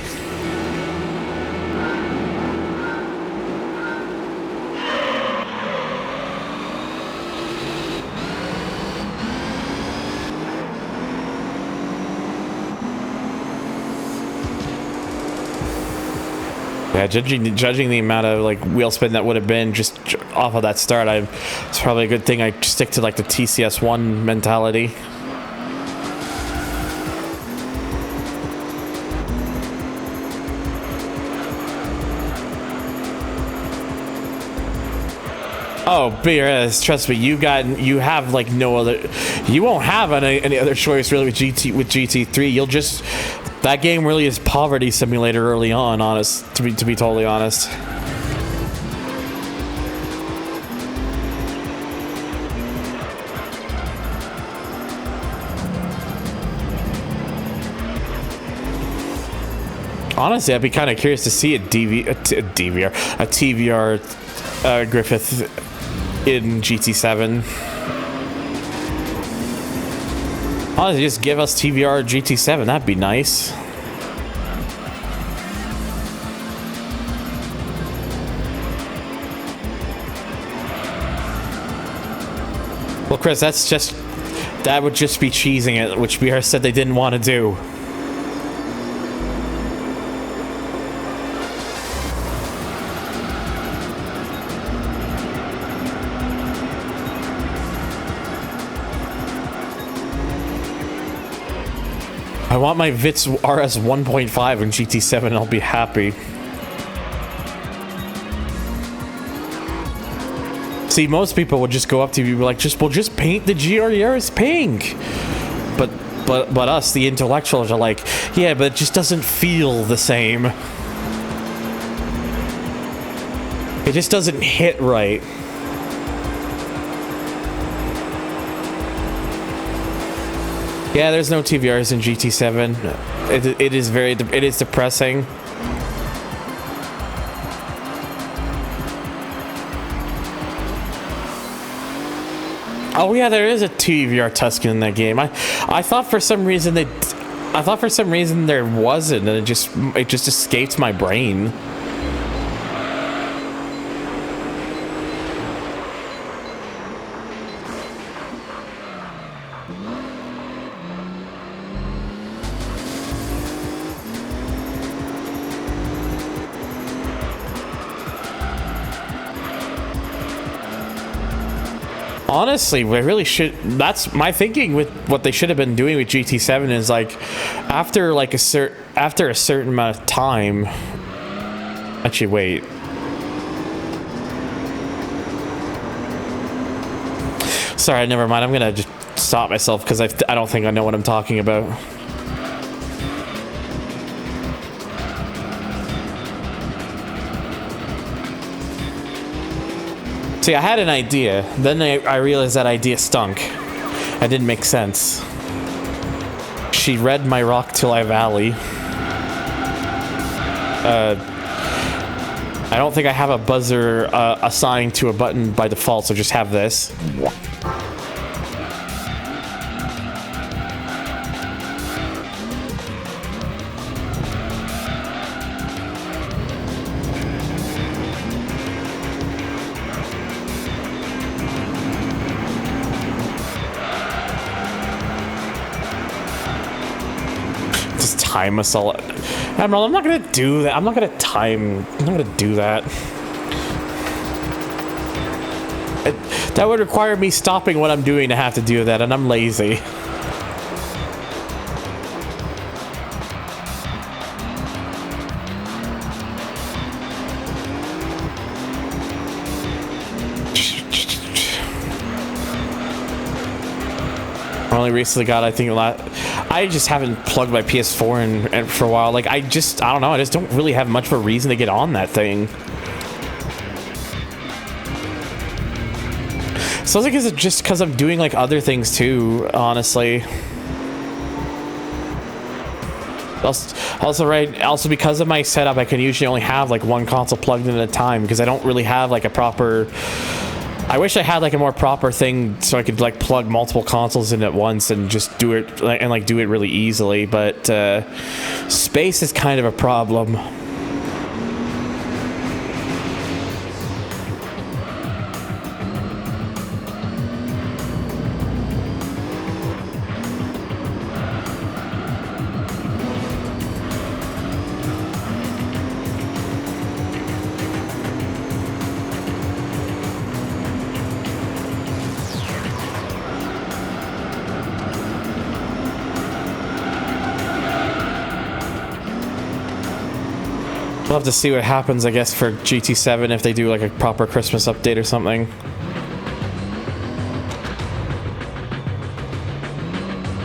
Yeah, judging the amount of like wheel spin that would have been just off of that start, it's probably a good thing I stick to like the TCS1 mentality. Oh, BRS, trust me, you have like no other, you won't have any other choice really with GT3. You'll just, that game really is poverty simulator early on, to be totally honest. Honestly, I'd be kind of curious to see a TVR Griffith in GT7. Honestly, just give us TVR GT7. That'd be nice. Well, Chris, that would just be cheesing it, which BR said they didn't want to do. I want my Vitz RS 1.5 in GT7 and I'll be happy. See, most people would just go up to you and be like, just paint the GR-Yaris pink. But us, the intellectuals, are like, yeah, but it just doesn't feel the same. It just doesn't hit right. Yeah, there's no TVRs in GT7. It is depressing. Oh yeah, there is a TVR Tuscan in that game. I thought for some reason there wasn't, and it just escaped my brain. Honestly, we really should. That's my thinking with what they should have been doing with GT7 is like, after a certain amount of time. Actually, wait. Sorry, never mind. I'm gonna just stop myself because I don't think I know what I'm talking about. See, I had an idea, then I realized that idea stunk. It didn't make sense. She read my Rock Till I Valley. I don't think I have a buzzer assigned to a button by default, so just have this. Time us all. Admiral, I'm not gonna do that. I'm not gonna do that. That would require me stopping what I'm doing to have to do that, and I'm lazy. I only recently got, I think, a lot. I just haven't plugged my PS4 in for a while. Like, I don't know. I just don't really have much of a reason to get on that thing. So I think it's just because I'm doing like other things too, honestly. Also because of my setup, I can usually only have like one console plugged in at a time because I don't really have like a proper. I wish I had like a more proper thing so I could like plug multiple consoles in at once and just do it and do it really easily, but space is kind of a problem. We'll have to see what happens, I guess, for GT7 if they do like a proper Christmas update or something.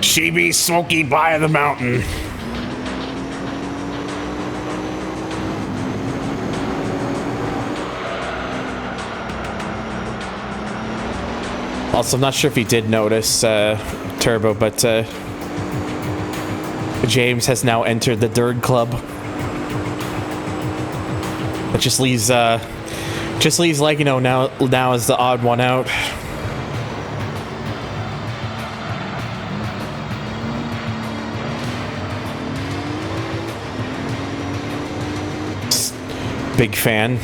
She be smoky by the mountain. Also, I'm not sure if you did notice, Turbo, but James has now entered the Dirt Club. It just leaves like, you know, now is the odd one out. Big fan.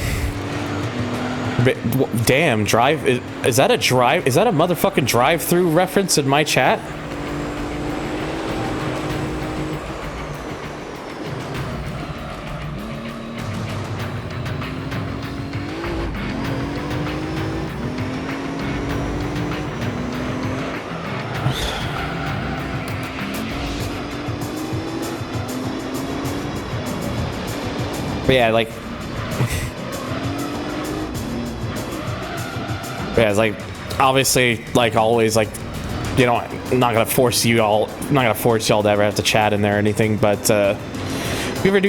Damn, drive is that a drive? Is that a motherfucking drive-through reference in my chat? But yeah, like, yeah, it's like, obviously, like always, like, you know, I'm not gonna force y'all to ever have to chat in there or anything. But if you ever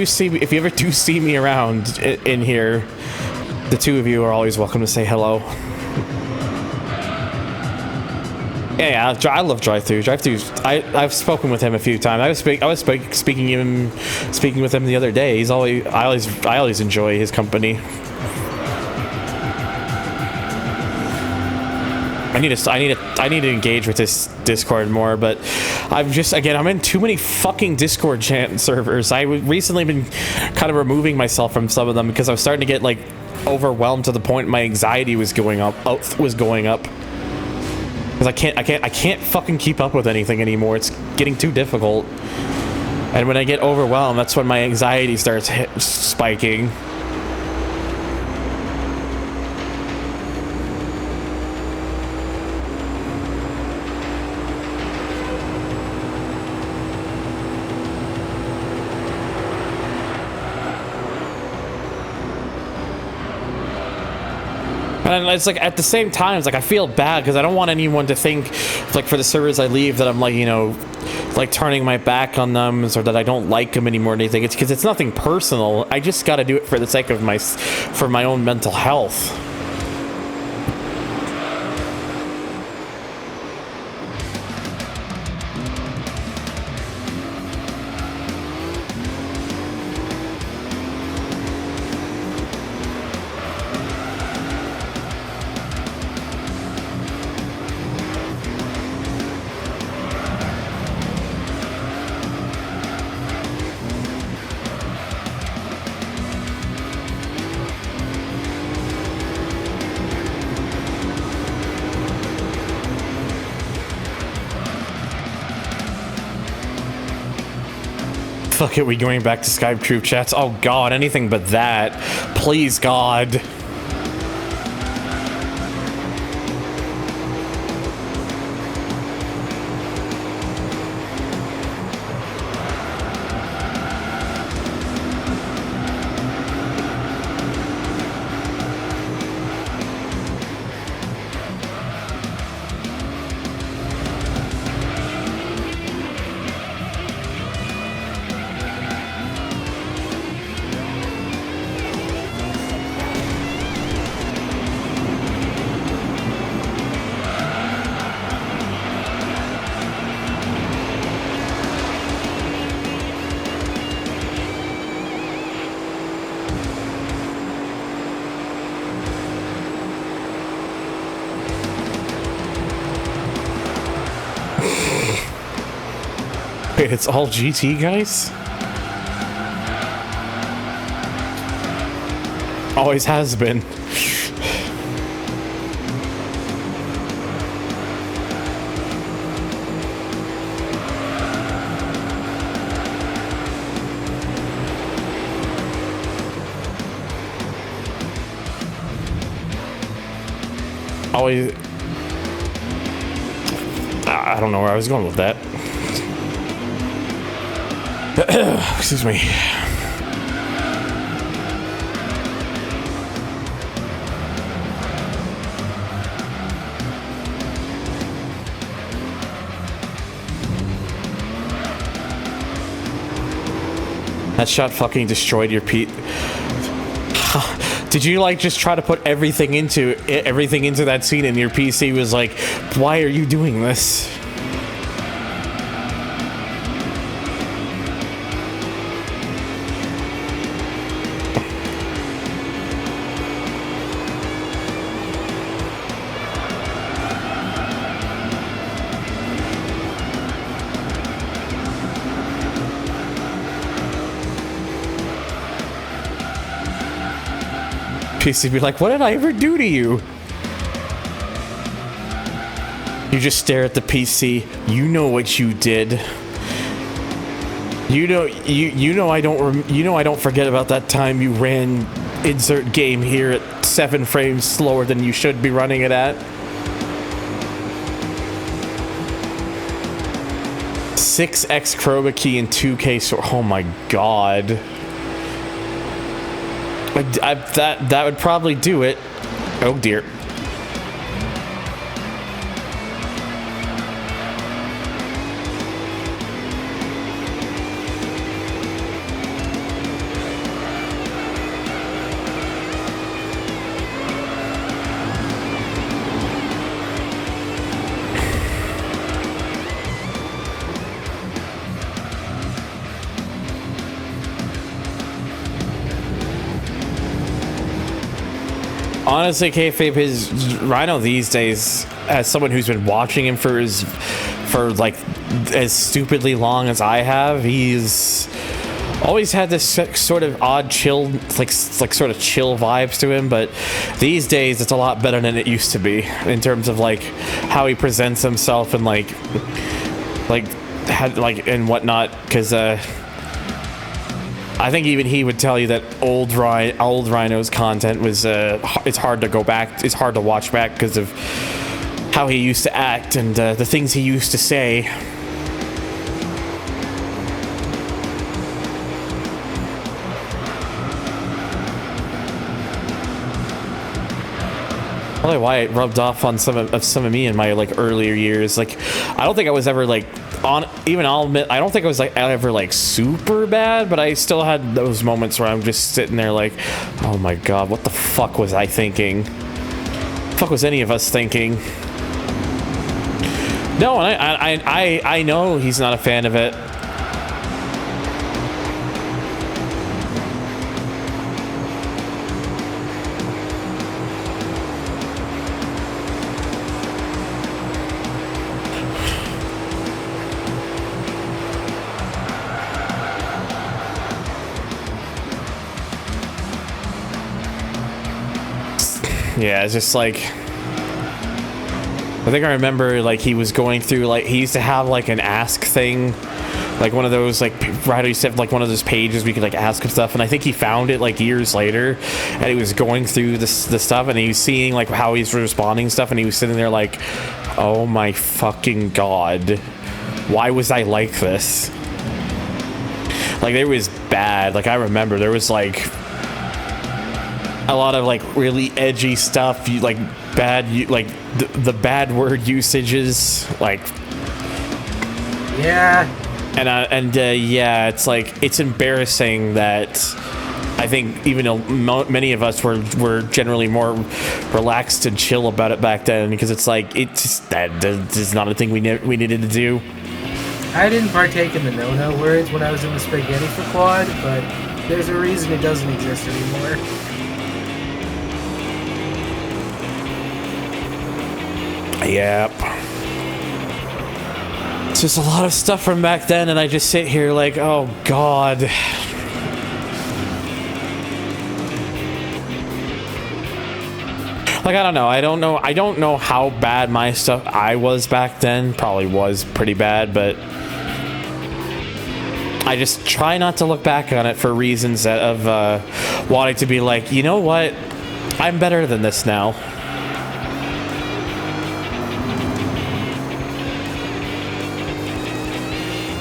do see me around in here, the two of you are always welcome to say hello. Yeah, I love drive-through. I've spoken with him a few times. I was speaking with him the other day. I always enjoy his company. I need to engage with this Discord more, but I'm in too many fucking Discord chat servers. I recently been kind of removing myself from some of them because I was starting to get like overwhelmed to the point my anxiety was going up. Because I can't fucking keep up with anything anymore. It's getting too difficult. And when I get overwhelmed, that's when my anxiety starts spiking. And it's like at the same time, it's like I feel bad because I don't want anyone to think, like, for the servers I leave that I'm like, you know, like turning my back on them or that I don't like them anymore or anything. It's because it's nothing personal. I just got to do it for the sake of my own mental health. Fuck it, we going back to Skype troop chats? Oh god, anything but that. Please, God. Wait, it's all GT, guys? Always has been. Always. I don't know where I was going with that. Excuse me. That shot fucking destroyed your Pete. Did you like just try to put everything into that scene and your PC was like, why are you doing this? PC be like, what did I ever do to you? You just stare at the PC. You know what you did. You know I don't forget about that time you ran insert game here at 7 frames slower than you should be running it at. 6x chroma key and 2K. So, oh my god. That would probably do it. Oh dear. Honestly, kayfabe, his Rhino these days, as someone who's been watching him for like as stupidly long as I have, he's always had this sort of odd chill, like sort of chill vibes to him. But these days, it's a lot better than it used to be in terms of like how he presents himself and like and whatnot. Because I think even he would tell you that old Rhino's content was it's hard to go back, it's hard to watch back because of how he used to act and the things he used to say. Probably why it rubbed off on some of me in my like earlier years. Like, I don't think I was ever like I'll admit, I don't think I was like ever like super bad, but I still had those moments where I'm just sitting there like, oh my god, what the fuck was I thinking? What the fuck was any of us thinking? No, I know he's not a fan of it. Yeah, it's just like, I think I remember like he was going through, like he used to have like an ask thing, like one of those like right, used to have like one of those pages we could like ask him stuff, and I think he found it like years later, and he was going through the stuff, and he was seeing like how he's responding to stuff, and he was sitting there like, oh my fucking god, why was I like this? Like, it was bad. Like, I remember there was like a lot of like really edgy stuff, like bad, like the bad word usages, like, yeah. And yeah, it's like, it's embarrassing that I think even though many of us were generally more relaxed and chill about it back then, because it's like, it's that is not a thing we needed to do. I didn't partake in the no-no words when I was in the spaghetti for quad, but there's a reason it doesn't exist anymore. Yep. It's just a lot of stuff from back then, and I just sit here like, oh god. Like, I don't know. I don't know how bad my stuff I was back then. Probably was pretty bad, but I just try not to look back on it for reasons of wanting to be like, you know what? I'm better than this now.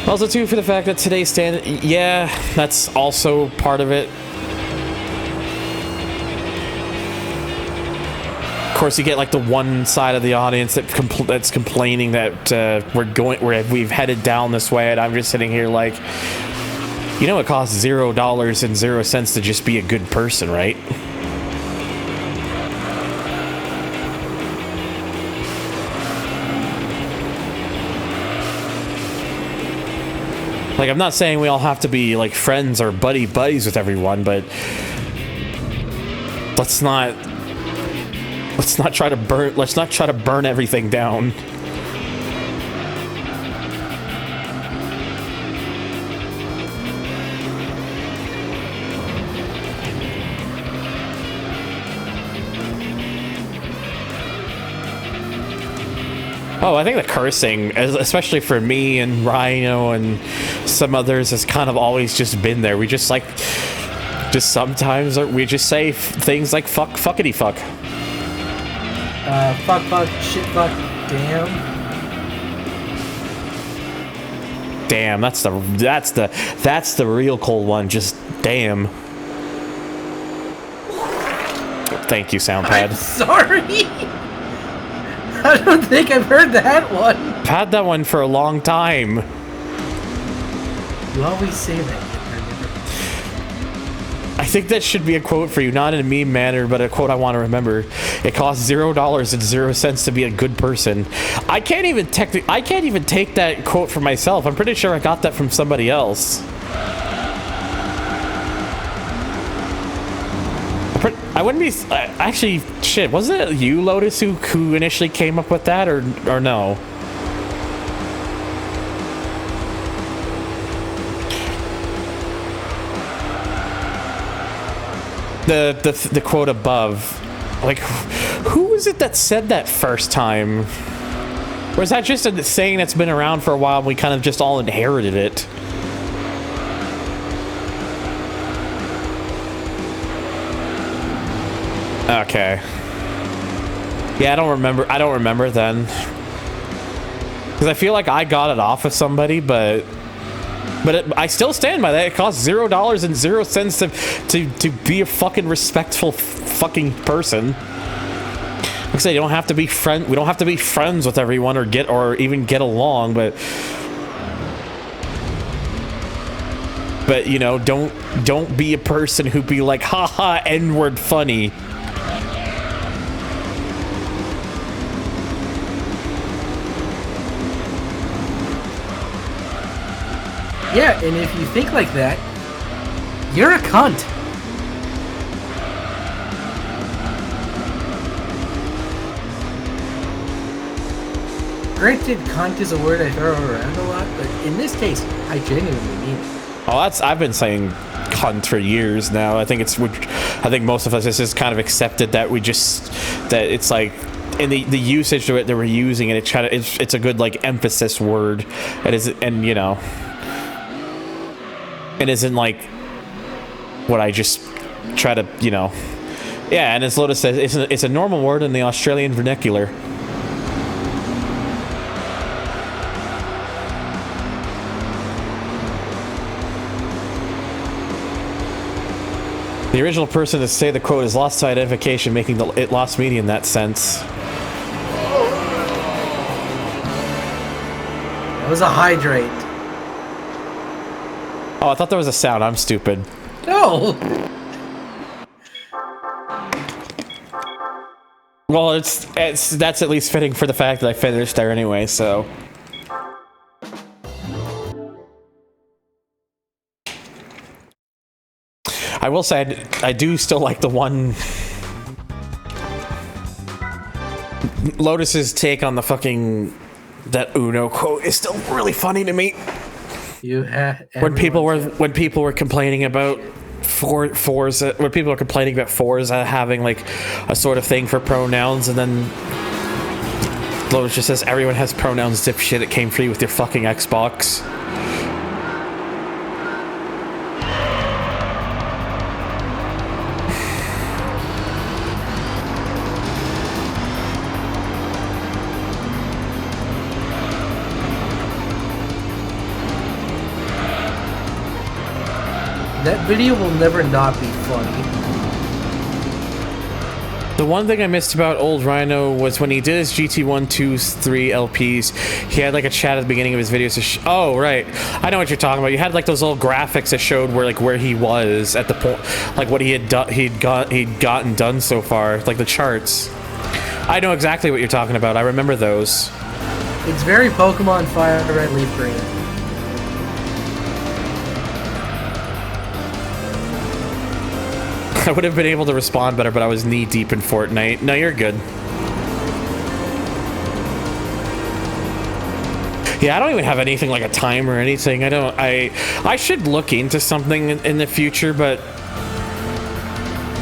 Also, too, for the fact that today's standard, yeah, that's also part of it. Of course, you get like the one side of the audience that's complaining that we've headed down this way, and I'm just sitting here like, you know, it costs $0.00 to just be a good person, right? Like, I'm not saying we all have to be like friends or buddies with everyone, but let's not try to burn everything down. Oh, I think the cursing, especially for me and Rhino and some others, has kind of always just been there. We just like, just sometimes we just say things like fuck, fuckity fuck. Fuck, shit, fuck, damn. Damn, that's the real cold one. Just damn. Thank you, I'm Soundpad. sorry. I don't think I've heard that one. I've had that one for a long time. You always say that. I think that should be a quote for you, not in a meme manner, but a quote I want to remember. It costs $0.00 to be a good person. I can't even take that quote for myself. I'm pretty sure I got that from somebody else. I wouldn't be actually shit. Wasn't it you, Lotus, who initially came up with that, or no? The quote above, like, who was it that said that first time? Or is that just a saying that's been around for a while and we kind of just all inherited it? Okay. Yeah, I don't remember then. Because I feel like I got it off of somebody, but I still stand by that. It costs $0.00 to be a fucking respectful fucking person. Like I say, you don't have to be we don't have to be friends with everyone or even get along, but you know, don't be a person who be like, haha, N-word funny. Yeah, and if you think like that, you're a cunt. Granted, cunt is a word I throw around a lot, but in this case, I genuinely mean it. Oh, I've been saying cunt for years now. I think most of us has just kind of accepted that that it's like in the usage of it that we're using, and it's a good like emphasis word. And you know, it isn't like what I just try to, you know. Yeah, and as Lotus says, it's a normal word in the Australian vernacular. The original person to say the quote is lost to identification, making it lost meaning in that sense. That was a hydrate. Oh, I thought there was a sound. I'm stupid. No! Well, that's at least fitting for the fact that I finished there anyway, so. I will say I do still like the one Lotus's take on the fucking that Uno quote is still really funny to me. When people were complaining about Forza, when people were complaining about Forza having like a sort of thing for pronouns, and then Lotus just says everyone has pronouns, dipshit, it came free with your fucking Xbox. That video will never not be funny. The one thing I missed about old Rhino was when he did his GT1, 2, 3 LPs, he had like a chat at the beginning of his videos. Oh, right. I know what you're talking about. You had like those little graphics that showed where he was at the point, like what he'd gotten done so far, like the charts. I know exactly what you're talking about. I remember those. It's very Pokemon Fire Red Leaf Green. I would have been able to respond better, but I was knee deep in Fortnite. No, you're good. Yeah, I don't even have anything like a time or anything. I should look into something in the future, but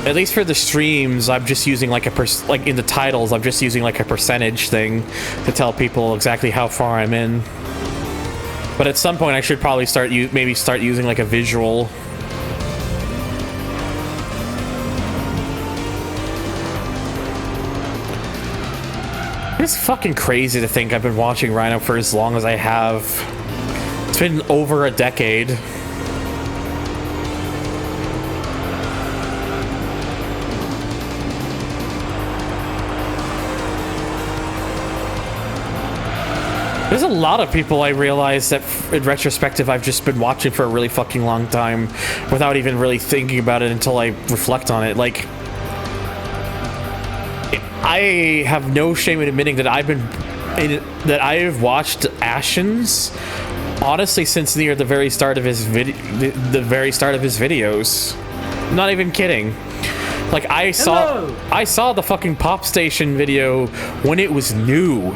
at least for the streams, I'm just using like like in the titles, I'm just using like a percentage thing to tell people exactly how far I'm in. But at some point, I should probably start using like a visual. It's fucking crazy to think I've been watching Rhino for as long as I have. It's been over a decade. There's a lot of people I realize that in retrospective I've just been watching for a really fucking long time without even really thinking about it until I reflect on it. Like, I have no shame in admitting that I've watched Ashen's honestly since near the very start of his videos. I'm not even kidding. Like, I saw the fucking Pop Station video when it was new.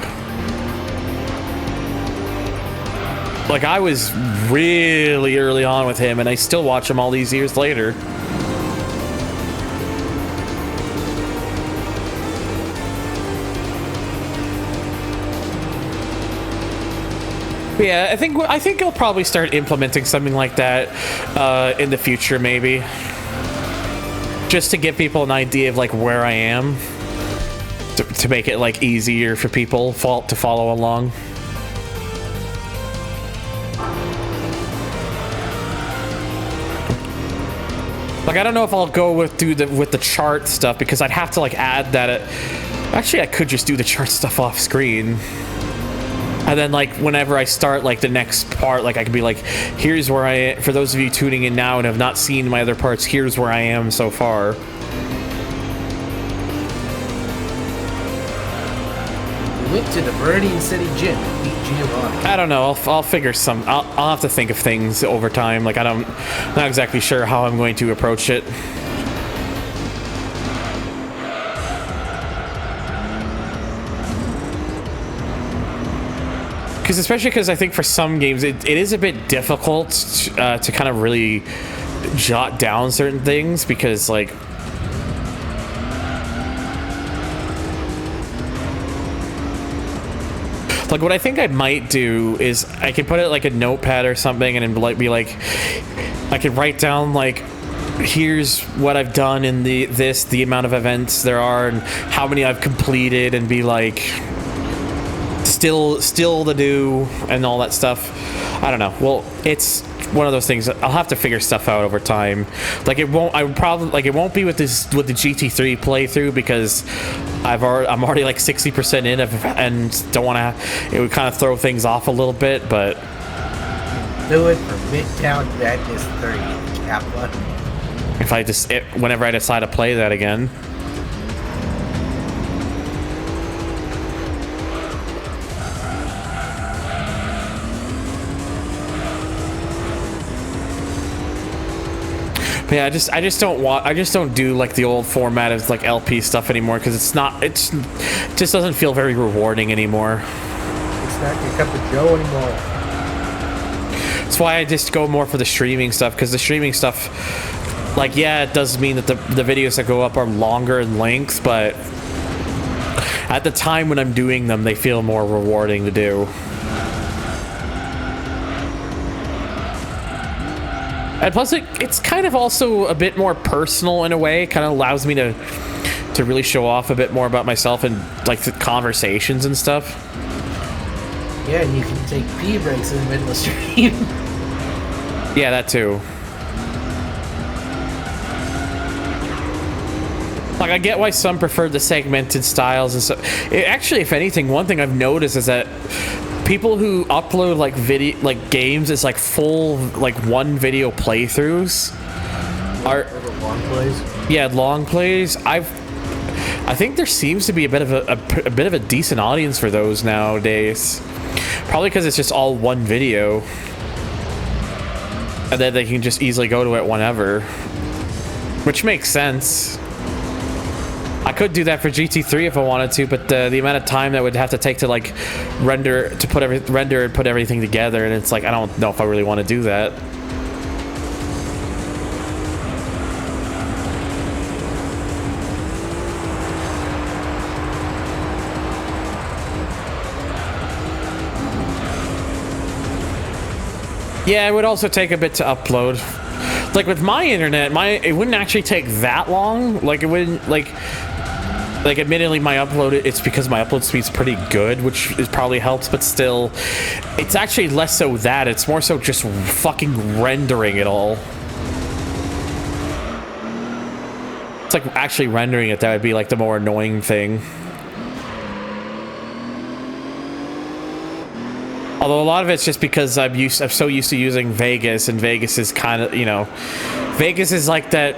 Like, I was really early on with him, and I still watch him all these years later. But yeah, I think I'll probably start implementing something like that in the future, maybe. Just to give people an idea of like where I am, to make it like easier for people to follow along. Like, I don't know if I'll go with the chart stuff, because I'd have to like add that. Actually, I could just do the chart stuff off screen, and then like whenever I start like the next part, like I could be like, here's where I am. For those of you tuning in now and have not seen my other parts, here's where I am so far. We went to the Viridian City Gym and beat Giovanni. I don't know. I'll figure some. I'll have to think of things over time. Like, not exactly sure how I'm going to approach it. Especially because I think for some games it is a bit difficult to kind of really jot down certain things, because like what I think I might do is I can put it like a notepad or something, and then be like, I could write down like, here's what I've done in the amount of events there are and how many I've completed, and be like, still to do and all that stuff. I don't know. Well, it's one of those things. I'll have to figure stuff out over time. Like, it won't be with the GT3 playthrough, because I'm already like 60% in and don't want to. It would kind of throw things off a little bit, but Do it for Midtown Madness 3, Kappa. Whenever I decide to play that again. Yeah, I just don't do like the old format of like LP stuff anymore, because it just doesn't feel very rewarding anymore. It's not your cup of joe anymore. That's why I just go more for the streaming stuff, because the streaming stuff, like, yeah, it does mean that the videos that go up are longer in length, but at the time when I'm doing them, they feel more rewarding to do. And plus, it's kind of also a bit more personal in a way. It kind of allows me to really show off a bit more about myself and like the conversations and stuff. Yeah, and you can take pee breaks in the middle of stream. Yeah, that too. Like, I get why some prefer the segmented styles and stuff. Actually, if anything, one thing I've noticed is that people who upload like games as like full like one video playthroughs are long plays. Yeah, long plays. I think there seems to be a bit of a decent audience for those nowadays. Probably because it's just all one video, and then they can just easily go to it whenever, which makes sense. I could do that for GT3 if I wanted to, but the amount of time that would have to take to like render and put everything together, and it's like, I don't know if I really want to do that. Yeah, it would also take a bit to upload. Like with my internet, it wouldn't actually take that long. Like, it wouldn't like admittedly it's because my upload speed's pretty good, which probably helps, but still, it's actually less so that, it's more so just fucking rendering it all. It's like actually rendering it that would be like the more annoying thing. Although a lot of it's just because I'm so used to using Vegas, and Vegas is kind of, you know, Vegas is like that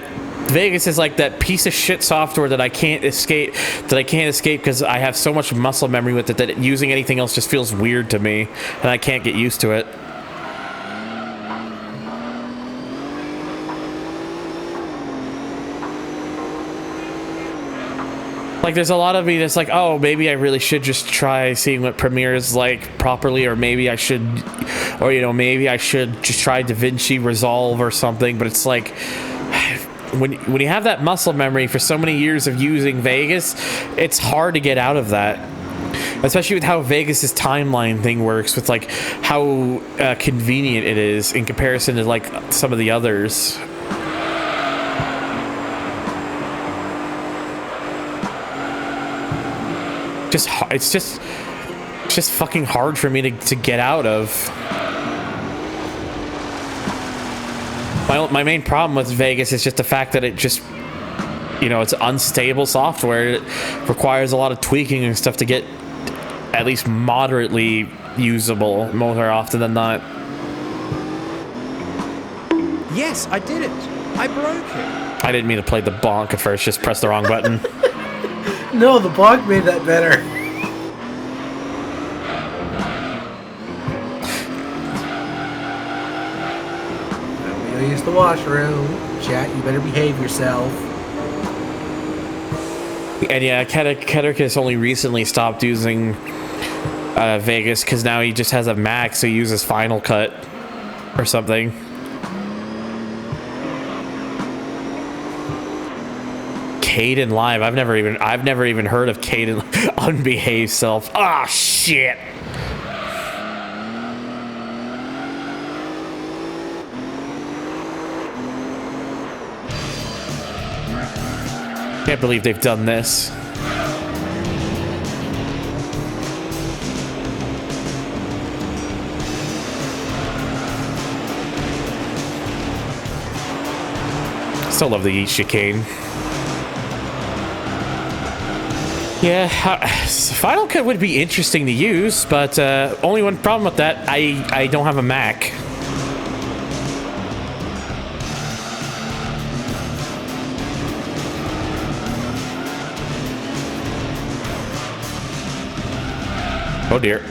piece of shit software that I can't escape because I have so much muscle memory with it that using anything else just feels weird to me, and I can't get used to it. Like, there's a lot of me that's like, oh, maybe I really should just try seeing what Premiere is like properly, or maybe I should, or, you know, maybe I should just try DaVinci Resolve or something. But it's like, when you have that muscle memory for so many years of using Vegas, it's hard to get out of that. Especially with how Vegas's timeline thing works, with like how convenient it is in comparison to like some of the others. It's just fucking hard for me to get out of. My main problem with Vegas is just the fact that it just, you know, it's unstable software. It requires a lot of tweaking and stuff to get at least moderately usable more often than not. Yes, I did it. I broke it. I didn't mean to play the bonk at first, just press the wrong button. No, the bonk made that better. We don't use the washroom. Chat, you better behave yourself. And yeah, Kedrick only recently stopped using Vegas because now he just has a Mac, so he uses Final Cut or something. Caden Live. I've never even heard of Caden Unbehaved Self. Ah, shit. Can't believe they've done this. Still love the Eat chicane. Yeah, Final Cut would be interesting to use, but only one problem with that, I don't have a Mac. Oh dear.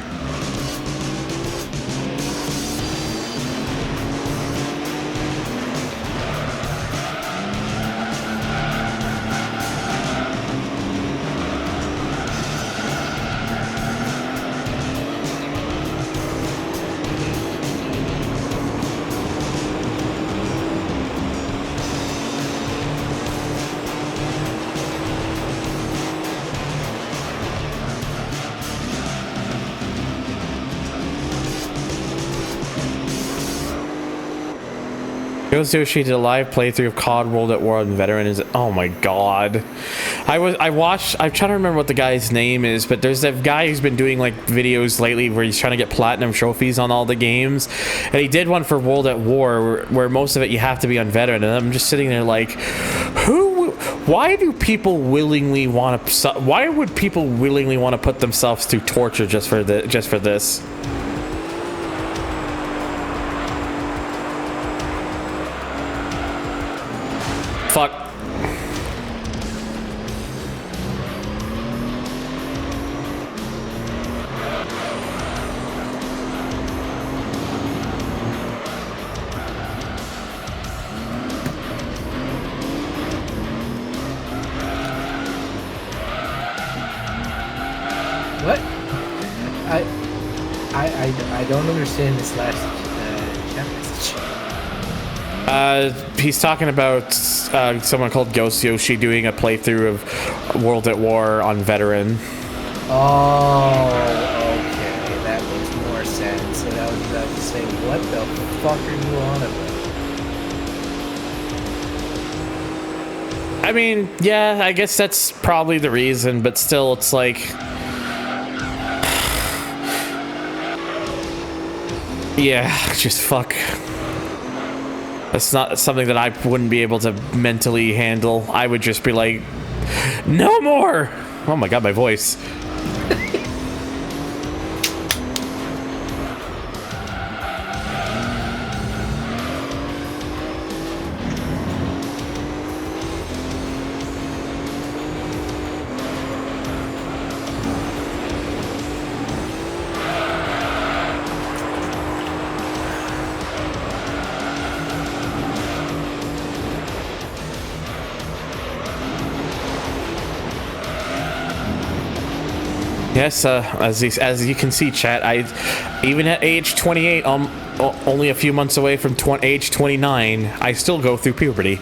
Ghost Yoshi did a live playthrough of COD World at War on Veteran. Oh my god. I'm trying to remember what the guy's name is, but there's that guy who's been doing like videos lately where he's trying to get platinum trophies on all the games, and he did one for World at War where most of it you have to be on Veteran, and I'm just sitting there like, why would people willingly want to put themselves through torture just for this? Fuck. What? I don't understand this last chat message. He's talking about someone called Ghost Yoshi doing a playthrough of World at War on Veteran. Oh, okay, that makes more sense. And I was about to say, what the fuck are you on about? I mean, yeah, I guess that's probably the reason, but still, it's like... yeah, just fuck. That's not something that I wouldn't be able to mentally handle. I would just be like, no more! Oh my god, my voice. Yes, as you can see, chat, I even at age 28, only a few months away from age 29, I still go through puberty.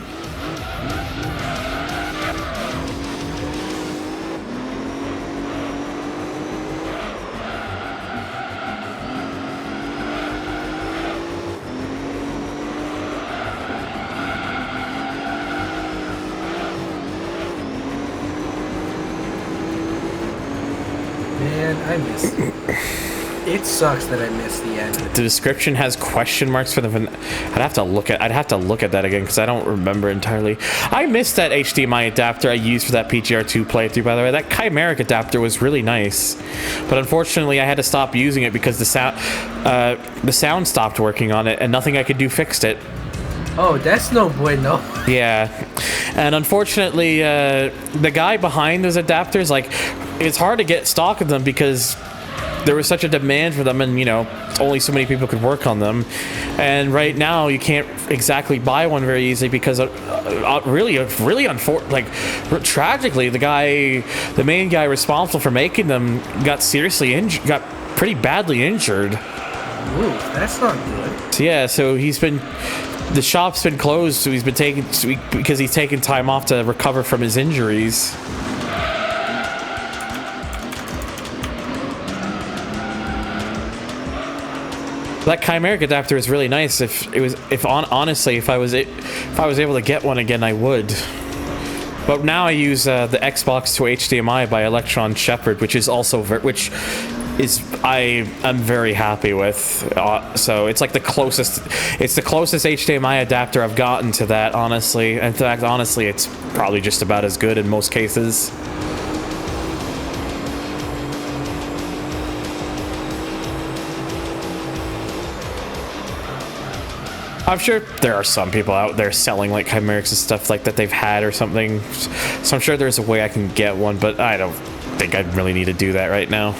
Man, I miss it. It sucks that I missed the end. The description has question marks for the. I'd have to look at that again because I don't remember entirely. I missed that HDMI adapter I used for that PGR2 playthrough. By the way, that chimeric adapter was really nice, but unfortunately I had to stop using it because the sound stopped working on it, and nothing I could do fixed it. Oh, that's no bueno. Yeah, and unfortunately, the guy behind those adapters, like, it's hard to get stock of them because there was such a demand for them, and you know, only so many people could work on them. And right now, you can't exactly buy one very easily because, tragically, the main guy responsible for making them got pretty badly injured. Ooh, that's not good. So yeah, so the shop's been closed, so because he's taken time off to recover from his injuries. That chimeric adapter is really nice. Honestly, if I was able to get one again, I would. But now I use the Xbox to HDMI by Electron Shepherd, which I'm very happy with. So it's like the closest HDMI adapter I've gotten to that, honestly. In fact, honestly, it's probably just about as good in most cases. I'm sure there are some people out there selling like chimerics and stuff like that they've had or something. So I'm sure there's a way I can get one, but I don't think I really need to do that right now.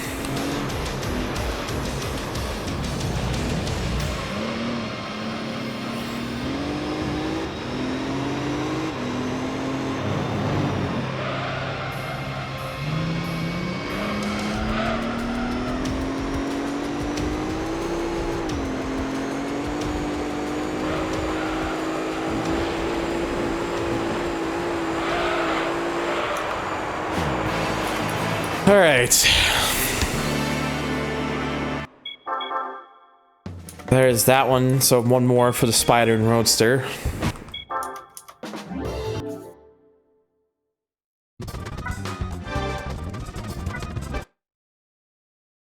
All right. There's that one. So one more for the Spider and Roadster.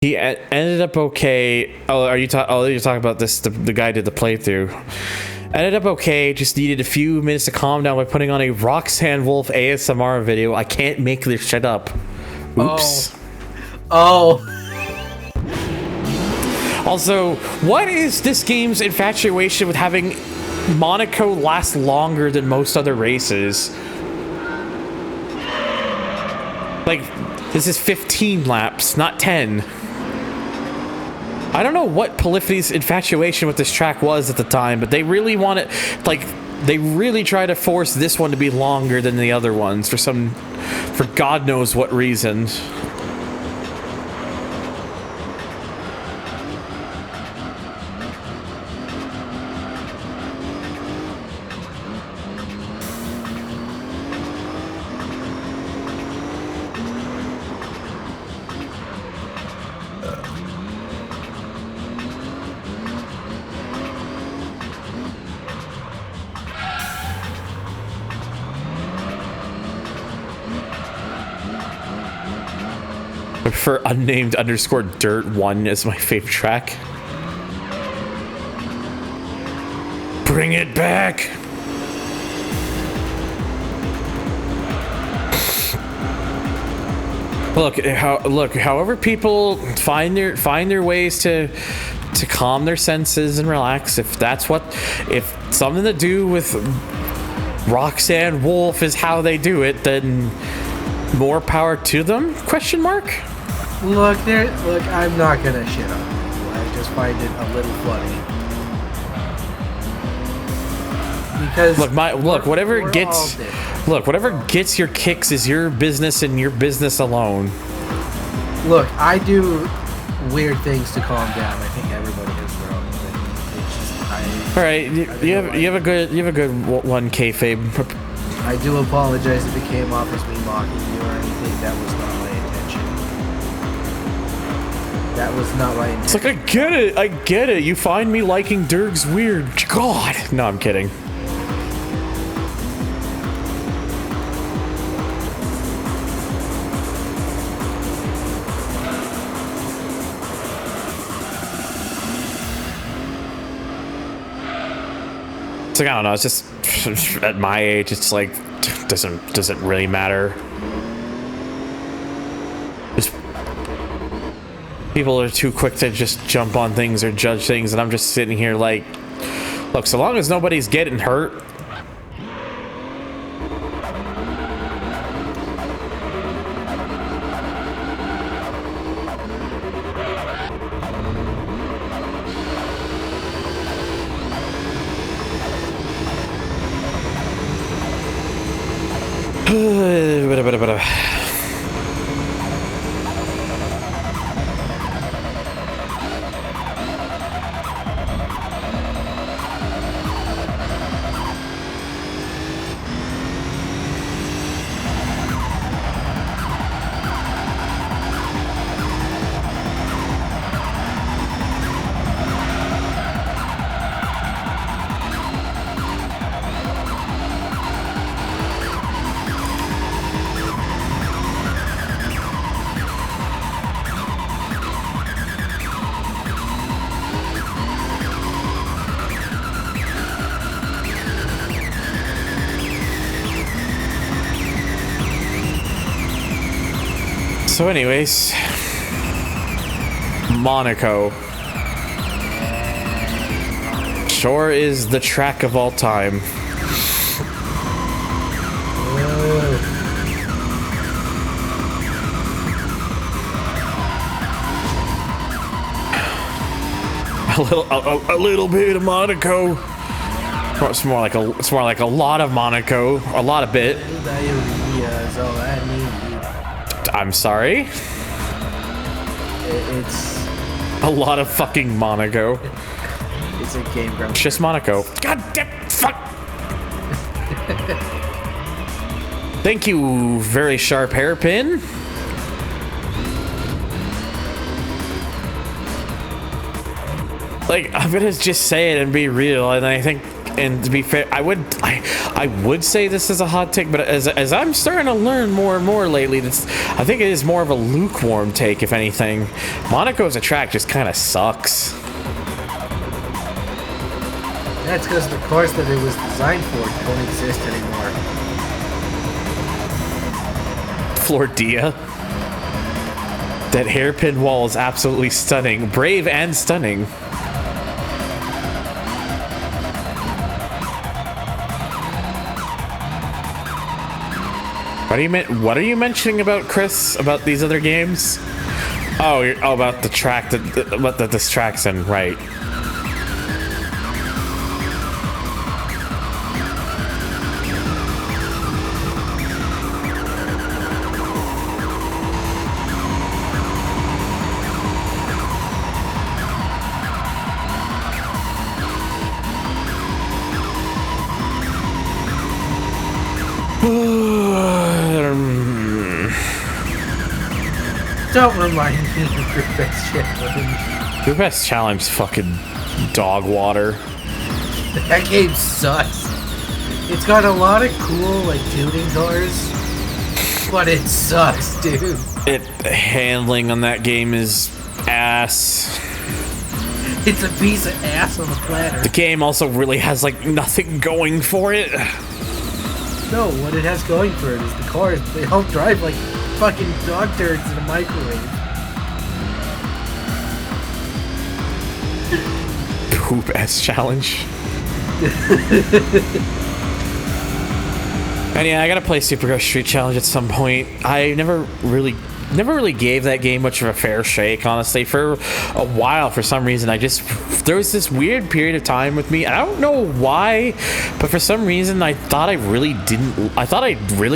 He ended up okay. Oh, you're talking about this? The guy did the playthrough. Ended up okay. Just needed a few minutes to calm down by putting on a Roxanne Wolf ASMR video. I can't make this shit up. Oops. Oh. Also, what is this game's infatuation with having Monaco last longer than most other races? Like, this is 15 laps, not 10. I don't know what Polyphony's infatuation with this track was at the time, but they really want it, like, they really try to force this one to be longer than the other ones for God knows what reason. For unnamed _ dirt 1 is my favorite track. Bring it back. However people find their ways to calm their senses and relax, if something to do with Roxanne Wolf is how they do it, then more power to them? Question mark? Look, I'm not gonna shit on people. I just find it a little funny. Because whatever gets your kicks is your business and your business alone. Look, I do weird things to calm down. I think everybody has their own thing. It's just, All right, you have a good one, kayfabe. I do apologize if it came off as me mocking you or anything. That was not my intention. That was not my intention. It's like, I get it. You find me liking Dirg's weird. God. No, I'm kidding. It's like, I don't know, it's just, at my age, it's like, doesn't really matter. Just, people are too quick to just jump on things or judge things, and I'm just sitting here like, look, so long as nobody's getting hurt. So anyways, Monaco sure is the track of all time. A little bit of Monaco. It's more like a lot of Monaco, a lot of bit. Diarrhea is all I need. I'm sorry. It's a lot of fucking Monaco. It's a game ground. It's just Monaco. God damn fuck. Thank you, very sharp hairpin. Like, I'm gonna just say it and be real, and I think, and to be fair, I would say this is a hot take, but as I'm starting to learn more and more lately, I think it is more of a lukewarm take, if anything. Monaco as a track just kind of sucks. That's because the course that it was designed for don't exist anymore. Flordia. That hairpin wall is absolutely stunning. Brave and stunning. What are you mentioning about, Chris? About these other games? Oh, about the track that this track's in, right? Don't remind me of your best challenge. Your best challenge is fucking dog water. That game sucks. It's got a lot of cool, like, tuning cars, but it sucks, dude. Handling on that game is ass. It's a piece of ass on the platter. The game also really has, like, nothing going for it. No, what it has going for it is the cars. They all drive like fucking dog turds in a microwave. Poop ass challenge. And yeah, I gotta play Supergirl Street Challenge at some point. I never really never really gave that game much of a fair shake, honestly. For a while, for some reason, there was this weird period of time with me, and I don't know why, but for some reason I thought I really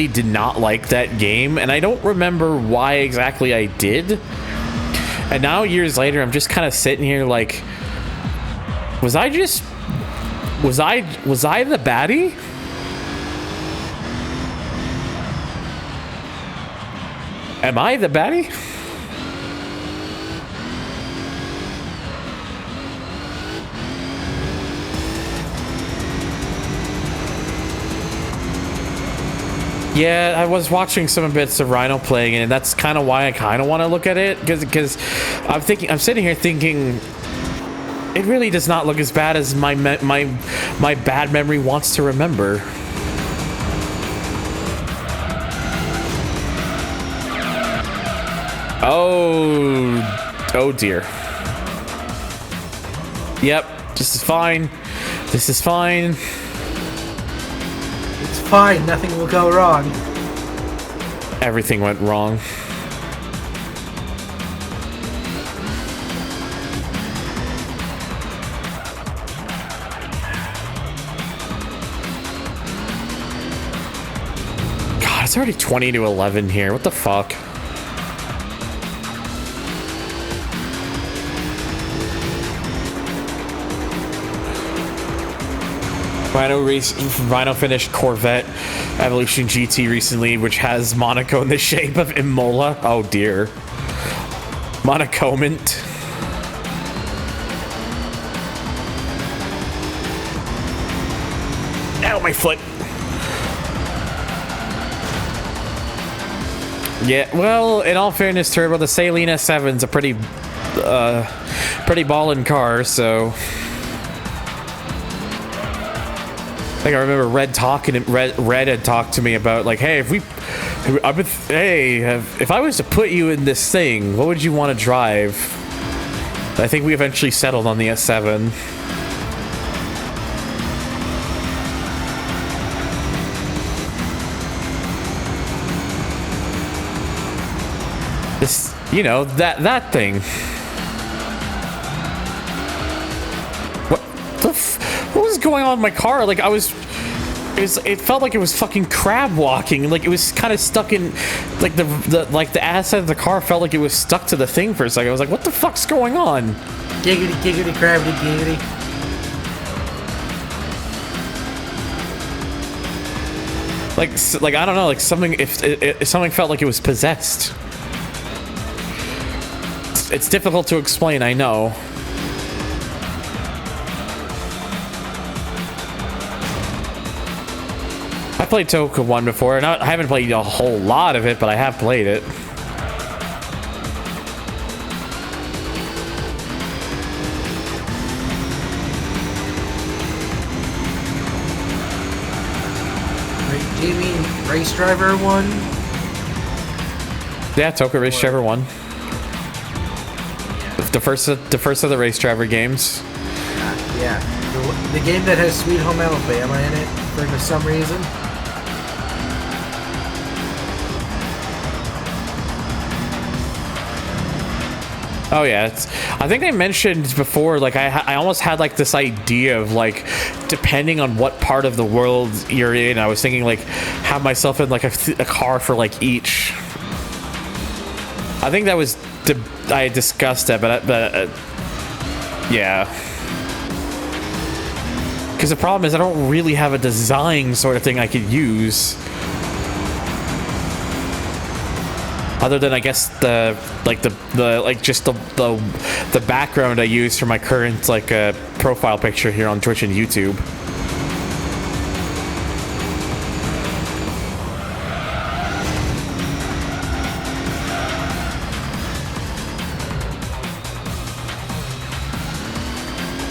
did not like that game, and I don't remember why exactly I did. And now years later, I'm just kind of sitting here like, was I the baddie? Am I the baddie? Yeah, I was watching some bits of Rhino playing it, and that's kind of why I kind of want to look at it, because I'm sitting here thinking, it really does not look as bad as my bad memory wants to remember. Oh dear. Yep, this is fine. This is fine. It's fine, nothing will go wrong. Everything went wrong. God, it's already 20 to 11 here. What the fuck? Rhino finished Corvette Evolution GT recently, which has Monaco in the shape of Imola. Oh dear. Monacomment. Ow, my foot. Yeah, well, in all fairness, Turbo, the Saleen S7's a pretty ballin' car, so... I think I remember Red had talked to me about, like, hey, if I was to put you in this thing, what would you want to drive? I think we eventually settled on the S7. This, you know, that thing. What was going on in my car? Like, it felt like it was fucking crab walking. Like, it was kind of stuck in, like, the ass side of the car felt like it was stuck to the thing for a second. I was like, what the fuck's going on? Giggity, giggity, gravity, giggity. Like I don't know, like something, if something felt like it was possessed. It's difficult to explain, I know. I played Toka 1 before, and I haven't played a whole lot of it, but I have played it. Do you mean Race Driver 1? Yeah, Toka Race Driver 1. The first of the Race Driver games. Yeah. The game that has Sweet Home Alabama in it, for some reason. Oh yeah, I think I mentioned before, like I almost had like this idea of like, depending on what part of the world you're in, I was thinking like have myself in like a car for like each. I think that was I discussed that, but yeah. Because the problem is I don't really have a design sort of thing I could use. Other than, I guess, the background I use for my current like profile picture here on Twitch and YouTube.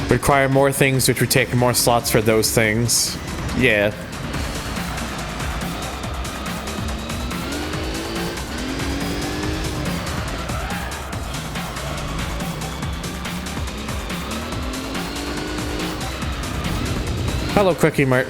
Require more things, which would take more slots for those things. Yeah. Hello, Quickie Mart.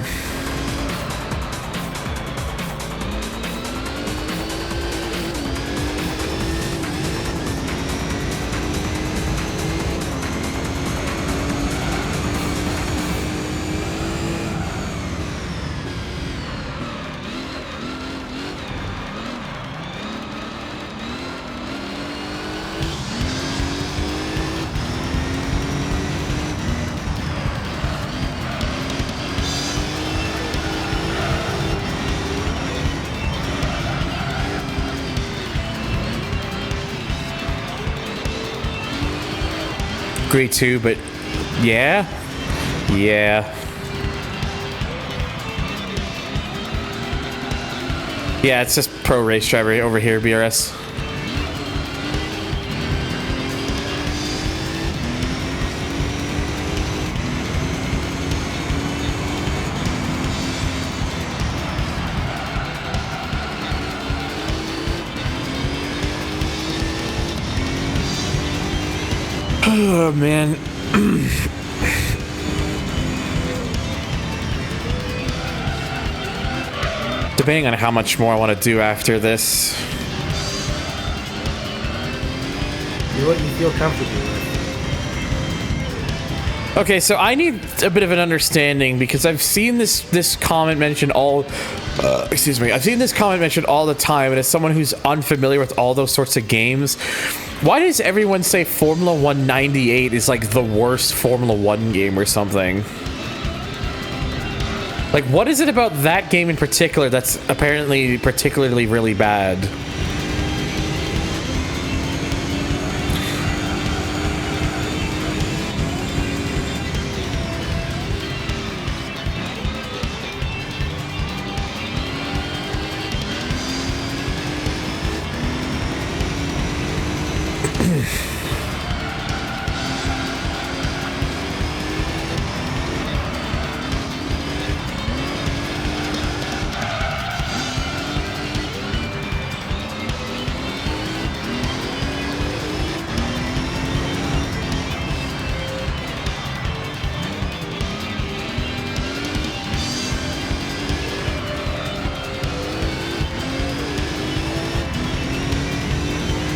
Agree too, but yeah. Yeah. Yeah, it's just pro race driver over here, BRS. Oh, man. Debating on how much more I want to do after this. Do what you feel comfortable with. Okay, so I need a bit of an understanding because I've seen this comment mentioned all... excuse me. I've seen this comment mentioned all the time, and as someone who's unfamiliar with all those sorts of games, why does everyone say Formula 198 is like the worst Formula 1 game or something? Like, what is it about that game in particular that's apparently particularly really bad?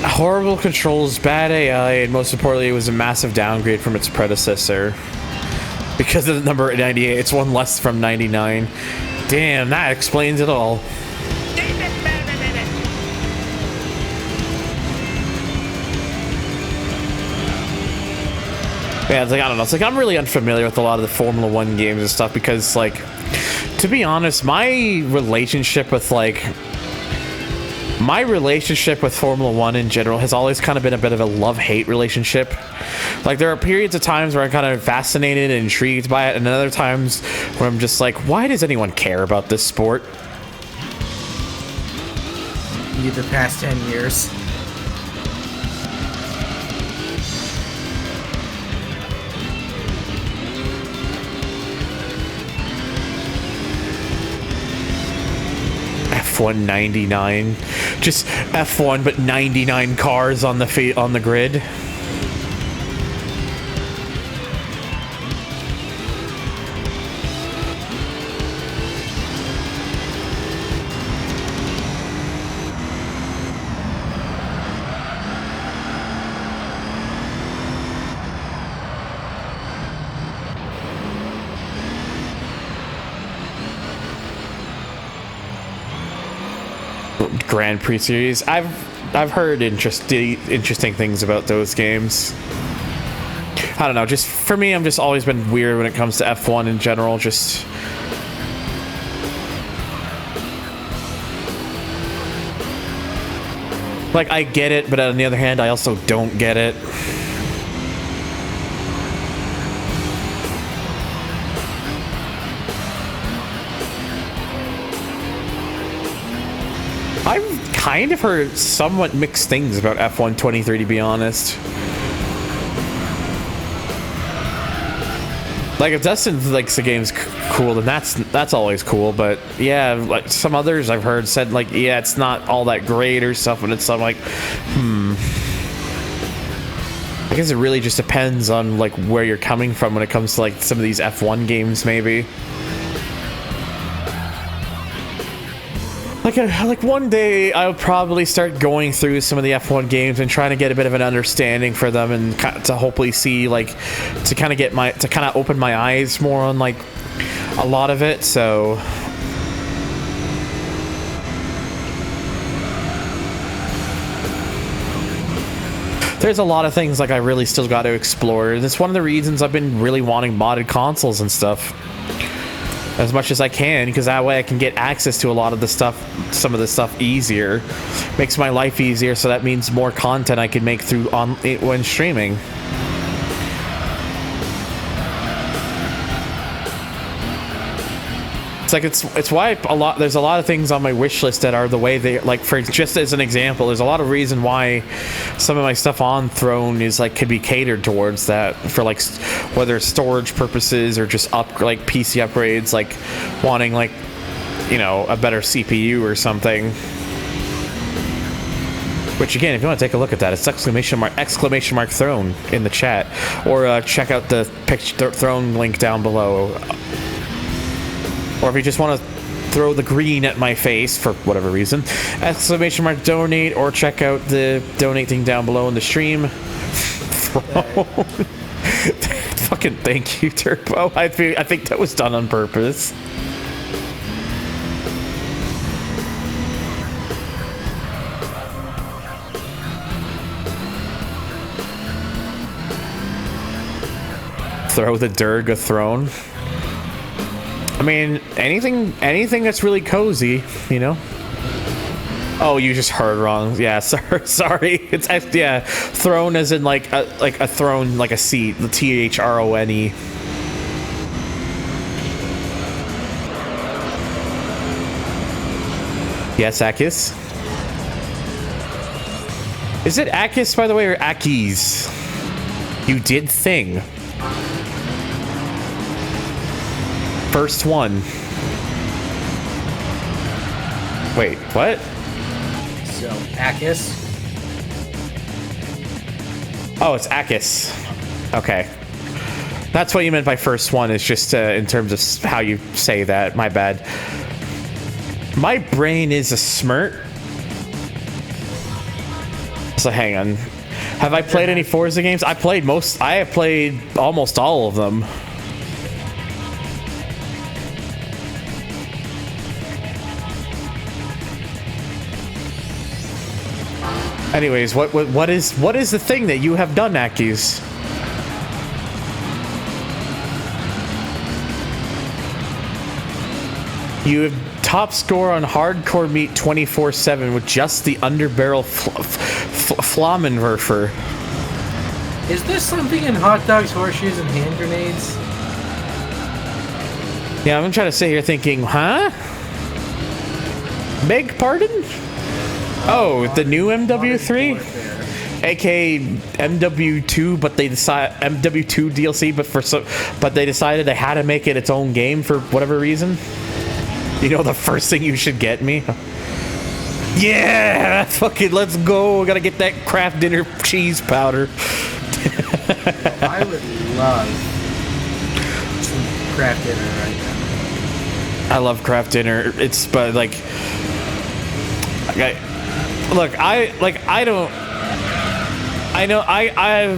Horrible controls, bad AI, and most importantly, it was a massive downgrade from its predecessor. Because of the number 98, it's one less from 99. Damn, that explains it all. Yeah, it's like, I don't know, it's like I'm really unfamiliar with a lot of the Formula 1 games and stuff because, like, to be honest, my relationship with Formula 1 in general has always kind of been a bit of a love-hate relationship. Like, there are periods of times where I'm kind of fascinated and intrigued by it, and other times where I'm just like, why does anyone care about this sport? The past 10 years. F1 99, just F1 but 99 cars on the grid. Grand Prix series. I've heard interesting things about those games. I don't know, just for me, I'm just always been weird when it comes to F1 in general. Just like, I get it, but on the other hand, I also don't get it. I've kind of heard somewhat mixed things about F1 23, to be honest. Like, if Dustin likes the game's cool, then that's always cool. But yeah, like some others I've heard said, like, yeah, it's not all that great or stuff, and it's I'm like, I guess it really just depends on like where you're coming from when it comes to like some of these F1 games, maybe. Like one day I'll probably start going through some of the F1 games and trying to get a bit of an understanding for them, and to hopefully see, like, to kind of open my eyes more on like a lot of it. So there's a lot of things like I really still got to explore. That's one of the reasons I've been really wanting modded consoles and stuff as much as I can, because that way I can get access to a lot of the stuff, some of the stuff easier. Makes my life easier, so that means more content I can make through when streaming. It's like it's why there's a lot of things on my wish list that are the way they like. For just as an example, there's a lot of reason why some of my stuff on Throne is like could be catered towards that for like whether it's storage purposes or just like PC upgrades, like wanting like a better CPU or something. Which again, if you want to take a look at that, it's exclamation mark Throne in the chat, or check out the Throne link down below. Or if you just want to throw the green at my face for whatever reason, exclamation mark donate, or check out the donate thing down below in the stream. Fucking thank you, Turbo. I think that was done on purpose. Throw the Durg a throne. I mean, anything that's really cozy, Oh, you just heard wrong. Yeah, sorry. It's throne as in like a throne, like a seat. The THRONE. Yes, Akis. Is it Akis, by the way, or Akis? You did thing. First one. Wait, what? So, Akis. Oh, it's Akis. Okay. That's what you meant by first one, is just in terms of how you say that. My bad. My brain is a smirt. So hang on. Have I played any Forza games? I have played almost all of them. Anyways, what is the thing that you have done, Akis? You have top score on Hardcore Meat 24/7 with just the underbarrel Flammenwerfer. Is there something in hot dogs, horseshoes, and hand grenades? Yeah, I'm trying to sit here thinking, huh? Beg pardon? Oh, the new MW3, aka MW2, but they decide MW2 DLC, but they decided they had to make it its own game for whatever reason. The first thing you should get me. Yeah, fucking let's go. Gotta get that Kraft Dinner cheese powder. I would love some Kraft Dinner right now. I love Kraft Dinner. But like,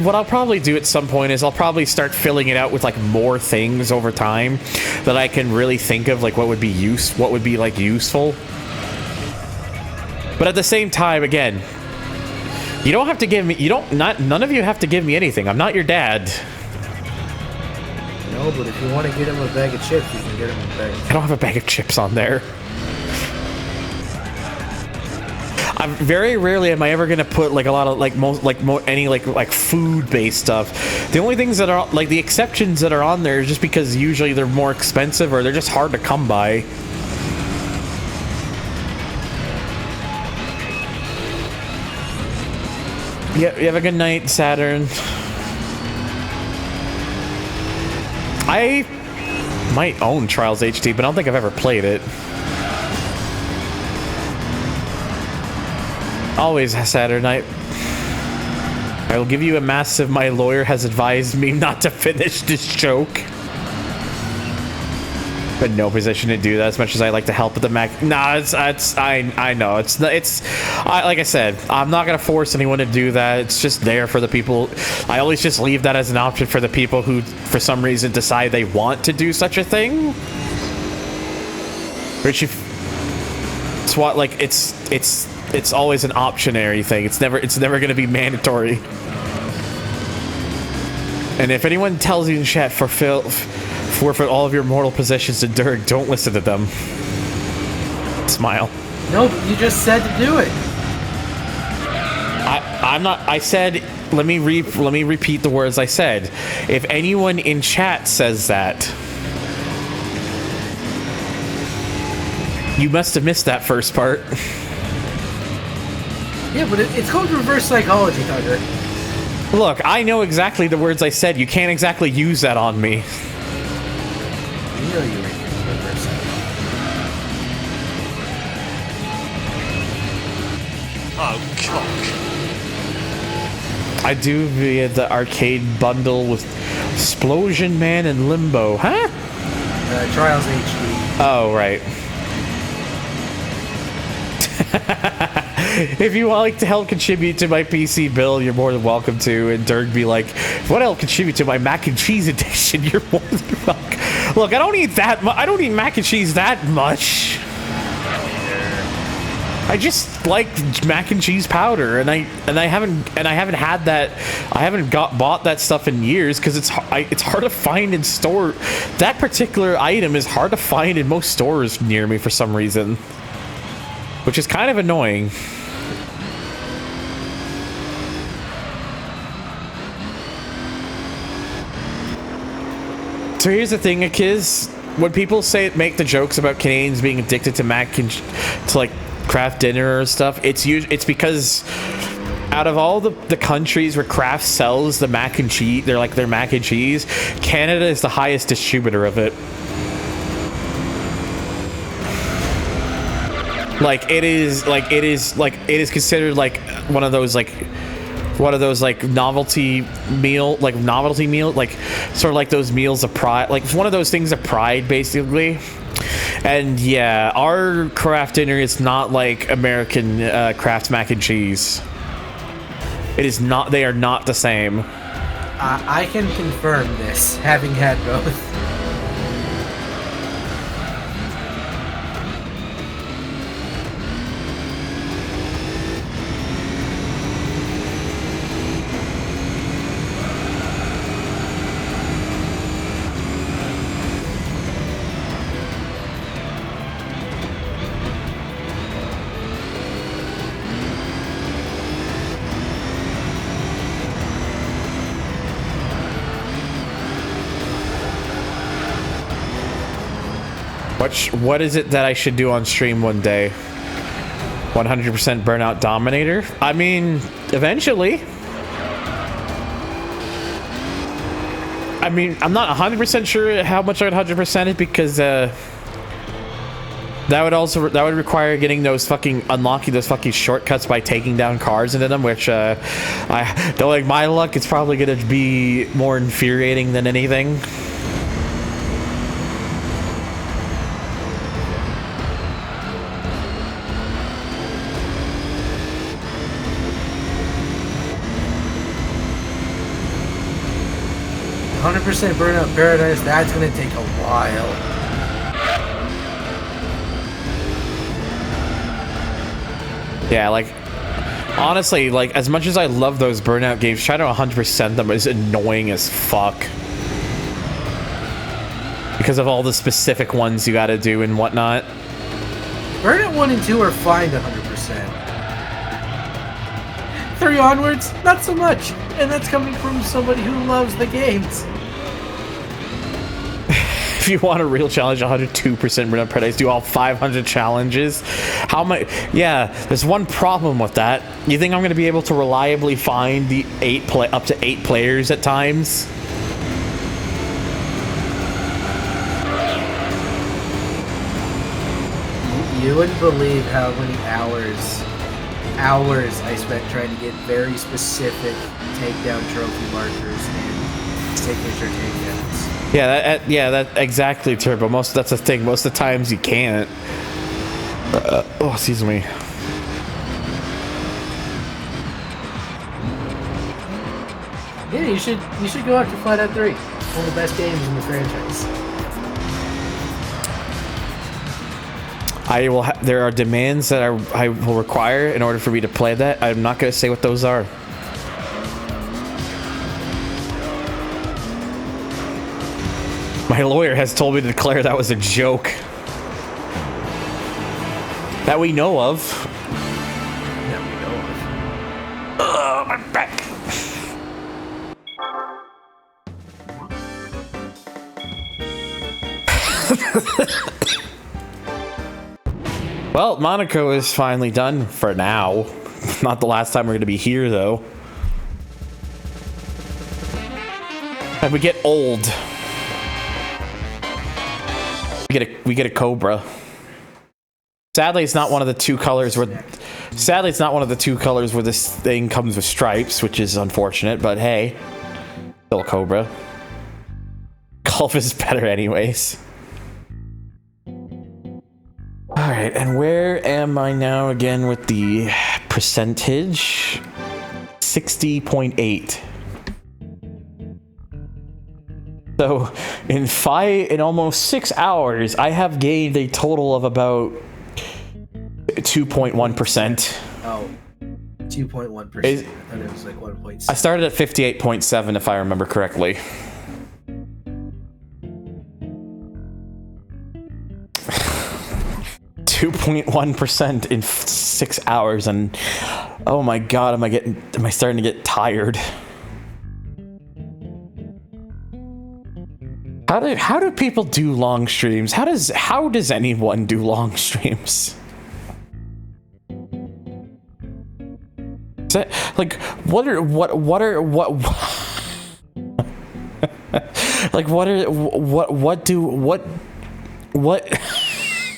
what I'll probably do at some point is I'll probably start filling it out with like more things over time that I can really think of, like what would be useful. But at the same time, again, you don't have to give me, none of you have to give me anything. I'm not your dad. No, but if you want to get him a bag of chips, you can get him a bag of chips. I don't have a bag of chips on there. Very rarely am I ever gonna put like a lot of like food based stuff. The only things that are like the exceptions that are on there is just because usually they're more expensive or they're just hard to come by. Yeah, you have a good night, Saturn. I might own Trials HD, but I don't think I've ever played it. Always Saturday night. I will give you a massive. My lawyer has advised me not to finish this joke. But no position to do that as much as I like to help with the Mac. Nah, I know. Like I said, I'm not going to force anyone to do that. It's just there for the people. I always just leave that as an option for the people who, for some reason, decide they want to do such a thing. Which it's what, like, it's always an optionary thing. It's never going to be mandatory. And if anyone tells you in chat forfeit all of your mortal possessions to Durg, don't listen to them. Smile. No, but you just said to do it. I'm not. I said. Let me repeat the words I said. If anyone in chat says that, You must have missed that first part. Yeah, but it's called reverse psychology, Tucker. Look, I know exactly the words I said. You can't exactly use that on me. You know you were using reverse psychology. Oh, cock. I do via the arcade bundle with Explosion Man and Limbo. Huh? Trials HD. Oh, right. If you would like to help contribute to my PC bill, you're more than welcome to. And Dirk be like, if you want to help contribute to my mac and cheese edition, you're more than welcome. Look, I don't eat that much. I don't eat mac and cheese that much. I just like mac and cheese powder, and I haven't had that. I haven't bought that stuff in years because it's hard to find in store. That particular item is hard to find in most stores near me for some reason, which is kind of annoying. So here's the thing, Akiz. When people make the jokes about Canadians being addicted to like Kraft dinner or stuff, it's because out of all the countries where Kraft sells the mac and cheese, their mac and cheese, Canada is the highest distributor of it. It is considered like one of those novelty meal, like sort of like those meals of pride, like one of those things of pride, basically. And yeah, our Kraft dinner is not like American Kraft mac and cheese. It is not. They are not the same. I can confirm this, having had both. What is it that I should do on stream one day? 100% Burnout Dominator? I mean, eventually. I mean, I'm not 100% sure how much I'd 100% it because that would require getting unlocking those fucking shortcuts by taking down cars into them, which my luck, it's probably gonna be more infuriating than anything. Burnout Paradise, that's gonna take a while. Yeah, honestly, as much as I love those Burnout games, trying to 100% them is annoying as fuck. Because of all the specific ones you gotta do and whatnot. Burnout 1 and 2 are fine to 100%. 3 onwards, not so much. And that's coming from somebody who loves the games. If you want a real challenge, 102% Burnout Paradise, do all 500 challenges. How much? Yeah, there's one problem with that. You think I'm going to be able to reliably find the up to 8 players at times? You wouldn't believe how many hours I spent trying to get very specific takedown trophy markers and signature takedowns. Yeah, that exactly, Turbo. That's the thing. Most of the times you can't. Oh, excuse me. Yeah, you should go after Flat Out 3. One of the best games in the franchise. There are demands that I will require in order for me to play that. I'm not going to say what those are. My lawyer has told me to declare that was a joke. That we know of. Ugh, my back. Well, Monaco is finally done for now. Not the last time we're going to be here, though. And we get old. We get a Cobra. Sadly, it's not one of the two colors where... Sadly, it's not one of the two colors where this thing comes with stripes, which is unfortunate, but hey. Still a Cobra. Golf is better anyways. Alright, and where am I now again with the percentage? 60.8. So, in almost 6 hours, I have gained a total of about 2.1%. Oh, 2.1%. I thought it was like 1.6. I started at 58.7 if I remember correctly. .1% in 6 hours, and oh my god, am I starting to get tired? How do people do long streams? How does anyone do long streams? Is that, like, what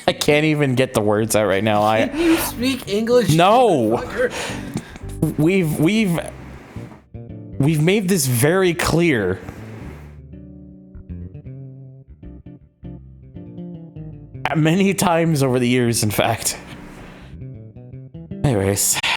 I can't even get the words out right now. Can you speak English? No. We've made this very clear. Many times over the years, in fact. Anyways.